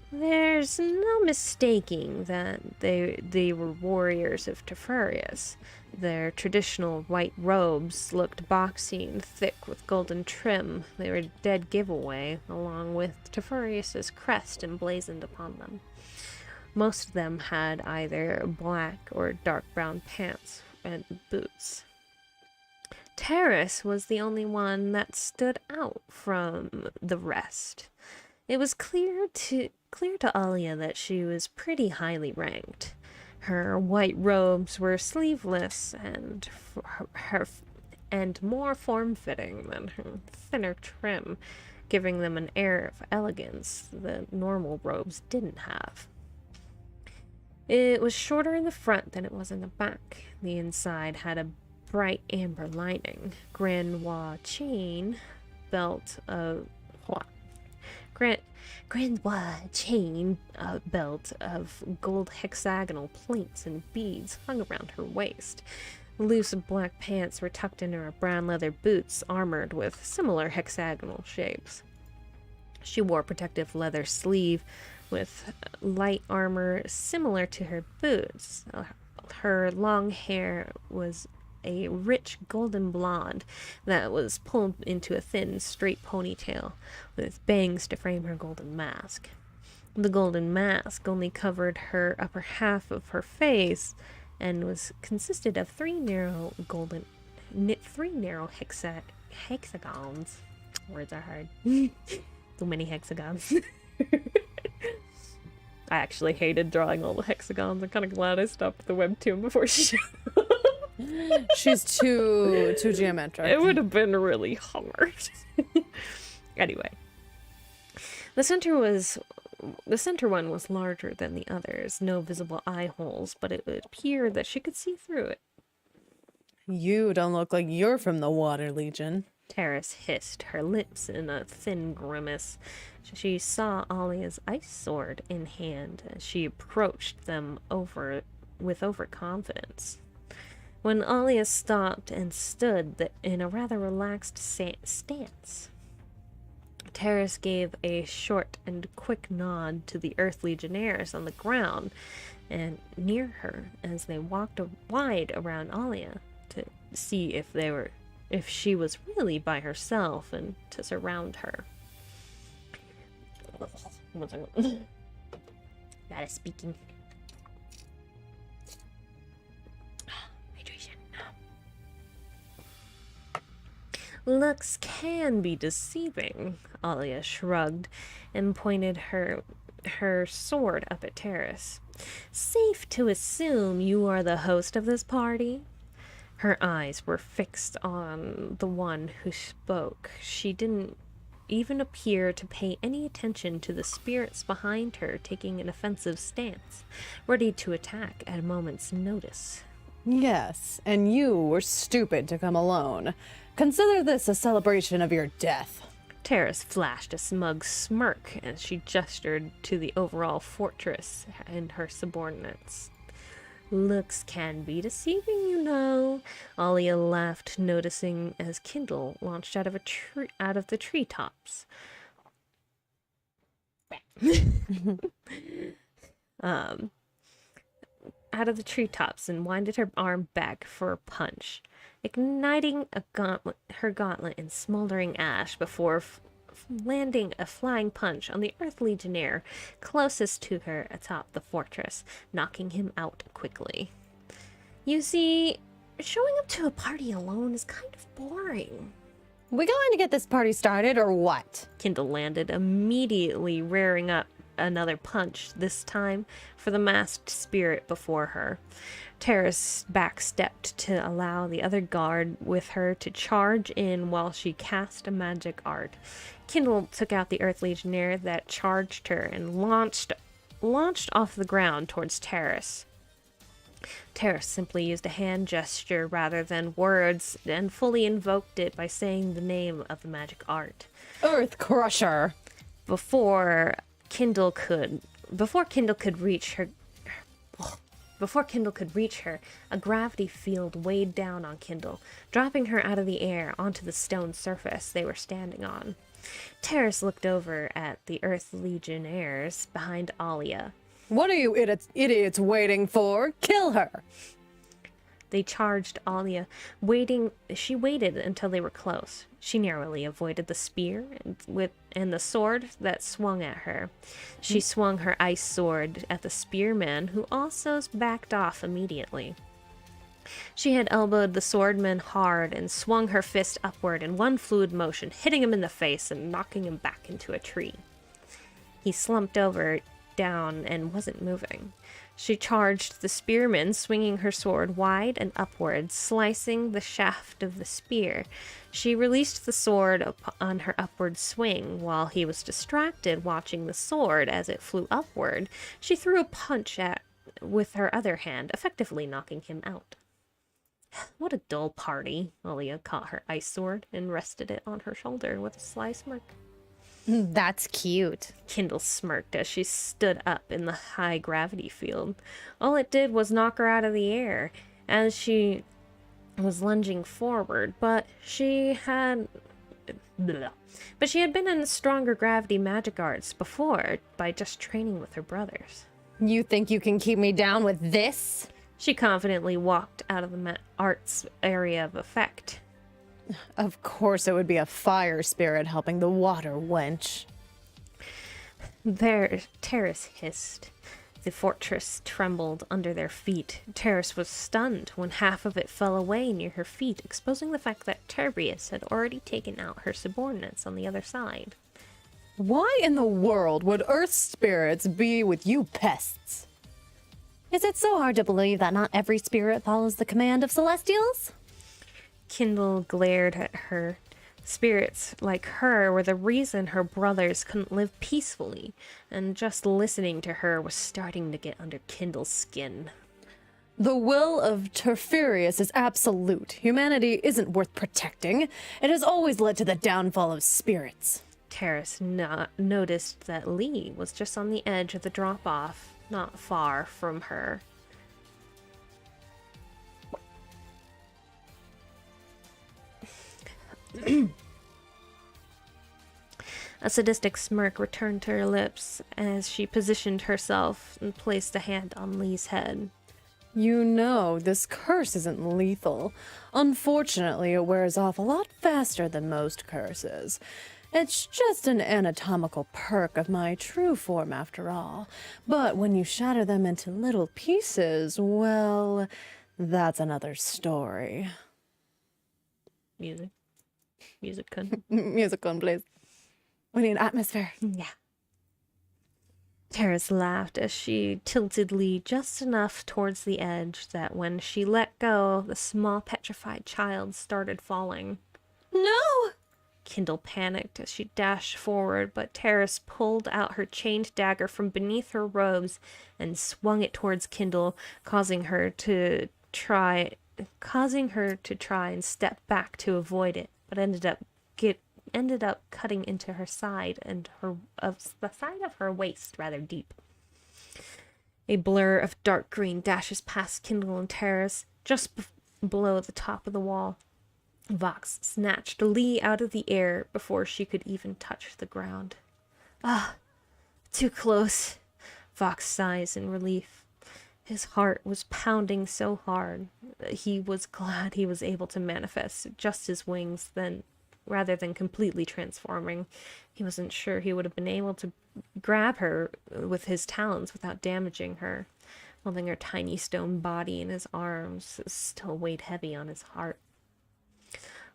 There's no mistaking that they were warriors of Turfurius. Their traditional white robes looked boxy and thick with golden trim. They were dead giveaway, along with Turfurius' crest emblazoned upon them. Most of them had either black or dark brown pants and boots. Terrace was the only one that stood out from the rest. It was clear to Alia that she was pretty highly ranked. Her white robes were sleeveless and more form-fitting than her thinner trim, giving them an air of elegance the normal robes didn't have. It was shorter in the front than it was in the back. The inside had a bright amber lining, Grandwa chain belt of belt of gold hexagonal plates and beads hung around her waist. Loose black pants were tucked into her brown leather boots, armored with similar hexagonal shapes. She wore protective leather sleeve with light armor similar to her boots. Her long hair was a rich golden blonde that was pulled into a thin, straight ponytail, with bangs to frame her golden mask. The golden mask only covered her upper half of her face and consisted of three narrow hexagons. Words are hard. So many hexagons. I actually hated drawing all the hexagons. I'm kind of glad I stopped the webtoon before she She's too geometric. It would have been really hard. Anyway, the center one was larger than the others. No visible eye holes, but it would appear that she could see through it. You don't look like you're from the Water Legion. Terrace hissed, her lips in a thin grimace. She saw Alia's ice sword in hand as she approached them with overconfidence. When Alia stopped and stood in a rather relaxed stance, Terrace gave a short and quick nod to the Earth Legionnaires on the ground and near her as they walked wide around Alia to see if she was really by herself and to surround her. One second. That is speaking. Hydration. Looks can be deceiving, Alia shrugged and pointed her sword up at Terrace. Safe to assume you are the host of this party? Her eyes were fixed on the one who spoke. She didn't even appear to pay any attention to the spirits behind her taking an offensive stance, ready to attack at a moment's notice. Yes, and you were stupid to come alone. Consider this a celebration of your death. Terrace flashed a smug smirk as she gestured to the overall fortress and her subordinates. Looks can be deceiving, you know. Alia laughed, noticing as Kindle launched out of the treetops. Out of the treetops and winded her arm back for a punch, igniting her gauntlet in smoldering ash before landing a flying punch on the Earth Legionnaire closest to her atop the fortress, knocking him out quickly. You see, showing up to a party alone is kind of boring. We going to get this party started or what? Kindle landed, immediately rearing up another punch, this time for the masked spirit before her. Terrace backstepped to allow the other guard with her to charge in while she cast a magic art. Kindle took out the Earth Legionnaire that charged her and launched off the ground towards Terrace. Terrace simply used a hand gesture rather than words and fully invoked it by saying the name of the magic art. Earth Crusher! Before Kindle could reach her, a gravity field weighed down on Kindle, dropping her out of the air onto the stone surface they were standing on. Terrace looked over at the Earth Legionnaires behind Alia. What are you idiots waiting for? Kill her! They charged Alia. She waited until they were close. She narrowly avoided the spear and the sword that swung at her. She swung her ice sword at the spearman, who also backed off immediately. She had elbowed the swordman hard and swung her fist upward in one fluid motion, hitting him in the face and knocking him back into a tree. He slumped over, down, and wasn't moving. She charged the spearman, swinging her sword wide and upward, slicing the shaft of the spear. She released the sword on her upward swing. While he was distracted watching the sword as it flew upward, she threw a punch with her other hand, effectively knocking him out. What a dull party. Alia caught her ice sword and rested it on her shoulder with a sly smirk. That's cute. Kindle smirked as she stood up in the high gravity field. All it did was knock her out of the air as she was lunging forward, but she had been in stronger gravity magic arts before by just training with her brothers. You think you can keep me down with this? She confidently walked out of the arts area of effect. Of course it would be a fire spirit helping the water wench. There, Terrace hissed. The fortress trembled under their feet. Terrace was stunned when half of it fell away near her feet, exposing the fact that Terbius had already taken out her subordinates on the other side. Why in the world would earth spirits be with you pests? Is it so hard to believe that not every spirit follows the command of celestials? Kindle glared at her. Spirits like her were the reason her brothers couldn't live peacefully, and just listening to her was starting to get under Kindle's skin. The will of Terferius is absolute. Humanity isn't worth protecting. It has always led to the downfall of spirits. Terrace noticed that Lee was just on the edge of the drop-off, not far from her. A sadistic smirk returned to her lips as she positioned herself and placed a hand on Lee's head. You know, this curse isn't lethal. Unfortunately, it wears off a lot faster than most curses. It's just an anatomical perk of my true form after all. But when you shatter them into little pieces, well, that's another story. Music. Music could. Music on, please. We need atmosphere. Yeah. Terrace laughed as she tilted Lee just enough towards the edge that when she let go, the small petrified child started falling. No! Kindle panicked as she dashed forward, but Terrace pulled out her chained dagger from beneath her robes and swung it towards Kindle, causing her to try and step back to avoid it, but ended up cutting into her side and the side of her waist rather deep. A blur of dark green dashes past Kindle and Terrace just below the top of the wall. Vox snatched Lee out of the air before she could even touch the ground. Ah, too close. Vox sighs in relief. His heart was pounding so hard that he was glad he was able to manifest just his wings rather than completely transforming. He wasn't sure he would have been able to grab her with his talons without damaging her, holding her tiny stone body in his arms still weighed heavy on his heart.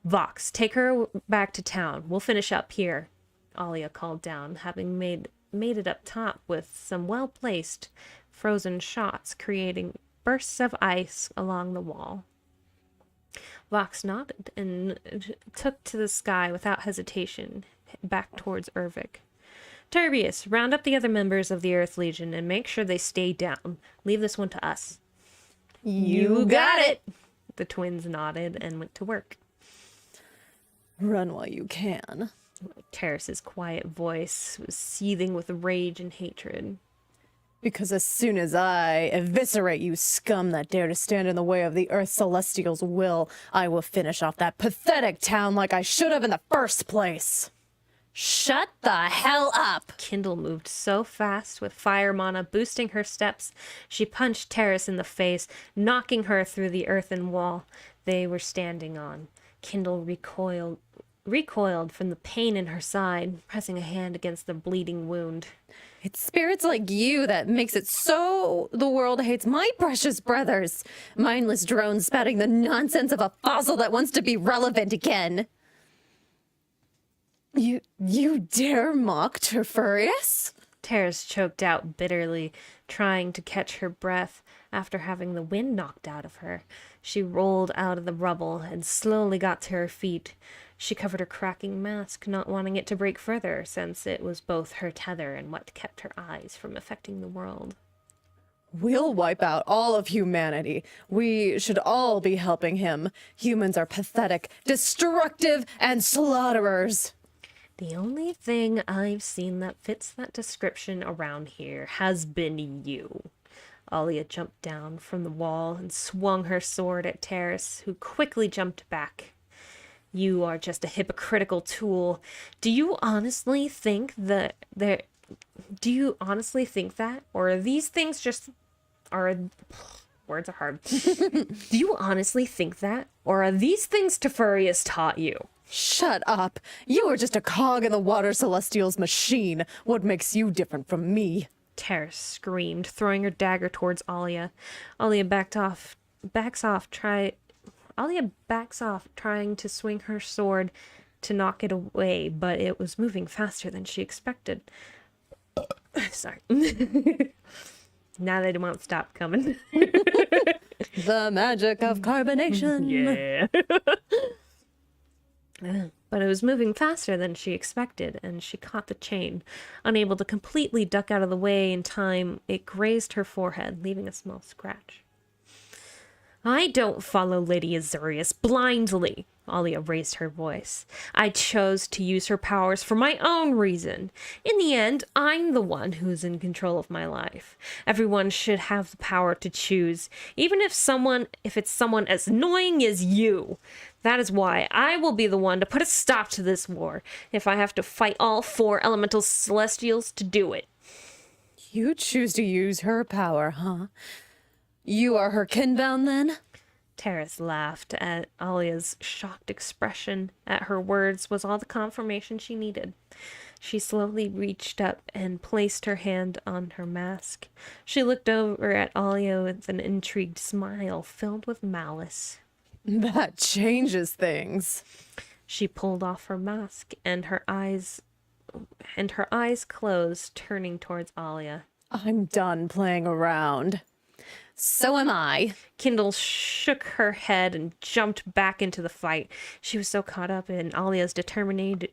Vox, take her back to town. We'll finish up here, Alia called down, having made it up top with some well-placed frozen shots, creating bursts of ice along the wall. Vox nodded and took to the sky without hesitation, back towards Ervik. Terbius, round up the other members of the Earth Legion and make sure they stay down. Leave this one to us. You got it! The twins nodded and went to work. Run while you can. Terrace's quiet voice was seething with rage and hatred. Because as soon as I eviscerate you scum that dare to stand in the way of the Earth Celestial's will, I will finish off that pathetic town like I should have in the first place. Shut the hell up! Kindle moved so fast, with fire mana boosting her steps, she punched Terrace in the face, knocking her through the earthen wall they were standing on. Kindle recoiled recoiled from the pain in her side, pressing a hand against the bleeding wound. It's spirits like you that makes it so the world hates my precious brothers. Mindless drones spouting the nonsense of a fossil that wants to be relevant again. You dare mock Terfurius? Terrace choked out bitterly, trying to catch her breath after having the wind knocked out of her. She rolled out of the rubble and slowly got to her feet. She covered her cracking mask, not wanting it to break further, since it was both her tether and what kept her eyes from affecting the world. We'll wipe out all of humanity. We should all be helping him. Humans are pathetic, destructive, and slaughterers. The only thing I've seen that fits that description around here has been you. Alia jumped down from the wall and swung her sword at Terrace, who quickly jumped back. You are just a hypocritical tool. Do you honestly think that? Or are these things just... Words are hard. Do you honestly think that? Or are these things Tefurius taught you? Shut up. You are just a cog in the Water Celestial's machine. What makes you different from me? Terrace screamed, throwing her dagger towards Alia. Alia backs off, trying to swing her sword to knock it away, but it was moving faster than she expected. Sorry. Now they won't stop coming. The magic of carbonation. Yeah. But it was moving faster than she expected, and she caught the chain. Unable to completely duck out of the way in time, it grazed her forehead, leaving a small scratch. I don't follow Lady Azurius blindly, Alia raised her voice. I chose to use her powers for my own reason. In the end, I'm the one who's in control of my life. Everyone should have the power to choose, even if it's someone as annoying as you. That is why I will be the one to put a stop to this war, if I have to fight all 4 elemental celestials to do it. You choose to use her power, huh? You are her kinbound, then? Terrace laughed at Alia's shocked expression. At her words was all the confirmation she needed. She slowly reached up and placed her hand on her mask. She looked over at Alia with an intrigued smile filled with malice. That changes things. She pulled off her mask, and her eyes closed, turning towards Alia. I'm done playing around. So am I. Kindle shook her head and jumped back into the fight. She was so caught up in Alia's determined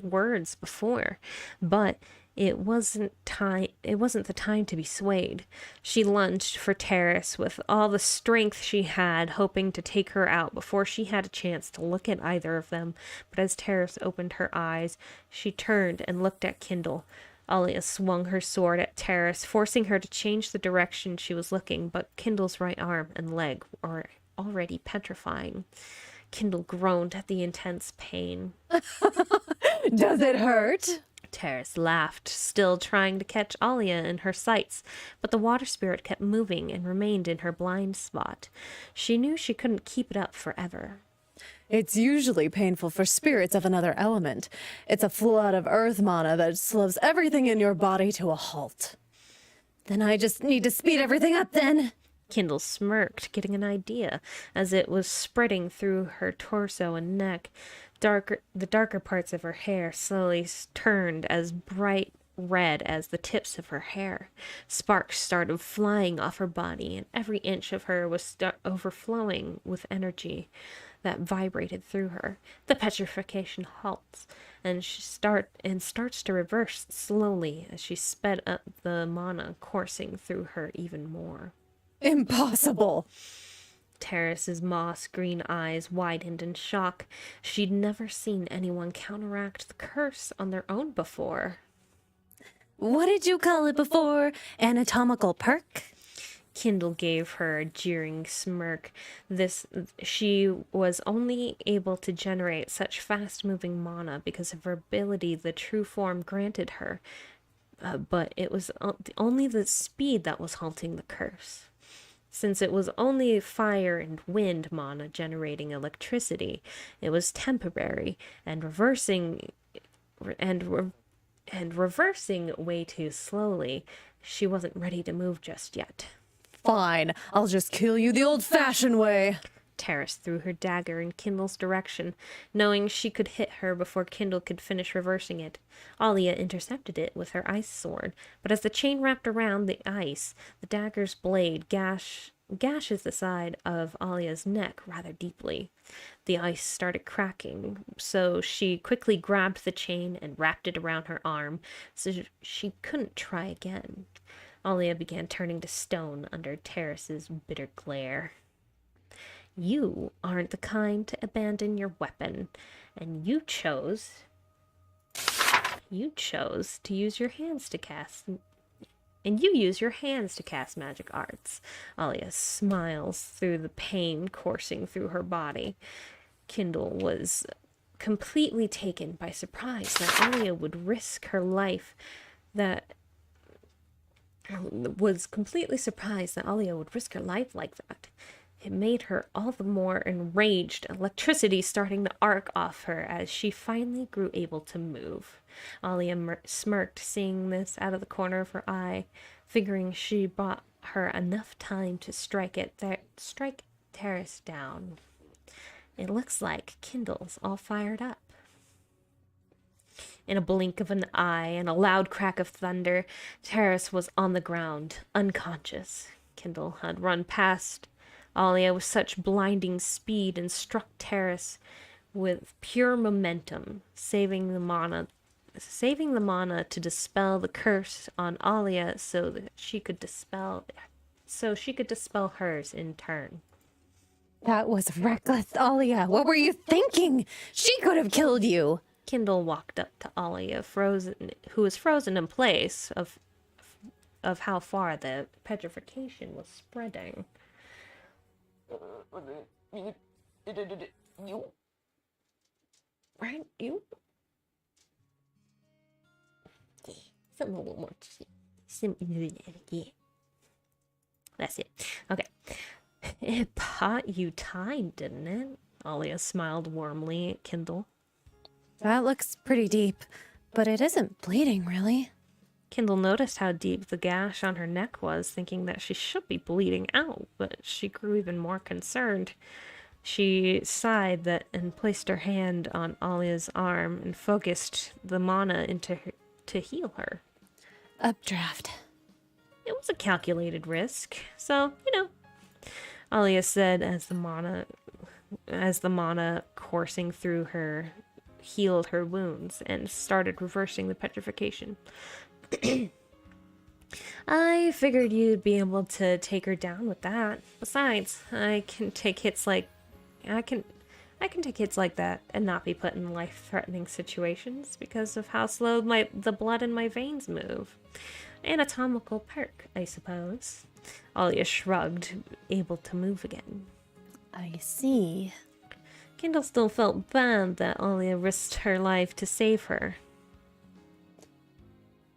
words before, but it wasn't the time to be swayed. She lunged for Terrace with all the strength she had, hoping to take her out before she had a chance to look at either of them. But as Terrace opened her eyes, she turned and looked at Kindle. Alia swung her sword at Terrace, forcing her to change the direction she was looking, but Kindle's right arm and leg were already petrifying. Kindle groaned at the intense pain. Does it hurt? Terrace laughed, still trying to catch Alia in her sights, but the water spirit kept moving and remained in her blind spot. She knew she couldn't keep it up forever. It's usually painful for spirits of another element. It's a flood of earth mana that slows everything in your body to a halt. Then I just need to speed everything up then. Kindle smirked, getting an idea, as it was spreading through her torso and neck. The darker parts of her hair slowly turned as bright red as the tips of her hair. Sparks started flying off her body, and every inch of her was overflowing with energy that vibrated through her. The petrification halts, and starts to reverse slowly as she sped up, the mana coursing through her even more. Impossible! Terrace's moss green eyes widened in shock. She'd never seen anyone counteract the curse on their own before. What did you call it before? Anatomical perk? Kindle gave her a jeering smirk. She was only able to generate such fast-moving mana because of her ability the true form granted her, but it was only the speed that was halting the curse. Since it was only fire and wind mana generating electricity, it was temporary and reversing way too slowly. She wasn't ready to move just yet. Fine, I'll just kill you the old-fashioned way. Terrace threw her dagger in Kindle's direction, knowing she could hit her before Kindle could finish reversing it. Alia intercepted it with her ice sword, but as the chain wrapped around the ice, the dagger's blade gashes the side of Alia's neck rather deeply. The ice started cracking, so she quickly grabbed the chain and wrapped it around her arm so she couldn't try again. Alia began turning to stone under Terrace's bitter glare. You aren't the kind to abandon your weapon, and you chose to use your hands to cast, and you use your hands to cast magic arts. Alia smiles through the pain coursing through her body. Kindle was completely taken by surprise that Alia would risk her life like that. It made her all the more enraged, electricity starting to arc off her as she finally grew able to move. Alia smirked, seeing this out of the corner of her eye, figuring she bought her enough time to strike Terrace down. It looks like Kindle's all fired up. In a blink of an eye and a loud crack of thunder, Terrace was on the ground, unconscious. Kindle had run past Alia with such blinding speed and struck Terrace with pure momentum, saving the mana to dispel the curse on Alia so she could dispel hers in turn. That was reckless, Alia. What were you thinking? She could have killed you. Kindle walked up to Alia, who was frozen in place of how far the petrification was spreading. You, right? You. Something a little more. Yeah. That's it. Okay. It bought you time, didn't it? Alia smiled warmly at Kindle. That looks pretty deep, but it isn't bleeding, really. Kindle noticed how deep the gash on her neck was, thinking that she should be bleeding out, but she grew even more concerned. She sighed and placed her hand on Alia's arm and focused the mana to heal her. Updraft. It was a calculated risk, so, Alia said as the mana coursing through her healed her wounds and started reversing the petrification. I figured you'd be able to take her down with that. Besides, I can take hits like that and not be put in life-threatening situations because of how slow the blood in my veins move. Anatomical perk, I suppose. Alia shrugged, able to move again. I see. Kindle still felt bad that Alia risked her life to save her.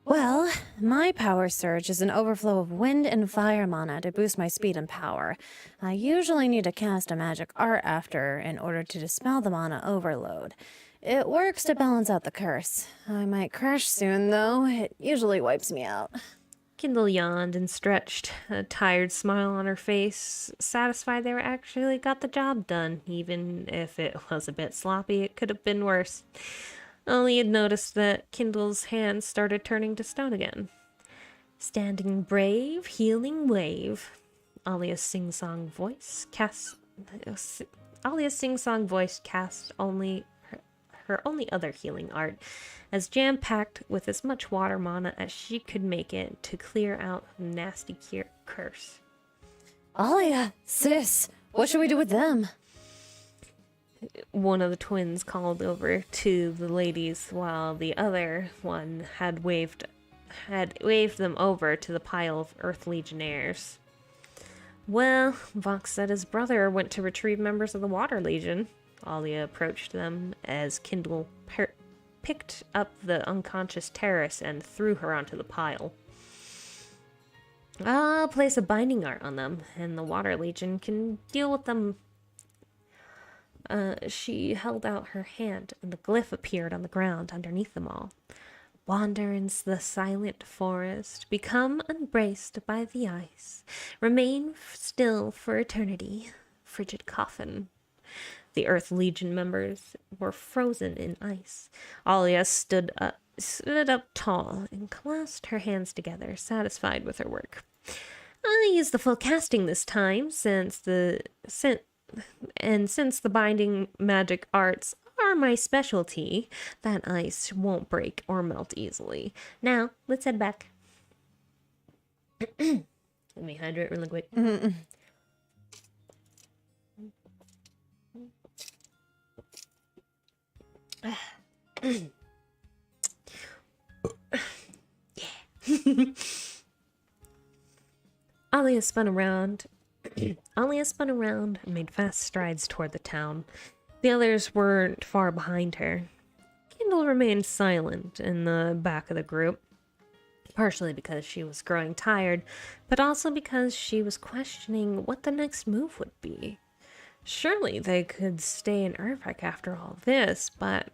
Well, my power surge is an overflow of wind and fire mana to boost my speed and power. I usually need to cast a magic art after in order to dispel the mana overload. It works to balance out the curse. I might crash soon, though. It usually wipes me out. Kindle yawned and stretched, a tired smile on her face, satisfied they actually got the job done. Even if it was a bit sloppy, it could have been worse. Only had noticed that Kindle's hands started turning to stone again. Standing brave, healing wave. Alia's sing-song voice cast only her only other healing art, as jam-packed with as much water mana as she could make it to clear out the nasty curse. Alia, sis, what should we do with them? One of the twins called over to the ladies while the other one had waved them over to the pile of Earth Legionnaires. Well, Vox said his brother went to retrieve members of the Water Legion. Alia approached them as Kindle picked up the unconscious Terrace and threw her onto the pile. I'll place a binding art on them, and the Water Legion can deal with them. She held out her hand, and the glyph appeared on the ground underneath them all. Wander in the silent forest, become embraced by the ice, remain still for eternity. Frigid coffin. The Earth Legion members were frozen in ice. Alia stood up tall and clasped her hands together, satisfied with her work. I used the full casting this time, since the binding magic arts are my specialty, that ice won't break or melt easily. Now, let's head back. Let me hydrate really quick. Alia spun around and made fast strides toward the town. The others weren't far behind her. Kindle remained silent in the back of the group, partially because she was growing tired, but also because she was questioning what the next move would be. Surely they could stay in Urvik after all this, but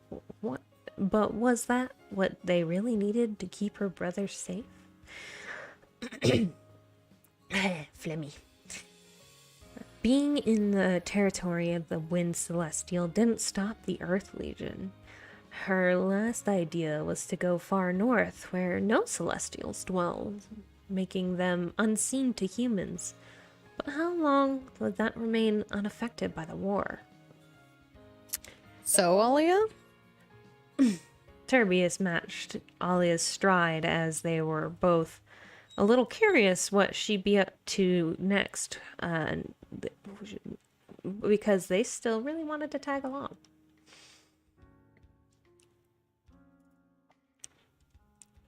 was that what they really needed to keep her brothers safe? Flemmy. Being in the territory of the Wind Celestial didn't stop the Earth Legion. Her last idea was to go far north where no Celestials dwelled, making them unseen to humans. But how long would that remain unaffected by the war? So, Alia? Turbius matched Alia's stride as they were both a little curious what she'd be up to next, because they still really wanted to tag along.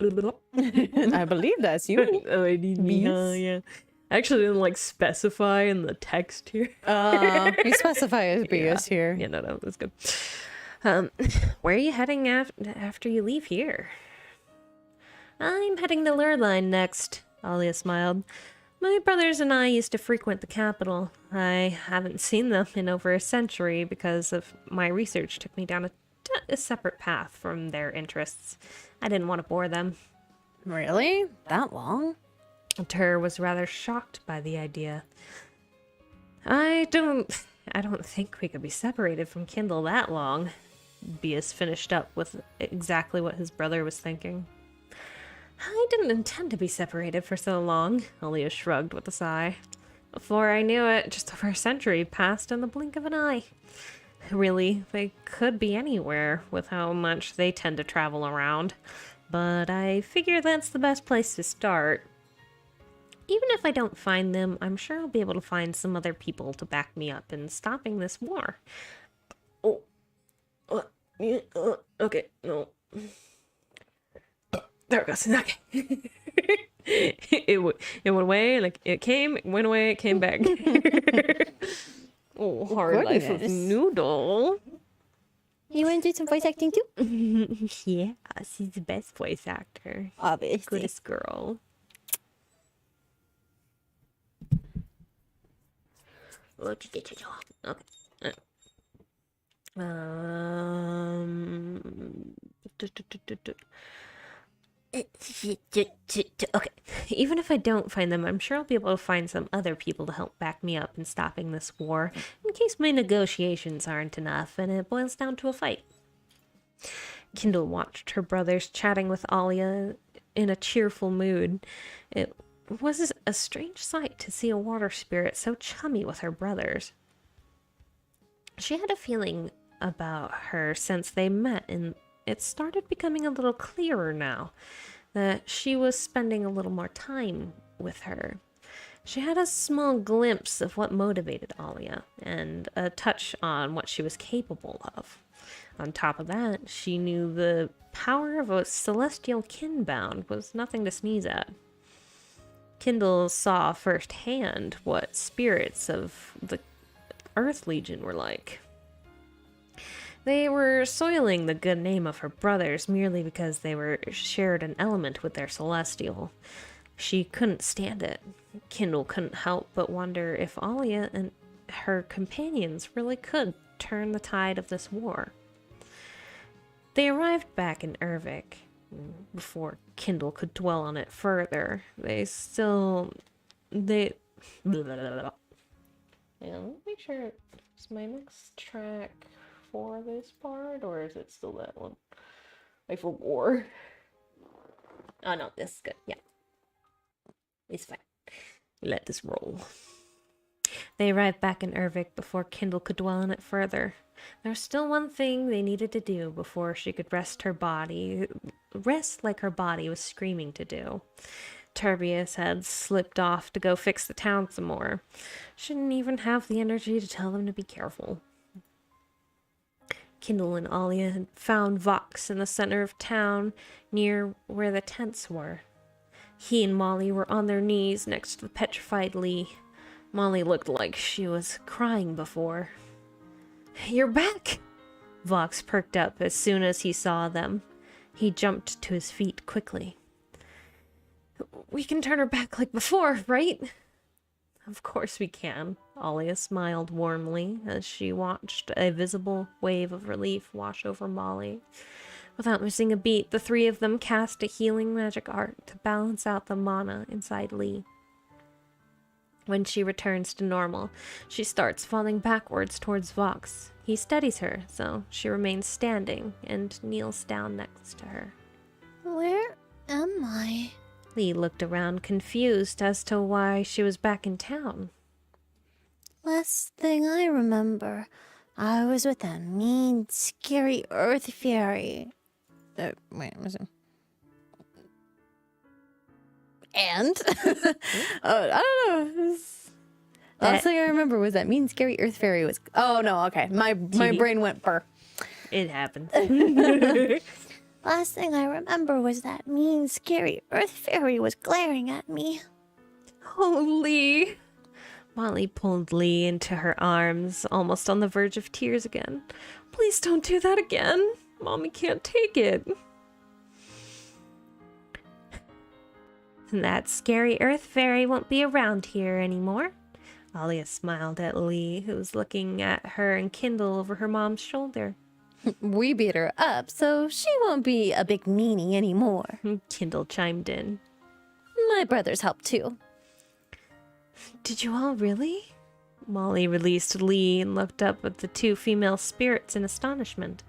I believe that's you. Oh, I need me, yeah. I actually didn't specify in the text here. You specify as BS here. Yeah, no, that's good. Where are you heading after you leave here? I'm heading to Lurline next, Alia smiled. My brothers and I used to frequent the capital. I haven't seen them in over a century because of my research took me down a separate path from their interests. I didn't want to bore them. Really? That long? Tur was rather shocked by the idea. I don't think we could be separated from Kindle that long. Bias finished up with exactly what his brother was thinking. I didn't intend to be separated for so long, Alia shrugged with a sigh. Before I knew it, just over a century passed in the blink of an eye. Really, they could be anywhere with how much they tend to travel around, but I figure that's the best place to start. Even if I don't find them, I'm sure I'll be able to find some other people to back me up in stopping this war. Okay, no. There it goes. Okay. it went away, it came, it went away, it came back. Hard life of Noodle. You want to do some voice acting too? Yeah, she's the best voice actor. Obviously. Goodest girl. Okay. Okay. Even if I don't find them, I'm sure I'll be able to find some other people to help back me up in stopping this war, in case my negotiations aren't enough and it boils down to a fight. Kindle watched her brothers chatting with Alia in a cheerful mood. It was a strange sight to see a water spirit so chummy with her brothers. She had a feeling about her since they met, and it started becoming a little clearer now that she was spending a little more time with her. She had a small glimpse of what motivated Alia, and a touch on what she was capable of. On top of that, she knew the power of a celestial kinbound was nothing to sneeze at. Kindle saw firsthand what spirits of the Earth Legion were like. They were soiling the good name of her brothers merely because they shared an element with their celestial. She couldn't stand it. Kindle couldn't help but wonder if Alia and her companions really could turn the tide of this war. They arrived back in Ervik. Before Kindle could dwell on it further, Yeah, let me make sure it's my next track for this part, or is it still that one? Like for war? Oh no, this is good. Yeah. It's fine. Let this roll. They arrived back in Ervik before Kindle could dwell on it further. There was still one thing they needed to do before she could rest like her body was screaming to do. Turbius had slipped off to go fix the town some more. She didn't even have the energy to tell them to be careful. Kindle and Alia had found Vox in the center of town, near where the tents were. He and Molly were on their knees next to the petrified Lee. Molly looked like she was crying before. "You're back!" Vox perked up as soon as he saw them. He jumped to his feet quickly. "We can turn her back like before, right?" "Of course we can," Alia smiled warmly as she watched a visible wave of relief wash over Molly. Without missing a beat, the three of them cast a healing magic art to balance out the mana inside Lee. When she returns to normal, she starts falling backwards towards Vox. He steadies her, so she remains standing and kneels down next to her. Where am I? Lee looked around, confused as to why she was back in town. Last thing I remember, I was with that mean, scary earth fairy. Wait, listen. And? I don't know. Last thing I remember was that mean, scary earth fairy was... Oh, no, okay. My brain went burr. It happened. Last thing I remember was that mean, scary earth fairy was glaring at me. "Oh, Lee." Molly pulled Lee into her arms, almost on the verge of tears again. "Please don't do that again. Mommy can't take it." "That scary earth fairy won't be around here anymore." Alia smiled at Lee, who was looking at her and Kindle over her mom's shoulder. We beat her up, so she won't be a big meanie anymore. Kindle chimed in. My brothers helped too. "Did you all really?" Molly released Lee and looked up at the two female spirits in astonishment.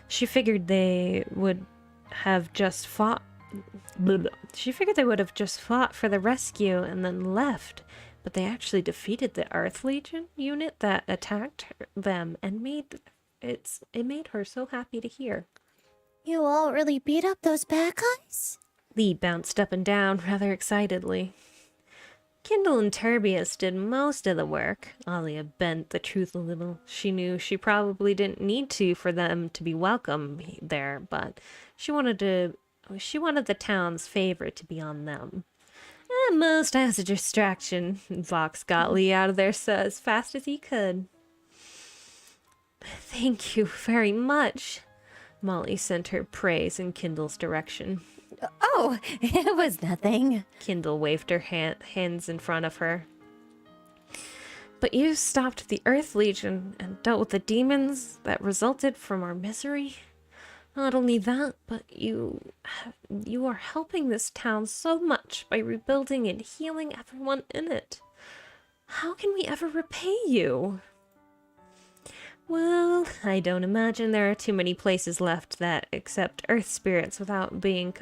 She figured they would have just fought. She figured they would have just fought for the rescue and then left, but they actually defeated the Earth Legion unit that attacked them, and it made her so happy to hear. You all really beat up those bad guys? Lee bounced up and down rather excitedly. Kindle and Turbius did most of the work. Alia bent the truth a little. She knew she probably didn't need to for them to be welcome there, but she wanted the town's favor to be on them. At most as a distraction. Vox got Lee out of there as fast as he could. "Thank you very much." Molly sent her praise in Kindle's direction. Oh, it was nothing. Kindle waved her hands in front of her. "But you stopped the Earth Legion and dealt with the demons that resulted from our misery. Not only that, but you are helping this town so much by rebuilding and healing everyone in it. How can we ever repay you?" "Well, I don't imagine there are too many places left that accept Earth spirits without being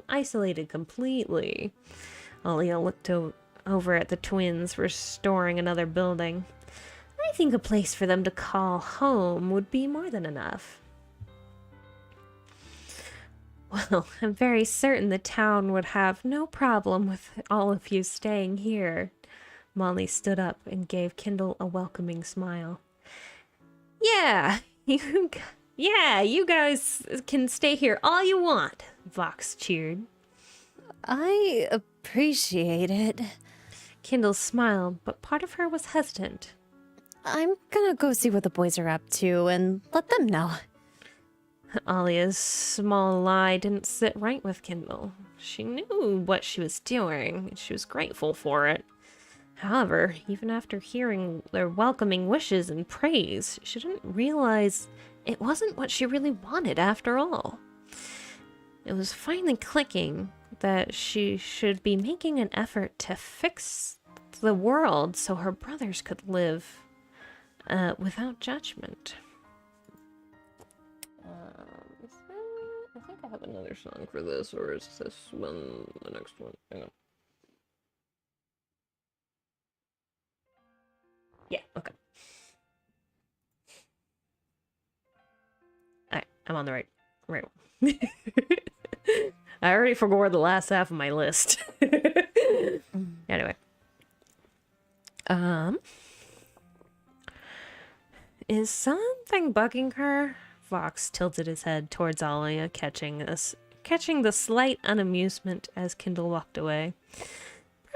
isolated completely." Alia looked over at the twins restoring another building. "I think a place for them to call home would be more than enough." "Well, I'm very certain the town would have no problem with all of you staying here." Molly stood up and gave Kindle a welcoming smile. Yeah, you guys can stay here all you want," Vox cheered. I appreciate it. Kindle smiled, but part of her was hesitant. I'm gonna go see what the boys are up to and let them know. Alia's small lie didn't sit right with Kindle. She knew what she was doing, and she was grateful for it. However, even after hearing their welcoming wishes and praise, she didn't realize it wasn't what she really wanted after all. It was finally clicking that she should be making an effort to fix the world so her brothers could live without judgment. I think I have another song for this, or is this one the next one? Hang on. Yeah, okay. Alright, I'm on the right one. I already forgot the last half of my list. Anyway. Is something bugging her? Vox tilted his head towards Alia, catching the slight unamusement as Kindle walked away.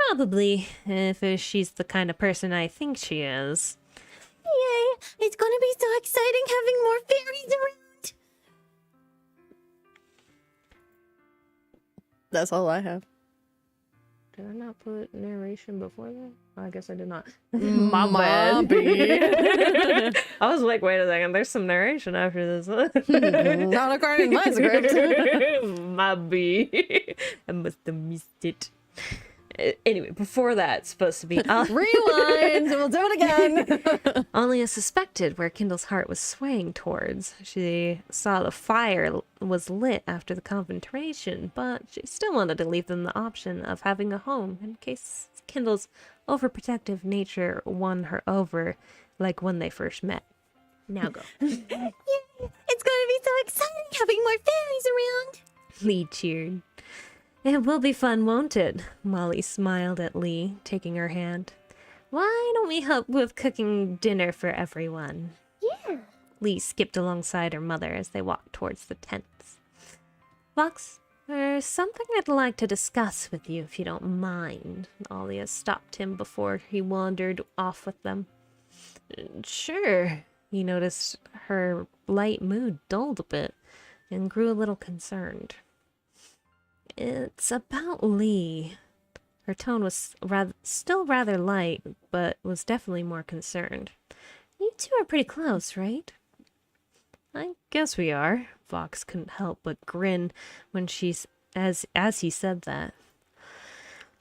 Probably, if she's the kind of person I think she is. Yay! It's gonna be so exciting having more fairies around! That's all I have. Did I not put narration before that? Oh, I guess I did not. My bad. I was like, wait a second, there's some narration after this. Not according to my script. My B. I must have missed it. Anyway, before that, it's supposed to be... Rewind! We'll do it again! Alia suspected where Kindle's heart was swaying towards. She saw the fire was lit after the confrontation, but she still wanted to leave them the option of having a home in case Kindle's overprotective nature won her over, like when they first met. Now go. Yay! It's gonna be so exciting having more fairies around! Lee cheered. It will be fun, won't it? Molly smiled at Lee, taking her hand. Why don't we help with cooking dinner for everyone? Yeah. Lee skipped alongside her mother as they walked towards the tents. Vox, there's something I'd like to discuss with you if you don't mind. Alia stopped him before he wandered off with them. Sure. He noticed her light mood dulled a bit and grew a little concerned. It's about Lee. Her tone was still rather light, but was definitely more concerned. You two are pretty close, right? I guess we are. Vox couldn't help but grin when as he said that.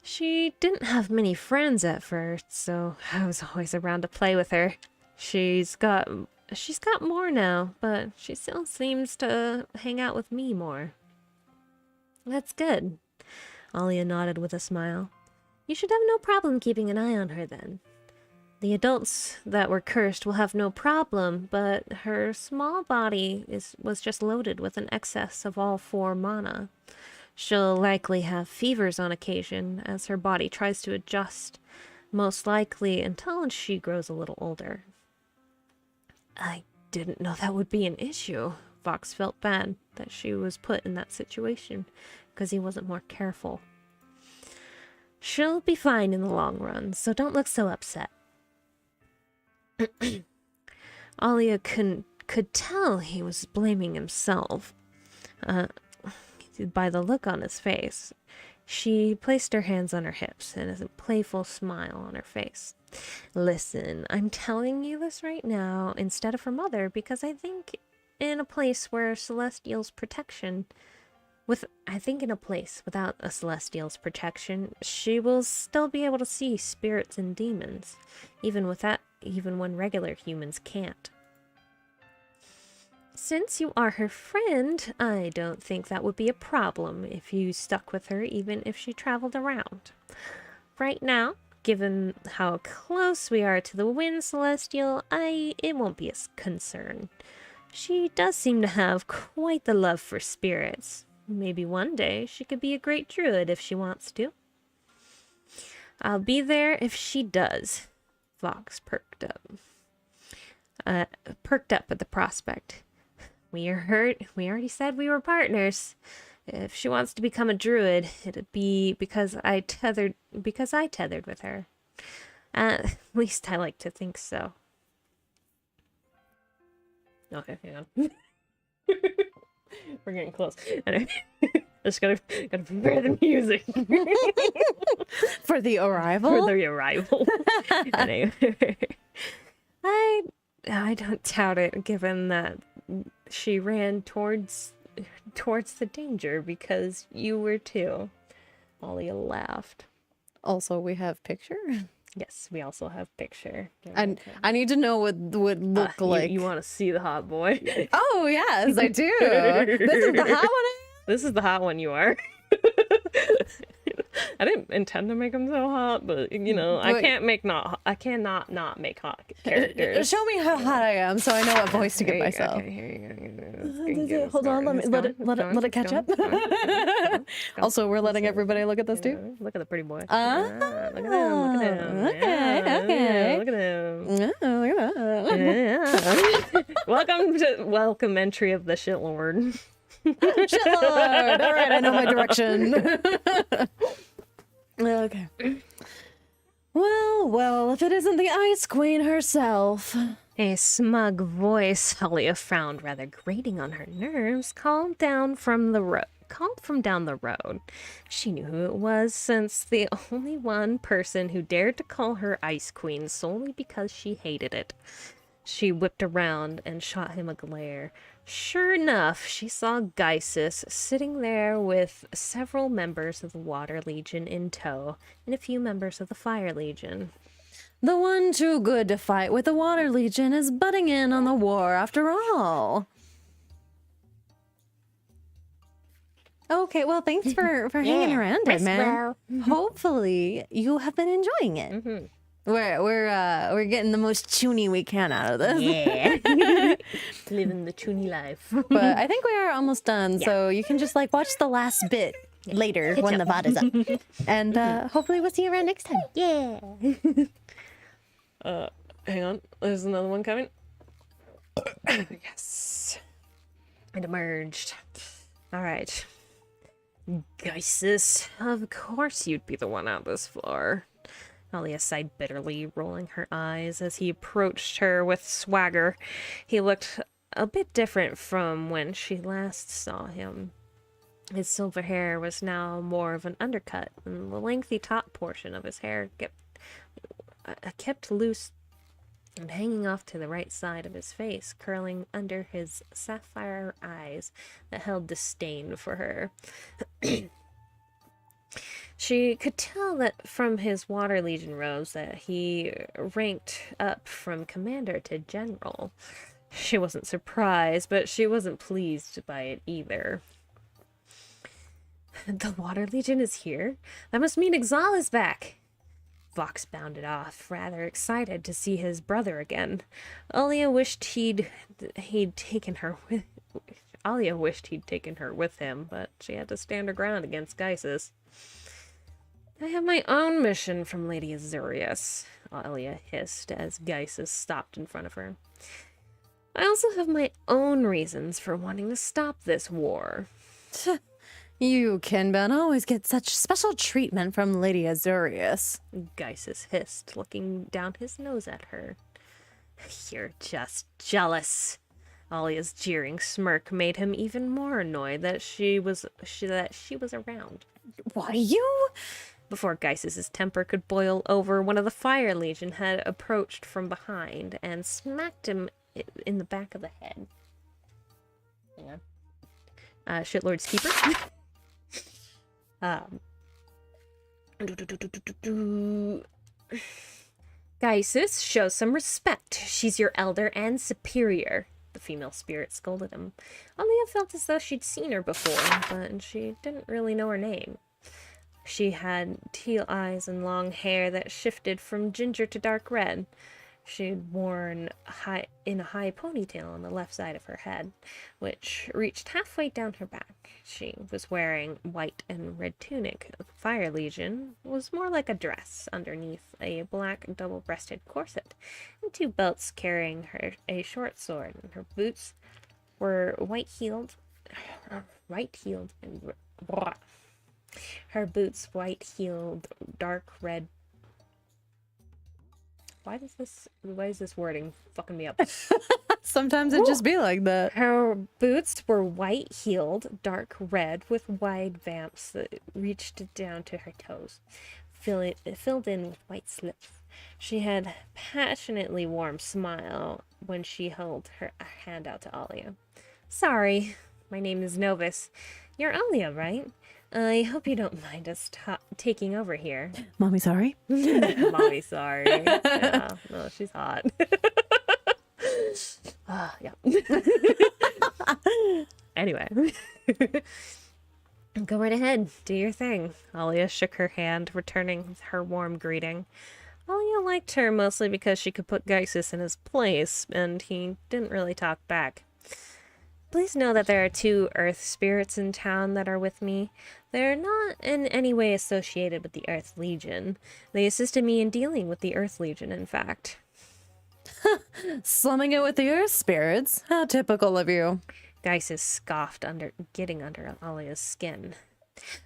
She didn't have many friends at first, so I was always around to play with her. She's got more now, but she still seems to hang out with me more. That's good. Alia nodded with a smile. You should have no problem keeping an eye on her then. The adults that were cursed will have no problem, but her small body was just loaded with an excess of all 4 mana. She'll likely have fevers on occasion as her body tries to adjust, most likely until she grows a little older. I didn't know that would be an issue. Vox felt bad that she was put in that situation because he wasn't more careful. She'll be fine in the long run, so don't look so upset. Alia could tell he was blaming himself by the look on his face. She placed her hands on her hips and a playful smile on her face. Listen, I'm telling you this right now instead of her mother because I think in a place without a Celestial's protection, she will still be able to see spirits and demons, even when regular humans can't. Since you are her friend, I don't think that would be a problem if you stuck with her even if she traveled around. Right now, given how close we are to the Wind Celestial, it won't be a concern. She does seem to have quite the love for spirits. Maybe one day she could be a great druid if she wants to. I'll be there if she does. Vox perked up at the prospect. We already said we were partners. If she wants to become a druid, it'd be because I tethered with her. At least I like to think so. Okay, hang on. We're getting close. And just gotta prepare the music For the arrival? for the arrival. Anyway, I don't doubt it, given that she ran towards the danger because you were too. Alia laughed. Also, we have picture. Yes, we also have picture. And I need to know what would look like. You want to see the hot boy? Oh, yes, I do. This is the hot one. This is the hot one you are. I didn't intend to make him so hot, but you know, I cannot not make hot characters. Show me how hot I am so I know what voice to give myself. Okay, here you go. Hold on, let it catch up. Also, we're letting everybody look at this too. Look at the pretty boy. Look Ah, at him. Look at him. okay. Look at him. Oh, look at that. Welcome entry of the shitlord. Shitlord! All right, I know my direction. Okay. Well, if it isn't the Ice Queen herself. A smug voice Alia found rather grating on her nerves called from down the road. She knew who it was, since the only one person who dared to call her Ice Queen solely because she hated it. She whipped around and shot him a glare. Sure enough, she saw Gysis sitting there with several members of the Water Legion in tow and a few members of the Fire Legion. The one too good to fight with the Water Legion is butting in on the war after all. Okay, well, thanks for hanging around it, man. Hopefully, you have been enjoying it. Mm-hmm. We're getting the most chuny we can out of this. Yeah. Living the chuny life. But I think we are almost done, so you can just like watch the last bit later when the VOD is up. And hopefully we'll see you around next time. Yeah. Hang on. There's another one coming. Yes. It emerged. All right. Gysis, of course you'd be the one out this far. Alia sighed bitterly, rolling her eyes as he approached her with swagger. He looked a bit different from when she last saw him. His silver hair was now more of an undercut, and the lengthy top portion of his hair kept loose and hanging off to the right side of his face, curling under his sapphire eyes that held disdain for her. She could tell that from his Water Legion robes that he ranked up from commander to general. She wasn't surprised, but she wasn't pleased by it either. The Water Legion is here? That must mean Exal is back! Vox bounded off, rather excited to see his brother again. Alia wished he'd taken her with him, but she had to stand her ground against Gysis. I have my own mission from Lady Azurius, Alia hissed as Gysis stopped in front of her. I also have my own reasons for wanting to stop this war. You, Kinban, always get such special treatment from Lady Azurius. Gysis hissed, looking down his nose at her. You're just jealous. Alia's jeering smirk made him even more annoyed that she was around. Why, you? Before Gysis's temper could boil over, one of the Fire Legion had approached from behind and smacked him in the back of the head. Hang on. Shitlord's keeper. Gysis, show some respect. She's your elder and superior. The female spirit scolded him. Alia felt as though she'd seen her before, but she didn't really know her name. She had teal eyes and long hair that shifted from ginger to dark red. She'd worn a high ponytail on the left side of her head, which reached halfway down her back. She was wearing white and red tunic. The Fire Legion was more like a dress underneath a black double-breasted corset, and two belts carrying a short sword. And her boots were white-heeled, dark red Why is this wording fucking me up? Sometimes it just be like that. Her boots were white-heeled, dark red, with wide vamps that reached down to her toes, filled in with white slips. She had a passionately warm smile when she held her hand out to Alia. Sorry, my name is Novus. You're Alia, right? I hope you don't mind us taking over here. Mommy, sorry. Mommy, sorry. Yeah, no, she's hot. Yeah. Anyway. Go right ahead. Do your thing. Alia shook her hand, returning her warm greeting. Alia liked her mostly because she could put Geisus in his place, and he didn't really talk back. Please know that there are 2 earth spirits in town that are with me. They're not in any way associated with the Earth Legion. They assisted me in dealing with the Earth Legion, in fact. Slumming it with the earth spirits? How typical of you. Geisus scoffed, getting under Alia's skin.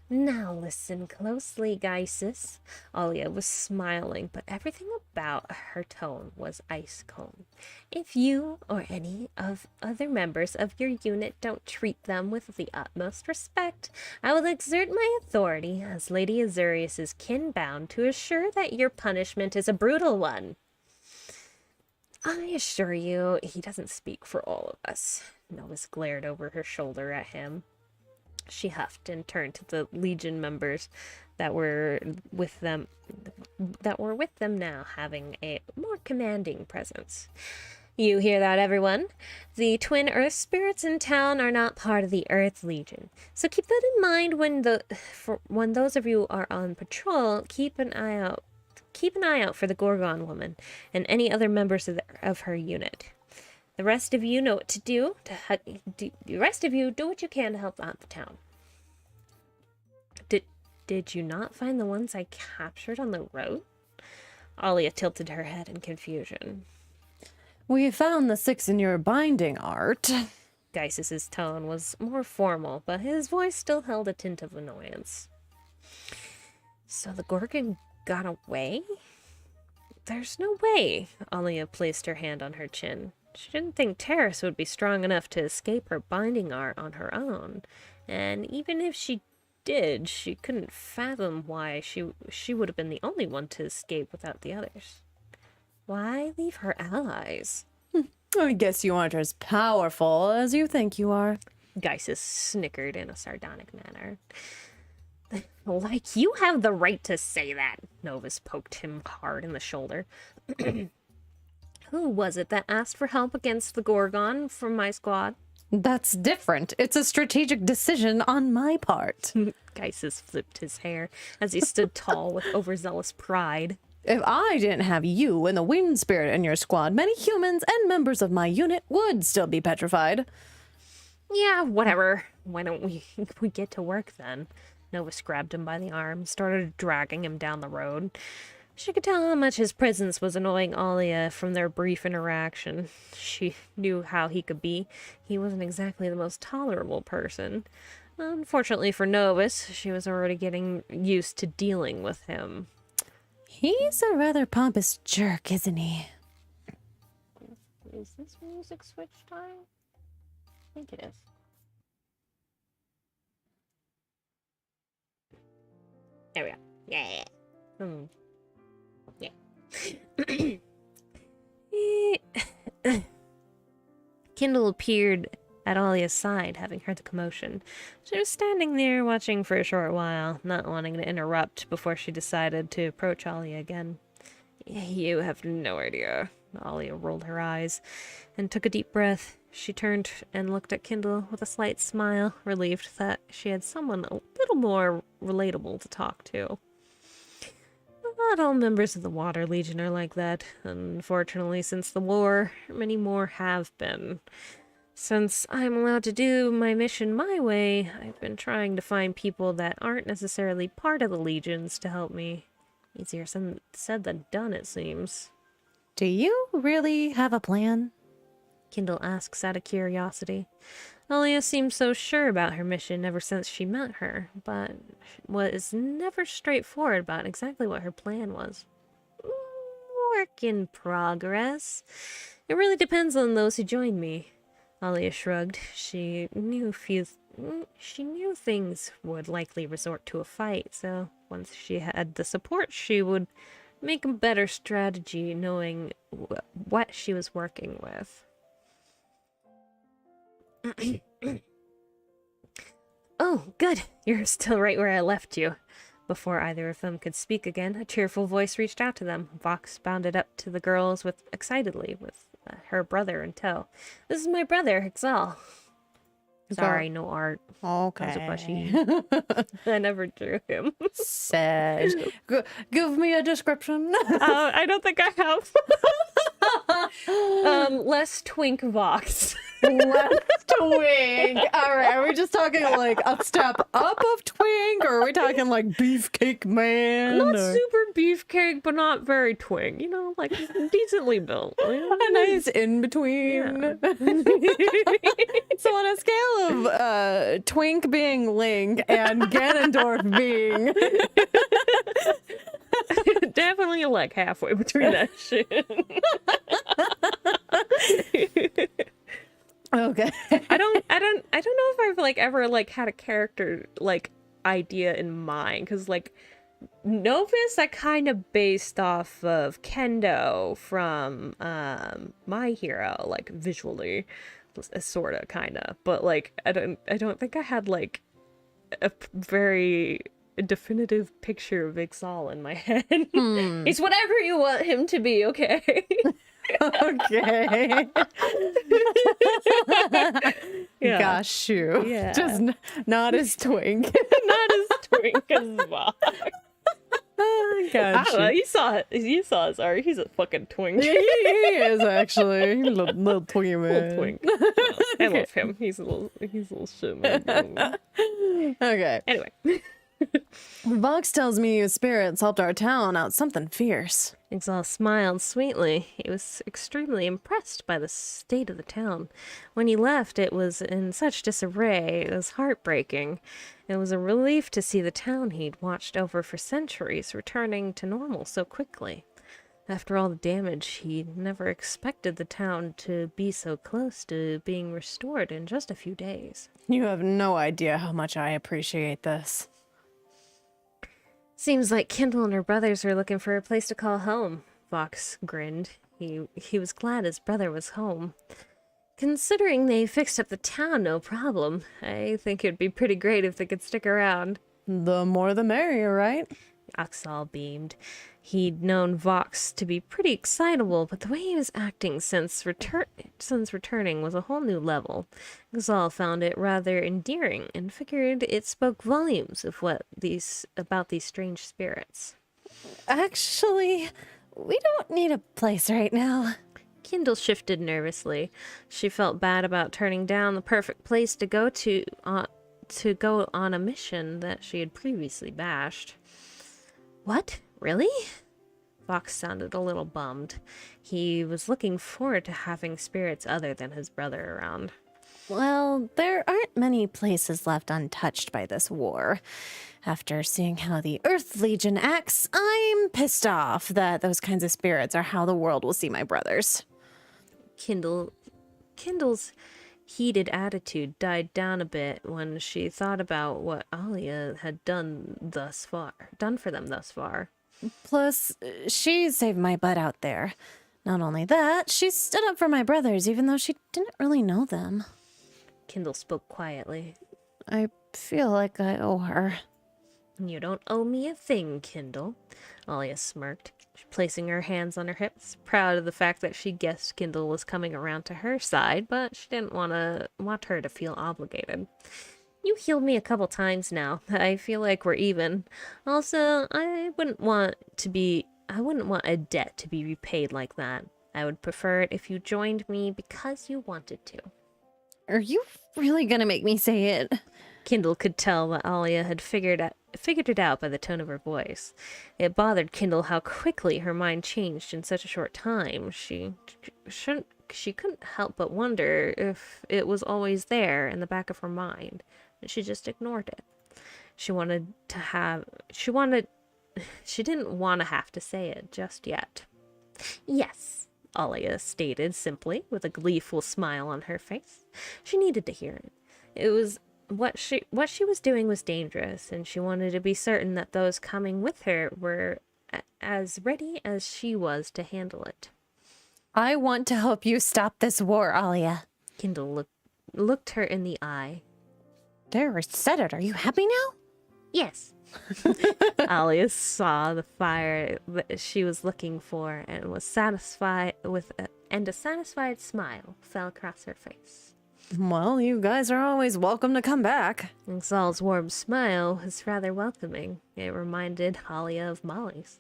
Now listen closely, Geisus. Alia was smiling, but everything about her tone was ice cold. If you or any of other members of your unit don't treat them with the utmost respect, I will exert my authority as Lady Azurius's kin-bound to assure that your punishment is a brutal one. I assure you, he doesn't speak for all of us. Novus glared over her shoulder at him. She huffed and turned to the Legion members that were with them now, having a more commanding presence. You hear that, everyone? The twin Earth spirits in town are not part of the Earth Legion. So keep that in mind when those of you are on patrol. Keep an eye out for the Gorgon woman and any other members of her unit. The rest of you know what to do. The rest of you do what you can to help out the town. Did you not find the ones I captured on the road? Alia tilted her head in confusion. We found the 6 in your binding art. Geisus's tone was more formal, but his voice still held a tint of annoyance. So the Gorgon got away? There's no way. Alia placed her hand on her chin. She didn't think Terrace would be strong enough to escape her binding art on her own. And even if she did, she couldn't fathom why she would have been the only one to escape without the others. Why leave her allies? I guess you aren't as powerful as you think you are. Geisus snickered in a sardonic manner. Like you have the right to say that. Novus poked him hard in the shoulder. Who was it that asked for help against the Gorgon from my squad? That's different. It's a strategic decision on my part. Geisus flipped his hair as he stood tall with overzealous pride. If I didn't have you and the wind spirit in your squad, many humans and members of my unit would still be petrified. Yeah, whatever. Why don't we get to work then? Novus grabbed him by the arm and started dragging him down the road. She could tell how much his presence was annoying Alia from their brief interaction. She knew how he could be. He wasn't exactly the most tolerable person. Unfortunately for Novus, she was already getting used to dealing with him. He's a rather pompous jerk, isn't he? Is this music switch time? I think it is. There we go. Yeah. Yeah. Kindle appeared at Alia's side, having heard the commotion. She was standing there watching for a short while, not wanting to interrupt before she decided to approach Alia again. You have no idea. Alia rolled her eyes and took a deep breath. She turned and looked at Kindle with a slight smile, relieved that she had someone a little more relatable to talk to. Not all members of the Water Legion are like that. Unfortunately, since the war, many more have been. Since I'm allowed to do my mission my way, I've been trying to find people that aren't necessarily part of the Legions to help me. Easier said than done, it seems. Do you really have a plan? Kindle asks out of curiosity. Alia seemed so sure about her mission ever since she met her, but was never straightforward about exactly what her plan was. work in progress. It really depends on those who join me. Alia shrugged. She knew things would likely resort to a fight, so once she had the support, she would make a better strategy knowing what she was working with. Oh, good. You're still right where I left you. Before either of them could speak again, a cheerful voice reached out to them. Vox bounded up to the girls excitedly with her brother in tow. This is my brother, Exal. Sorry, no art. Okay. That was a bushy. I never drew him. Sad. Give me a description. I don't think I have. Less twink Vox. Less twink. All right, are we just talking like a step up of twink, or are we talking like beefcake man? Not or... super beefcake, but not very twink. You know, like decently built. A nice in between. Yeah. So on a scale of twink being Link and Ganondorf being Definitely like halfway between that shit. okay. I don't know if I've like ever like had a character like idea in mind, because like Novus I kind of based off of Kendo from My Hero, like visually, sort of kind of, but like I don't think I had like a very definitive picture of Ixal in my head. It's whatever you want him to be, okay? Okay. Yeah. Gosh, you. Yeah. Just not as twink. Not as twink as Vox. I don't know, you saw his art. He's a fucking twink. Yeah, he is actually little twinky man. Little twink. I love him. He's a little shit man. Okay. Anyway. Vox tells me you spirits helped our town out something fierce. Exal smiled sweetly. He was extremely impressed by the state of the town. When he left, it was in such disarray. It was heartbreaking. It was a relief to see the town he'd watched over for centuries returning to normal so quickly. After all the damage, he never expected the town to be so close to being restored in just a few days. You have no idea how much I appreciate this. Seems like Kindle and her brothers are looking for a place to call home. Vox grinned. He was glad his brother was home. Considering they fixed up the town, no problem. I think it'd be pretty great if they could stick around. The more the merrier, right? Axel beamed. He'd known Vox to be pretty excitable, but the way he was acting since returning was a whole new level. Axel found it rather endearing and figured it spoke volumes of about these strange spirits. Actually, we don't need a place right now. Kindle shifted nervously. She felt bad about turning down the perfect place to go on a mission that she had previously bashed. What? Really? Vox sounded a little bummed. He was looking forward to having spirits other than his brother around. Well, there aren't many places left untouched by this war. After seeing how the Earth Legion acts, I'm pissed off that those kinds of spirits are how the world will see my brothers. Kindle's heated attitude died down a bit when she thought about what Alia had done for them thus far. Plus, she saved my butt out there. Not only that, she stood up for my brothers even though she didn't really know them. Kindle spoke quietly. I feel like I owe her. You don't owe me a thing, Kindle. Alia smirked, placing her hands on her hips, proud of the fact that she guessed Kindle was coming around to her side, but she didn't want her to feel obligated. You healed me a couple times now. I feel like we're even. Also, I wouldn't want a debt to be repaid like that. I would prefer it if you joined me because you wanted to. Are you really gonna make me say it? Kindle could tell that Alia had figured it out by the tone of her voice. It bothered Kindle how quickly her mind changed in such a short time. She couldn't help but wonder if it was always there in the back of her mind, and she just ignored it. She didn't want to have to say it just yet. Yes, Alia stated simply, with a gleeful smile on her face. She needed to hear it. It was what she was doing was dangerous, and she wanted to be certain that those coming with her were as ready as she was to handle it. I want to help you stop this war, Alia. Kindle looked her in the eye. There, I said it. Are you happy now? Yes. Alia saw the fire that she was looking for and was satisfied and a satisfied smile fell across her face. Well, you guys are always welcome to come back. And Saul's warm smile was rather welcoming. It reminded Alia of Molly's.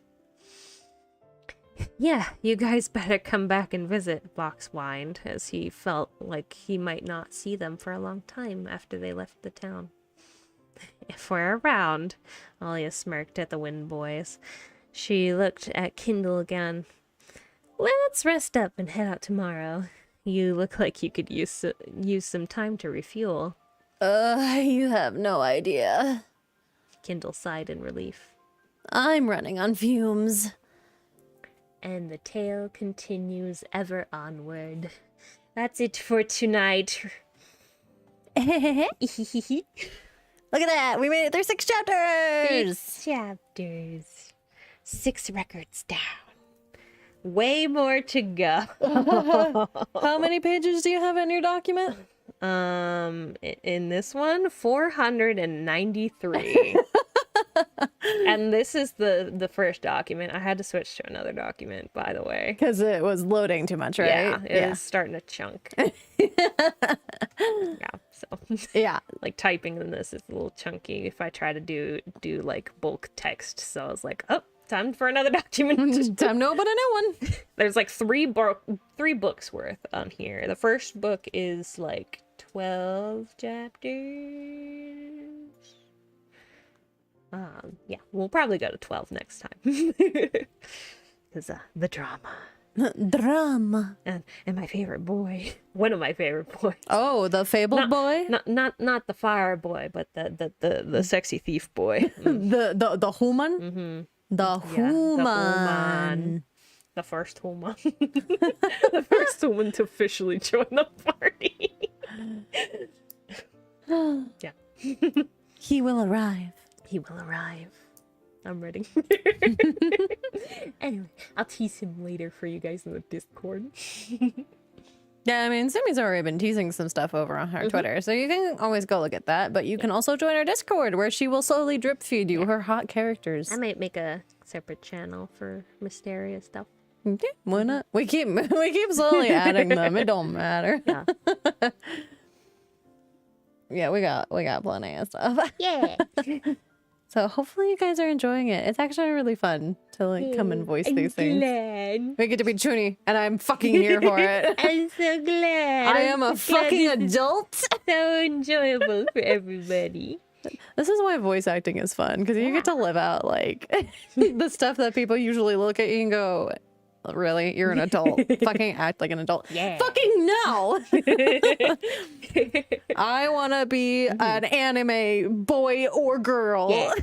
Yeah, you guys better come back and visit, Vox whined, as he felt like he might not see them for a long time after they left the town. If we're around, Alia smirked at the Wind Boys. She looked at Kindle again. Let's rest up and head out tomorrow. You look like you could use some time to refuel. You have no idea. Kindle sighed in relief. I'm running on fumes. And the tale continues ever onward. That's it for tonight. Look at that. We made it through 6 chapters. 6 chapters. 6 records down. Way more to go. How many pages do you have in your document? In this one, 493. And this is the first document. I had to switch to another document, by the way. Because it was loading too much, right? Yeah, it is starting to chunk. Yeah, so Yeah. like typing in this is a little chunky if I try to do like bulk text. So I was like, oh, time for another document. Time to open a new one. There's like three books worth on here. The first book is like 12 chapters. Yeah, we'll probably go to 12 next time. Because the drama. Drama. And my favorite boy. One of my favorite boys. Oh, the fabled boy? Not the fire boy, but the sexy thief boy. The human? Mm-hmm. The human. The first human. The first human to officially join the party. Yeah. He will arrive. He will arrive. I'm ready. Anyway, I'll tease him later for you guys in the Discord. Yeah, I mean, Sumi's already been teasing some stuff over on her Twitter, so you can always go look at that. But you can also join our Discord, where she will slowly drip feed you her hot characters. I might make a separate channel for Mysteria stuff. Okay, why not? We keep slowly adding them. It don't matter. Yeah. Yeah, we got plenty of stuff. Yeah. So hopefully you guys are enjoying it. It's actually really fun to like come and voice these things. Glad. We get to be Chuni, and I'm fucking here for it. I'm so glad. I am a fucking adult. So enjoyable for everybody. This is why voice acting is fun, because you get to live out like the stuff that people usually look at you and go, really? You're an adult. Fucking act like an adult. Yeah. Fucking no! I want to be an anime boy or girl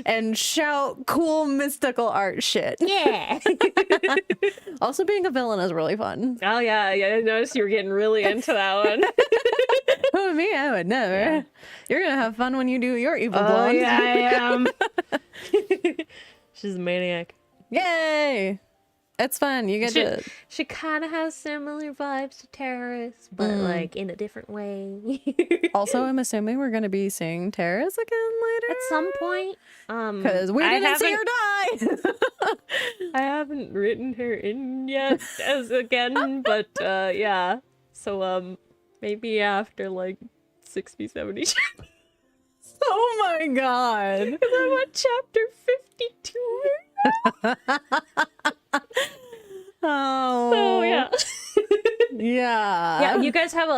and shout cool mystical art shit. Yeah. Also, being a villain is really fun. Oh yeah, I noticed you were getting really into that one. Oh, me? I would never. Yeah. You're going to have fun when you do your evil Oh blonde. yeah, I am. She's a maniac. Yay! It's fun. You get to... She kind of has similar vibes to Terrace, but like in a different way. Also, I'm assuming we're going to be seeing Terrace again later? At some point. Because we didn't see her die! I haven't written her in yet as again, but yeah. So maybe after like 60, 70 chapters. Oh my god! Because I'm on chapter 52. Oh. So yeah. Yeah. Yeah, you guys have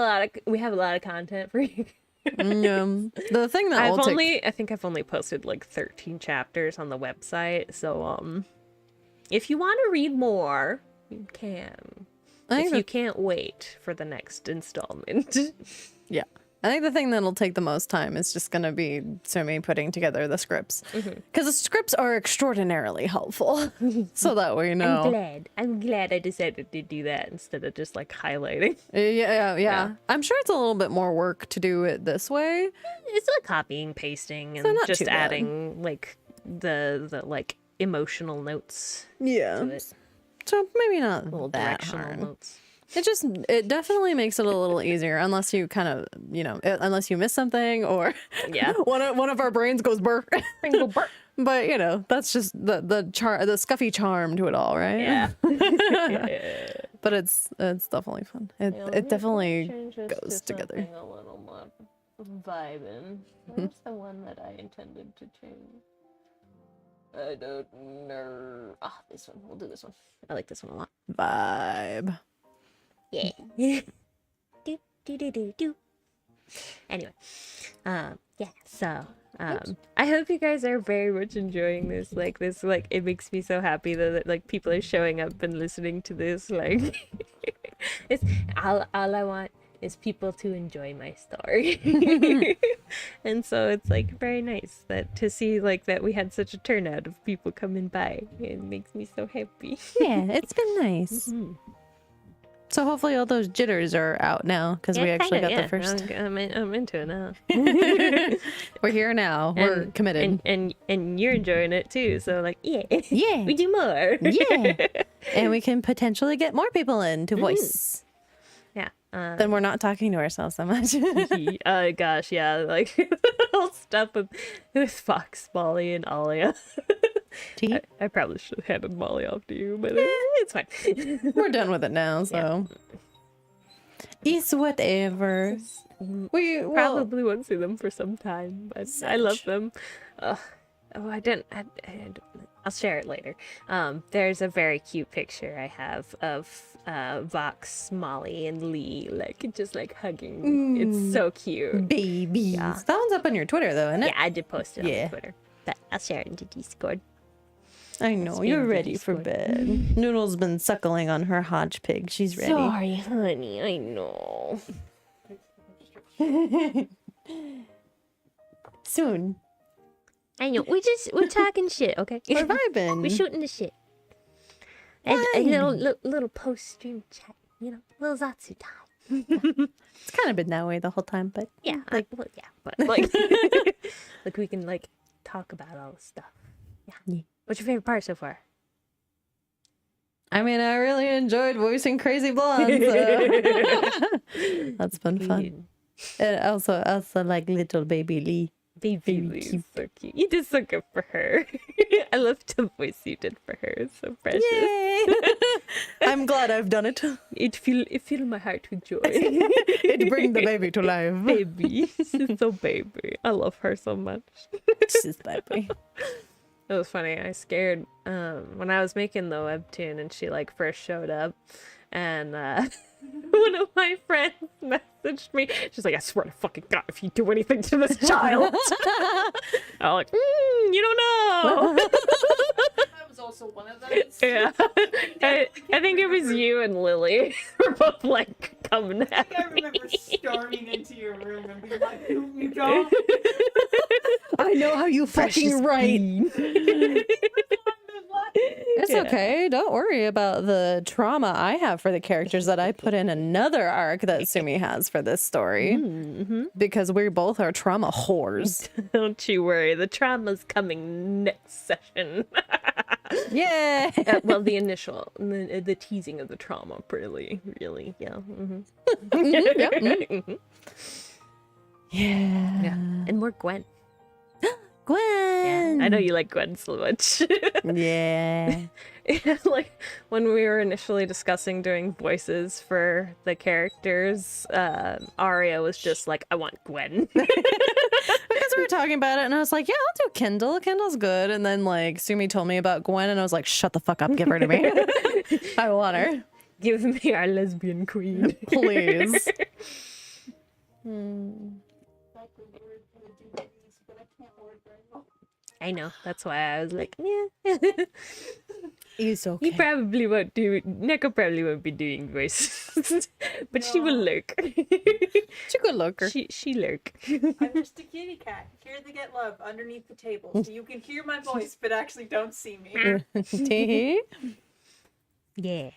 we have a lot of content for you. The thing that I think I've only posted like 13 chapters on the website, so if you want to read more, you can. If you can't wait for the next installment. Yeah. I think the thing that'll take the most time is just going to be Sumi putting together the scripts. Because the scripts are extraordinarily helpful. So that we know. I'm glad I decided to do that instead of just like highlighting. Yeah. I'm sure it's a little bit more work to do it this way. It's like copying, pasting, and not just too bad. adding like the like emotional notes Yeah. to it. So maybe not Little that directional hard. notes. It definitely makes it a little easier unless you kind of, unless you miss something or Yeah. one of our brains goes burr. Pringle burp. But the scuffy charm to it all, right? Yeah. But it's definitely fun. It definitely goes together. A little more vibing. Where's the one that I intended to change? I don't know. Ah, this one. We'll do this one. I like this one a lot. Vibe. Yeah. do do do do do. Anyway, yeah. So, I hope you guys are very much enjoying this. Like it makes me so happy that like people are showing up and listening to this. Like, it's all I want is people to enjoy my story. And so it's like very nice that to see like that we had such a turnout of people coming by. It makes me so happy. Yeah, it's been nice. So hopefully all those jitters are out now because we actually got the first. I'm into it now. We're here now. We're committed. And you're enjoying it too. So like, yeah, Yeah. we do more. Yeah. And we can potentially get more people in to voice. Yeah. Then we're not talking to ourselves so much. Oh gosh, yeah, like the whole stuff with Fox, Molly, and Alia. I probably should have handed Molly off to you, but it's fine. We're done with it now, so it's whatever. We Probably won't see them for some time, but I love them. I don't. I'll share it later. There's a very cute picture I have of Vox, Molly, and Lee, like just like hugging. It's so cute. babies. Yeah. That one's up on your Twitter, though, isn't it? Yeah, I did post it on Twitter, but I'll share it into Discord. I know, you're ready for bed. Noodle's been suckling on her hodge pig. She's ready. Sorry, honey. I know. Soon. I know. We're talking shit, okay? We're vibing. We're shooting the shit. And a little post-stream chat, little Zatsu time. It's kind of been that way the whole time, but Yeah, but like we can like talk about all this stuff. Yeah. What's your favorite part so far? I mean, I really enjoyed voicing Crazy Blonde. So. That's been fun. And also like little baby Lee. Baby Lee's so cute. You did so good for her. I love the voice you did for her. It's so precious. Yay! I'm glad I've done it. It filled my heart with joy. It brings the baby to life. Baby. She's so baby. I love her so much. She's baby. It was funny. I scared when I was making the webtoon and she like first showed up, and one of my friends messaged me. She's like, "I swear to fucking God, if you do anything to this child," I'm like, "You don't know." I was also one of those. Yeah, I think it was you and Lily were both like coming at I me. remember storming into your room and being like, "You don't." I know how you fucking write. It's okay. Don't worry about the trauma I have for the characters that I put in another arc that Sumi has for this story. Because we both are trauma whores. Don't you worry. The trauma's coming next session. Yeah. Well, the initial, the teasing of the trauma, really, yeah. Yeah. And more Gwen. Gwen. Yeah, I know you like Gwen so much. Yeah. Like when we were initially discussing doing voices for the characters, Aria was just like, "I want Gwen." Because we were talking about it, and I was like, "Yeah, I'll do Kendall. Kendall's good." And then like Sumi told me about Gwen, and I was like, "Shut the fuck up. Give her to me. I want her. Give me our lesbian queen, Please." I know. That's why I was like, yeah. It's okay. He probably won't do. Neko probably won't be doing voices, but she will lurk. She's a good looker. She lurk. I'm just a kitty cat here to get love underneath the table, so you can hear my voice but actually don't see me. Yeah.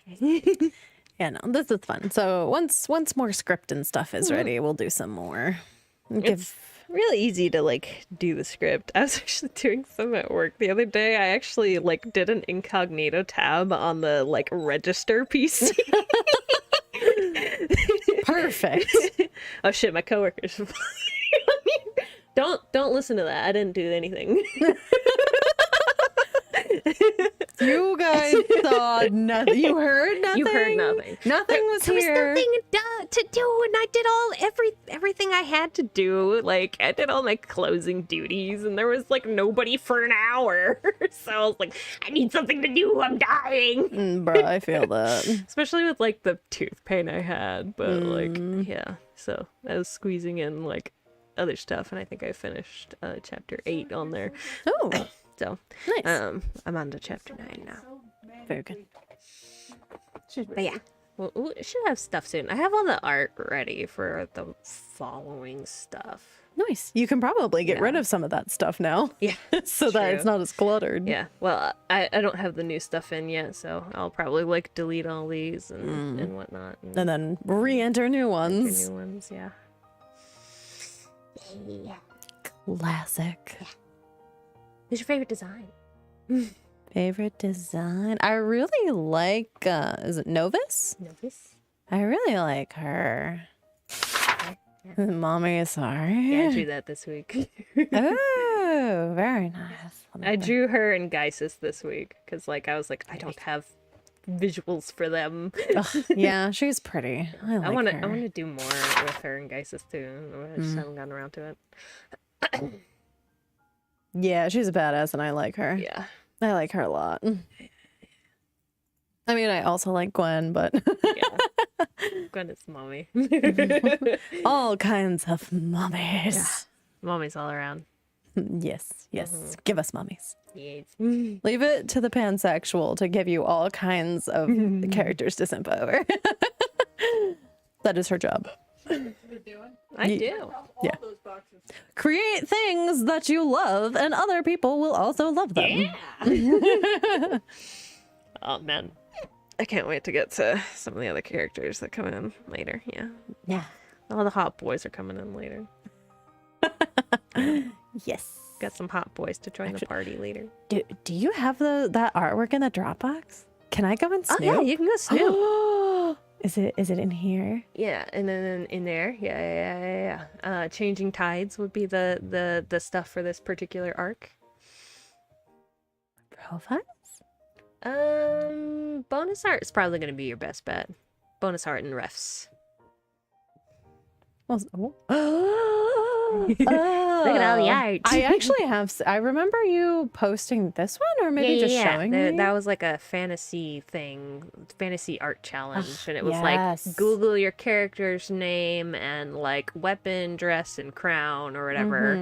Yeah, no, this is fun. So once more script and stuff is ready, we'll do some more. It's really easy to like do the script. I was actually doing some at work the other day. I actually like did an incognito tab on the like register PC. Perfect. Oh shit, my coworkers. Don't listen to that. I didn't do anything. You guys saw nothing. You heard nothing. You heard nothing. Nothing was There was here. nothing to do, and I did everything I had to do. Like I did all my closing duties, and there was like nobody for an hour. So I was like, I need something to do. I'm dying. Bruh, I feel that. Especially with like the tooth pain I had, but like yeah. So I was squeezing in like other stuff, and I think I finished chapter 8 on there. Oh, So nice. I'm on to chapter 9 now. Very good. But yeah, we should have stuff soon. I have all the art ready for the following stuff. Nice. You can probably get rid of some of that stuff now. Yeah, So that it's true. not as cluttered. Yeah, well, I don't have the new stuff in yet, so I'll probably like delete all these and whatnot. And then re-enter new enter ones. new ones, yeah. Classic. Who's your favorite design? Favorite design? I really like, is it Novus? Novus? I really like her. Mommy, sorry. Yeah, I drew that this week. Oh, very nice. I drew her and Geisis this week because, like, I was like, I don't have visuals for them. Ugh, yeah, she's pretty. I like I want her. to do more with her and Geisis too. I just haven't gotten around to it. Yeah, she's a badass and I like her. Yeah. I like her a lot. I mean, I also like Gwen, but Yeah. Gwen is mommy. all kinds of mummies. Mommy's all around. Yes, yes. Give us mummies. Yes. Leave it to the pansexual to give you all kinds of characters to simp over. That is her job. I do. Yeah. Create things that you love, and other people will also love them. Yeah. Oh man, I can't wait to get to some of the other characters that come in later. Yeah. Yeah. All the hot boys are coming in later. Yes. Got some hot boys to join the party later. Do you have that artwork in the Dropbox? Can I go and snoop? Oh yeah, you can go snoop. Is it in here? Yeah, and then in there, yeah. Changing Tides would be the stuff for this particular arc. Profiles? Bonus art is probably gonna be your best bet. Bonus art and refs. Look at all the art. I actually have. I remember you posting this one, or maybe just showing me. That was like a fantasy thing, fantasy art challenge, and it was yes. like Google your character's name and like weapon, dress, and crown or whatever.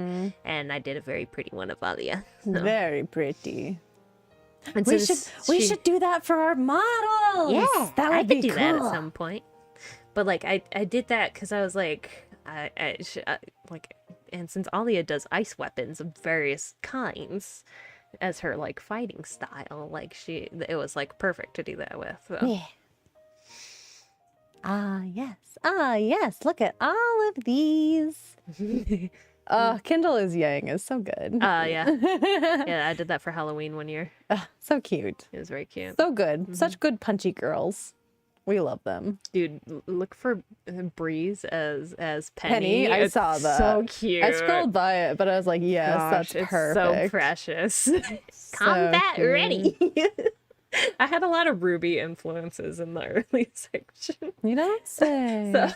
And I did a very pretty one of Alia. So. Very pretty. And We should do that for our models. Yeah, that would I be could do cool. that at some point. But like I did that because I was like like, and since Alia does ice weapons of various kinds as her like fighting style, like it was like perfect to do that with. So. Yeah. Ah yes. Look at all of these. Kindle is Yang is so good. Yeah. Yeah, I did that for Halloween one year. So cute. It was very cute. So good. Such good punchy girls. We love them. Dude, look for Breeze as Penny. I It's saw that. So cute. I scrolled by it, but I was like, yes, Gosh, that's it's perfect. so precious. So Combat cute. ready. I had a lot of Ruby influences in the early section. You don't say. So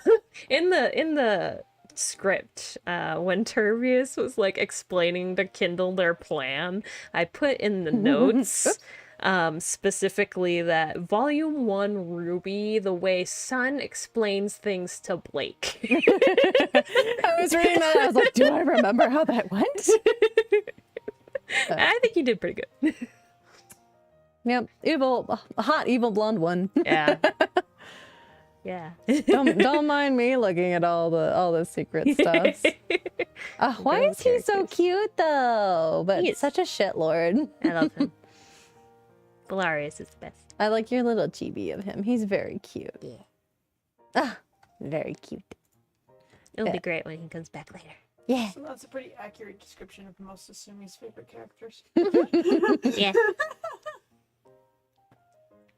in the script, when Turbius was like explaining to Kindle their plan, I put in the notes specifically that Volume 1 Ruby, the way Sun explains things to Blake. I was reading that. I was like, do I remember how that went? I think you did pretty good. Yep. Evil, a hot, evil blonde one. Yeah. Yeah. Don't mind me looking at all the secret stuff. Why is he so cute though? But He is. such a shitlord. I love him. Valarius is the best. I like your little chibi of him. He's very cute. Yeah. Ah, very cute. It'll be great when he comes back later. Yeah. So that's a pretty accurate description of most of Sumi's favorite characters. Yeah.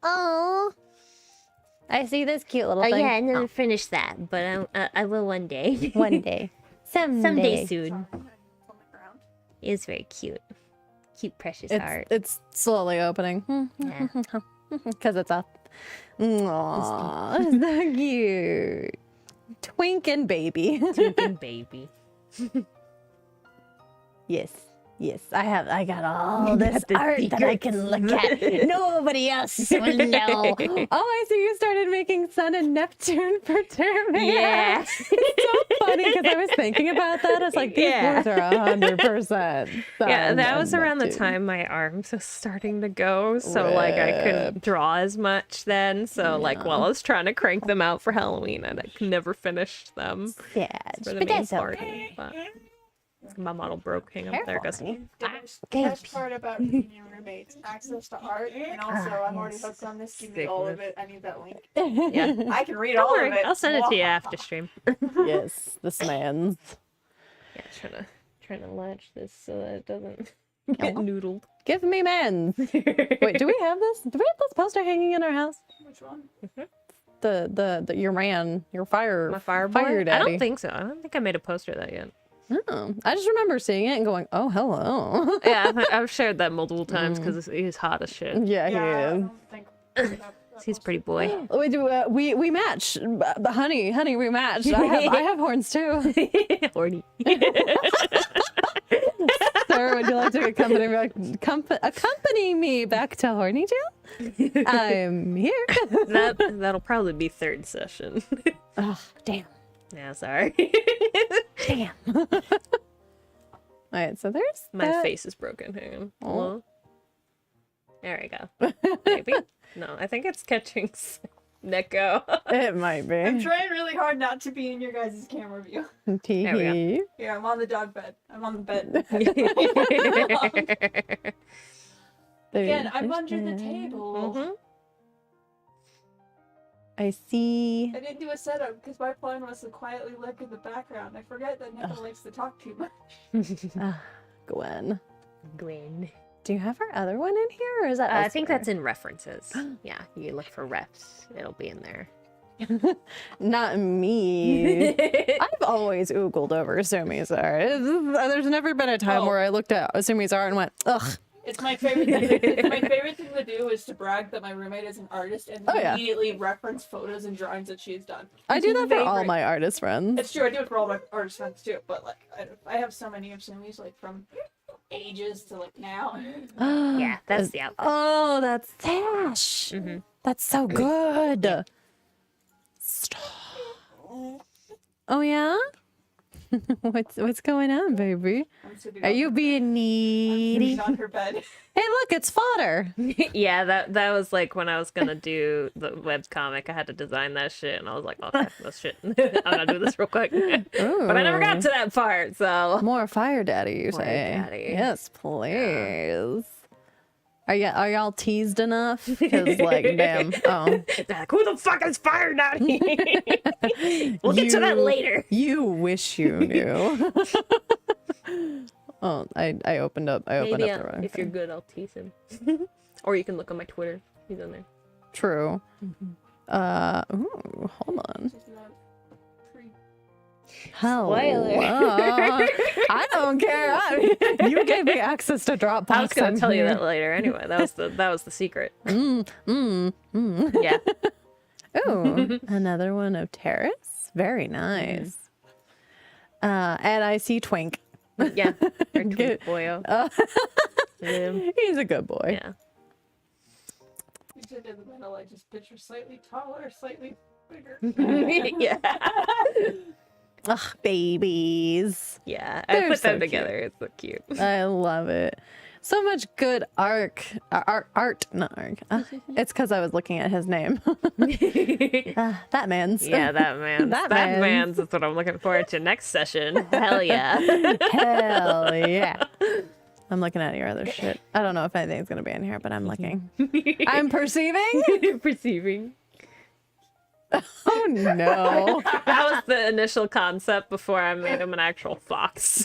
Oh, I see this cute little Oh thing. yeah, I never finished that, but I will one day. One day. Someday soon. On the ground. It's very cute. Cute, precious It's, art. it's slowly opening. Yeah. Because it's up. Aww, so cute. Twinkin' baby. Twinking baby. Yes. Yes, I got all this art that I can look at. Nobody else will know. Oh, I see you started making Sun and Neptune for Termina. Yeah. It's so funny because I was thinking about that. I was like, these Yeah. boys are 100%. Yeah, Sun that was and around the Neptune. time my arms was starting to go, so like I couldn't draw as much then. So like while I was trying to crank them out for Halloween, and I never finished them Sad. for the But main that's party. okay. But my model broke. Hang on, there it goes. The best part about being your roommates, access to art, and also I'm already hooked on this. Give me all of it. I need that link. Yeah, I can read don't all worry, of it. I'll send it to you after stream. Yes, this man's. Yeah, trying to latch this so that it doesn't get noodled. Give me men's. Wait, do we have this? Do we have this poster hanging in our house? Which one? The your fire. My fireboard? Fire I daddy. don't think so. I don't think I made a poster of that yet. Oh, I just remember seeing it and going, "Oh, hello." Yeah, I've shared that multiple times because he's hot as shit. Yeah, I he is. don't think. that He's a pretty boy. We do. We match. Honey, we match. I have horns too. Horny. Sarah, would you like to accompany me? Accompany me back to horny jail? I'm here. That'll probably be third session. Oh, damn. Yeah, sorry. Damn. All right, so there's My that. face is broken. Hang on. Oh. Hello? There we go. Maybe. No, I think it's catching Neko. It might I'm be. trying really hard not to be in your guys' camera view. Tee There we go. hee. Yeah, I'm on the dog bed. I'm on the bed. Again, I'm under the table. Mhm. I see. I didn't do a setup because my plan was to quietly lurk in the background. I forget that Neko likes to talk too much. Gwen. Gwen. Do you have our other one in here, or is that? I think elsewhere? that's in references. Yeah, you look for refs. It'll be in there. Not me. I've always oogled over Sumi's art. There's never been a time where I looked at Sumi's art and went, ugh. It's my favorite thing. My favorite thing to do is to brag that my roommate is an artist and Oh, yeah. immediately reference photos and drawings that she's done. I do that for all Favorite. my artist friends. It's true, I do it for all my artist friends too, but like I have so many of Sumi's like from ages to like now. Yeah, that's the outfit. Oh, that's Tash. Mhm. That's so good. Stop. Oh yeah? What's going on, baby? I'm sitting Are on- you being I'm needy? sitting on her bed. Hey, look, it's fodder. Yeah, that was like when I was gonna do the web comic. I had to design that shit, and I was like, "Okay, that's shit. I'm gonna do this real quick." But I never got to that part, so More fire daddy, you Fire say? daddy. Yes, please. Are y'all teased enough? Because like, damn. Oh, they're like, "Who the fuck is Fire Daddy?" We'll get to that later. You wish you knew. Oh, I opened up. I opened Maybe up the wrong. if you're thing. good, I'll tease him. Or you can look on my Twitter. He's on there. True. Ooh, hold on. She's not free. Hello. Spoiler. I don't care. You gave me access to Dropbox. I was gonna I'm tell you here. that later. Anyway, that was the secret. Mm. Yeah. Ooh, another one of Terrace. Very nice. And I see Twink. Yeah. Or Good. Twink Boyo. He's a good boy. Yeah. You said in the middle, I just picture slightly taller, slightly bigger. Yeah. Ugh, babies. Yeah. I They're put so them cute. together. It's so cute. I love it. So much good art, not arc. It's because I was looking at his name. That man's. Yeah, that man. That That man's. man's. That's what I'm looking forward to next session. Hell yeah. Hell yeah. I'm looking at your other shit. I don't know if anything's gonna be in here, but I'm looking. I'm perceiving. Perceiving. Oh no. That was the initial concept before I made him an actual fox.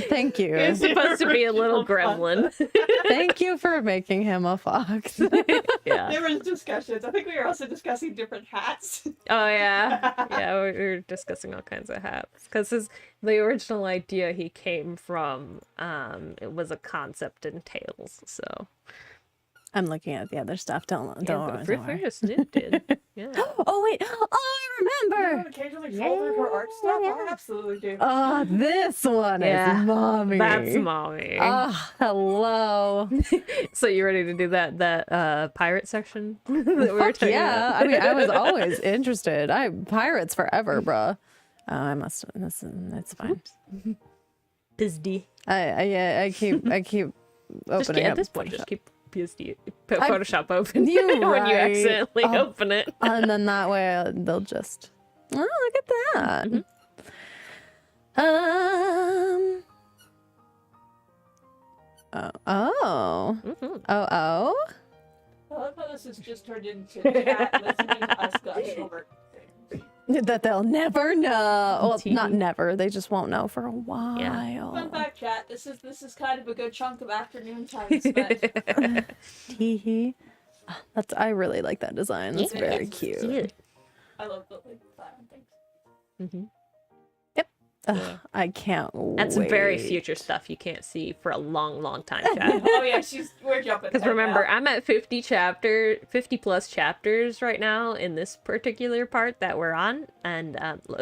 Thank you. It's supposed to be a little gremlin. Thank you for making him a fox. Yeah. There was discussions. I think we were also discussing different hats. Oh yeah. Yeah, we were discussing all kinds of hats because the original idea he came from it was a concept in Tales. So I'm looking at the other stuff. Don't worry. First Snoop did. Yeah. Oh wait. Oh, I remember. Occasionally folder her art stuff. I absolutely do. Oh, this one Yeah. is mommy. That's mommy. Oh, hello. So you ready to do that pirate section that we were talking Yeah, about? I mean, I was always interested. Pirates forever, bruh. Oh, I must. That's fine. Disney. I keep Just opening at up this point, Photoshop. just keep PSD Photoshop open You're when you right. accidentally open it. And then that way they'll just. Oh, look at that. Oh. I love how this has just turned into chat listening to us gush over things. That they'll never know. Well, TV. not never. They just won't know for a while. Fun fact, chat. This is kind of a good chunk of afternoon time spent. Teehee. That's. I really like that design. That's Yeah, very it's cute. I love the like platinum things. Mm-hmm. Ugh, I can't wait. That's very future stuff you can't see for a long, long time, Chad. Oh yeah, we're jumping. Because ahead remember, now. I'm at 50 plus chapters right now in this particular part that we're on, and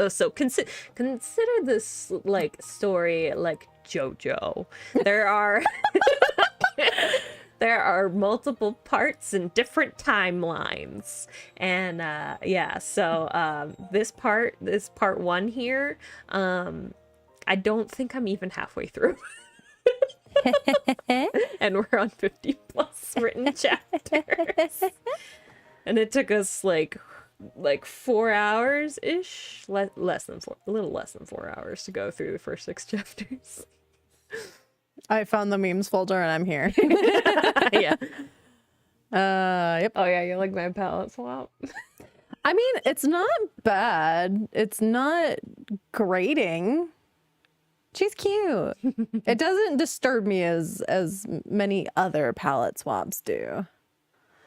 so consider this like story like JoJo. There are there are multiple parts and different timelines, and so this part one here, I don't think I'm even halfway through. And we're on 50 plus written chapters. And it took us like 4 hours ish, a little less than 4 hours to go through the first 6 chapters. I found the memes folder and I'm here. Yeah. Yep. Oh yeah, you like my palette swap? I mean, it's not bad. It's not grating. She's cute. It doesn't disturb me as many other palette swaps do.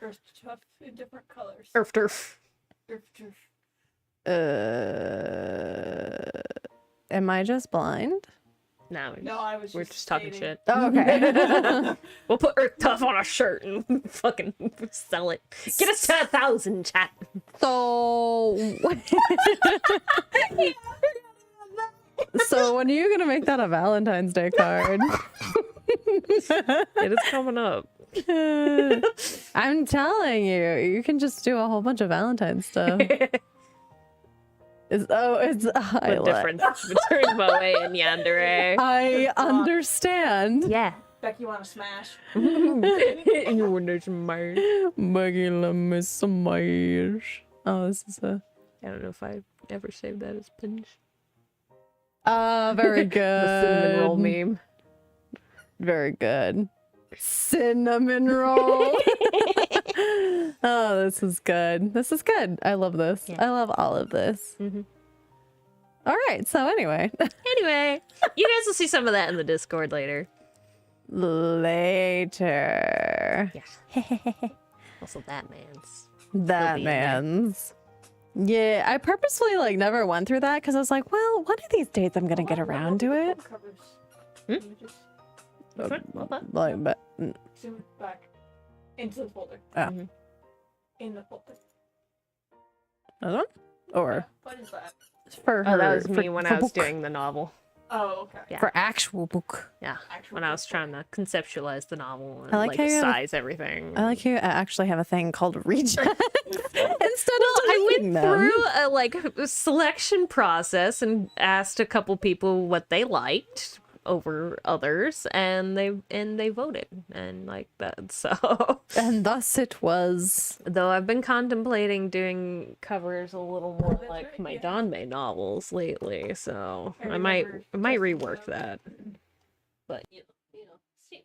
Earth tough in different colors. Earth turf. Earth turf. Am I just blind? No, I was we're just talking stating. shit. Oh, okay. We'll put Earth Tough on a shirt and fucking sell it. Get us to 1,000, chat. So, so when are you gonna make that a Valentine's Day card? It is coming up. I'm telling you, you can just do a whole bunch of Valentine's stuff. It's The difference between Moe and Yandere. I understand. Yeah. Becky, you want to smash? You wonder smash. Maggie, let me smash. Oh, this is a. I don't know if I ever saved that as pinch. Very good. The cinnamon roll meme. Very good. Cinnamon roll. Oh, this is good. This is good. I love this. Yeah. I love all of this. Mm-hmm. All right. So anyway, Anyway, you guys will see some of that in the Discord later. later. Yeah. Also, that man's. That be in there. man's. Yeah, I purposefully like never went through that because I was like, well, one of these days I'm gonna get around to it. Like, but Zoom it back into the folder. Oh. In the folder. another one? Or What is that? for her? Oh, that was me for, when for I was book. doing the novel. Oh, okay. Yeah. For actual book. Yeah. Actual When I was book. trying to conceptualize the novel and I like like how you have a- size everything. I like you actually have a thing called reject instead of I deleting went them. through a selection process and asked a couple people what they liked over others, and they voted, and like that. So, And thus it was. though I've been contemplating doing covers a little more that's like right, my yeah. Danme novels lately, so I I might remember rework that. But you know,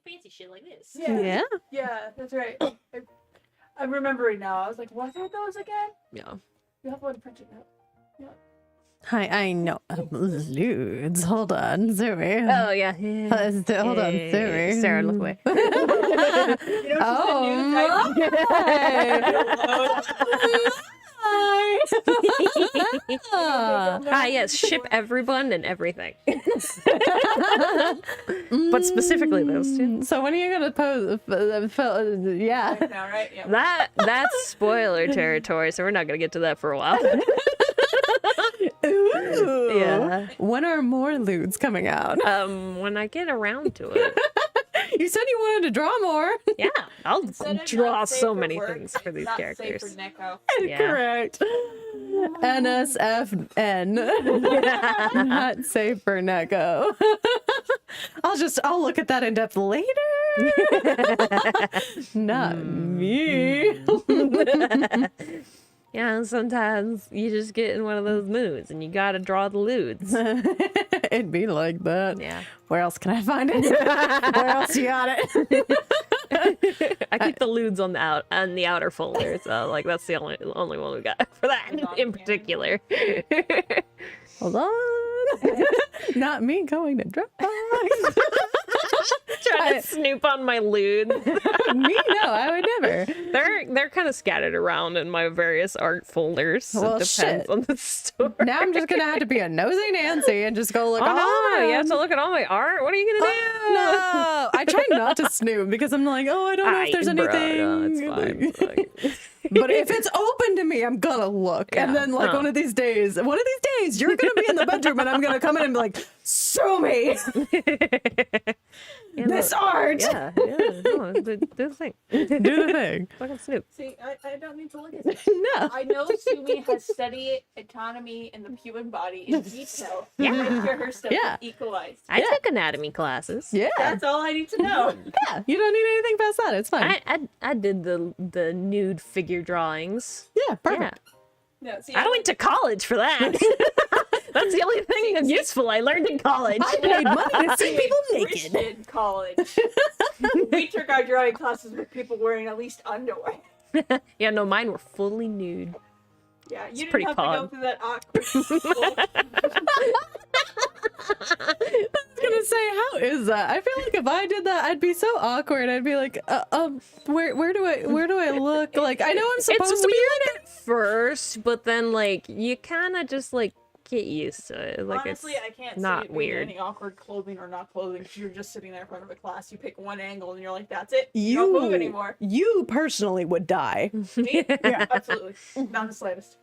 fancy shit like this. Yeah. Yeah, that's right. I'm remembering now. I was like, what are those again? Yeah. You have one printed out. I know. Ludes. Hold on, Sumi. Oh yeah. Hold on, Sumi. Sarah, look away. You know, Oh, Ah, yes, ship everyone and everything. But specifically those two. So when are you gonna pose? Yeah. now, right? Yeah. That's spoiler territory, so we're not gonna get to that for a while. Ooh. Yeah. When are more lewds coming out? When I get around to it. You said you wanted to draw more. Yeah, I'll Said it's draw not safe so for many work, things for these not characters. Safe for Neko. Yeah. Correct. NSFN. Not safe for Neko. I'll look at that in depth later. Not me. Yeah, and sometimes you just get in one of those moods and you gotta draw the lewds. It'd be like that. Yeah. Where else can I find it? Where else you got it? I keep the lewds on the outer folder, so like that's the only one we got for that in particular. Hold on. Not me going to Dropbox. Trying to snoop on my lewd. Me? No, I would never. They're kind of scattered around in my various art folders. So Well, it depends shit. on the store. Now I'm just gonna have to be a nosy Nancy and just go look. Oh no, you have to look at all my art. What are you gonna do? No, I try not to snoop because I'm like, oh, I don't know if there's Bro, anything. no, it's fine. It's fine. But if it's open to me, I'm gonna look. And Yeah. then like Huh. one of these days, you're gonna be in the bedroom and I'm gonna come in and be like, Sumi, this art. Yeah, no, do the thing. Do the thing. Fucking snoop. See, I don't need to look at it. No. I know Sumi has studied autonomy in the human body in detail. Yeah. Make sure her stuff Yeah. is equalized. I took anatomy classes. Yeah. That's all I need to know. Yeah. You don't need anything past that. It's fine. I did the nude figure drawings. Yeah, perfect. No, see, I went to college for that. That's the only thing that's useful I learned in college. I paid money to see people naked. Christian college. We took our drawing classes with people wearing at least underwear. Yeah, no, mine were fully nude. Yeah, you pretty didn't have to go pog. through that awkward. I was gonna say, how is that? I feel like if I did that, I'd be so awkward. I'd be like, where do I look? Like, I know I'm supposed It's to be weird at first, but then like you kind of just like get used to it. Like Honestly, it's I can't not see it being weird. any awkward clothing or not clothing. 'Cause you're just sitting there in front of a class. You pick one angle and you're like, "That's it. You don't move anymore." You personally would die. Me? Yeah, absolutely. Not the slightest.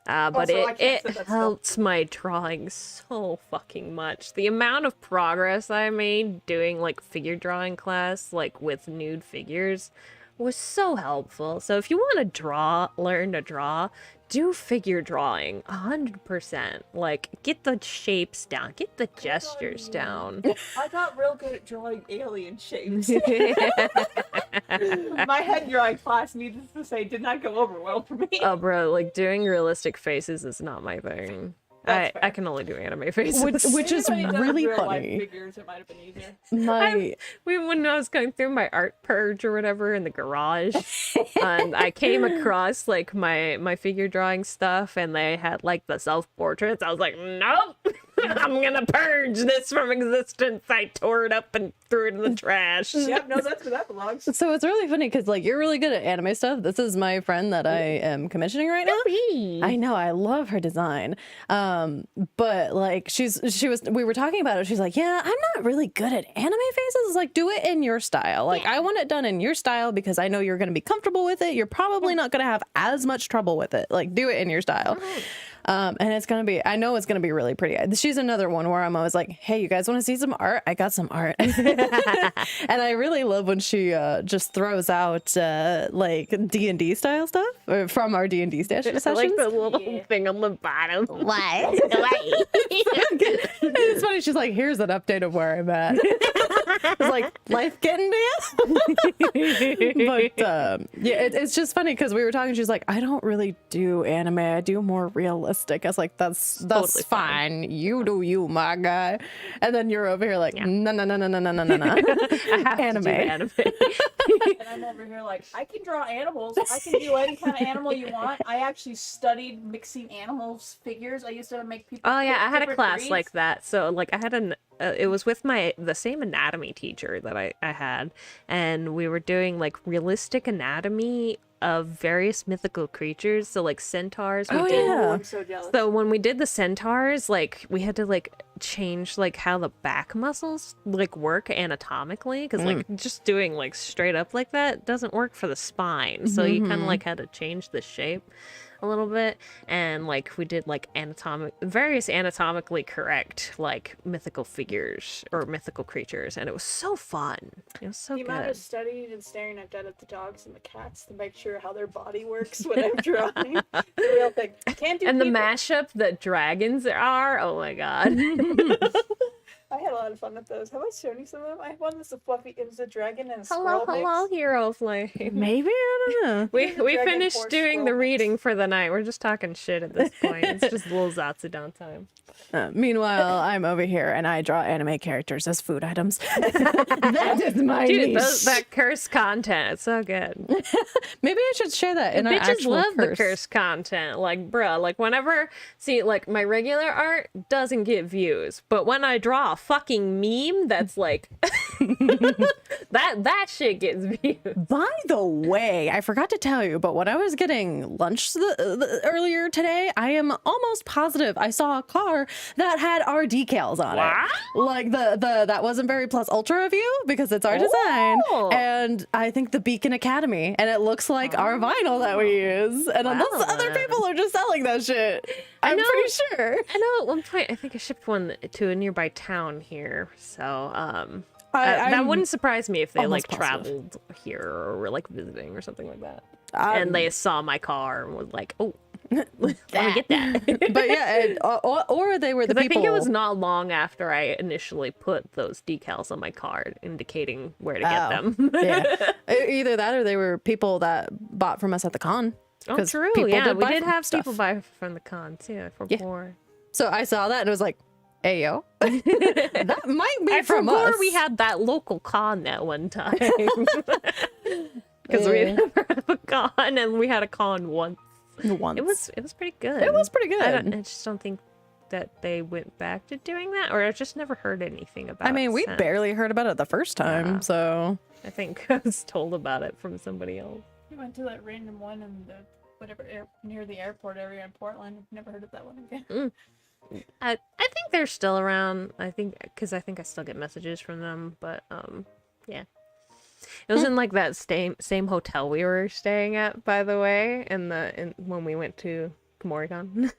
But Also, I can't it sit that still. helps my drawing so fucking much. The amount of progress I made doing like figure drawing class, like with nude figures, was so helpful. So if you want to learn to draw, do figure drawing 100%. Like get the shapes down, get the gestures down. I got real good at drawing alien shapes. My head drawing class, needless to say, did not go over well for me. Oh, bro, like doing realistic faces is not my thing. That's I fair. can only do anime faces. Which is If I had done really real life funny. Figures, it might have been easier. When I was going through my art purge or whatever in the garage, and I came across like my figure drawing stuff, and they had like the self portraits. I was like, nope, I'm gonna purge this from existence. I tore it up and threw it in the trash. Yep, no, that's where that belongs. So it's really funny because like you're really good at anime stuff. This is my friend that I am commissioning right now. I know, I love her design. But like we were talking about it. She's like, yeah, I'm not really good at anime faces. Like, do it in your style. Like, I want it done in your style because I know you're going to be comfortable with it. You're probably not going to have as much trouble with it. Like, do it in your style. And it's gonna be, I know it's gonna be really pretty. She's another one where I'm always like, hey, you guys want to see some art? I got some art. And I really love when she just throws out like D&D style stuff from our D&D sessions. Like the little thing on the bottom. What? It's funny. She's like, here's an update of where I'm at. It's like, life getting to you? But yeah, it's just funny because we were talking. She's like, I don't really do anime. I do more realistic. I was like, that's Totally fine. You do you, my guy. And then you're over here like, no, no, no, no, no, no, no, no, no. Anime. And I'm over here like, I can draw animals. I can do any kind of animal you want. I actually studied mixing animals figures. I used to make people. Oh yeah, I had a different class breeds. like that. So like I had it was with the same anatomy teacher that I had, and we were doing like realistic anatomy of various mythical creatures. So like centaurs. We did. Oh, I'm so jealous. So when we did the centaurs, like we had to like change like how the back muscles like work anatomically, because like just doing like straight up like that doesn't work for the spine. So you kind of like had to change the shape a little bit, and like we did like various anatomically correct like mythical figures or mythical creatures, and it was so fun. It was so The amount of good. studying and staring I've done at the dogs and the cats to make sure how their body works when I'm drawing. The real thing. Can't do And the people. mashup that dragons are, oh my god. I had a lot of fun with those. Have I shown you some of them? I have one that's a fluffy, it was a dragon and a squirrel mix. Hero Flame. Maybe, I don't know. We Dragon finished Force doing the Squirrel Mix. reading for the night. We're just talking shit at this point. It's just a little Zatsudan time. Meanwhile, I'm over here and I draw anime characters as food items. That is my Dude, niche. that curse content, it's so good. Maybe I should share that in our Bitches actual love the curse. curse content. Like, bruh, like whenever, see, like my regular art doesn't get views, but when I draw a fucking meme that's like, that shit gets views. By the way, I forgot to tell you, but when I was getting lunch earlier today, I am almost positive I saw a car that had our decals on it. Like the that wasn't very plus ultra of you because it's our design, and I think the Beacon Academy, and it looks like our vinyl that we use, and unless other people are just selling that shit, I'm pretty sure. I know at one point I think I shipped one to a nearby town here, so that I'm wouldn't surprise me if they like almost positive. traveled here or were like visiting or something like that, and they saw my car and was like, oh. Let me get that. But yeah, or they were the 'Cause people. I think it was not long after I initially put those decals on my card indicating where to get them. Yeah. Either that or they were people that bought from us at the con. Oh, 'Cause true. people Yeah, we buy did from have stuff. people buy from the con too for poor. So I saw that and it was like, hey, yo. That might be I from forgot us. we had that local con that one time. Because we never have a con, and we had a con once. Once. It was pretty good. It was pretty good. I just don't think that they went back to doing that, or I just never heard anything about it. I mean, we since. barely heard about it the first time, Yeah. so. I think I was told about it from somebody else. We went to that random one in the near the airport area in Portland. I've never heard of that one again. I think they're still around. I think because I still get messages from them, but yeah. It was in like that same hotel we were staying at, by the way, when we went to Komoricon.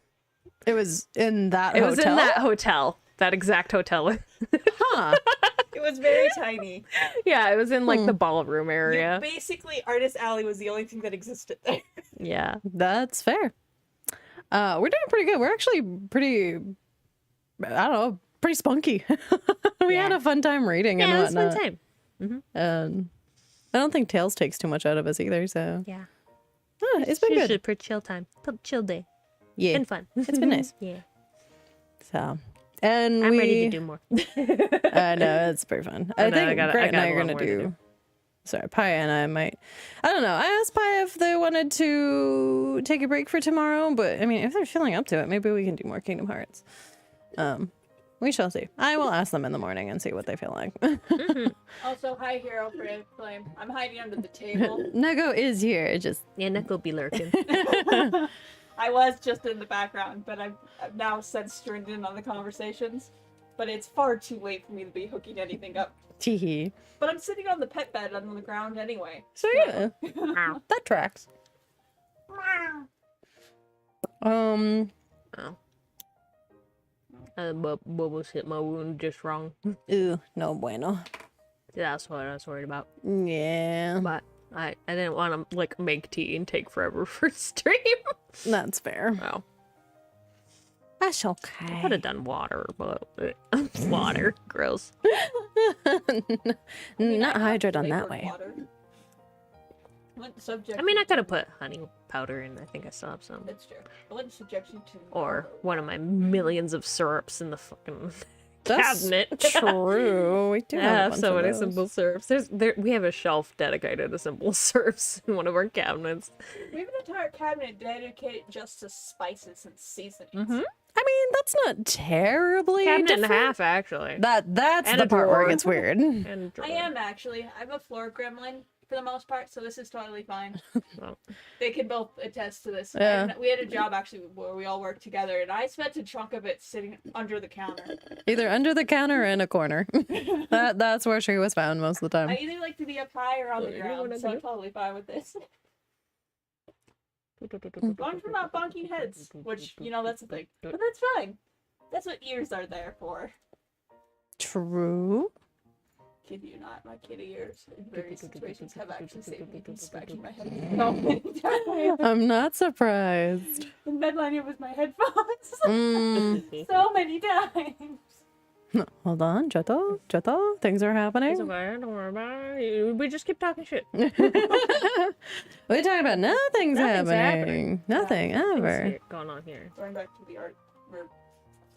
It was in that It hotel? was in that hotel, that exact hotel. Huh. It was very tiny. Yeah, it was in like the ballroom area. Basically, Artist Alley was the only thing that existed there. Yeah. That's fair. We're doing pretty good. We're actually pretty, I don't know, pretty spunky. We had a fun time reading and Yeah, it was a whatnot. fun time. I don't think Tails takes too much out of us either, so. Yeah. It's been Just good. a pretty chill time. Chill day. Yeah. Been fun. It's been nice. Yeah. So. And I'm ready to do more. I know, it's pretty fun. I know, think I got Grant and a I are lot going to more to do. do. Sorry, Paya and I might. I don't know. I asked Paya if they wanted to take a break for tomorrow, but I mean, if they're feeling up to it, maybe we can do more Kingdom Hearts. We shall see. I will ask them in the morning and see what they feel like. Also, hi, Hero Flame. I'm hiding under the table. Neko is here. Just Yeah, Neko be lurking. I was just in the background, but I've now since joined in on the conversations. But it's far too late for me to be hooking anything up. teehee. But I'm sitting on the pet bed on the ground anyway. So yeah, that tracks. Oh. Bubbles hit my wound just wrong. Ooh, no bueno. That's what I was worried about. Yeah, But I didn't want to like make tea and take forever for stream. that's fair. Oh, That's I okay. could have done water, but water, gross. Not hydrate on that way. Water. What subject? I mean, I could have put honey powder in. I think I still have some. That's true. I wouldn't subject you to. Or one of my millions of syrups in the fucking That's cabinet. true. We do I have, a have bunch so of many those. simple syrups. We have a shelf dedicated to simple syrups in one of our cabinets. We have an entire cabinet dedicated just to spices and seasonings. Mm-hmm. I mean, that's not terribly Cabinet and a different. half, actually. That's And the a part where it drawer. gets weird. And I am actually. I'm a floor gremlin for the most part, so this is totally fine. Well. They can both attest to this. Yeah. And we had a job actually where we all worked together, and I spent a chunk of it sitting under the counter. Either under the counter or in a corner. That's where she was found most of the I time. either like to be up high or on the You know what ground, I so I'm do? totally fine with this. Going for not bonking heads, which, you know, that's a thing. But that's fine. That's what ears are there for. True. Kid you not, my kitty ears in various situations have actually saved me from scratching my head so many times. I'm not surprised. The bedliner was my headphones Mm. so many times. Hold on, Joto, things are It's happening. okay, don't worry about it. We just keep talking shit. We're talking about nothing's Nothing's happening. Nothing Things ever. here- going on here. Going back to the art, or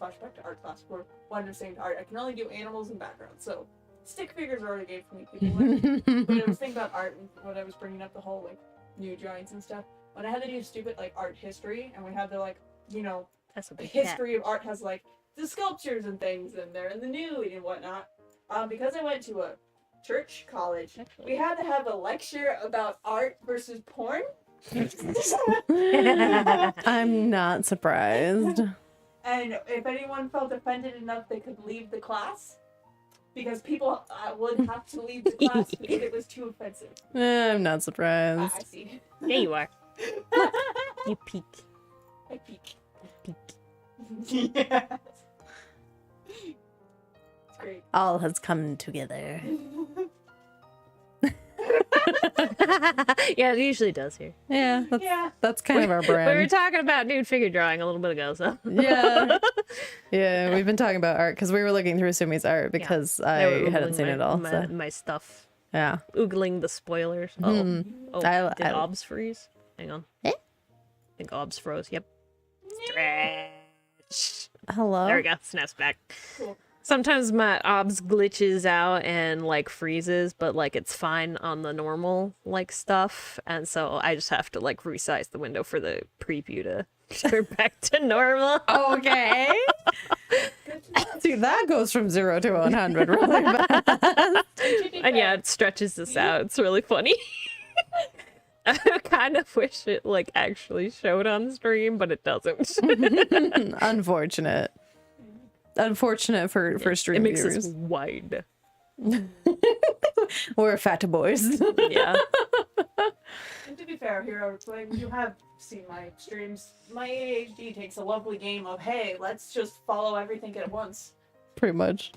flashback to art class, where one was saying art, I can only do animals and backgrounds, so stick figures are already game for me, people. But I was thinking about art and when I was bringing up the whole like new drawings and stuff. When I had to do stupid like art history, and we had the like, you know, That's a the big cat. history of art has like the sculptures and things, and they're in the nude and whatnot. Because I went to a church college, we had to have a lecture about art versus porn. I'm not surprised. And if anyone felt offended enough, they could leave the class. Because people would have to leave the class because it was too offensive. I'm not I surprised. see. There you are. You peek. I peek. Peek. Yes. It's great. All has come together. Yeah, it usually does here. Yeah, Yeah. that's kind of our We were brand. talking about nude figure drawing a little bit ago, so. Yeah. Yeah, we've been talking about art because we were looking through Sumi's art because They were I hadn't oogling seen it all. my, So. my stuff. Yeah. Oogling the spoilers. Oh, Mhm. oh I- did I- OBS freeze? Hang on. Eh? I think OBS froze. Yep. Stretch. Hello. There we go. Snaps back. Cool. Sometimes my OBS glitches out and like freezes, but like it's fine on the normal like stuff, and so I just have to like resize the window for the preview to turn back to normal. Okay. See, that goes from 0 to 100 really fast. And yeah, it stretches this out. It's really funny. I kind of wish it like actually showed on stream, but it doesn't. Unfortunate. Unfortunate for stream It makes viewers. us wide. We're fat boys. Yeah. And to be fair, Hero, when you have seen my streams, my ADHD takes a lovely game of, hey, let's just follow everything at once. Pretty much.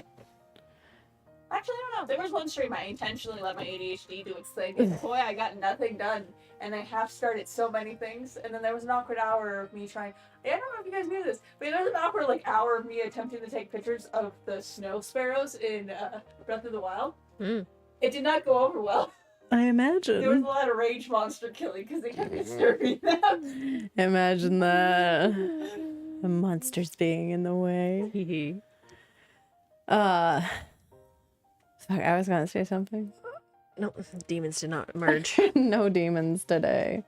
Actually, I don't know. There was one stream I intentionally let my ADHD do its thing, and boy, I got nothing done. And I half started so many things, and then there was an awkward hour of me trying. I don't know if you guys knew this, but there was an awkward hour of me attempting to take pictures of the snow sparrows in Breath of the Wild. Mm. It did not go over well. I There was imagine. a lot of rage monster killing because they kept disturbing them. Imagine that. The monsters being in the way. Fuck, I was gonna say something. No, demons did not emerge. No demons today.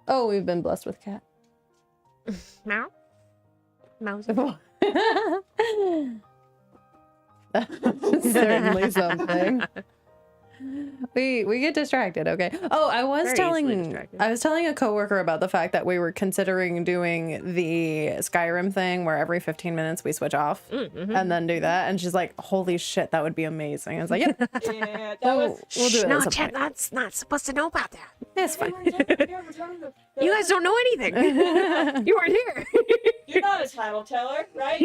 Oh, we've been blessed with cat. Meow. Mouse. That's certainly something. We get distracted, okay. Oh, I was Very telling easily distracted. I was telling a coworker about the fact that we were considering doing the Skyrim thing where every 15 minutes we switch off and then do that, and she's like, "Holy shit, that would be amazing." I was like, "Yep, Yeah, that we'll do it." No, at some Chad, point. that's not supposed to know about that. It's fine. You guys don't know anything. You weren't here. You're not a title teller, right?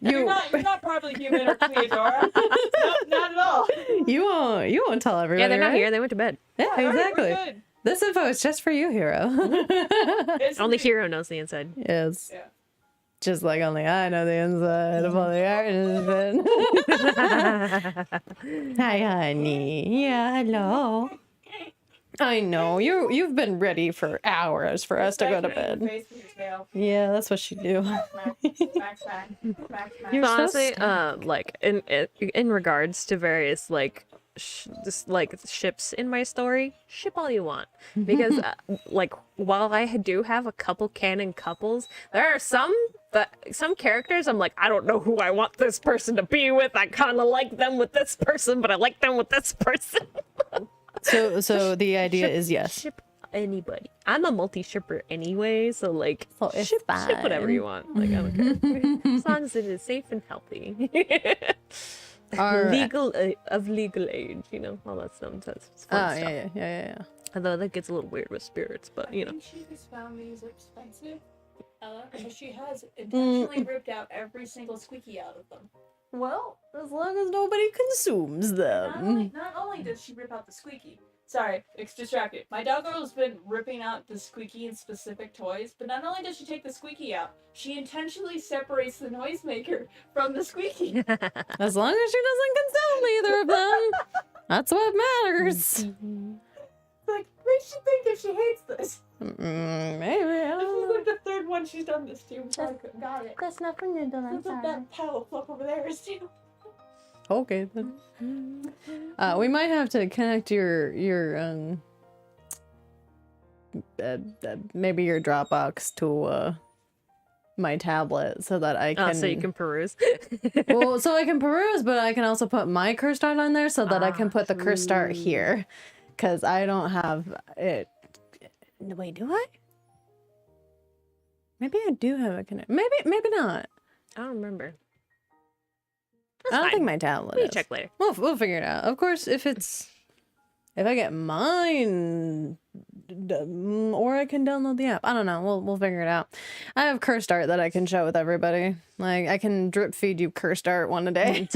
You're not probably human or Cleodora. No, not at all. You won't tell everybody. Yeah, they're not right? here. They went to bed. Yeah, All right, we're exactly. good. This info is just for you, Hero. It's Only the- Hero knows the inside. Yes. Yeah. Just like only I know the inside of all the artists. Hi, honey. Yeah, hello. I know you've been ready for hours for us to go to Smack me in the bed. face with your tail. Yeah, that's what she do. Smack, smack, smack, smack, smack. You're So so honestly, like in regards to various like just like ships in my story, ship all you want, because like while I do have a couple canon couples, there are some characters I'm like, I don't know who I want this person to be with. I kind of like them with this person, but I like them with this person. So the idea is yes. Ship anybody. I'm a multi-shipper anyway, so like So it's ship whatever fine. you want. Like I don't care. As long as it is safe and healthy. All right. Legal age, you know, all that stuff. That's fun Oh stuff. yeah. Although that gets a little weird with spirits, but you know. I think she just found these expensive. Because she has intentionally ripped out every single squeaky out of them. Well, as long as nobody consumes them. Not only does she rip out the squeaky. Sorry, it's distracted. My dog girl's been ripping out the squeaky in specific toys, but not only does she take the squeaky out, she intentionally separates the noisemaker from the squeaky. As long as she doesn't consume either of them. That's what matters. Like, makes you think if she hates this. Maybe. I This don't is know. like the third one she's done this to. Got it. That's not for noodle, I'm Look at that pile of fluff over there is too. Okay then. We might have to connect your maybe your Dropbox to my tablet so that I can. Oh, so you can peruse. Well, so I can peruse, but I can also put my curse art on there so that I can put the curse art here, because I don't have it. Wait, do I? Maybe I do have a connect. Maybe not. I don't remember. I don't think my tablet We is. can check later. We'll figure it out. Of course, if I get mine, or I can download the app. I don't know. We'll figure it out. I have cursed art that I can share with everybody. Like I can drip feed you cursed art one a day.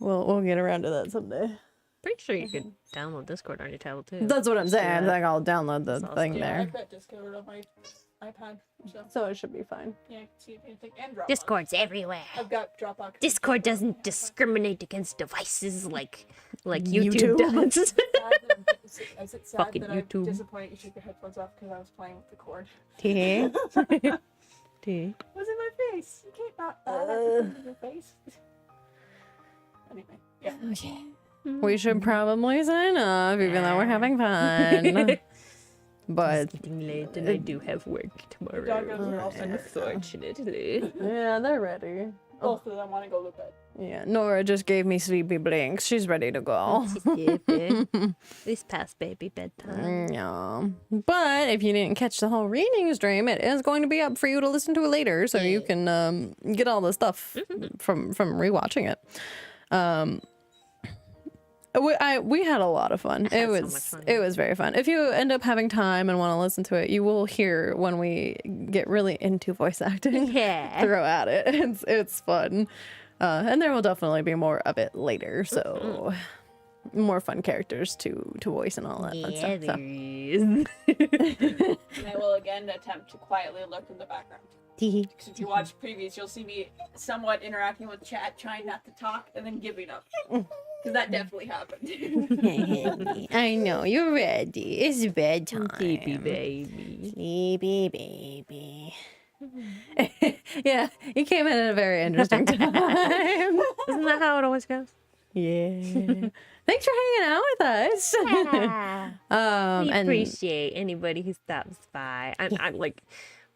We'll get around to that someday. Pretty sure you could download Discord on your tablet too. That's what I'm saying. Yeah. Like I'll download the That's awesome. thing Yeah, there, I've got Discord on my iPad, so it should be fine. yeah, I can see anything and Dropbox. Discord's everywhere. I've got Dropbox. Discord doesn't discriminate against devices like YouTube. YouTube does. Is it sad Fucking that YouTube. I'm disappointed you took your headphones off because I was playing with the cord? T. It was in my face. You can't not have it in your face. Anyway, yeah. We should probably sign off, even though we're having fun. But It's getting late and I do have work tomorrow. Doggos are also Unfortunately. yeah, they're ready. both of them want to go to bed. Yeah, Nora just gave me sleepy blinks. She's ready to go. This past baby bedtime. Yeah. But if you didn't catch the whole reading stream, it is going to be up for you to listen to it later, so you can get all the stuff from rewatching it. We had a lot of fun. I had so much fun. It was very fun. If you end up having time and want to listen to it, you will hear when we get really into voice acting. Yeah. Throughout it. It's fun. And there will definitely be more of it later, so more fun characters to voice and all that fun Yeah, stuff. there So. is. And I will again attempt to quietly lurk in the background. Because if you watch previews, you'll see me somewhat interacting with chat, trying not to talk, and then giving up. Because that definitely happened. I know, you're ready. It's bedtime. Baby baby. Sleepy baby. Yeah, you came in at a very interesting time. Isn't that how it always goes? Yeah. Thanks for hanging out with us. We and appreciate anybody who stops by. I'm like,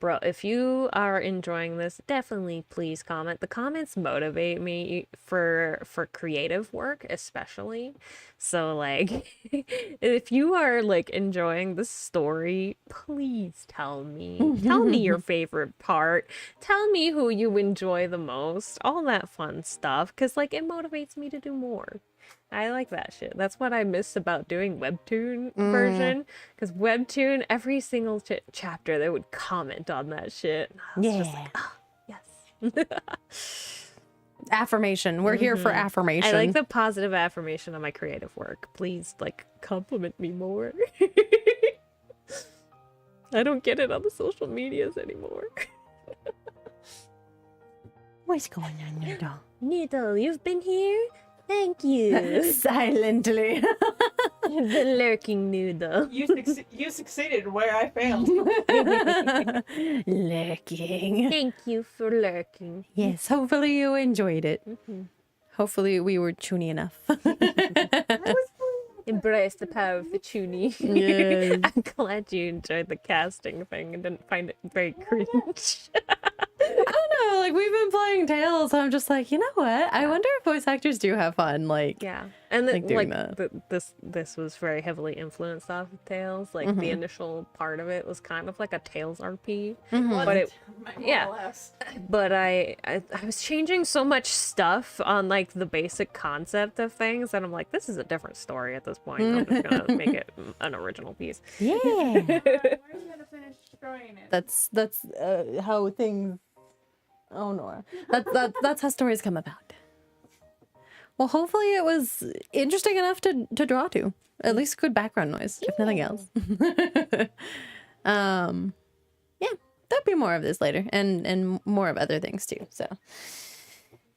bro, if you are enjoying this, definitely please comment. The comments motivate me for creative work, especially. So like, if you are like enjoying the story, please tell me. Tell me your favorite part. Tell me who you enjoy the most. All that fun stuff, because like it motivates me to do more. I like that shit. That's what I miss about doing Webtoon version. Because Webtoon, every single chapter, they would comment on that shit. I was just like, oh, yes. Affirmation. We're here for affirmation. I like the positive affirmation on my creative work. Please, like, compliment me more. I don't get it on the social medias anymore. What's going on, Noodle? Noodle, you've been here? Thank you. Silently. The lurking noodle. You succeeded where I failed. Lurking. Thank you for lurking. Yes, hopefully you enjoyed it. Hopefully we were chuny enough. Embrace the power of the chuny. Yes. I'm glad you enjoyed the casting thing and didn't find it very cringe. I don't know, like we've been playing Tales, so I'm just like, you know what? I wonder if voice actors do have fun, like Yeah, and like doing this was very heavily influenced off of Tales. Like the initial part of it was kind of like a Tales RP, but it, but I was changing so much stuff on like the basic concept of things, and I'm like, this is a different story at this point. I'm just gonna make it an original piece. Yeah. Where's gonna finish destroying it? That's how things. Oh no, that's how stories come about. Well, hopefully it was interesting enough to draw to. At least good background noise, if nothing else. Yeah, there'll be more of this later, and more of other things too. So,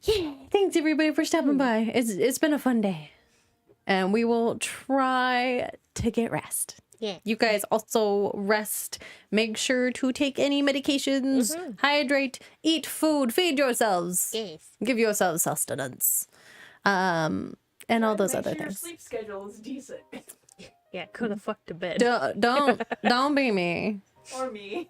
yeah, thanks everybody for stopping by. It's been a fun day, and we will try to get rest. Yeah. You guys also rest. Make sure to take any medications, hydrate, eat food, feed yourselves. Yes. Give yourselves sustenance. And all those other Your things. sleep schedule is decent. Yeah, go the fuck to bed. Don't be me. Or me.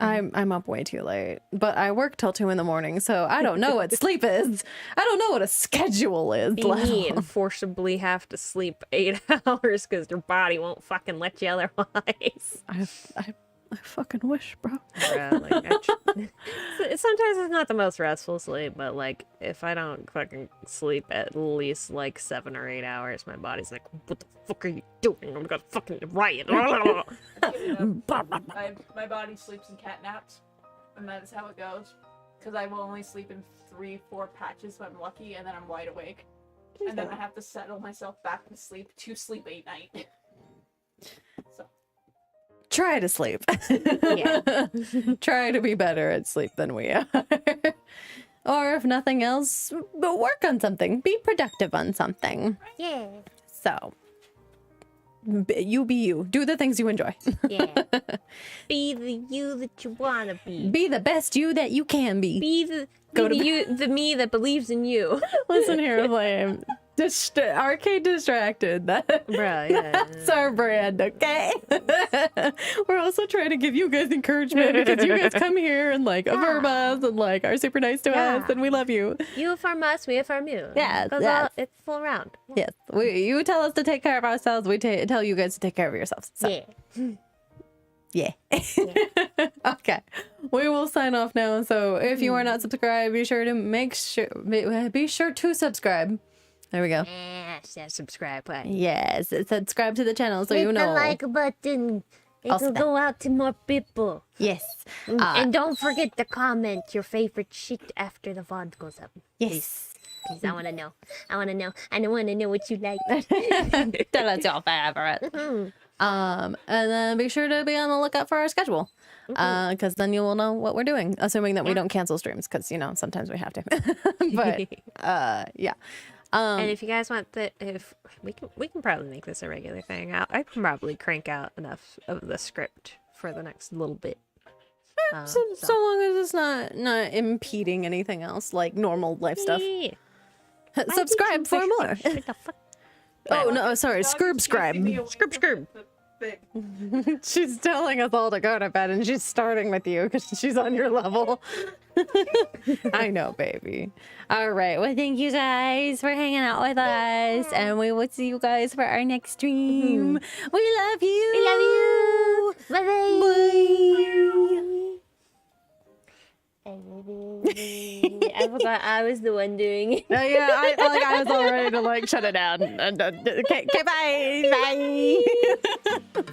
I'm up way too late, but I work till 2 a.m, so I don't know what sleep is. I don't know what a schedule is. Be me and forcibly have to sleep 8 hours because your body won't fucking let you otherwise. I fucking wish, bro. Bruh, like, sometimes it's not the most restful sleep, but like if I don't fucking sleep at least like 7 or 8 hours, my body's like, what the fuck are you doing? I'm gonna fucking riot. My body sleeps in cat naps, and that is how it goes. Because I will only sleep in 3-4 patches if I'm lucky, and then I'm wide awake. And then I have to settle myself back to sleep 8 night. So. Try to sleep. Yeah. Try to be better at sleep than we are. Or if nothing else, but work on something. Be productive on something. Yeah. So, you be you. Do the things you enjoy. Yeah. Be the you that you wanna be. Be the best you that you can be. Be the Go to you, the me that believes in you. Listen here, Flame. Arcade distracted. Bruh, yeah. That's our brand, okay? We're also trying to give you guys encouragement because you guys come here and like affirm us and like are super nice to us and we love you. You affirm us, we affirm you. Yeah, It's full round. Yes, you tell us to take care of ourselves. We tell you guys to take care of yourselves. So. Yeah. Yeah. Okay. We will sign off now. So if you are not subscribed, be sure to subscribe. There we go. Yeah, subscribe button. Yes, subscribe to the channel so you know. Hit the like button. It'll go out to more people. Yes. And don't forget to comment your favorite shit after the VOD goes up. Yes. Please, I want to know. I want to know what you like. Tell us your favorite. And then be sure to be on the lookout for our schedule. Because then you will know what we're doing, assuming that we don't cancel streams, because, you know, sometimes we have to. But, yeah. And if you guys want if we can probably make this a regular thing. I can probably crank out enough of the script for the next little bit. So long as it's not impeding anything else, like normal life stuff. Yeah. Subscribe for more. What the fuck? Oh no, sorry, scrub. Scrub. thing. She's telling us all to go to bed, and she's starting with you because she's on your level. I know, baby. All right. Well, thank you guys for hanging out with us, and we will see you guys for our next stream. We love you. We love you. Bye bye. I forgot I was the one doing it. Yeah, I was all ready to like shut it down. Okay, bye. Bye.